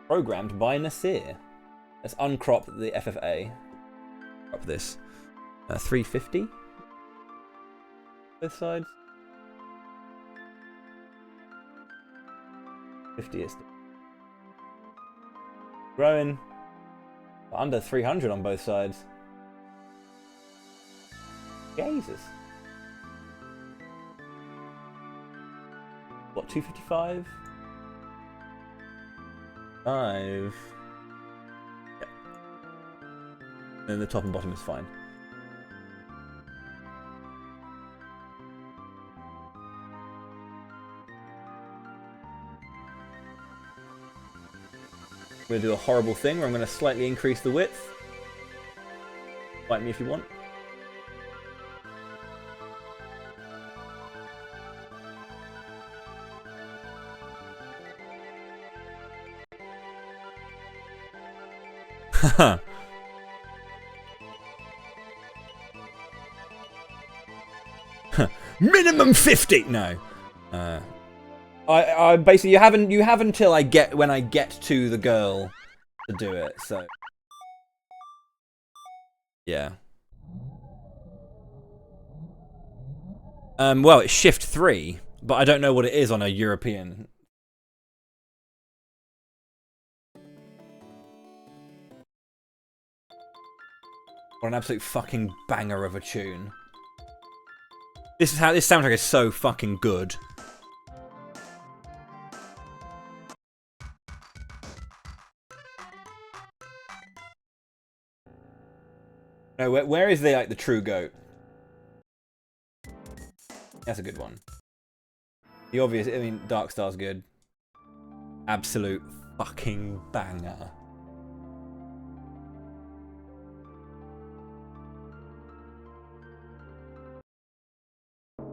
Programmed by Nasir. Let's uncrop the FFA. Crop this. 350. Both sides. 50 is growing. Under 300 on both sides. Jesus. What, 255? 5. Yeah. And then the top and bottom is fine. I'm going to do a horrible thing where I'm going to slightly increase the width. Fight me if you want. Haha. Minimum 50. No. I basically you have until when I get to the girl to do it. So yeah. Well, it's shift 3, but I don't know what it is on a European. What an absolute fucking banger of a tune. This soundtrack is so fucking good. No, where is the true goat? That's a good one. The obvious, I mean, Dark Star's good. Absolute fucking banger.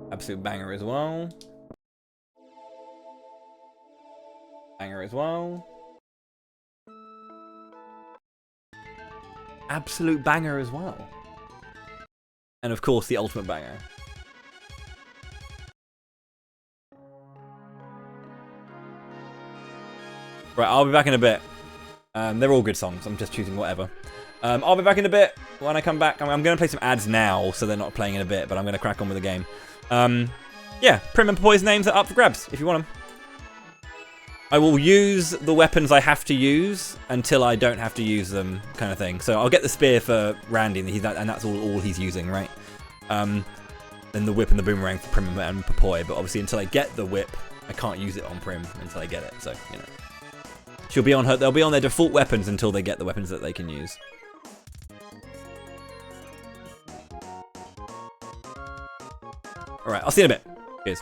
Absolute banger as well. Banger as well. Absolute banger as well. And of course, the ultimate banger. Right, I'll be back in a bit. They're all good songs. I'm just choosing whatever. I'll be back in a bit. When I come back, I'm going to play some ads now, so they're not playing in a bit, but I'm going to crack on with the game. Yeah, Prim and Poy's names are up for grabs, if you want them. I will use the weapons I have to use until I don't have to use them, kind of thing. So I'll get the spear for Randy, and that's all he's using, right? And the whip and the boomerang for Prim and Poy, but obviously until I get the whip, I can't use it on Prim until I get it, so, you know. She'll be on her. They'll be on their default weapons until they get the weapons that they can use. All right, I'll see you in a bit. Cheers.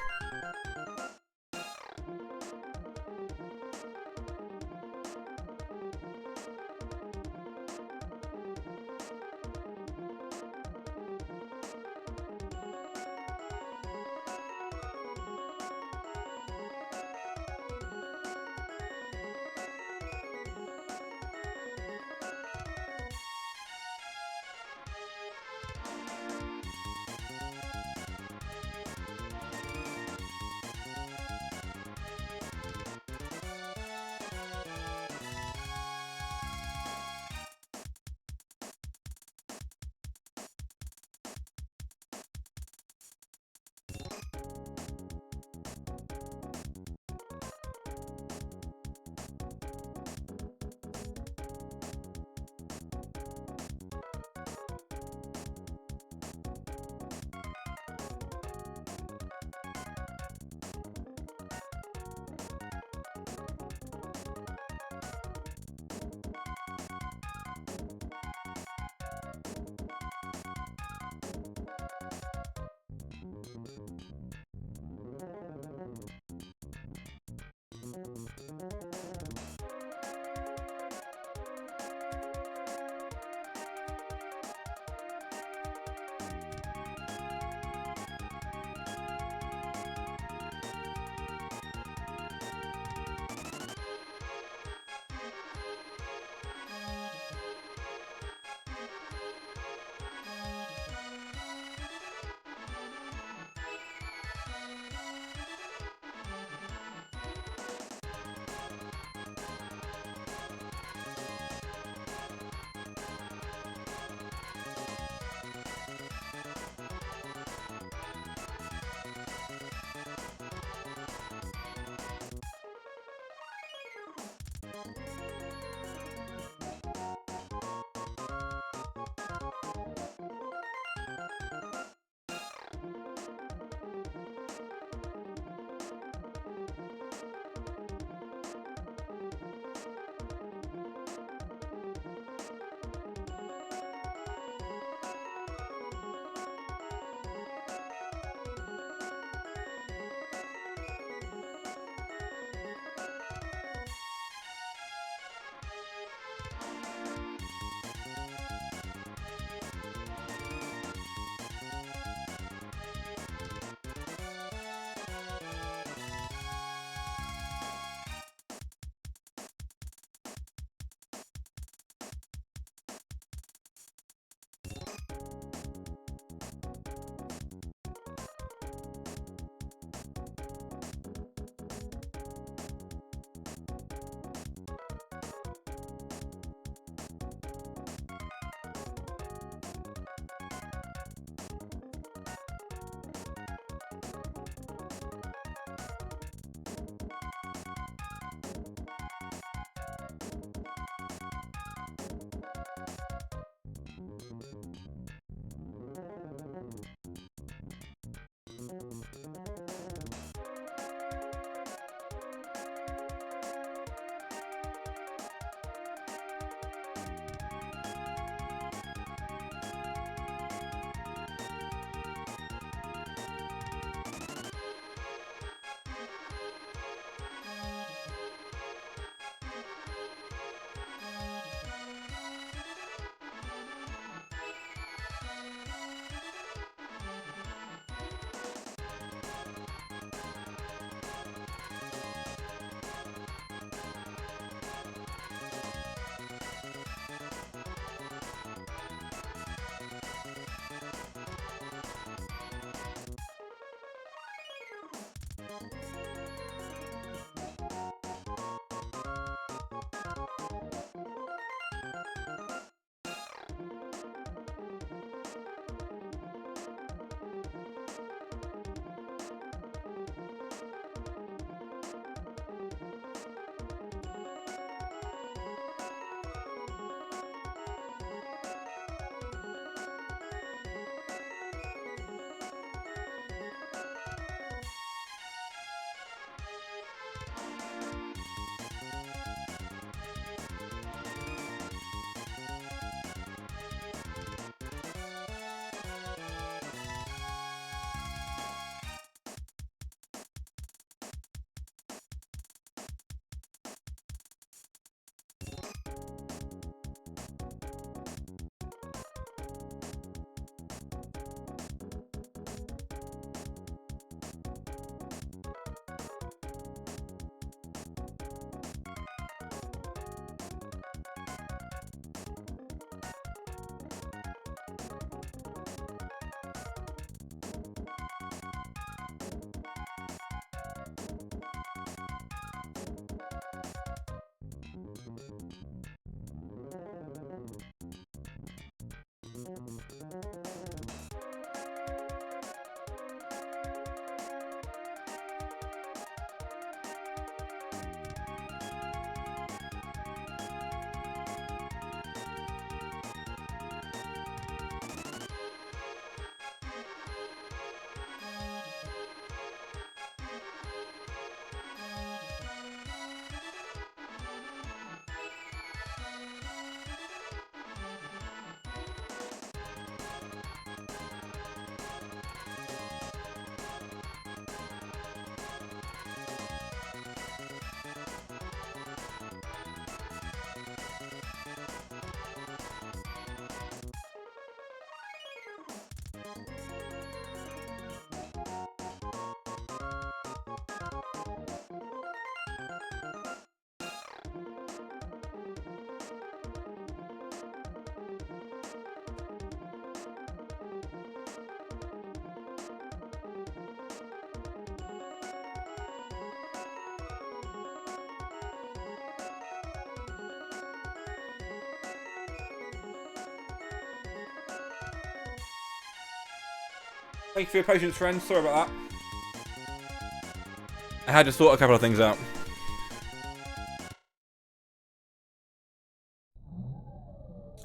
Thank you for your patience, friends. Sorry about that. I had to sort a couple of things out.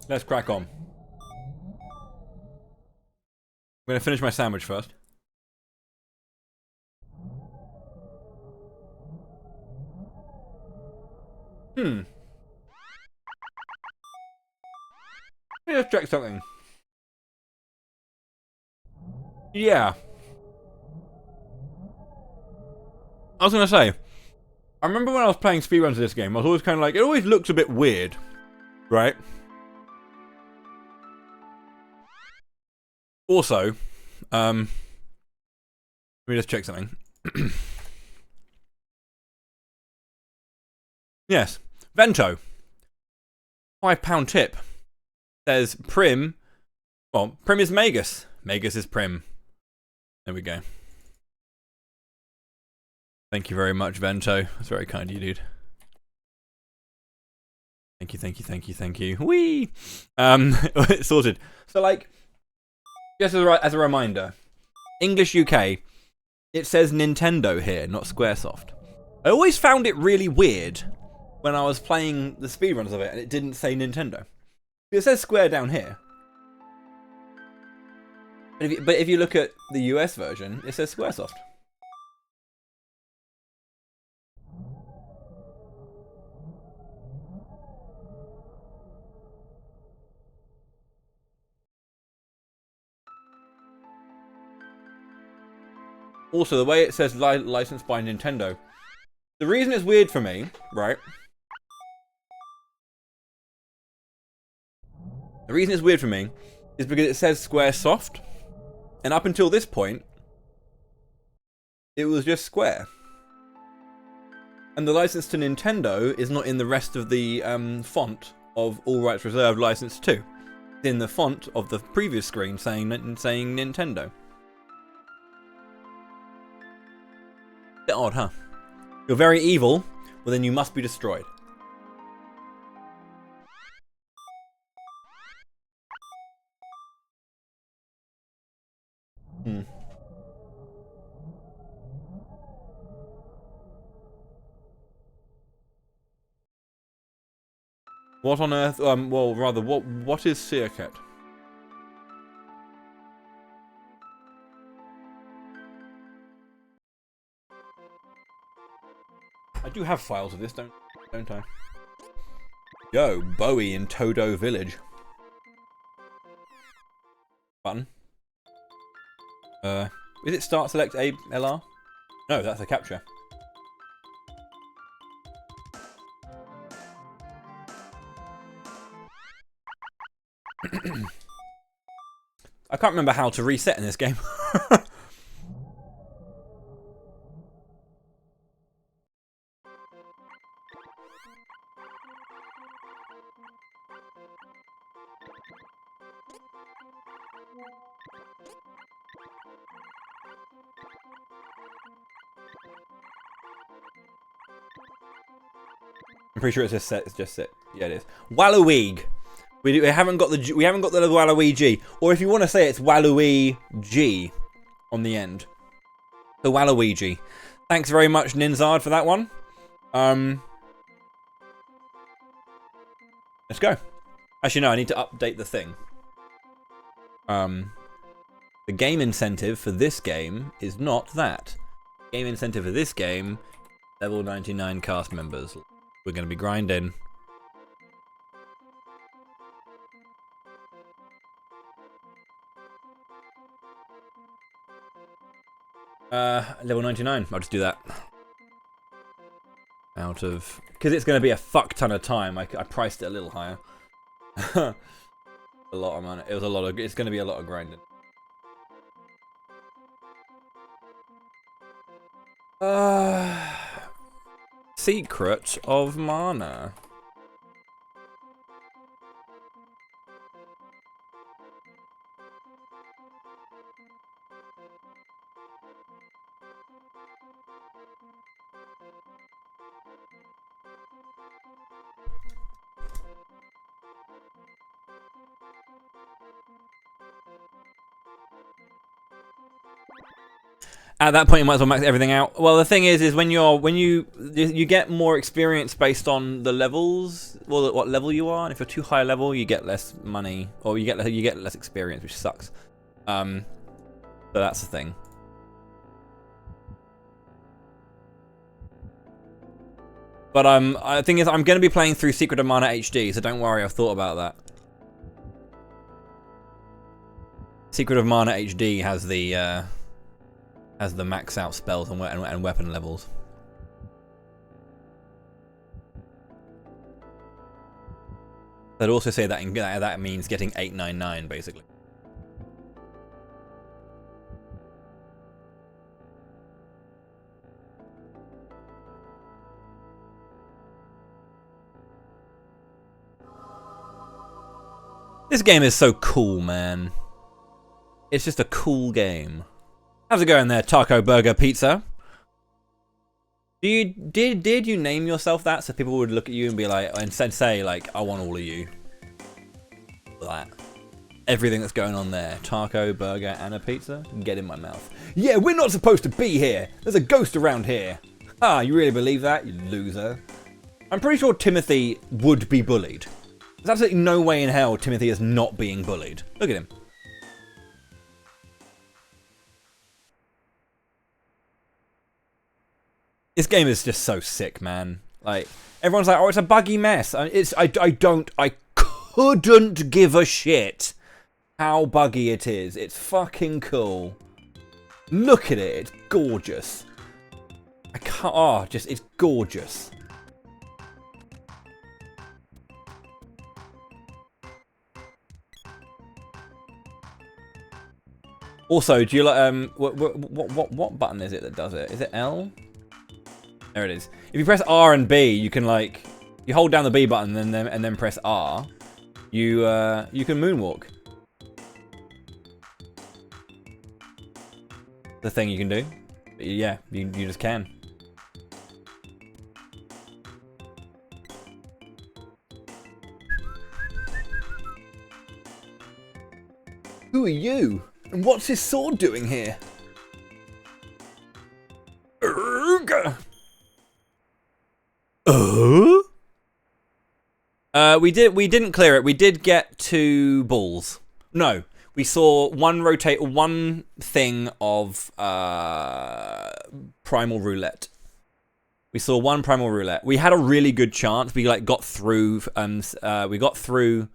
Let's crack on. I'm going to finish my sandwich first. Let me just check something. Yeah. I was going to say, I remember when I was playing speedruns of this game, I was always kind of like, it always looks a bit weird, right? Also, let me just check something. Yes, Vento. £5 tip. Says Prim. Well, Prim is Magus. Magus is Prim. There we go. Thank you very much, Vento. That's very kind of you, dude. Thank you, thank you, thank you, thank you. Whee! Sorted. So, like, just as a reminder, English UK, it says Nintendo here, not Squaresoft. I always found it really weird when I was playing the speedruns of it and it didn't say Nintendo. It says Square down here. But if you look at the US version, it says Squaresoft. Also, the way it says licensed by Nintendo. The reason it's weird for me, right? The reason it's weird for me is because it says Squaresoft. And up until this point, it was just Square. And the license to Nintendo is not in the rest of the font of All Rights Reserved License 2. It's in the font of the previous screen saying Nintendo. Bit odd, huh? You're very evil, well then you must be destroyed. What on earth? Well, rather, what is Seerket? do have files of this, don't I? Yo, Bowie in Todo Village. Button. Is it start select A LR? No, that's a capture. I can't remember how to reset in this game. I'm pretty sure it's just set. It's just set. Yeah, it is. Waluigi. We haven't got the Waluigi, or if you want to say it's Waluigi on the end. The Waluigi. Thanks very much, Ninzard, for that one. Let's go. Actually, no, I need to update the thing. The game incentive for this game is not that. Game incentive for this game, level 99 cast members. We're going to be grinding. Level 99. I'll just do that. Out of... Because it's going to be a fuck ton of time. I priced it a little higher. A lot of money. It was a lot of... It's going to be a lot of grinding. Secret of Mana. At that point, you might as well max everything out. Well, the thing is when you get more experience based on the levels, well, what level you are. And if you're too high level, you get less money, or you get less experience, which sucks. So that's the thing. But the thing is, I'm going to be playing through Secret of Mana HD, so don't worry, I've thought about that. Secret of Mana HD has the max out spells and weapon levels. They'd also say that that means getting 899 basically. This game is so cool, man. It's just a cool game. How's it going there, Taco Burger Pizza? Did you name yourself that so people would look at you and be like, and say like, I want all of you. That. Everything that's going on there. Taco, burger, and a pizza? Get in my mouth. Yeah, we're not supposed to be here. There's a ghost around here. Ah, you really believe that, you loser? I'm pretty sure Timothy would be bullied. There's absolutely no way in hell Timothy is not being bullied. Look at him. This game is just so sick, man. Like, everyone's like, oh, it's a buggy mess. I couldn't give a shit how buggy it is. It's fucking cool. Look at it. It's gorgeous. I can't, it's gorgeous. Also, do you like, what button is it that does it? Is it L? There it is. If you press R and B, you can like, you hold down the B button and then press R. You can moonwalk. The thing you can do. But yeah, you just can. Who are you? And what's his sword doing here? We didn't clear it. We did get 2 balls. No, we saw one thing of primal roulette. We saw one primal roulette. We had a really good chance. We like got through. We got through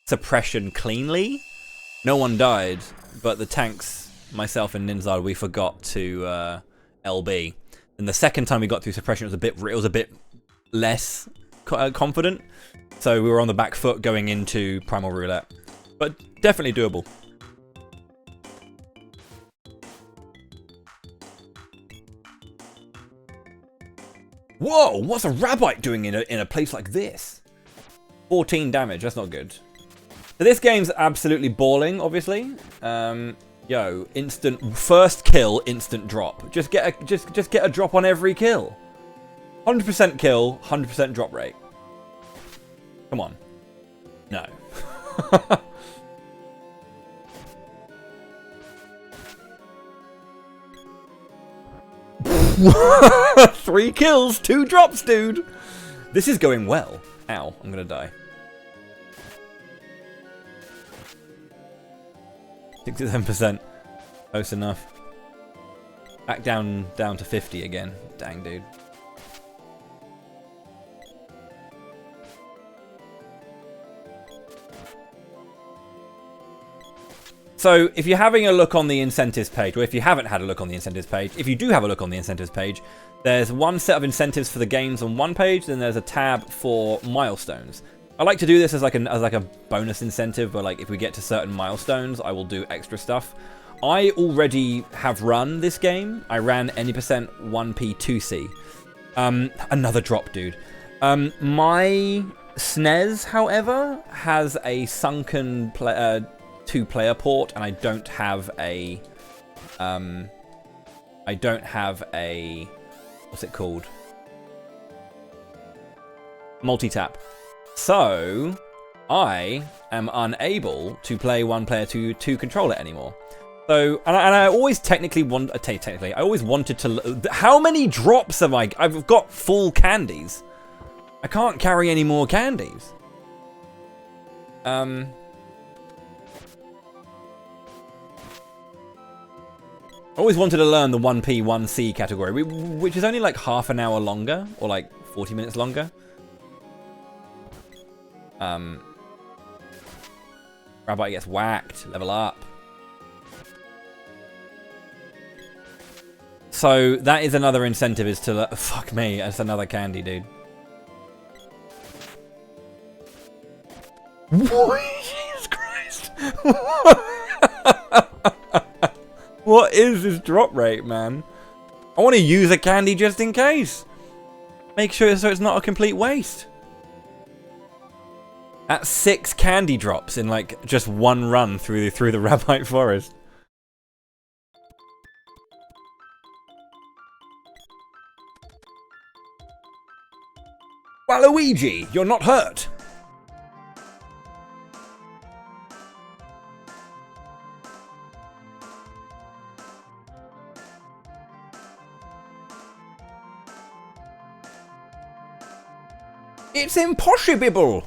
suppression cleanly. No one died, but the tanks, myself and Ninzard, we forgot to LB. And the second time we got through suppression, it was a bit less confident. So we were on the back foot going into primal roulette, but definitely doable. Whoa, what's a Rabbite doing in a place like this? 14 damage, that's not good. So this game's absolutely balling, obviously. Yo, instant first kill, instant drop. Just get a drop on every kill. 100% kill, 100% drop rate. Come on. No. 3 kills, 2 drops, dude. This is going well. Ow, I'm gonna die. 67%. Close enough. Back down to 50 again. Dang, dude. So, if you're having a look on the incentives page, or if you haven't had a look on the incentives page, if you do have a look on the incentives page, there's one set of incentives for the games on one page, then there's a tab for milestones. I like to do this as like a bonus incentive, where like if we get to certain milestones, I will do extra stuff. I already have run this game. I ran any percent 1p 2c. Another drop, dude. My SNES, however, has a sunken 2-player port, and I don't have a what's it called? Multi-tap. So I am unable to play 1-player 2 controller anymore. So and I always I always wanted to. How many drops have I? I've got full candies. I can't carry any more candies. I always wanted to learn the 1P, 1C category, which is only like half an hour longer, or like 40 minutes longer. Rabbite gets whacked, level up. So that is another incentive, is to fuck me, that's another candy, dude. Jesus Christ. What is this drop rate, man? I want to use a candy just in case. Make sure so it's not a complete waste. At 6 candy drops in like just one run through the Rabbite Forest. Waluigi, you're not hurt. It's impossible!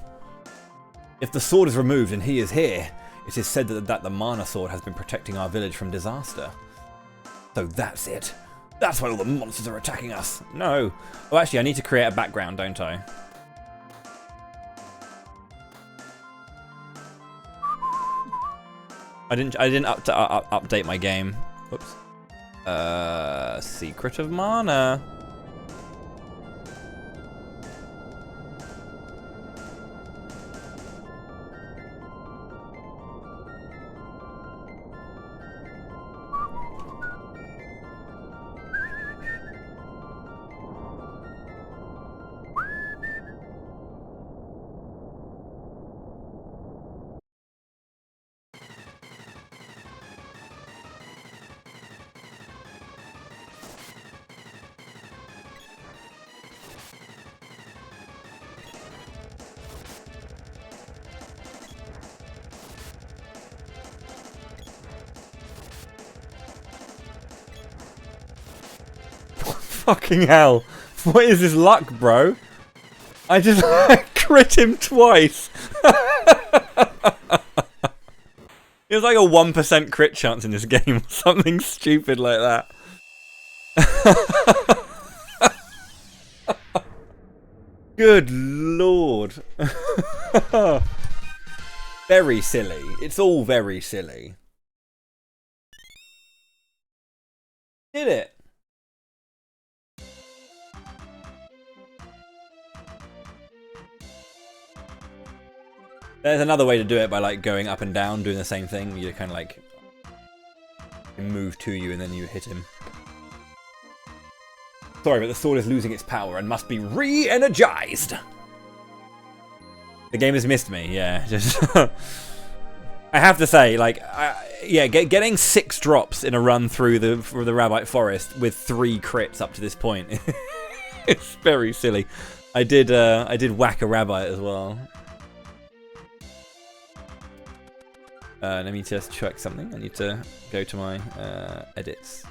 If the sword is removed and he is here, it is said that the mana sword has been protecting our village from disaster. So that's it. That's why all the monsters are attacking us. No. Oh, actually, I need to create a background, don't I? I didn't update my game. Whoops. Secret of Mana. Fucking hell. What is this luck, bro? I just crit him twice. It was like a 1% crit chance in this game or something stupid like that. Good lord. Very silly. It's all very silly. Did it? There's another way to do it by like going up and down, doing the same thing. You kind of like move to you and then you hit him. Sorry, but the sword is losing its power and must be re-energized. The game has missed me, yeah. Just I have to say, like, yeah, getting 6 drops in a run through the Rabbite Forest with 3 crits up to this point, it's very silly. I did whack a rabbite as well. Let me just check something. I need to go to my edits.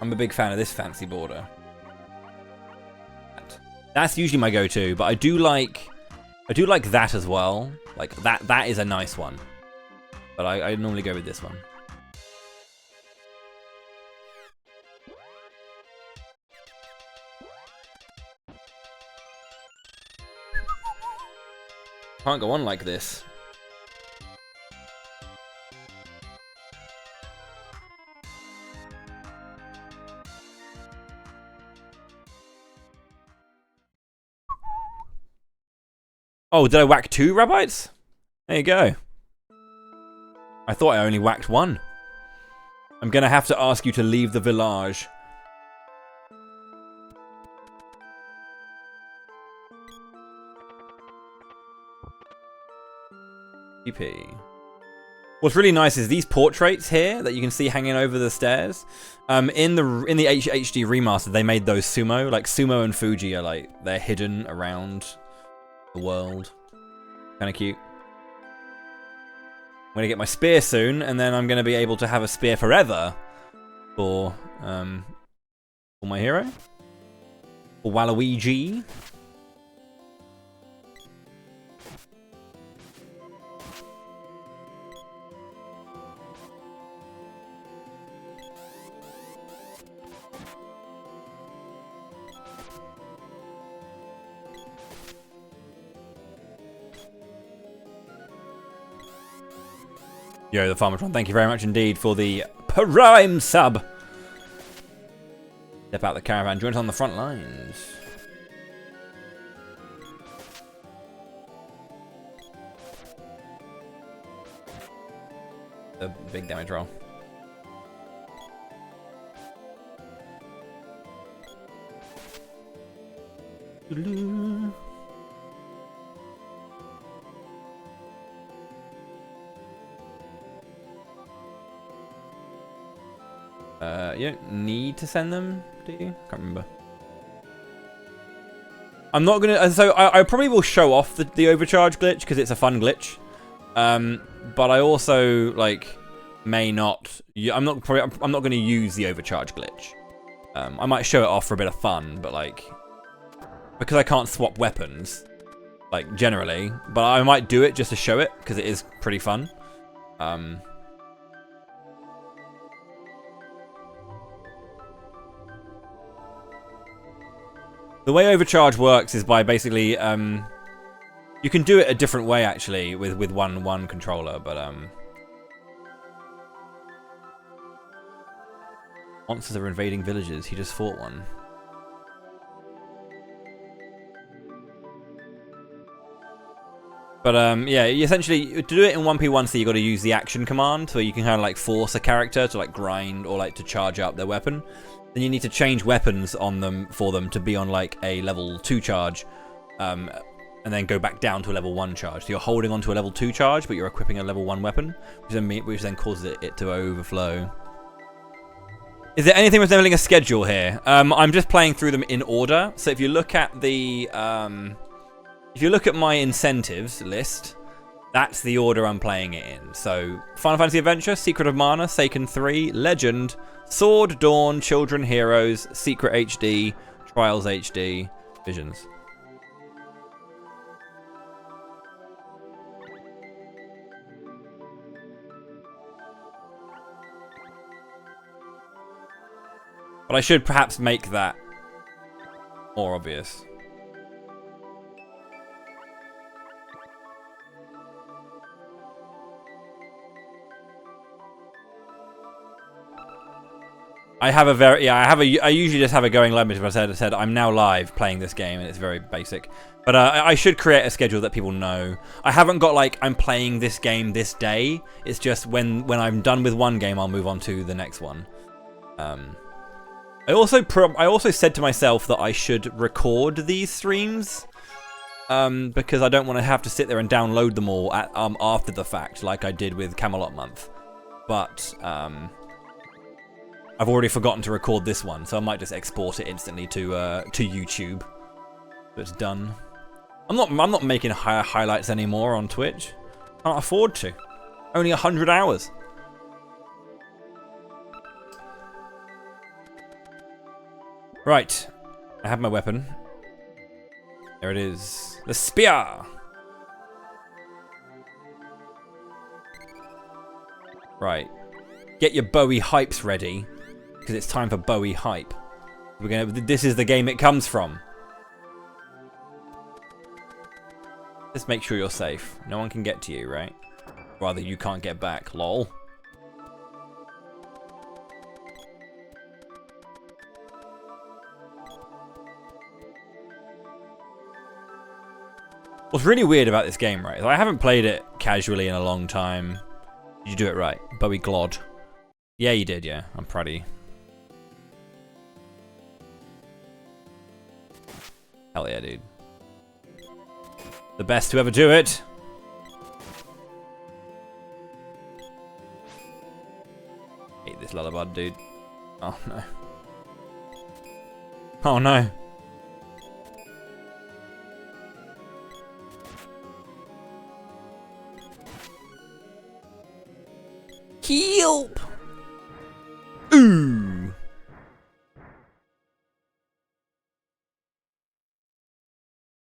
I'm a big fan of this fancy border. That's usually my go-to, but I do like that as well. Like that is a nice one. But I normally go with this one. Can't go on like this. Oh, did I whack 2 rabbits? There you go. I thought I only whacked 1. I'm gonna have to ask you to leave the village. GP. What's really nice is these portraits here that you can see hanging over the stairs. In the HD remaster, they made those Sumo. Like Sumo and Fuji are like they're hidden around the world. Kind of cute. I'm gonna get my spear soon, and then I'm gonna be able to have a spear forever for my hero. For Waluigi. Yo, the Farmatron, thank you very much indeed for the Prime sub. Step out the caravan, join us on the front lines. A big damage roll. You don't need to send them, do you? Can't remember. I'm not gonna. So I probably will show off the overcharge glitch because it's a fun glitch. But I also like may not. I'm not going to use the overcharge glitch. I might show it off for a bit of fun, but like because I can't swap weapons, like generally. But I might do it just to show it because it is pretty fun. The way overcharge works is by basically, you can do it a different way actually with one controller, but monsters are invading villages. He just fought one. But yeah, essentially to do it in 1P1C, you got to use the action command, so you can kind of like force a character to like grind or like to charge up their weapon. Then you need to change weapons on them for them to be on like a level 2 charge, and then go back down to a level 1 charge. So you're holding onto a level 2 charge, but you're equipping a level 1 weapon, which then causes it to overflow. Is there anything resembling a schedule here? I'm just playing through them in order. So if you look at the, if you look at my incentives list, that's the order I'm playing it in. So Final Fantasy Adventure, Secret of Mana, Seiken 3, Legend, Sword, Dawn, Children, Heroes, Secret HD, Trials HD, Visions. But I should perhaps make that more obvious. I usually just have a going limit. If I said I'm now live playing this game, and it's very basic. But I should create a schedule that people know. I haven't got like I'm playing this game this day. It's just when I'm done with one game, I'll move on to the next one. I also said to myself that I should record these streams because I don't want to have to sit there and download them all after the fact, like I did with Camelot Month. But I've already forgotten to record this one, so I might just export it instantly to YouTube. So it's done. I'm not making highlights anymore on Twitch. Can't afford to. Only 100 hours. Right, I have my weapon. There it is, the spear. Right, get your Bowie hypes ready, because it's time for Bowie hype. This is the game it comes from. Just make sure you're safe. No one can get to you, right? Rather, you can't get back. Lol. What's really weird about this game, right, is I haven't played it casually in a long time. Did you do it right? Bowie Glod. Yeah, you did, yeah. I'm proud of you. Hell yeah, dude. The best to ever do it. Hate this lullaby, dude. Oh, no. Oh, no. Help! Ooh.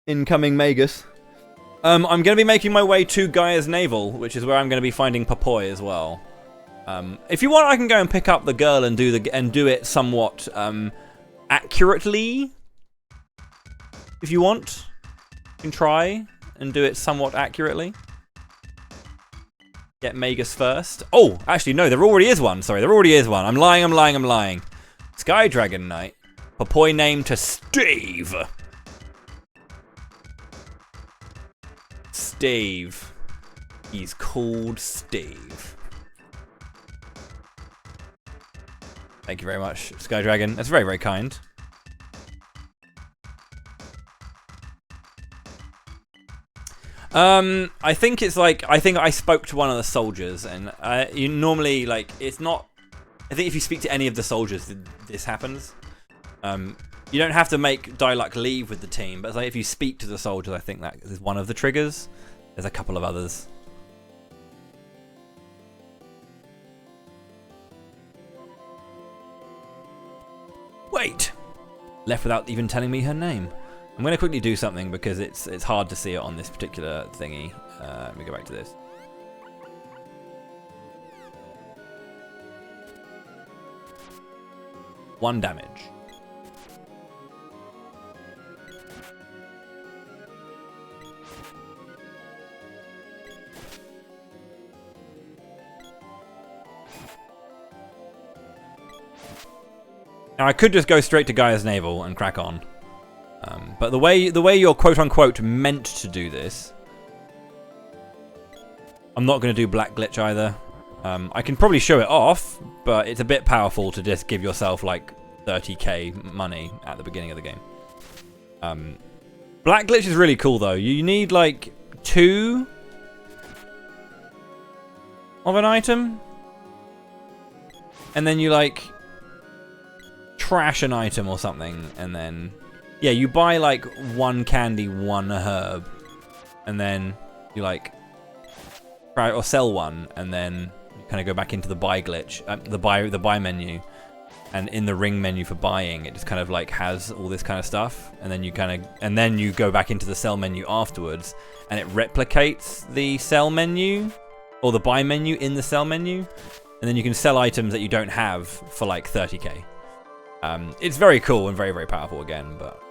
Incoming Magus. I'm going to be making my way to Gaia's Navel, which is where I'm going to be finding Papoy as well. If you want, I can go and pick up the girl and do it somewhat accurately. If you want, you can try and do it somewhat accurately. Get Magus first. Oh, actually, no, there already is one. Sorry, there already is one. I'm lying. Sky Dragon Knight. Papoy name to Steve. Steve. He's called Steve. Thank you very much, Sky Dragon. That's very, very kind. I think it's like, I think I spoke to one of the soldiers, and you normally, like, it's not, I think if you speak to any of the soldiers, this happens. You don't have to make Diluc leave with the team, but it's like if you speak to the soldiers, I think that is one of the triggers. There's a couple of others. Wait! Left without even telling me her name. I'm going to quickly do something because it's hard to see it on this particular thingy. Let me go back to this. One damage. Now I could just go straight to Gaia's Navel and crack on. But the way you're quote-unquote meant to do this, I'm not going to do Black Glitch either. I can probably show it off, but it's a bit powerful to just give yourself like 30k money at the beginning of the game. Black Glitch is really cool though. You need like 2 of an item, and then you like trash an item or something, and then yeah, you buy like 1 candy, 1 herb, and then you like try or sell 1, and then you kind of go back into the buy glitch, the buy menu, and in the ring menu for buying, it just kind of like has all this kind of stuff, and then you go back into the sell menu afterwards, and it replicates the sell menu or the buy menu in the sell menu, and then you can sell items that you don't have for like 30k. It's very cool and very, very powerful again, but...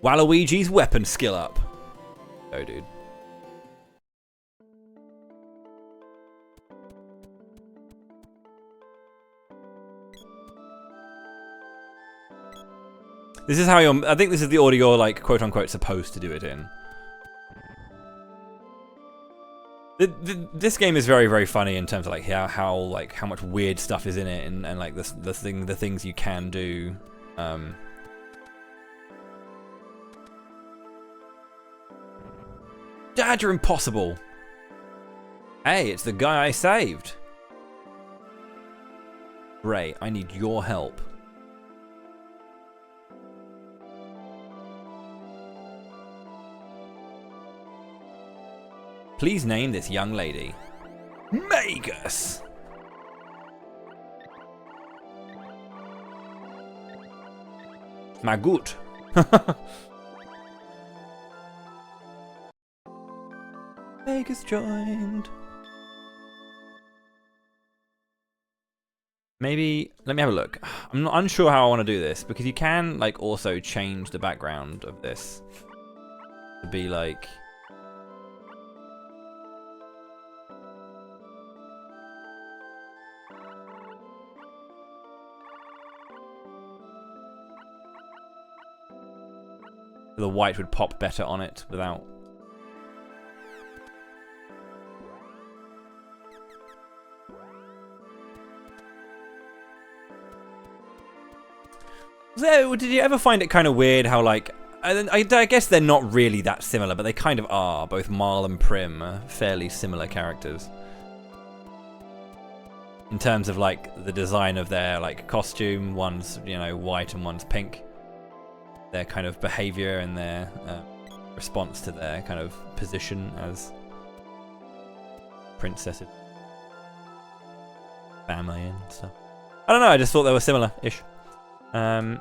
Waluigi's weapon skill up. Oh, dude. This is how you're... I think this is the order you're, like, quote-unquote supposed to do it in. This game is very, very funny in terms of, like, how much weird stuff is in it and like, the things you can do. Dad, you're impossible! Hey, it's the guy I saved! Ray, I need your help. Please name this young lady. Magus! Magut. Magus joined. Maybe, let me have a look. I'm not unsure how I want to do this because you can like also change the background of this to be like the white would pop better on it without. So, did you ever find it kind of weird how, like, I guess they're not really that similar, but they kind of are. Both Marl and Prim are fairly similar characters. In terms of, like, the design of their, like, costume. One's, you know, white and one's pink. Their kind of behavior and their response to their kind of position as princesses, family and stuff. I don't know, I just thought they were similar-ish. I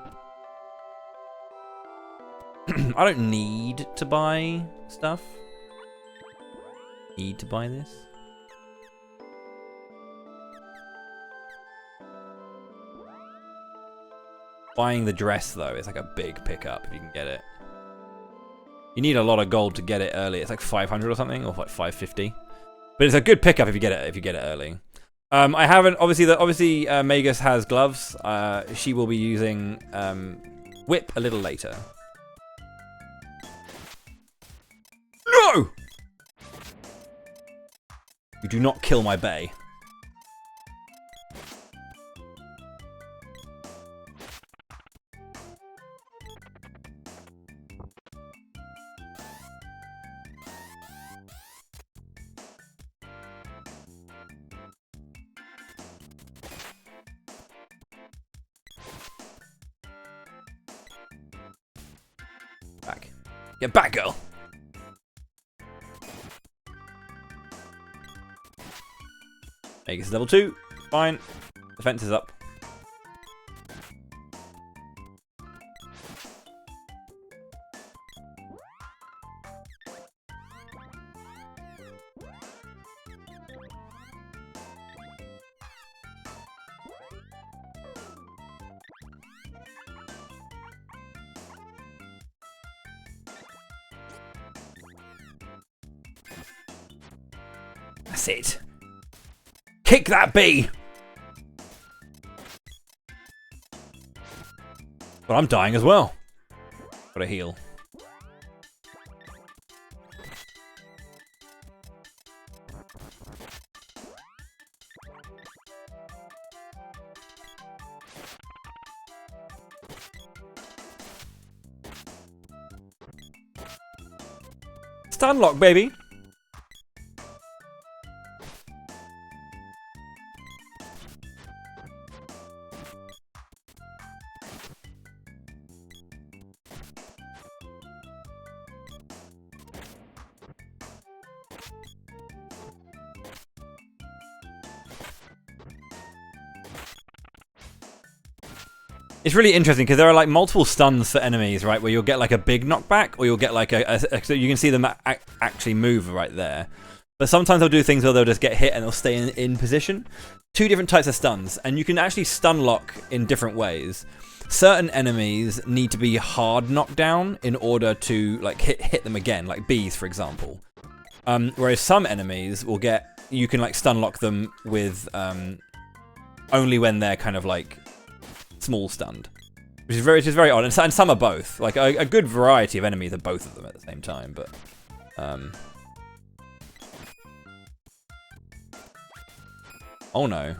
don't need to buy stuff. Need to buy this. Buying the dress, though, is like a big pickup if you can get it. You need a lot of gold to get it early. It's like 500 or something, or like 550. But it's a good pickup if you get it early. I haven't obviously Magus has gloves. She will be using whip a little later. No! You do not kill my bay. Back. Get back, girl. Magus is level 2. Fine. Defense is up. That's it. Kick that bee! But I'm dying as well. Gotta heal. Stun lock, baby! It's really interesting because there are like multiple stuns for enemies, right? Where you'll get like a big knockback, or you'll get like so you can see them actually move right there. But sometimes they'll do things where they'll just get hit and they'll stay in position. 2 different types of stuns, and you can actually stun lock in different ways. Certain enemies need to be hard knocked down in order to like hit them again, like bees, for example. Whereas some enemies will you can like stun lock them with only when they're kind of like small stunned, which is very odd. And some are both. Like a good variety of enemies are both of them at the same time. But oh no.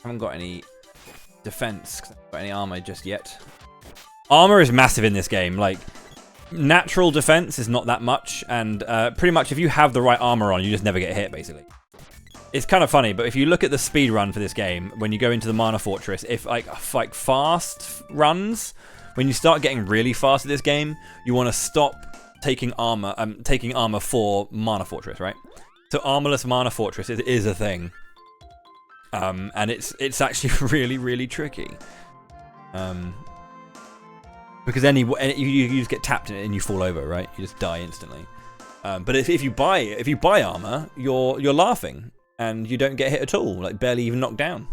I haven't got any defense, 'cause I haven't got any armor just yet. Armor is massive in this game. Like, natural defense is not that much, and pretty much if you have the right armor on, you just never get hit, basically. It's kind of funny, but if you look at the speed run for this game, when you go into the Mana Fortress, if like fast runs, when you start getting really fast at this game, you want to stop taking armor for Mana Fortress, right? So armorless Mana Fortress is a thing. And it's actually really tricky, because you just get tapped in it and you fall over, right? You just die instantly. But if you buy armor, you're laughing and you don't get hit at all, like barely even knocked down.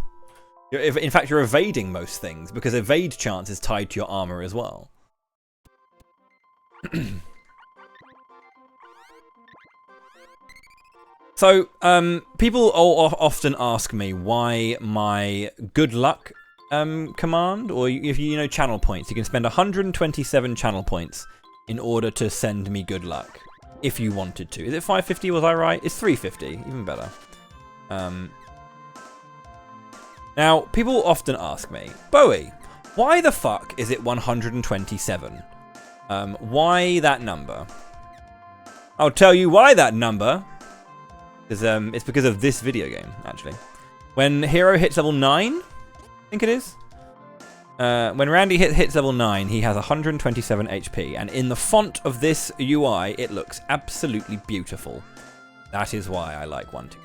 In fact, you're evading most things because evade chance is tied to your armor as well. So, people often ask me why my good luck command, or if you know channel points, you can spend 127 channel points in order to send me good luck, if you wanted to. Is it 550, was I right? It's 350, even better. Now, people often ask me, Bowie, why the fuck is it 127? Why that number? I'll tell you why that number. It's because of this video game, actually. When Hero hits level 9, I think it is. When Randy hits level 9, he has 127 HP. And in the font of this UI, it looks absolutely beautiful. That is why I like 1, 2.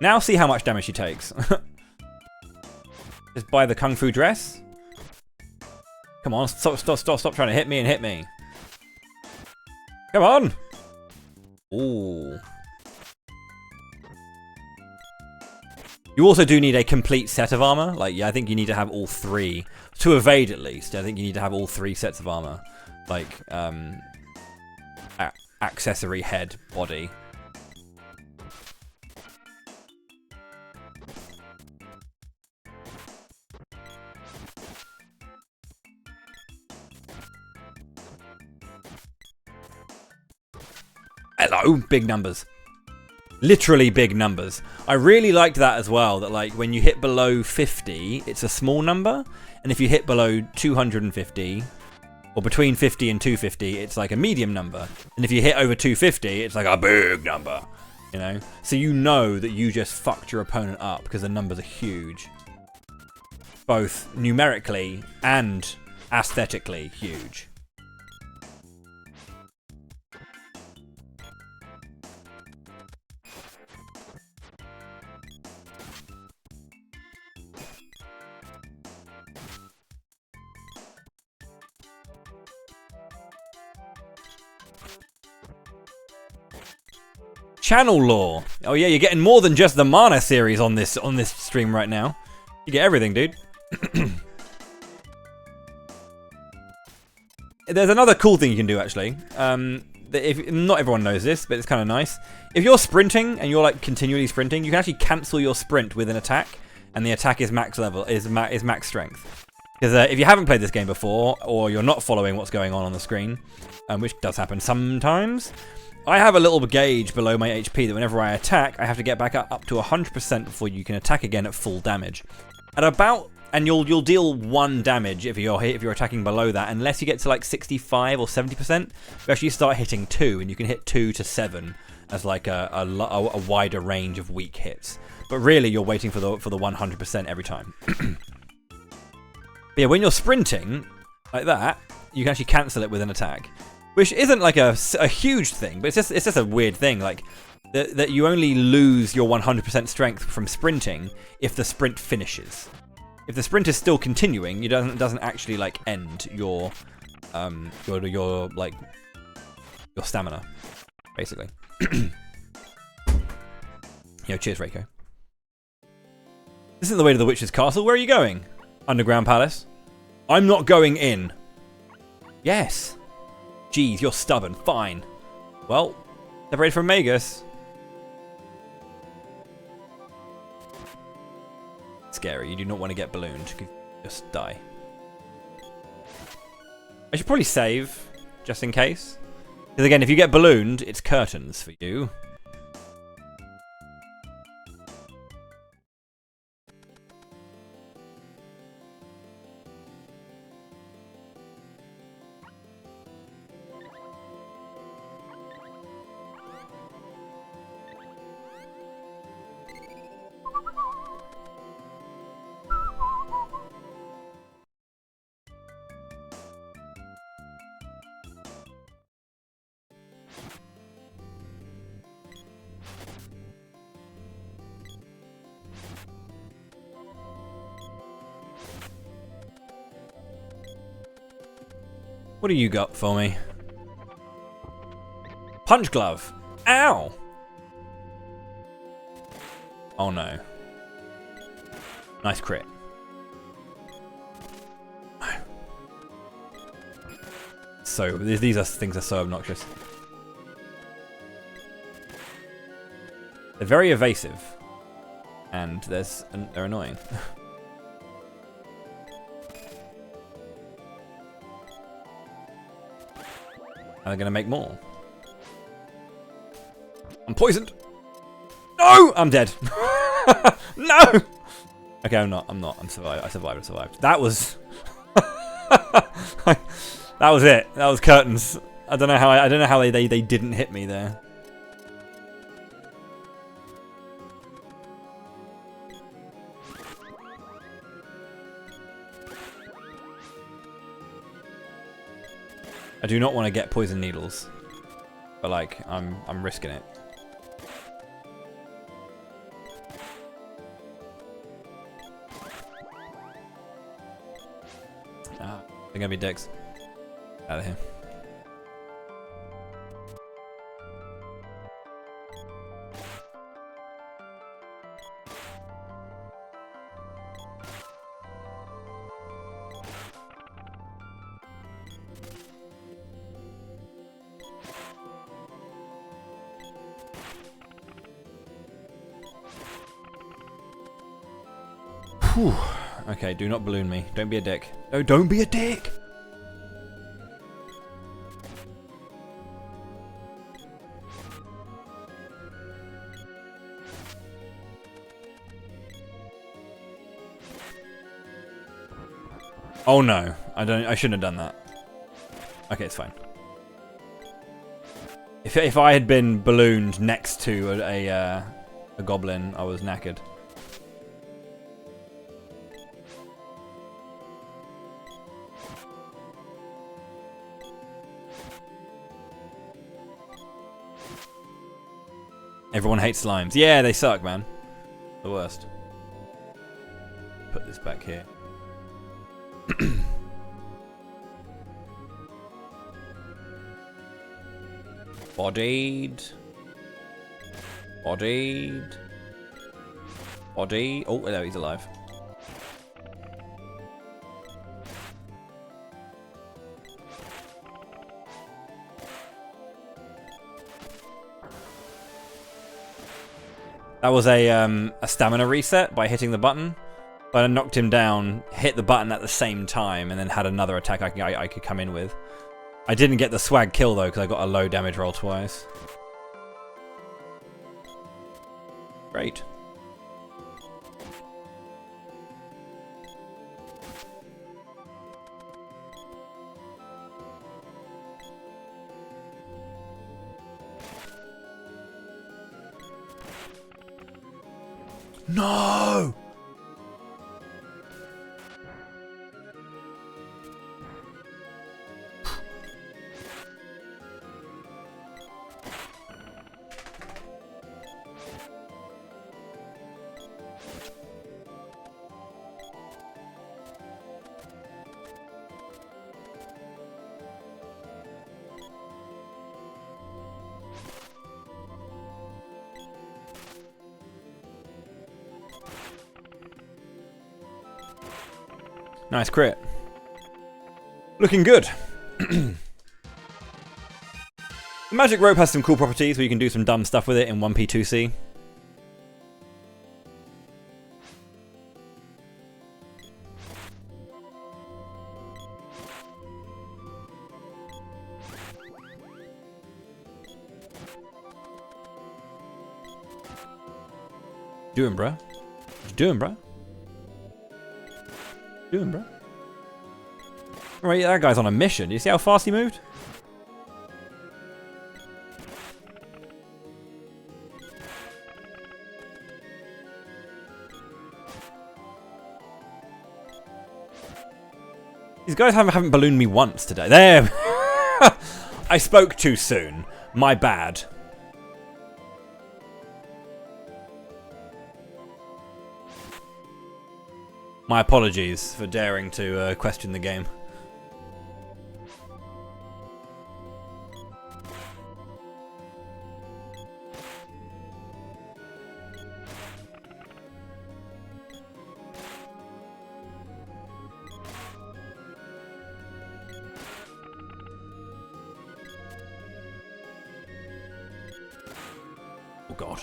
Now see how much damage she takes. Just buy the Kung Fu dress. Come on, stop trying to hit me and hit me. Come on! Ooh. You also do need a complete set of armor. Like, yeah, I think you need to have all 3. To evade, at least. I think you need to have all 3 sets of armor. Like, accessory, head, body. Hello, big numbers. Literally big numbers. I really liked that as well, that like when you hit below 50, it's a small number, and if you hit below 250, or between 50 and 250, it's like a medium number, and if you hit over 250, it's like a big number, you know? So you know that you just fucked your opponent up because the numbers are huge. Both numerically and aesthetically huge. Channel lore. Oh yeah, you're getting more than just the Mana series on this stream right now. You get everything, dude. There's another cool thing you can do actually. If not everyone knows this, but it's kind of nice. If you're sprinting and you're like continually sprinting, you can actually cancel your sprint with an attack, and the attack is max level, is max strength. Because if you haven't played this game before, or you're not following what's going on the screen, which does happen sometimes. I have a little gauge below my HP that whenever I attack, I have to get back up to 100% before you can attack again at full damage. At about and you'll deal 1 damage if you're attacking below that, unless you get to like 65 or 70%. You actually start hitting 2, and you can hit 2 to 7 as like a wider range of weak hits. But really, you're waiting for the 100% every time. But yeah, when you're sprinting like that, you can actually cancel it with an attack, which isn't like a huge thing, but it's just a weird thing. Like that you only lose your 100% strength from sprinting if the sprint finishes. If the sprint is still continuing, it doesn't actually like end your stamina, basically. Cheers, Reiko. This isn't the way to the witch's castle. Where are you going? Underground palace. I'm not going in. Yes. Jeez, you're stubborn. Fine. Well, separated from Magus. Scary. You do not want to get ballooned. You could just die. I should probably save, just in case. Because again, if you get ballooned, it's curtains for you. What do you got for me? Punch glove. Ow! Oh no. Nice crit. So these things are so obnoxious. They're very evasive, and they're annoying. Are they going to make more? I'm poisoned. No! I'm dead. No! Okay, I'm not. I'm survived. I survived. That was... that was it. That was curtains. I don't know how they didn't hit me there. I do not want to get poison needles, but like I'm risking it. Ah, they're gonna be dicks. Out of here. Whew. Okay, do not balloon me. Don't be a dick. No, don't be a dick! Oh no, I shouldn't have done that. Okay, it's fine. If I had been ballooned next to a goblin, I was knackered. Everyone hates slimes. Yeah, they suck, man. The worst. Put this back here. Bodied. Bodied. Body. Oh, no, he's alive. That was a stamina reset by hitting the button, but I knocked him down, hit the button at the same time, and then had another attack I could come in with. I didn't get the swag kill though, because I got a low damage roll twice. Great. No! Nice crit. Looking good. The magic rope has some cool properties where you can do some dumb stuff with it in 1P2C. Doing, bruh? What you doing, bruh? Doing, bro? Alright, that guy's on a mission. Do you see how fast he moved? These guys haven't ballooned me once today. There! I spoke too soon. My bad. My apologies for daring to question the game. Oh God.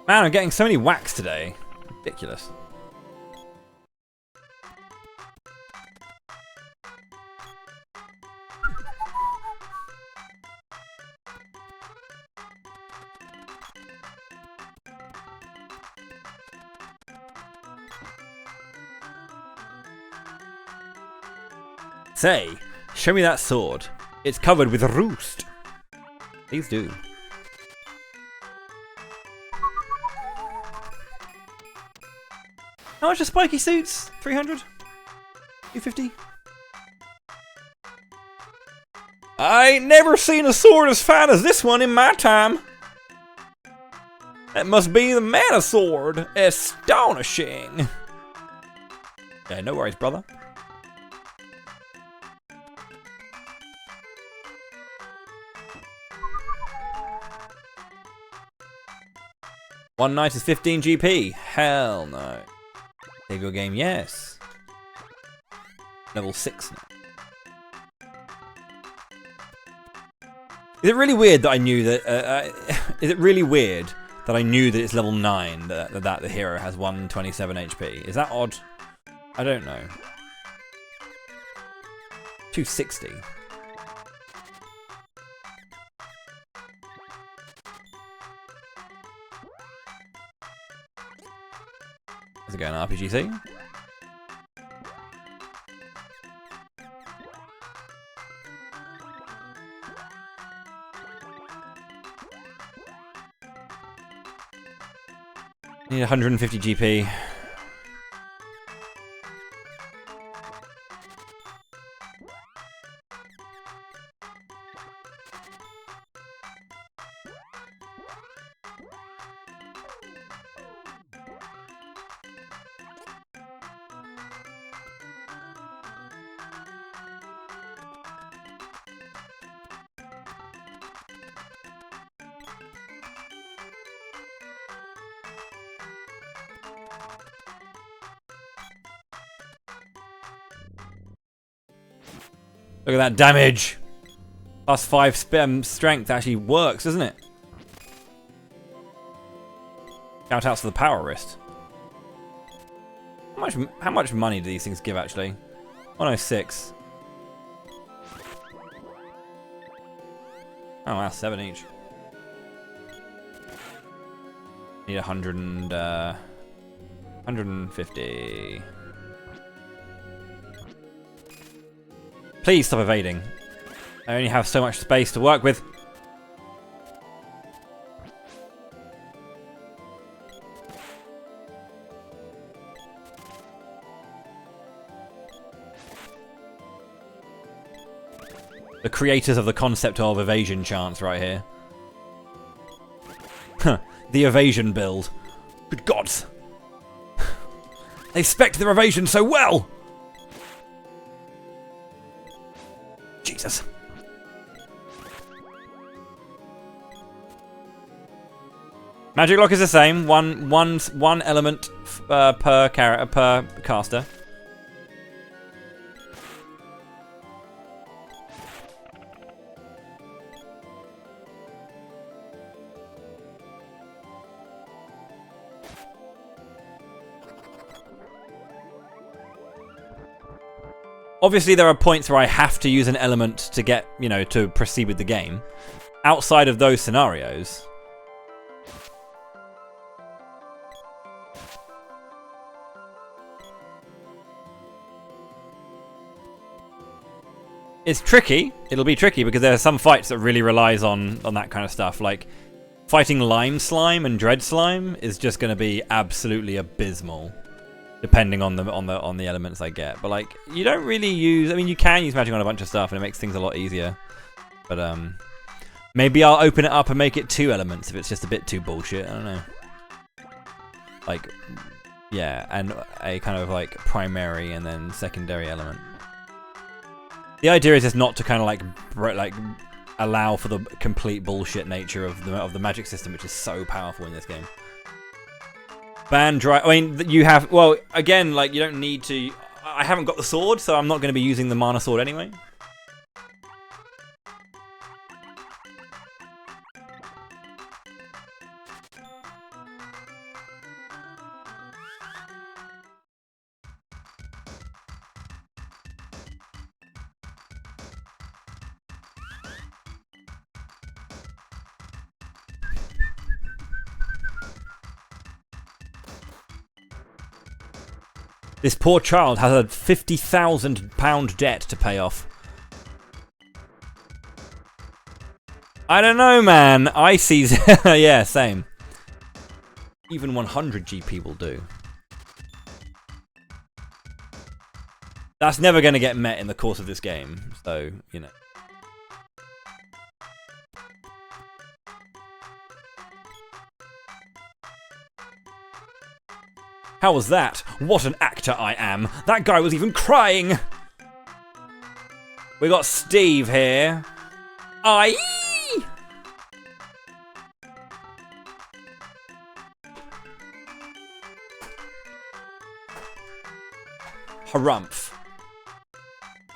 Man, I'm getting so many whacks today. Ridiculous. Say, show me that sword. It's covered with roost. Please do. How much are spiky suits? 300? 250? I ain't never seen a sword as fine as this one in my time. That must be the mana sword. Astonishing. Yeah, no worries, brother. One night is 15 GP. Hell no. Save your game, yes. Level 6 now. Is it really weird that I knew that? Is it really weird that I knew that it's level 9 that the hero has 127 HP? Is that odd? I don't know. 260. How's it going, RPGC? Need 150 GP. Look at that damage. +5 strength actually works, doesn't it? Shout outs to the power wrist. How much money do these things give actually? 106. Oh wow, 7 each. Need 100 and 150. Please stop evading. I only have so much space to work with. The creators of the concept of evasion chance right here. The evasion build. Good gods. They spec their evasion so well! Jesus. Magic lock is the same. One element per caster. Obviously, there are points where I have to use an element to get, you know, to proceed with the game. Outside of those scenarios, it's tricky. It'll be tricky because there are some fights that really relies on that kind of stuff. Like fighting lime slime and dread slime is just going to be absolutely abysmal. Depending on the elements I get, but like you don't really use. I mean, you can use magic on a bunch of stuff, and it makes things a lot easier. But maybe I'll open it up and make it 2 elements if it's just a bit too bullshit. I don't know. Like, yeah, and a kind of like primary and then secondary element. The idea is just not to kind of like allow for the complete bullshit nature of the magic system, which is so powerful in this game. Ban dry. I mean, you have. Well, again, like you don't need to. I haven't got the sword, so I'm not going to be using the mana sword anyway. This poor child has a £50,000 debt to pay off. I don't know, man. Icy's... yeah, same. Even 100 GP will do. That's never going to get met in the course of this game. So, you know. How was that? What an actor I am. That guy was even crying. We got Steve here. Aye. Harumph.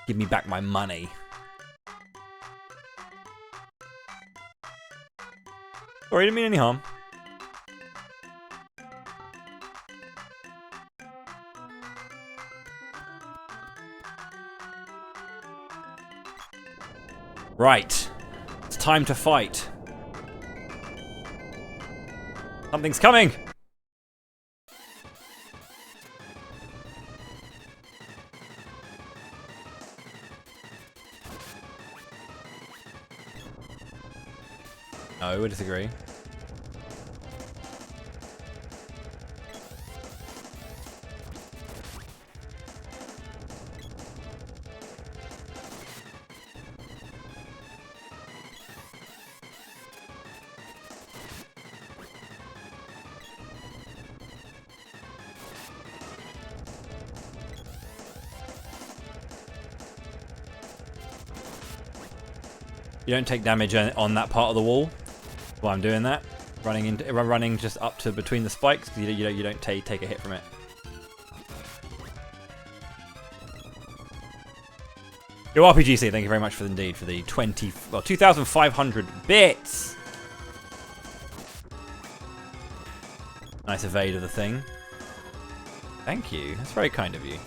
Give me back my money. Sorry, didn't mean any harm. Right. It's time to fight. Something's coming! No, we disagree. You don't take damage on that part of the wall while I'm doing that. Running just up to between the spikes. You don't take a hit from it. Yo, RPGC, thank you very much for the 2,500 bits. Nice evade of the thing. Thank you. That's very kind of you.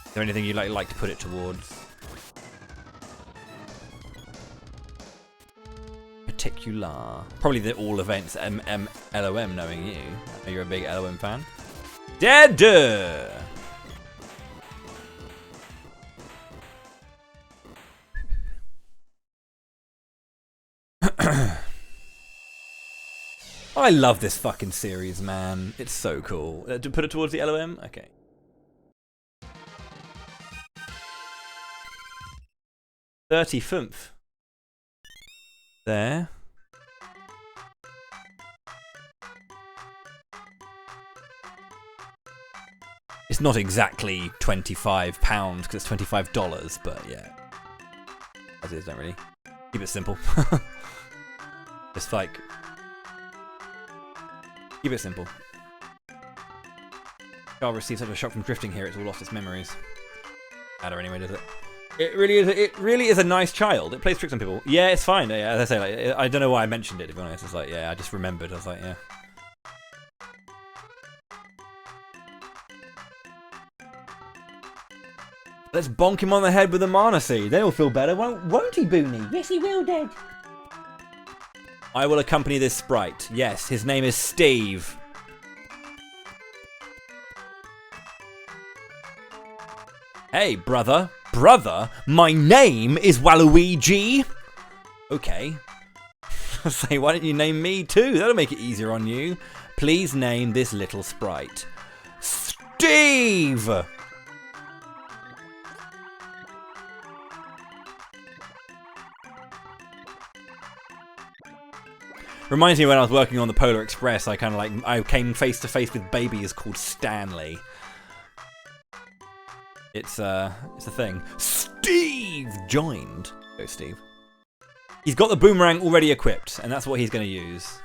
Is there anything you'd like to put it towards? Particular. Probably the all events LOM, knowing you. Are you a big LOM fan? Dead! I love this fucking series, man. It's so cool. To put it towards the LOM? Okay. $30th. There. It's not exactly £25 because it's $25, but yeah. As is, don't really. Keep it simple. Just like... Keep it simple. I'll receive such a shock from drifting here, it's all lost its memories. Matter anyway, does it? It really is a nice child. It plays tricks on people. Yeah, it's fine. Yeah, as I say, like, I don't know why I mentioned it, to be honest. It's like, yeah, I just remembered. I was like, yeah. Let's bonk him on the head with a mana seed. Then he'll feel better, won't he, Booney? Yes, he will, Dad. I will accompany this sprite. Yes, his name is Steve. Hey, brother. Brother, my name is Waluigi. Okay. I'll say, why don't you name me too? That'll make it easier on you. Please name this little sprite Steve. Reminds me when I was working on the Polar Express, I came face to face with babies called Stanley. It's a thing. Steve joined. Go, Steve. He's got the boomerang already equipped, and that's what he's going to use.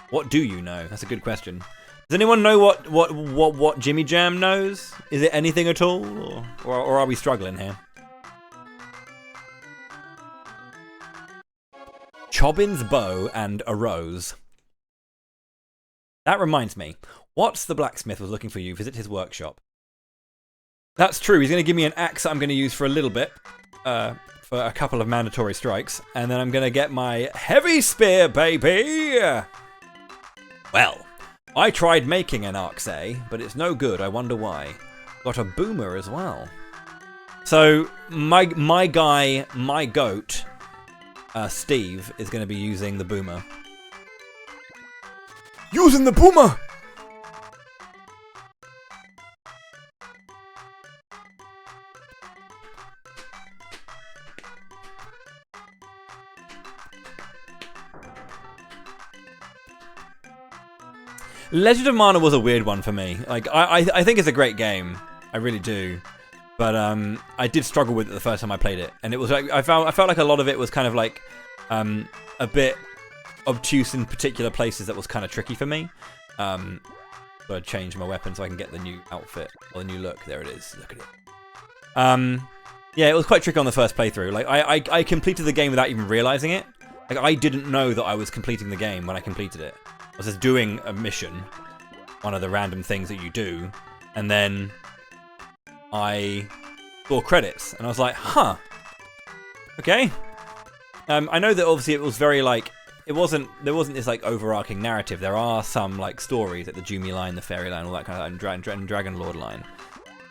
What do you know? That's a good question. Does anyone know what Jimmy Jam knows? Is it anything at all, or are we struggling here? Chobbin's bow and a rose. That reminds me. Watts the blacksmith was looking for you. Visit his workshop. That's true. He's going to give me an axe that I'm going to use for a little bit. For a couple of mandatory strikes. And then I'm going to get my heavy spear, baby! Well, I tried making an axe, but it's no good. I wonder why. Got a boomer as well. So, my goat, Steve, is going to be using the boomer. Using the boomer! Legend of Mana was a weird one for me. Like, I think it's a great game. I really do. But I did struggle with it the first time I played it, and it was like I felt like a lot of it was kind of like a bit obtuse in particular places that was kind of tricky for me. So I changed my weapon so I can get the new outfit or the new look. There it is. Look at it. Yeah, it was quite tricky on the first playthrough. Like I completed the game without even realizing it. Like I didn't know that I was completing the game when I completed it. I was just doing a mission, one of the random things that you do, and then I saw credits, and I was like, huh, okay. I know that obviously it was very like, there wasn't this like overarching narrative. There are some like stories, like the Jumi line, the Fairy line, all that kind of, and Dragon Lord line.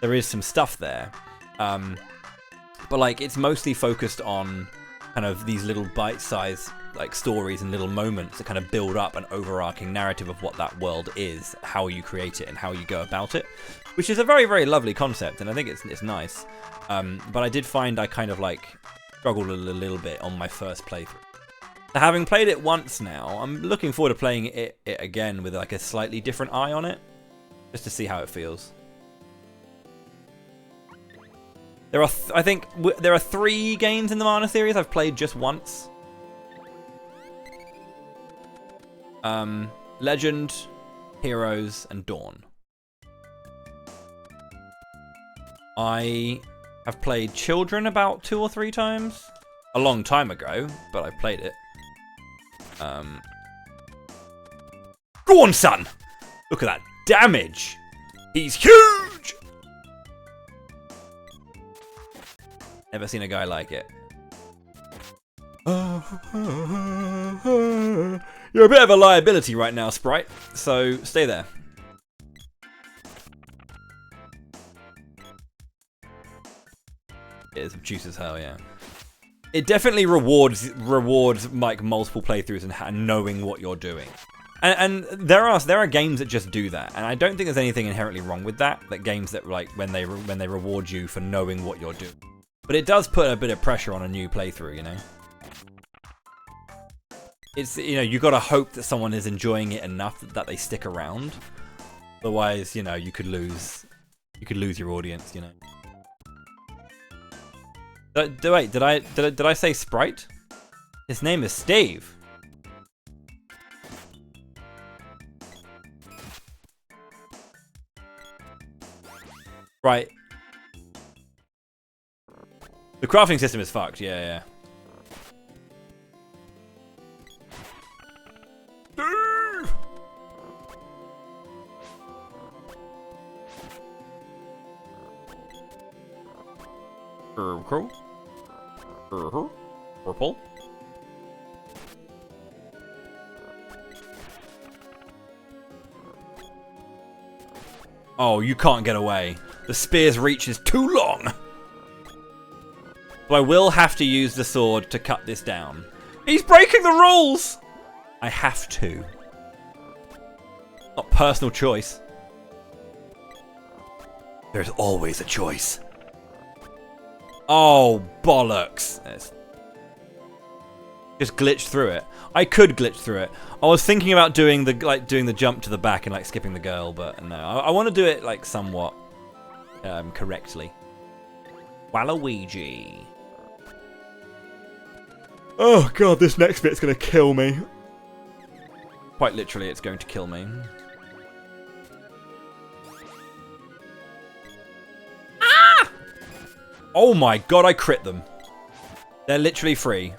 There is some stuff there, but like it's mostly focused on kind of these little bite-sized like stories and little moments that kind of build up an overarching narrative of what that world is, how you create it, and how you go about it, which is a very, very lovely concept, and I think it's nice. But I did find I kind of like struggled a little bit on my first playthrough. Having played it once now, I'm looking forward to playing it again with like a slightly different eye on it, just to see how it feels. There are, I think, there are 3 games in the Mana series I've played just once. Legend, Heroes, and Dawn. I have played Children about 2 or 3 times. A long time ago, but I've played it. Go on, son! Look at that damage! He's huge! Never seen a guy like it. You're a bit of a liability right now, Sprite, so stay there. It is juice as hell, yeah. It definitely rewards like multiple playthroughs and knowing what you're doing. And there are games that just do that, and I don't think there's anything inherently wrong with that. That games that like when they reward you for knowing what you're doing, but it does put a bit of pressure on a new playthrough, you know. It's, you know, you got to hope that someone is enjoying it enough that they stick around. Otherwise, you know, you could lose your audience, you know. Wait, did I say Sprite? His name is Steve. Right. The crafting system is fucked. Yeah. Cool. Purple. Oh, you can't get away. The spear's reach is too long. So I will have to use the sword to cut this down. He's breaking the rules! I have to. Not personal choice. There's always a choice. Oh, bollocks. Just glitched through it. I could glitch through it. I was thinking about doing the jump to the back and like skipping the girl, but no. I want to do it like somewhat correctly. Waluigi. Oh god, this next bit's gonna kill me. Quite literally, it's going to kill me. Ah! Oh my god, I crit them. They're literally free.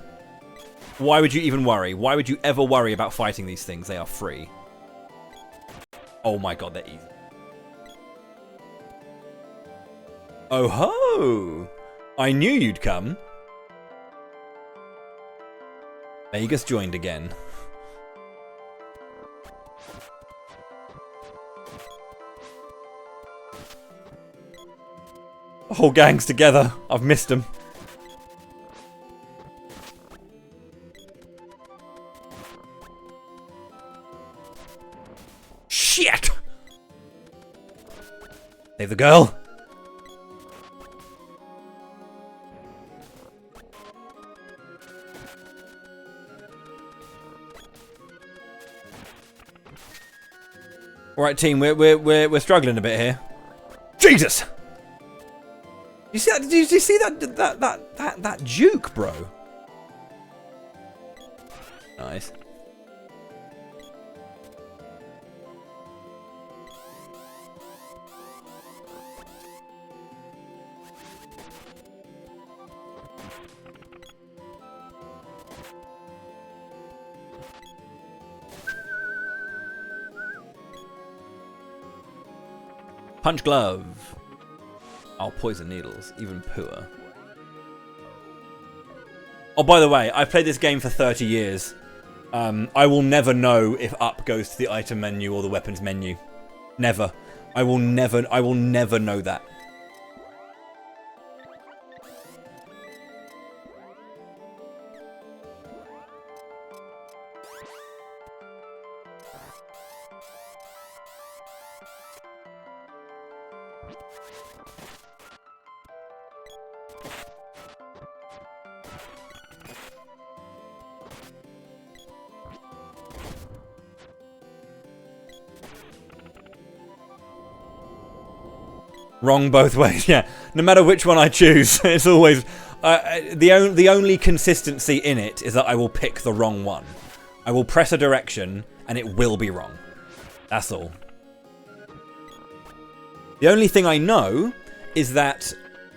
Why would you even worry? Why would you ever worry about fighting these things? They are free. Oh my god, they're easy. Oh ho! I knew you'd come. Vegas joined again. The whole gang's together. I've missed them. Shit! Save the girl. All right, team, we're struggling a bit here. Jesus! You see that? Did you see that juke, bro? Nice. Punch glove. Oh, poison needles. Even poor. Oh, by the way, I've played this game for 30 years. I will never know if up goes to the item menu or the weapons menu. Never. I will never know that. Wrong both ways, yeah. No matter which one I choose, it's always... the only consistency in it is that I will pick the wrong one. I will press a direction, and it will be wrong. That's all. The only thing I know is that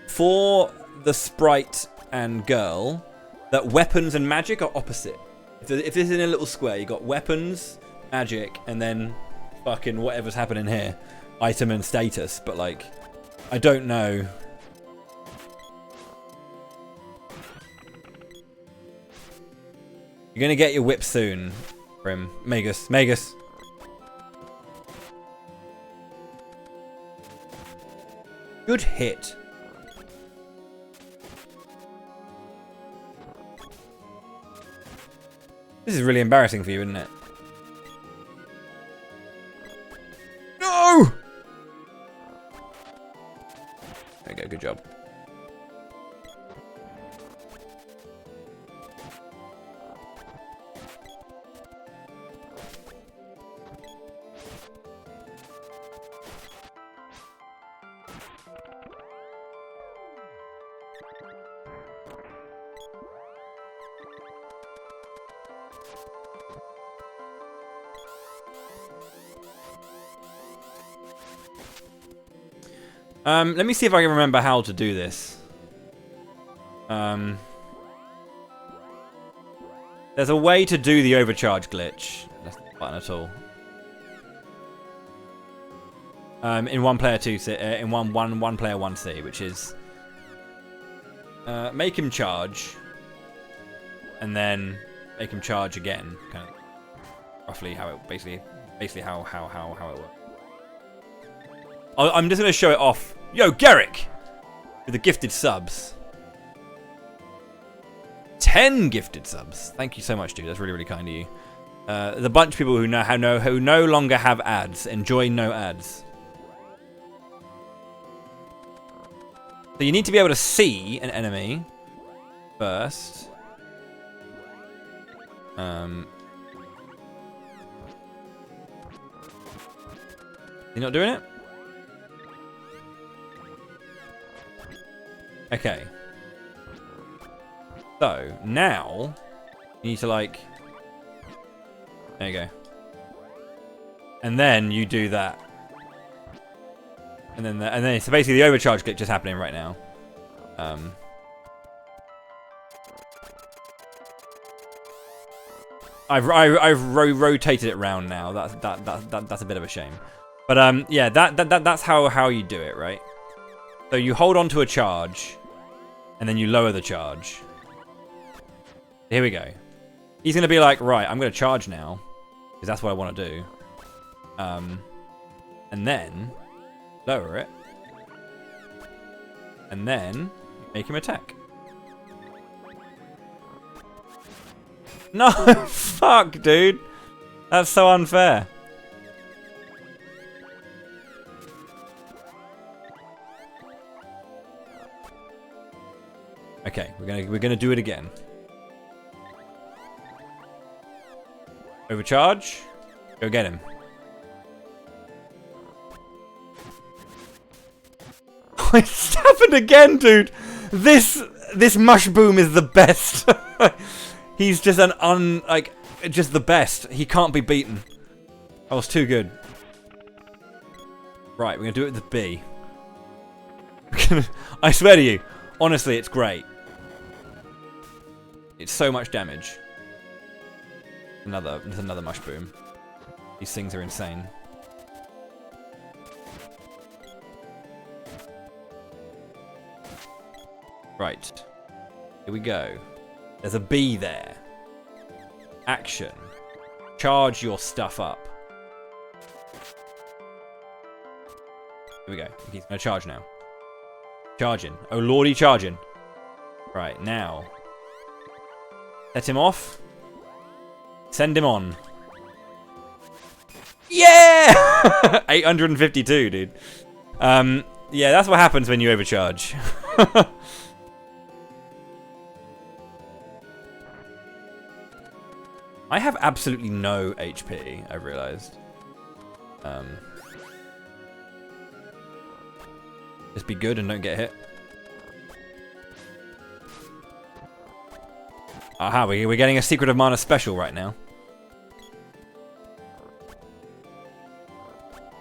for the sprite and girl, that weapons and magic are opposite. If this is in a little square, you got weapons magic, and then fucking whatever's happening here. Item and status, but like, I don't know. You're gonna get your whip soon, Grim. Magus. Magus. Good hit. This is really embarrassing for you, isn't it? No! There you go, good job. Let me see if I can remember how to do this. There's a way to do the overcharge glitch. That's not a button at all. In one player 2C, in one player 1C, which is make him charge, and then make him charge again. Kind of roughly how it basically how it works. I'm just gonna show it off. Yo, Garrick! With the gifted subs. 10 gifted subs. Thank you so much, dude. That's really, really kind of you. There's a bunch of people who no longer have ads. Enjoy no ads. So you need to be able to see an enemy first. You're not doing it? Okay. So, now, you need to like... There you go. And then you do that. And then so basically the overcharge glitch is happening right now. I've rotated it round now. That's a bit of a shame. But yeah, that's how you do it, right? So you hold on to a charge, and then you lower the charge. Here we go. He's gonna be like, right, I'm gonna charge now, because that's what I want to do. And then lower it, and then make him attack. No, fuck, dude. That's so unfair. Okay, we're gonna do it again. Overcharge. Go get him. It's happened again, dude. This mush boom is the best. He's just just the best. He can't be beaten. That was too good. Right, we're gonna do it with the B. I swear to you, honestly, it's great. It's so much damage. There's another mush boom. These things are insane. Right. Here we go. There's a B there. Action. Charge your stuff up. Here we go. He's gonna charge now. Charging. Oh lordy, charging. Right, now. Set him off. Send him on. Yeah! 852, dude. Yeah, that's what happens when you overcharge. I have absolutely no HP, I've realized. Just be good and don't get hit. Aha, we're getting a Secret of Mana special right now.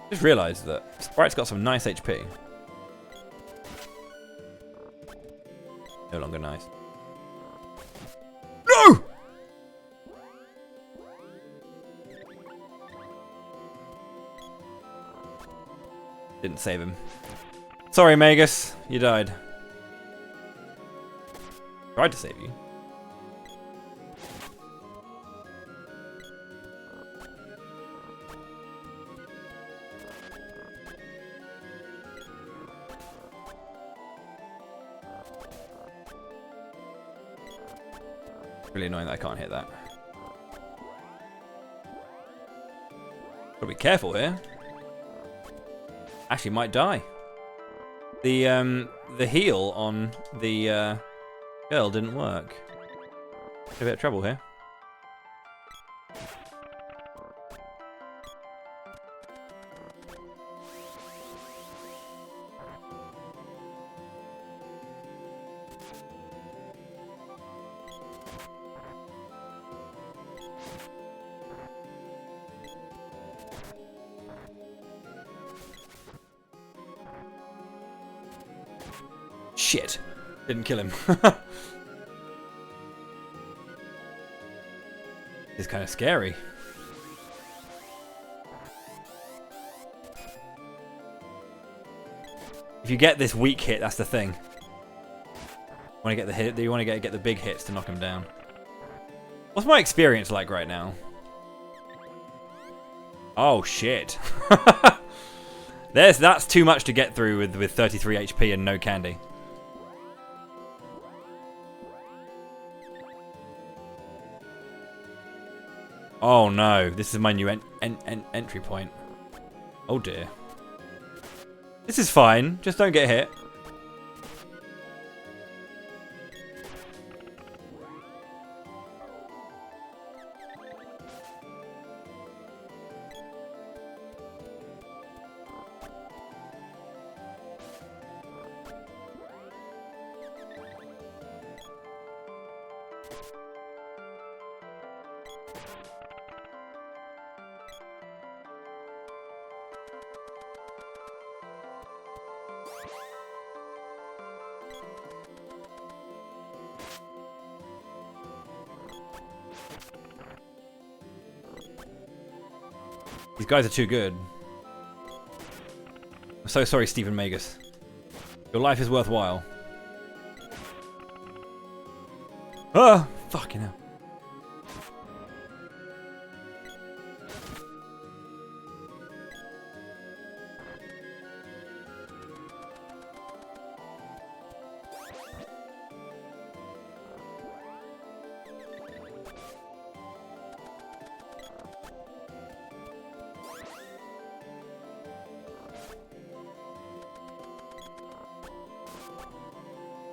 Just realised that Sprite's got some nice HP. No longer nice. No! Didn't save him. Sorry, Magus. You died. Tried to save you. Really annoying that I can't hit that. Gotta be careful here. Actually, might die. The heal on the girl didn't work. A bit of trouble here. Shit. Didn't kill him. It's kind of scary. If you get this weak hit, that's the thing. Want to get the hit? You want to get the big hits to knock him down. What's my experience like right now? Oh shit. That's too much to get through with 33 HP and no candy. Oh no, this is my new entry point. Oh dear. This is fine, just don't get hit. These guys are too good. I'm so sorry, Stephen Magus. Your life is worthwhile. Ah, fucking hell.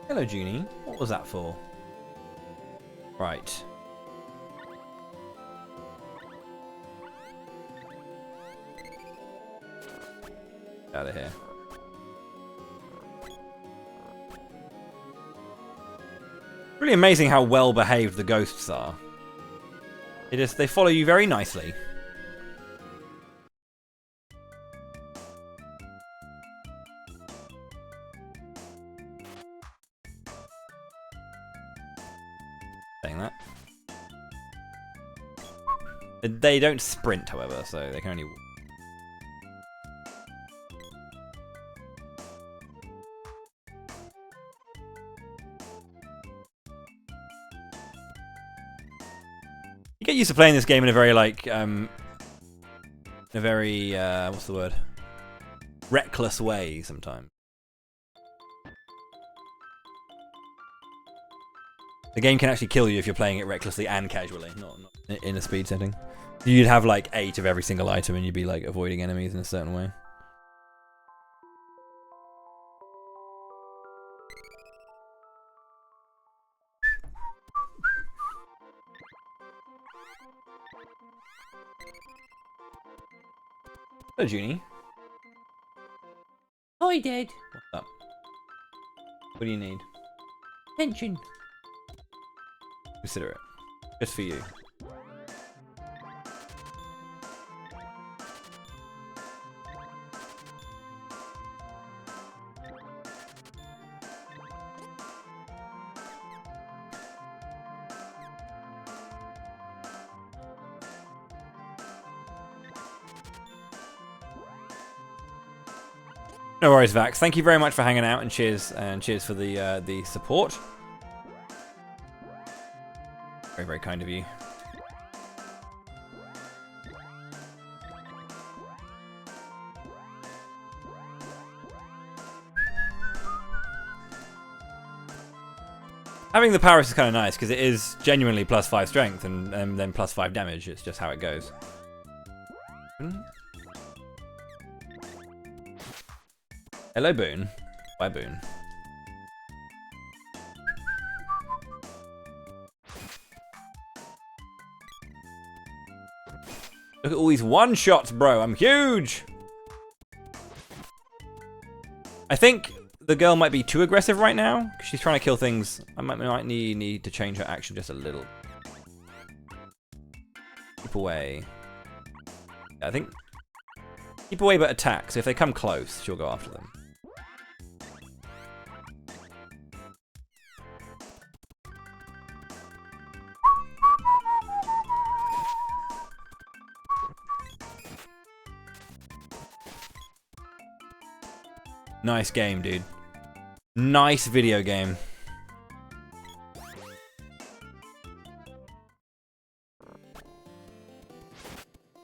Hello, Junie. What was that for? Right. Out of here. Really amazing how well behaved the ghosts are. They follow you very nicely. Saying that. They don't sprint, however, so they can only... You get used to playing this game in a very, like, in a very, what's the word? Reckless way, sometimes. The game can actually kill you if you're playing it recklessly and casually, not in a speed setting. You'd have, like, 8 of every single item and you'd be, like, avoiding enemies in a certain way. Hello, Junie. Hi, Dad. What's up? What do you need? Attention. Consider it. Just for you. No worries, Vax. Thank you very much for hanging out, and cheers for the support. Very, very kind of you. Having the Paris is kind of nice because it is genuinely +5 strength and then +5 damage. It's just how it goes. Hello, Boone. Bye, Boone. Look at all these one-shots, bro. I'm huge. I think the girl might be too aggressive right now because she's trying to kill things. I might need to change her action just a little. Keep away. Yeah, I think keep away but attack. So if they come close, she'll go after them. Nice game, dude. Nice video game.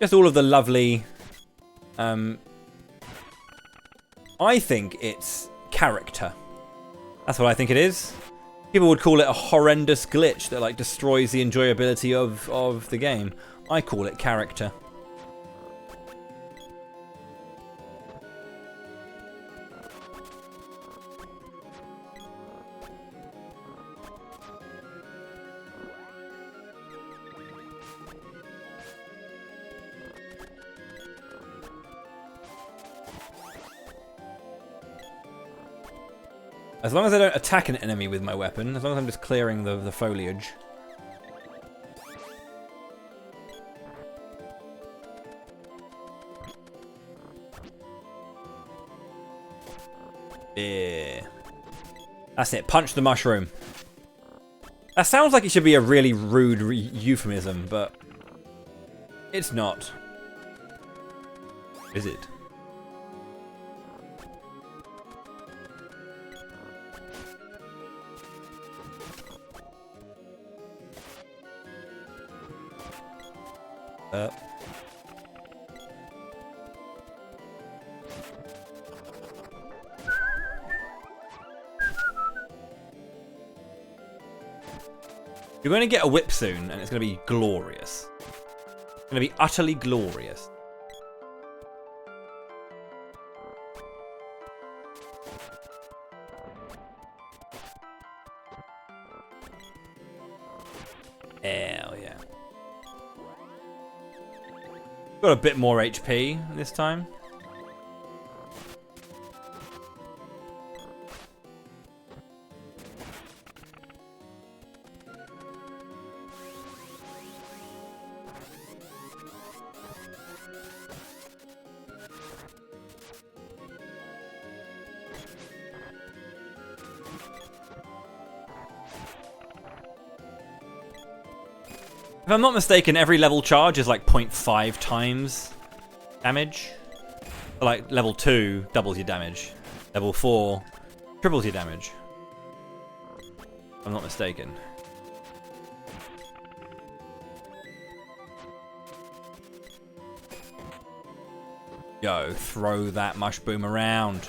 Just all of the lovely... I think it's character. That's what I think it is. People would call it a horrendous glitch that like destroys the enjoyability of the game. I call it character. As long as I don't attack an enemy with my weapon, as long as I'm just clearing the foliage. Yeah. That's it, punch the mushroom. That sounds like it should be a really rude euphemism, but it's not. Is it? You're going to get a whip soon, and it's going to be glorious. It's going to be utterly glorious. Hell yeah. Got a bit more HP this time. If I'm not mistaken, every level charge is like 0.5 times damage. Like level 2 doubles your damage. Level 4 triples your damage. If I'm not mistaken. Yo, throw that mush boom around.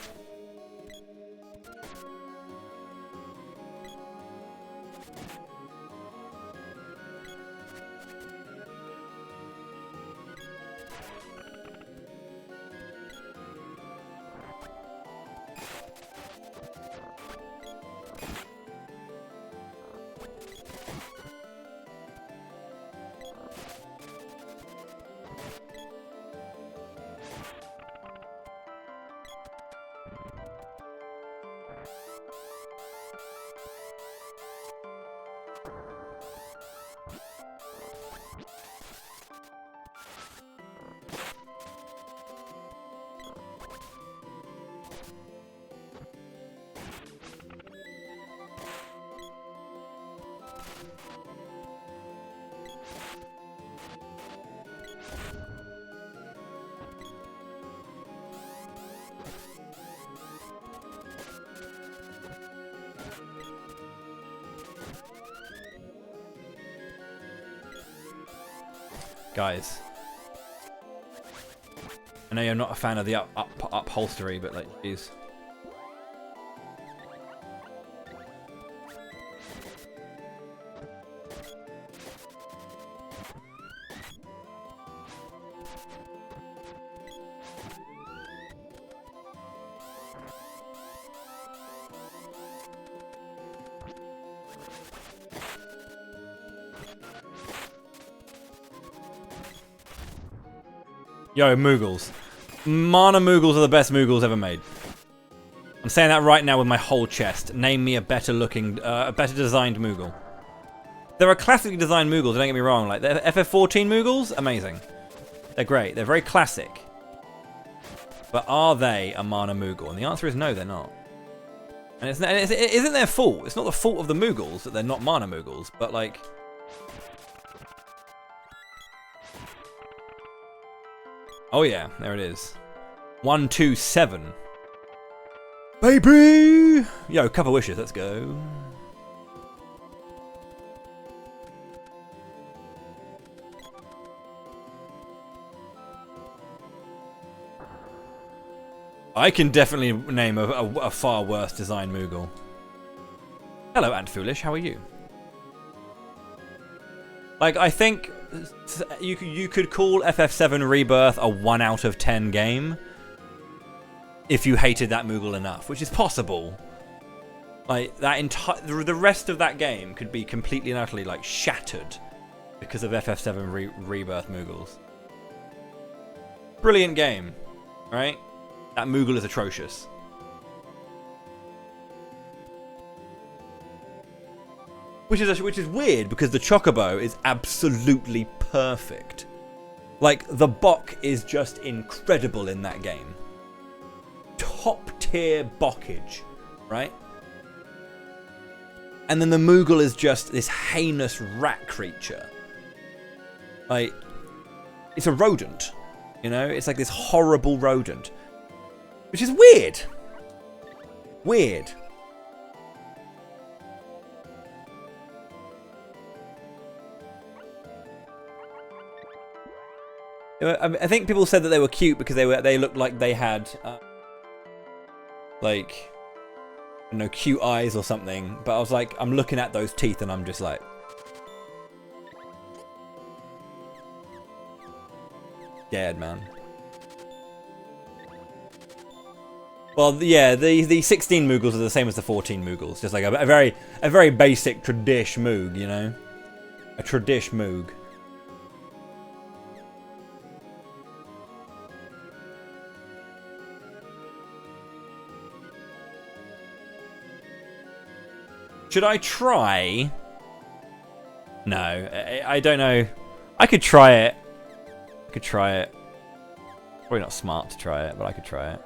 Guys. I know you're not a fan of the upholstery, but like, jeez. Yo, Moogles. Mana Moogles are the best Moogles ever made. I'm saying that right now with my whole chest. Name me a better looking, a better designed Moogle. There are classically designed Moogles, don't get me wrong. Like, the FF14 Moogles, amazing. They're great. They're very classic. But are they a Mana Moogle? And the answer is no, they're not. And it isn't their fault. It's not the fault of the Moogles that they're not Mana Moogles. But, like... Oh yeah, there it is. 127. Baby! Yo, couple wishes, let's go. I can definitely name a far worse design Moogle. Hello, Ant Foolish, how are you? Like, I think you could call FF7 Rebirth a 1 out of 10 game if you hated that Moogle enough, which is possible. Like, the rest of that game could be completely and utterly, like, shattered because of FF7 Rebirth Moogles. Brilliant game, right? That Moogle is atrocious. Which is weird because the Chocobo is absolutely perfect. Like, the Bok is just incredible in that game. Top tier Bockage, right? And then the Moogle is just this heinous rat creature. Like, it's a rodent, you know? It's like this horrible rodent. Which is weird. Weird. I think people said that they were cute because they looked like they had like, I don't know, cute eyes or something. But I was like, I'm looking at those teeth and I'm just like, scared, man. Well, yeah, the 16 Moogles are the same as the 14 Moogles, just like a very basic tradish Moog, you know, a tradish Moog. Should I try? No, I don't know. I could try it. I could try it. Probably not smart to try it, but I could try it.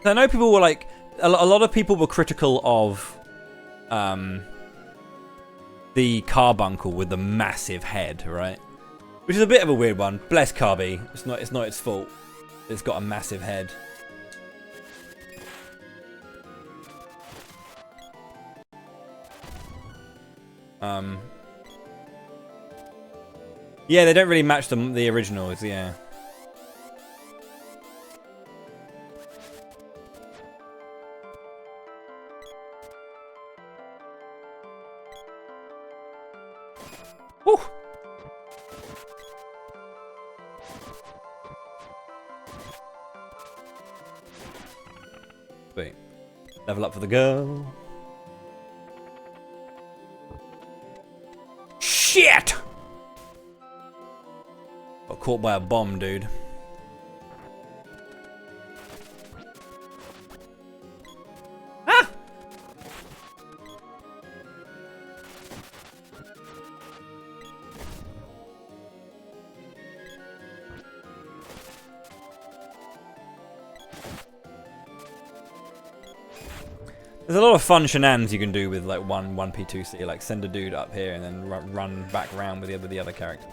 I know people were like, a lot of people were critical of the carbuncle with the massive head, right? Which is a bit of a weird one. Bless Carby. It's not its fault. It's got a massive head. Yeah, they don't really match the originals, yeah. Woo! Wait. Level up for the girl. Shit! Got caught by a bomb, dude. Ah! There's a lot of fun shenanigans you can do with like 1P2C, like send a dude up here and then run back around with the other character.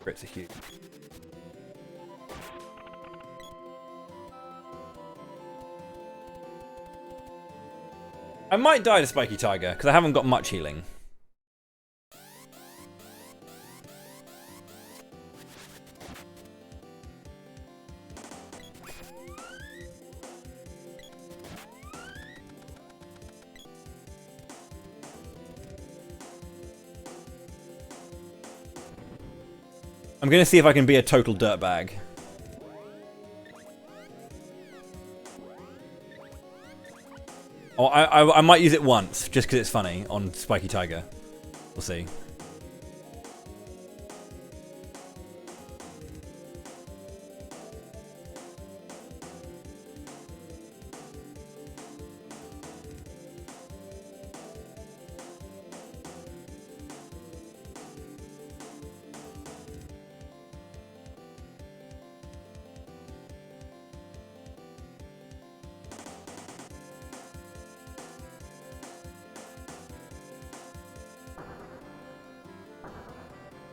Crits are huge. I might die to Spiky Tiger, because I haven't got much healing. I'm going to see if I can be a total dirtbag. Oh, I might use it once, just because it's funny, on Spiky Tiger. We'll see.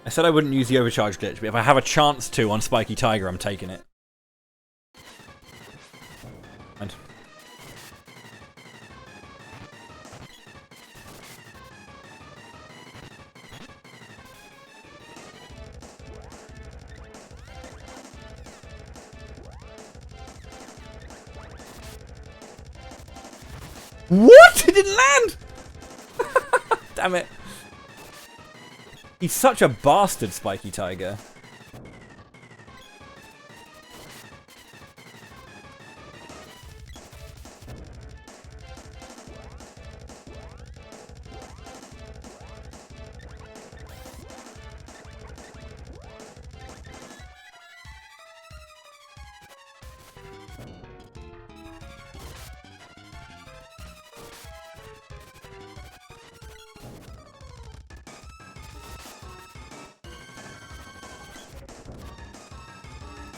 I said I wouldn't use the overcharge glitch, but if I have a chance to on Spiky Tiger, I'm taking it. And what? It didn't land! Damn it. He's such a bastard, Spiky Tiger.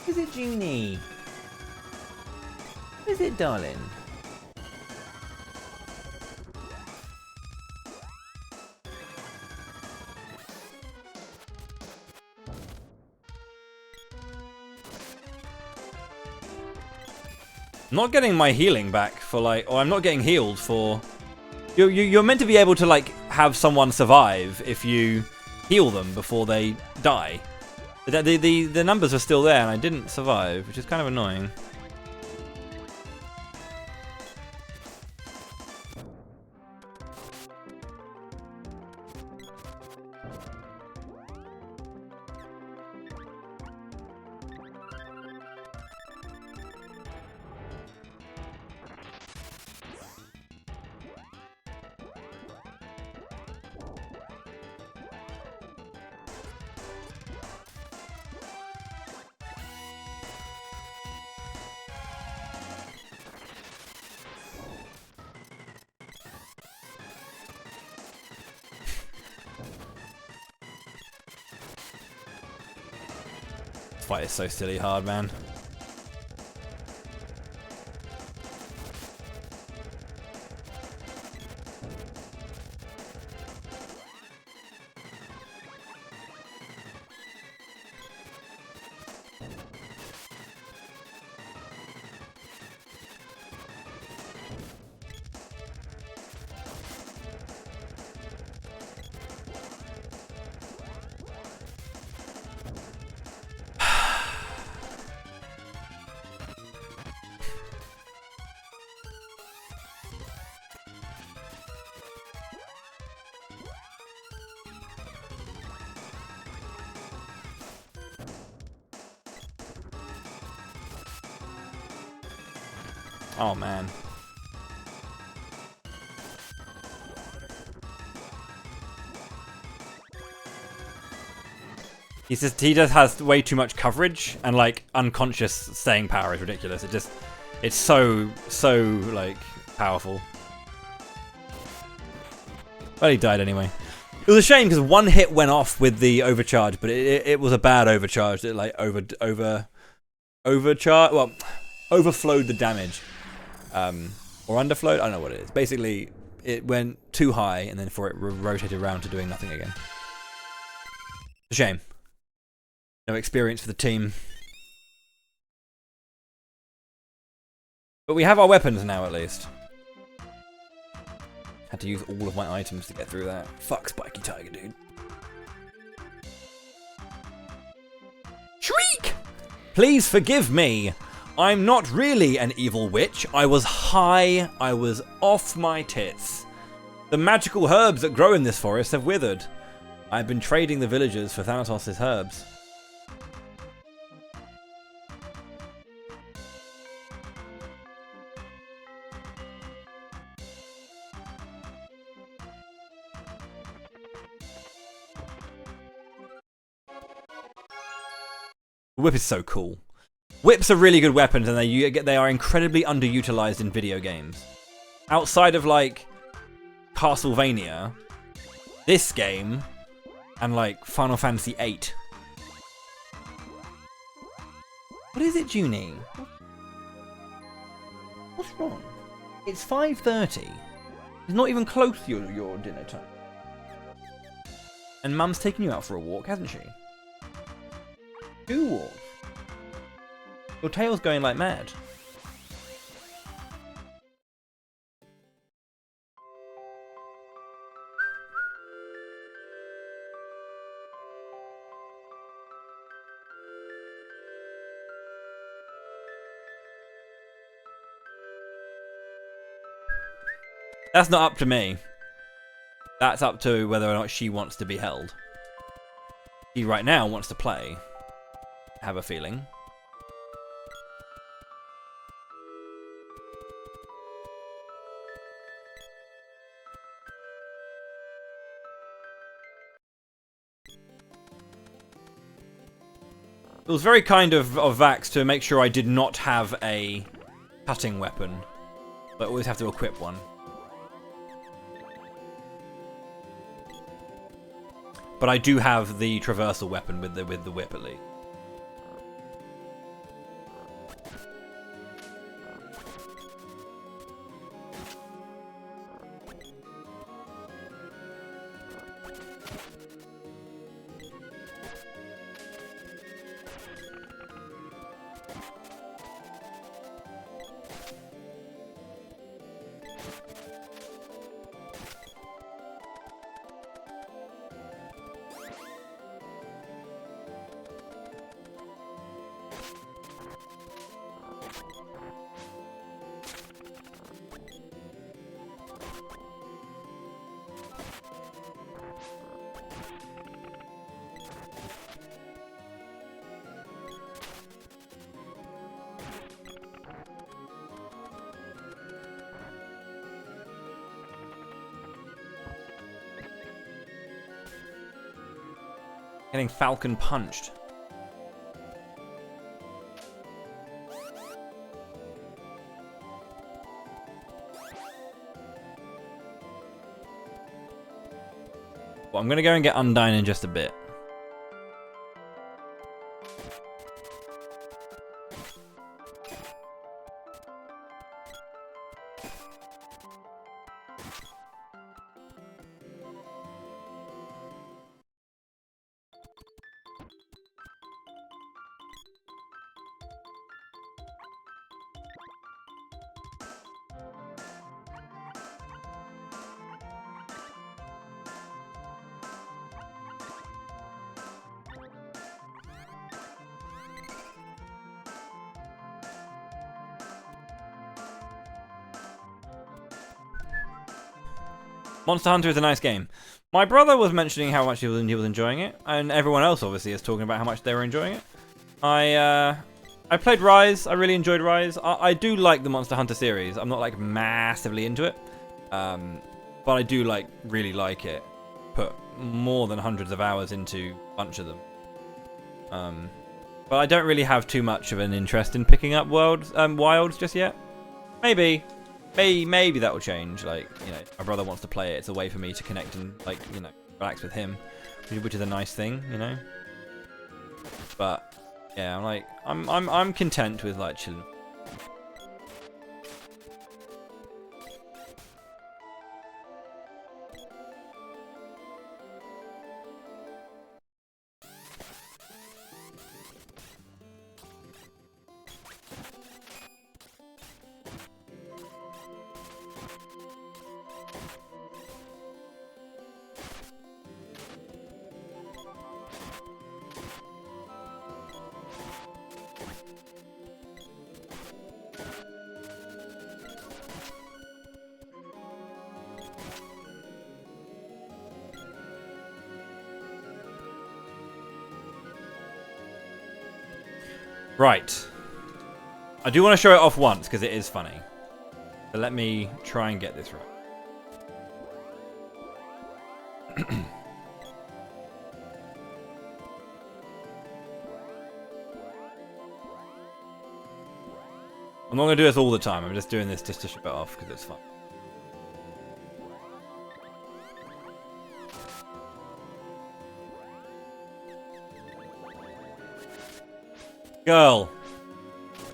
Is it Junie? Is it, darling? I'm not getting my healing back for like, or I'm not getting healed for. You're meant to be able to like have someone survive if you heal them before they die. The numbers are still there and I didn't survive, which is kind of annoying. This fight is so silly hard, man. Oh man. He just has way too much coverage and like unconscious staying power is ridiculous. It's so like powerful. Well, he died anyway. It was a shame because one hit went off with the overcharge, but it was a bad overcharge. It like overcharge. Well, overflowed the damage. Or underflowed, I don't know what it is. Basically, it went too high and then for it rotated around to doing nothing again. A shame. No experience for the team. But we have our weapons now, at least. Had to use all of my items to get through that. Fuck Spiky Tiger, dude. Shriek! Please forgive me. I'm not really an evil witch. I was high. I was off my tits. The magical herbs that grow in this forest have withered. I've been trading the villagers for Thanatos' herbs. Whip is so cool. Whips are really good weapons, and they are incredibly underutilized in video games. Outside of like Castlevania, this game, and like Final Fantasy VIII. What is it, Junie? What's wrong? It's 5:30. It's not even close to your dinner time. And Mum's taking you out for a walk, hasn't she? 2 walks. Your tail's going like mad. That's not up to me. That's up to whether or not she wants to be held. She right now wants to play. I have a feeling. It was very kind of Vax to make sure I did not have a cutting weapon, but I always have to equip one. But I do have the traversal weapon with the whip at least. Getting Falcon punched. Well, I'm gonna go and get Undyne in just a bit. Monster Hunter is a nice game. My brother was mentioning how much he was enjoying it, and everyone else obviously is talking about how much they were enjoying it. I played Rise. I really enjoyed Rise. I do like the Monster Hunter series. I'm not like massively into it, but I do really like it. Put more than hundreds of hours into a bunch of them. But I don't really have too much of an interest in picking up Wilds just yet. Maybe that will change. Like, you know, my brother wants to play it. It's a way for me to connect and, like, you know, relax with him, which is a nice thing, you know. But yeah, I'm content with like chilling. Right. I do want to show it off once because it is funny. So let me try and get this right. I'm not going to do this all the time. I'm just doing this just to show it off because it's fun. Girl,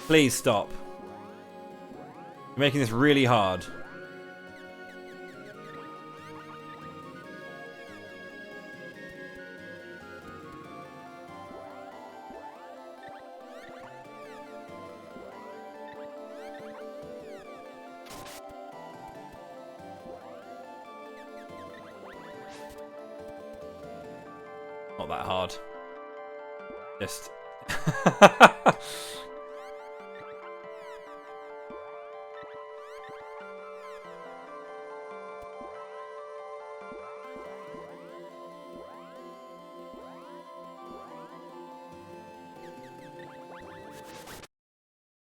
please stop. You're making this really hard. Not that hard. Just...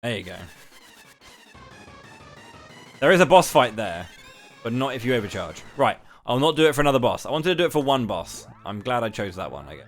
There you go. There is a boss fight there, but not if you overcharge. Right, I'll not do it for another boss. I wanted to do it for one boss. I'm glad I chose that one, I guess.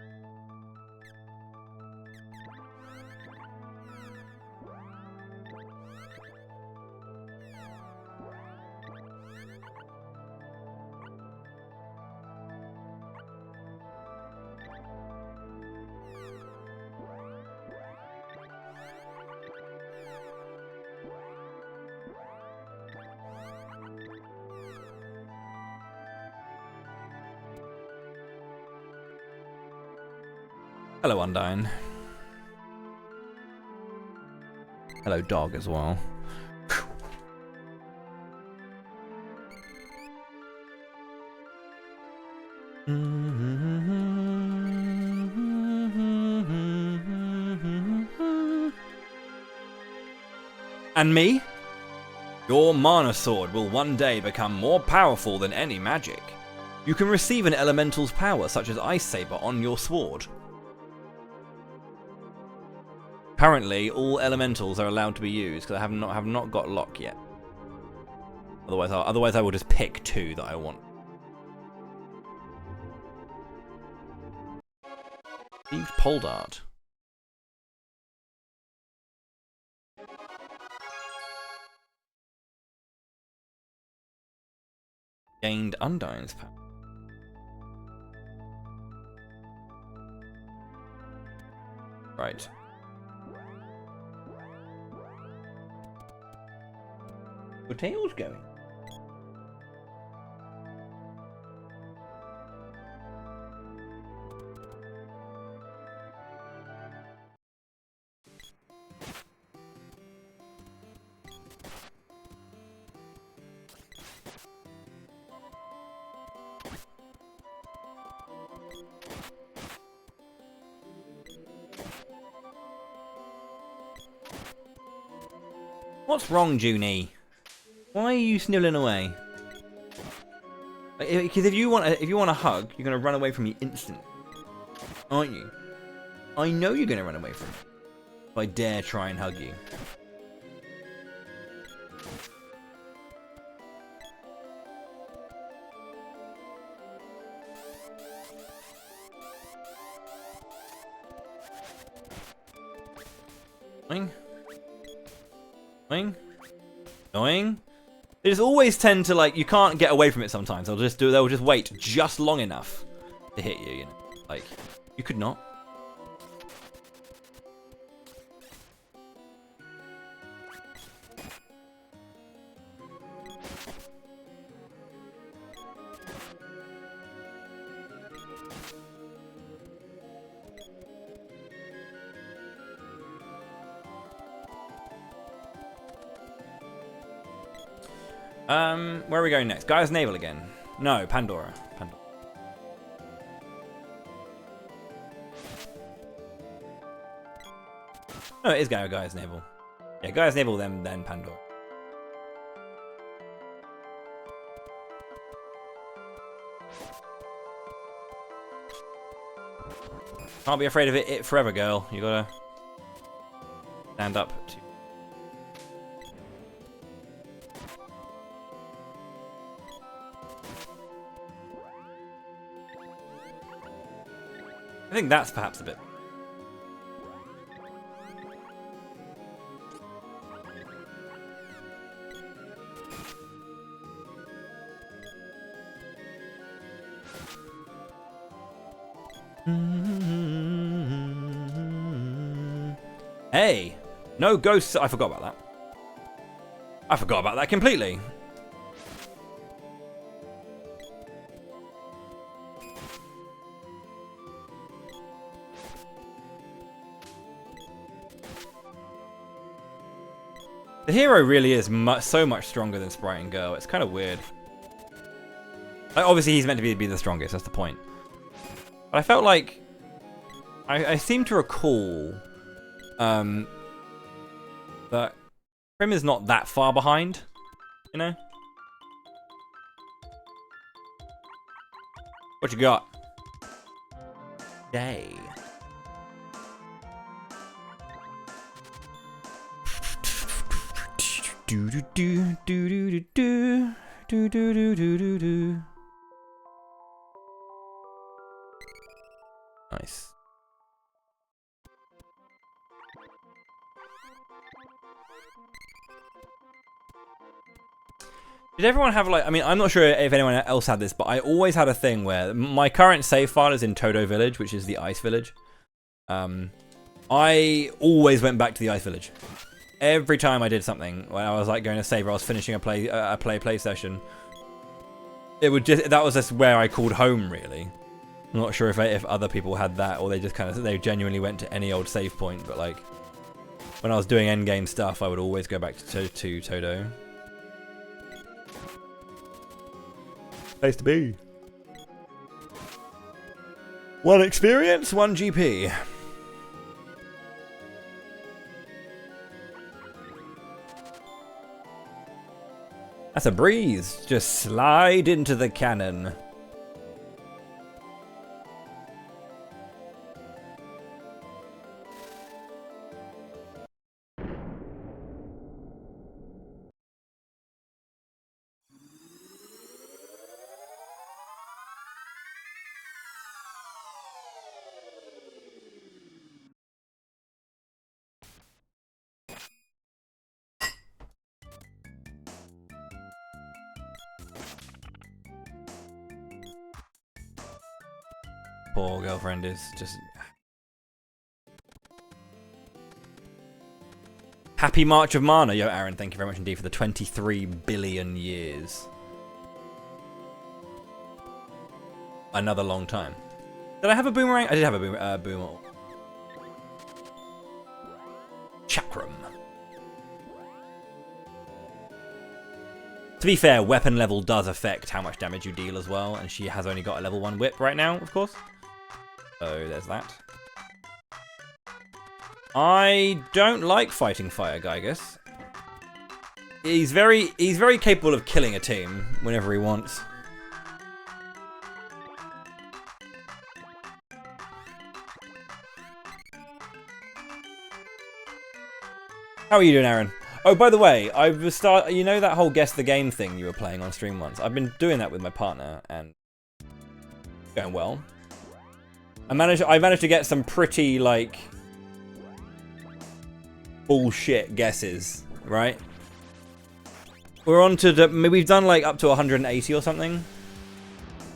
Hello, Undyne. Hello, dog, as well. And me? Your mana sword will one day become more powerful than any magic. You can receive an elemental's power, such as Ice Saber, on your sword. Apparently, all elementals are allowed to be used because I have not got lock yet. Otherwise, I will just pick two that I want. Steve Poldart. Gained Undyne's power. Right. Where Tails going? What's wrong, Junie? Why are you snivelling away? Because if you want a hug, you're gonna run away from me instantly, aren't you? I know you're gonna run away from me if I dare try and hug you. Annoying. Annoying. Annoying. They just always tend to, like, you can't get away from it sometimes. They'll just wait just long enough to hit you, you know. Like, you could not. Where are we going next? Gaia's Navel again? No, Pandora. Pandora. No, it is Gaia's Navel. Yeah, Gaia's Navel, then Pandora. Can't be afraid of it forever, girl. You gotta stand up to. I think that's perhaps a bit. Hey, no ghosts. I forgot about that. I forgot about that completely. The hero really is so much stronger than Sprite and Girl. It's kind of weird. Like, obviously, he's meant to be the strongest. That's the point. But I felt like I seem to recall that Prim is not that far behind. You know. What you got? Day. Do do do do do do do do do do do do. Nice. Did everyone have like? I mean, I'm not sure if anyone else had this, but I always had a thing where my current save file is in Todo Village, which is the ice village. I always went back to the ice village. Every time I did something, when I was like going to save or I was finishing a play session, it would just that was just where I called home. Really, I'm not sure if other people had that or they just they genuinely went to any old save point. But like when I was doing endgame stuff, I would always go back to Todo. Place to be. One experience, one GP. That's a breeze. Just slide into the cannon. Poor girlfriend is just... Happy March of Mana. Yo, Aaron, thank you very much indeed for the 23 billion years. Another long time. Did I have a boomerang? I did have a boomerang. Chakram. To be fair, weapon level does affect how much damage you deal as well, and she has only got a level 1 whip right now, of course. So there's that. I don't like fighting Fire Gygus. He's very capable of killing a team whenever he wants. How are you doing, Aaron? Oh, by the way, you know that whole guess the game thing you were playing on stream once? I've been doing that with my partner and it's going well. I managed to get some pretty like bullshit guesses, right? We're on to we've done like up to 180 or something.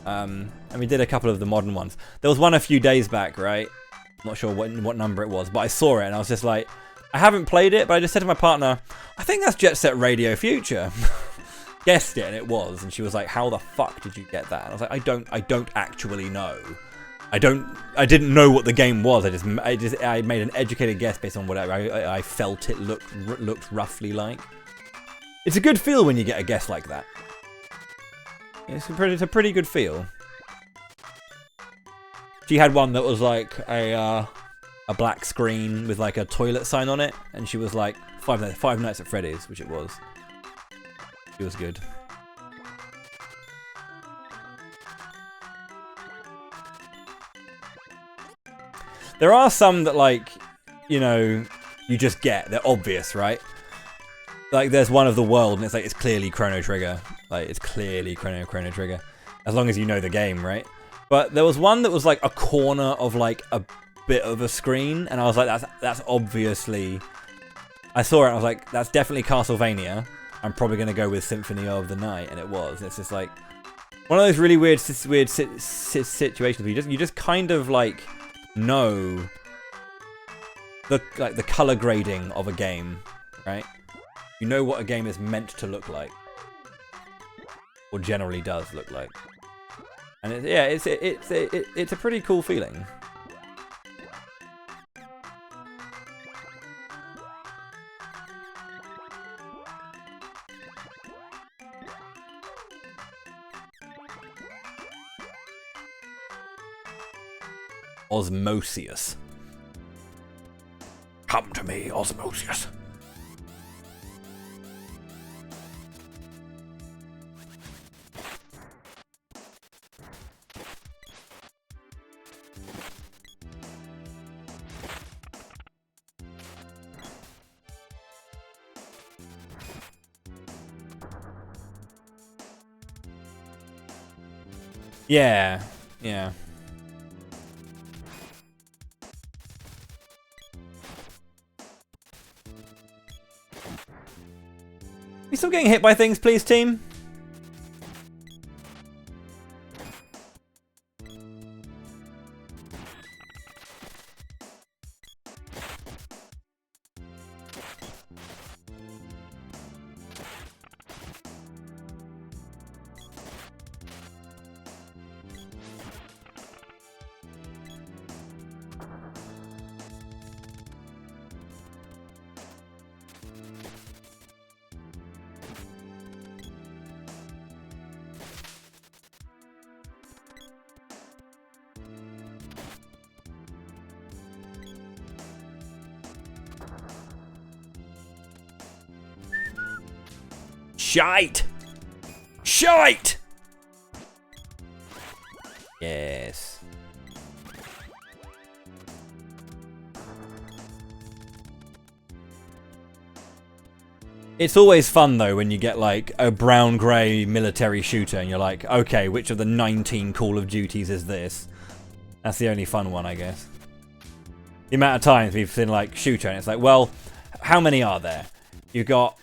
And we did a couple of the modern ones. There was one a few days back, right? Not sure what number it was, but I saw it and I was just like, I haven't played it, but I just said to my partner, I think that's Jet Set Radio Future. Guessed it, and it was. And she was like, how the fuck did you get that? And I was like, I don't actually know. I didn't know what the game was. I made an educated guess based on whatever I felt it looked roughly like. It's a good feel when you get a guess like that. It's a pretty good feel. She had one that was like a black screen with like a toilet sign on it, and she was like Five Nights at Freddy's, which it was. It was good. There are some that, like, you know, you just get. They're obvious, right? Like, there's one of the world, and it's like, it's clearly Chrono Trigger. Like, it's clearly Chrono Trigger. As long as you know the game, right? But there was one that was, like, a corner of, like, a bit of a screen, and I was like, that's obviously... I saw it, and I was like, that's definitely Castlevania. I'm probably going to go with Symphony of the Night, and it was. It's just, like, one of those really weird situations where you just kind of, like, know the color grading of a game, right? You know what a game is meant to look like, or generally does look like, and it's a pretty cool feeling. Osmosius. Come to me, Osmosius. Yeah, yeah. You still getting hit by things, please, team? Shite! Shite! Yes. It's always fun though when you get like a brown-grey military shooter and you're like, okay, which of the 19 Call of Duties is this? That's the only fun one, I guess. The amount of times we've seen like shooter and it's like, well, how many are there? You got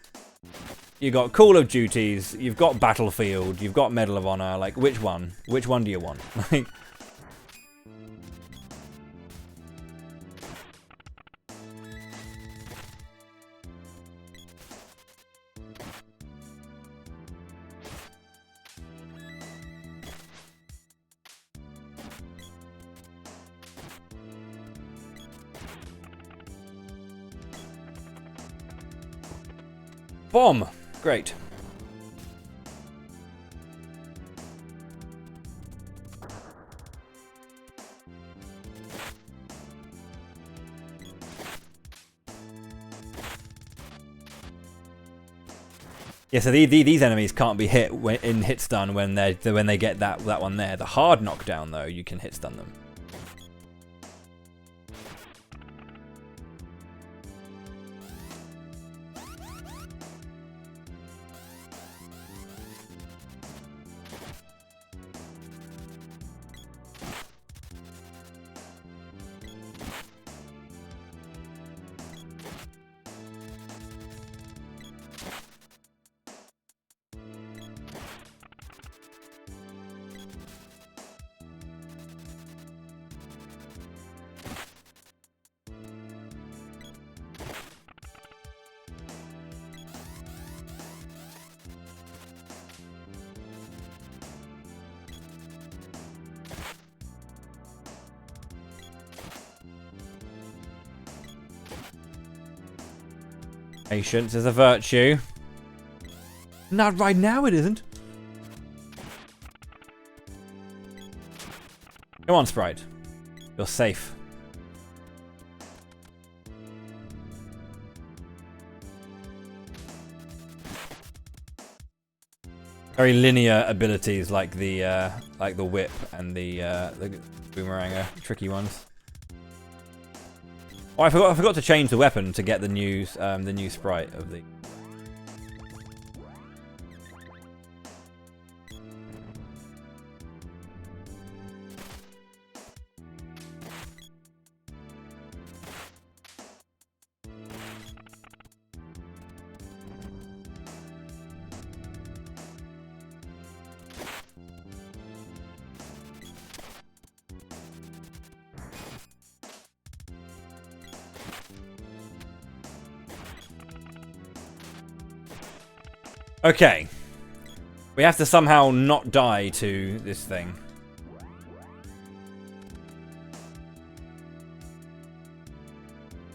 Call of Duties, you've got Battlefield, you've got Medal of Honor, like which one? Which one do you want? Like, bomb! Great. Yeah, so these enemies can't be hit in hit stun when they get that one there. The hard knockdown though, you can hit stun them. Patience is a virtue. Not right now, it isn't. Come on, Sprite. You're safe. Very linear abilities like the whip and the boomerang are tricky ones. Oh, I forgot to change the weapon to get the new sprite of the. Okay. We have to somehow not die to this thing.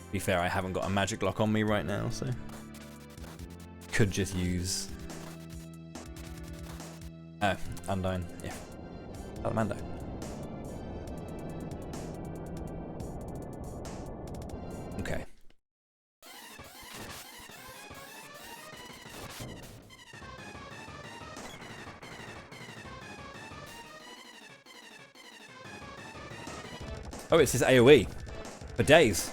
To be fair, I haven't got a magic lock on me right now, so could just use Undyne. Yeah. Salamando. Okay. Oh, it's his AoE. For days.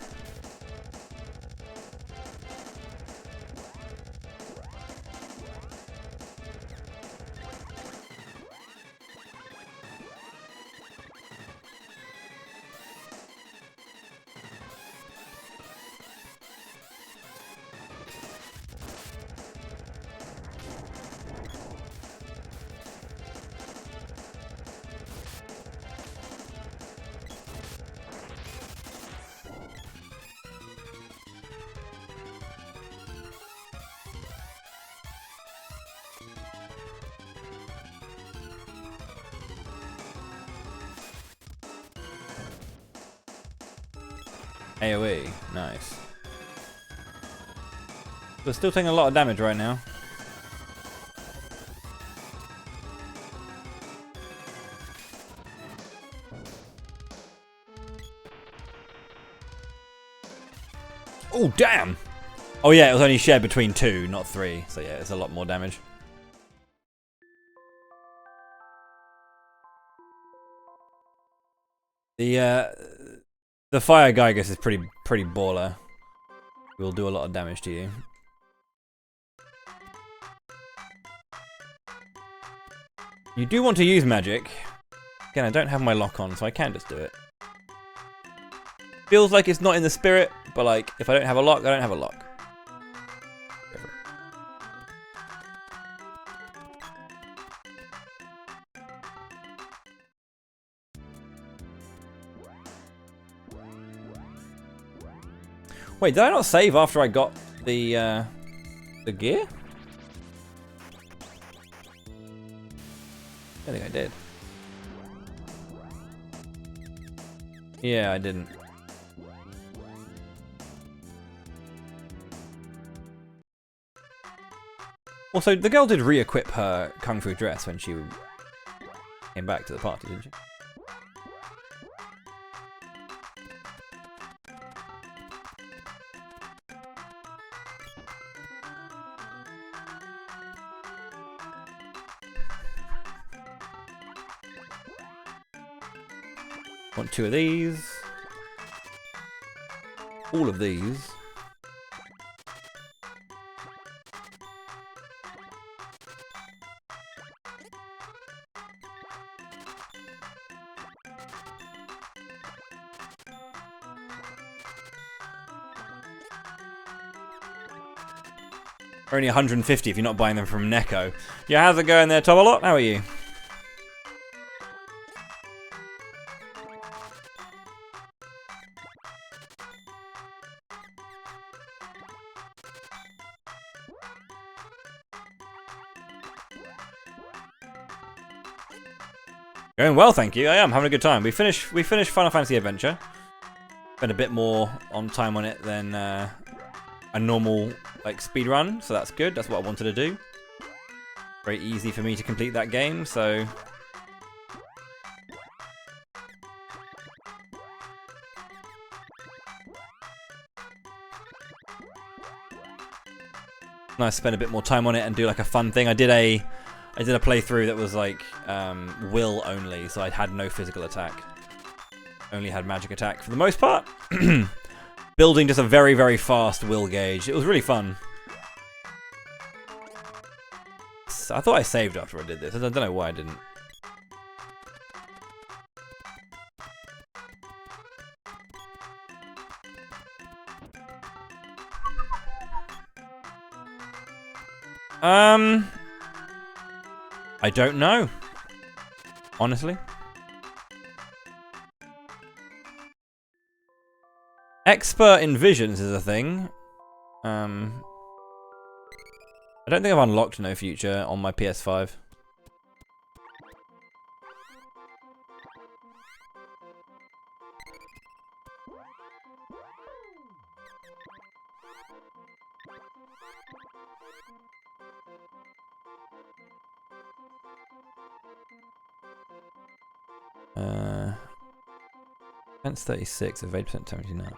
AoE, nice. We're still taking a lot of damage right now. Oh, damn! Oh yeah, it was only shared between 2, not 3. So yeah, it's a lot more damage. The fire Gygus is pretty baller. Will do a lot of damage to you. You do want to use magic. Again, I don't have my lock on, so I can just do it. Feels like it's not in the spirit, but like if I don't have a lock, I don't have a lock. Wait, did I not save after I got the gear? I think I did. Yeah, I didn't. Also, the girl did re-equip her kung fu dress when she came back to the party, didn't she? Want 2 of these. All of these. Only 150 if you're not buying them from Neko. Yeah, how's it going there, Tobalot? How are you? Going well, thank you. I am having a good time. We finished Final Fantasy Adventure. Spent a bit more on time on it than a normal like speed run, so that's good. That's what I wanted to do. Very easy for me to complete that game, so nice to spend a bit more time on it and do like a fun thing. I did a playthrough that was like will only, so I had no physical attack. Only had magic attack for the most part. Built building just a very, very fast will gauge. It was really fun. I thought I saved after I did this. I don't know why I didn't. I don't know. Honestly. Expert in visions is a thing. I don't think I've unlocked No Future on my PS5. Defense 36, evade percent 79.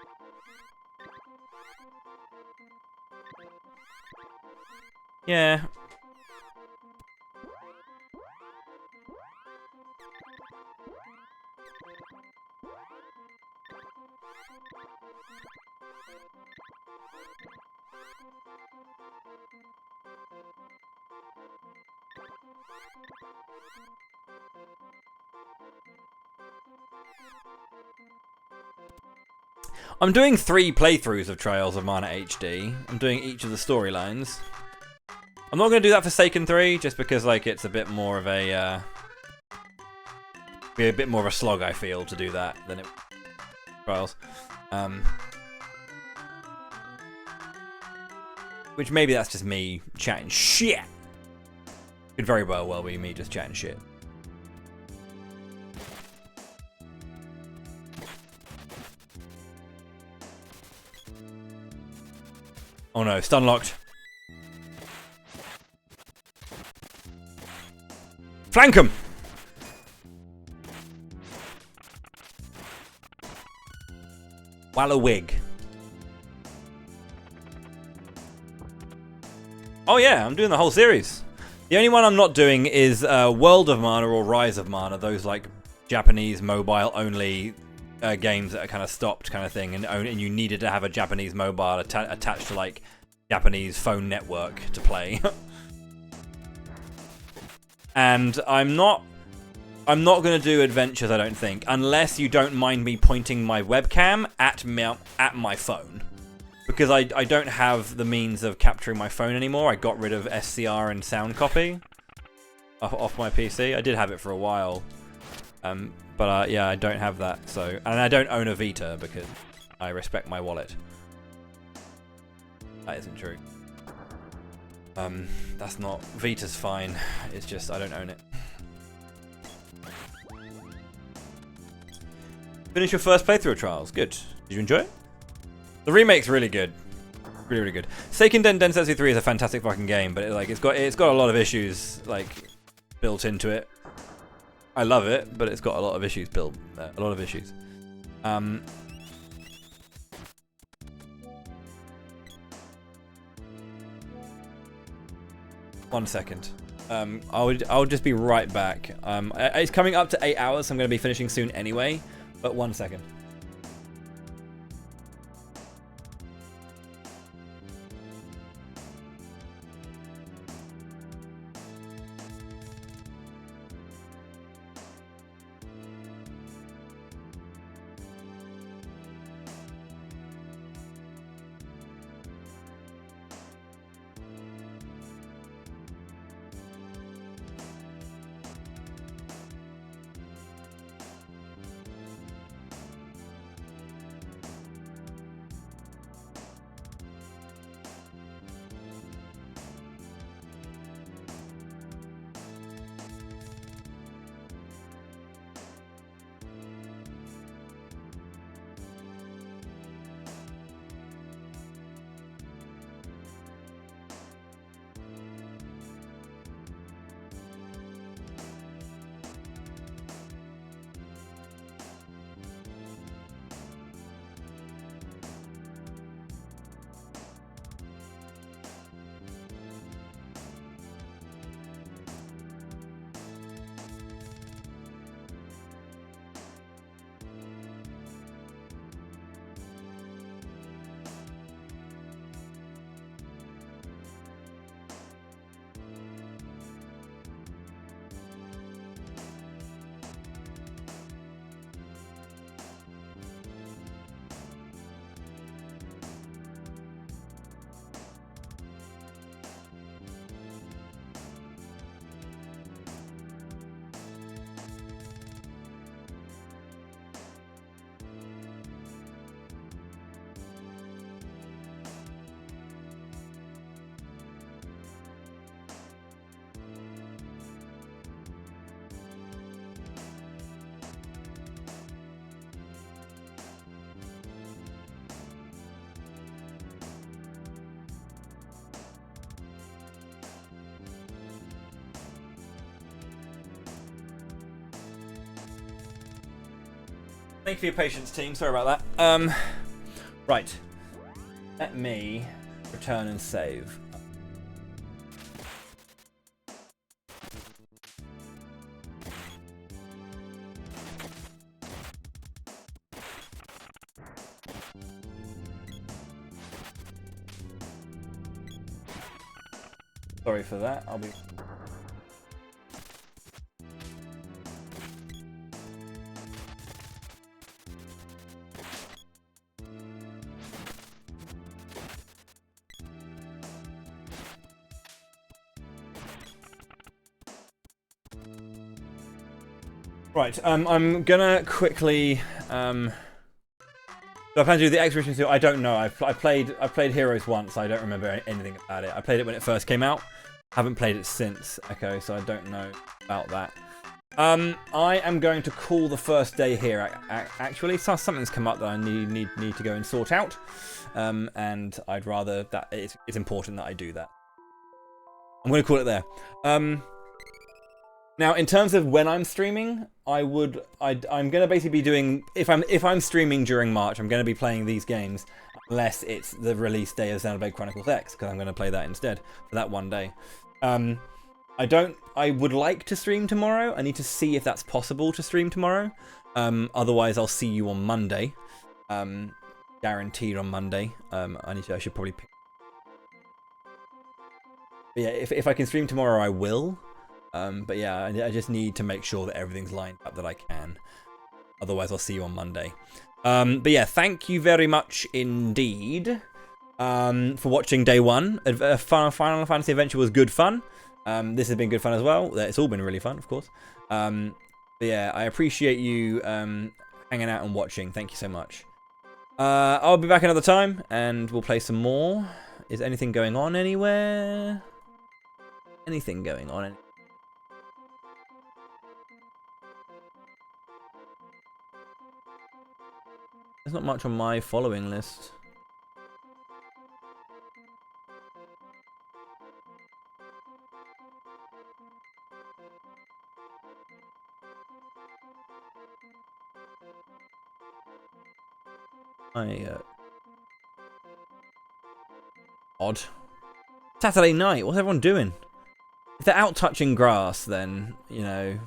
Yeah. I'm doing 3 playthroughs of Trials of Mana HD. I'm doing each of the storylines. I'm not going to do that for Seiken 3, just because like it's a bit more of a be a bit more of a slog, I feel, to do that than it Trials. Which maybe that's just me chatting shit. Could very well be me just chatting shit. Oh no, stun locked. Flank him! Wallowig. Oh yeah, I'm doing the whole series. The only one I'm not doing is World of Mana or Rise of Mana, those like Japanese mobile only games that are kind of stopped kind of thing, and you needed to have a Japanese mobile attached to like Japanese phone network to play. And I'm not going to do adventures, I don't think, unless you don't mind me pointing my webcam at my phone. Because I don't have the means of capturing my phone anymore. I got rid of SCR and sound copy off my PC. I did have it for a while. But yeah, I don't have that. So, and I don't own a Vita because I respect my wallet. That isn't true. That's not... Vita's fine. It's just I don't own it. Finish your first playthrough of Trials. Good. Did you enjoy it? The remake's really good. Really, really good. Seiken Densetsu 3 is a fantastic fucking game, but it's got a lot of issues like built into it. I love it, but it's got a lot of issues built. A lot of issues. 1 second. I'll just be right back. It's coming up to 8 hours, so I'm going to be finishing soon anyway. But 1 second. Thank you for your patience, team. Sorry about that. Right. Let me return and save. Sorry for that. I'll be... Right, I'm gonna quickly, so I plan to do the Expedition 2. I don't know. I played Heroes once. I don't remember anything about it. I played it when it first came out. Haven't played it since. Okay, so I don't know about that. I am going to call the first day here. Actually, so something's come up that I need to go and sort out, and I'd rather that it's important that I do that. I'm going to call it there. Now, in terms of when I'm streaming, I'm going to basically be doing, if I'm streaming during March, I'm going to be playing these games, unless it's the release day of Xenoblade Chronicles X, because I'm going to play that instead for that one day. I would like to stream tomorrow. I need to see if that's possible to stream tomorrow. Otherwise, I'll see you on Monday. Guaranteed on Monday. I should probably pick. But yeah, if I can stream tomorrow, I will. But yeah, I just need to make sure that everything's lined up that I can. Otherwise, I'll see you on Monday. But yeah, thank you very much indeed for watching day one. Final Fantasy Adventure was good fun. This has been good fun as well. It's all been really fun, of course. But yeah, I appreciate you hanging out and watching. Thank you so much. I'll be back another time, and we'll play some more. Is anything going on anywhere? Anything going on? There's not much on my following list. Odd. Saturday night, what's everyone doing? If they're out touching grass, then, you know,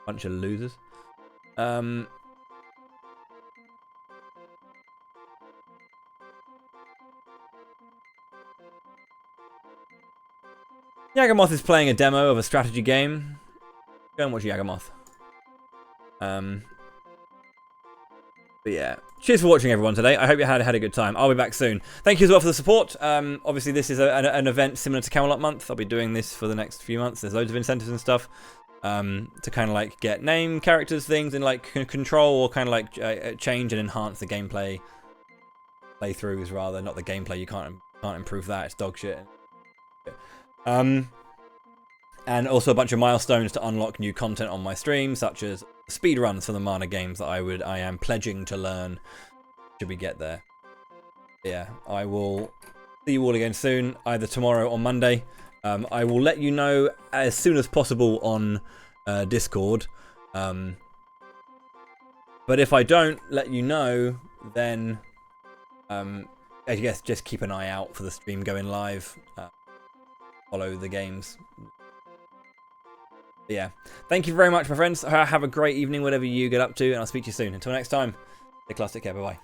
bunch of losers. Yagamoth is playing a demo of a strategy game. Go and watch Yagamoth. But yeah, cheers for watching everyone today. I hope you had a good time. I'll be back soon. Thank you as well for the support. Obviously this is an event similar to Camelot Month. I'll be doing this for the next few months. There's loads of incentives and stuff to kind of like get name characters, things, and like control or kind of like change and enhance the gameplay. Playthroughs rather, not the gameplay. You can't improve that. It's dog shit. And also a bunch of milestones to unlock new content on my stream, such as speedruns for the Mana games that I am pledging to learn should we get there. Yeah, I will see you all again soon, either tomorrow or Monday. I will let you know as soon as possible on Discord. But if I don't let you know, then I guess just keep an eye out for the stream going live. Follow the games. But yeah, thank you very much, my friends. Have a great evening, whatever you get up to, and I'll speak to you soon. Until next time, stay class, take care, bye-bye.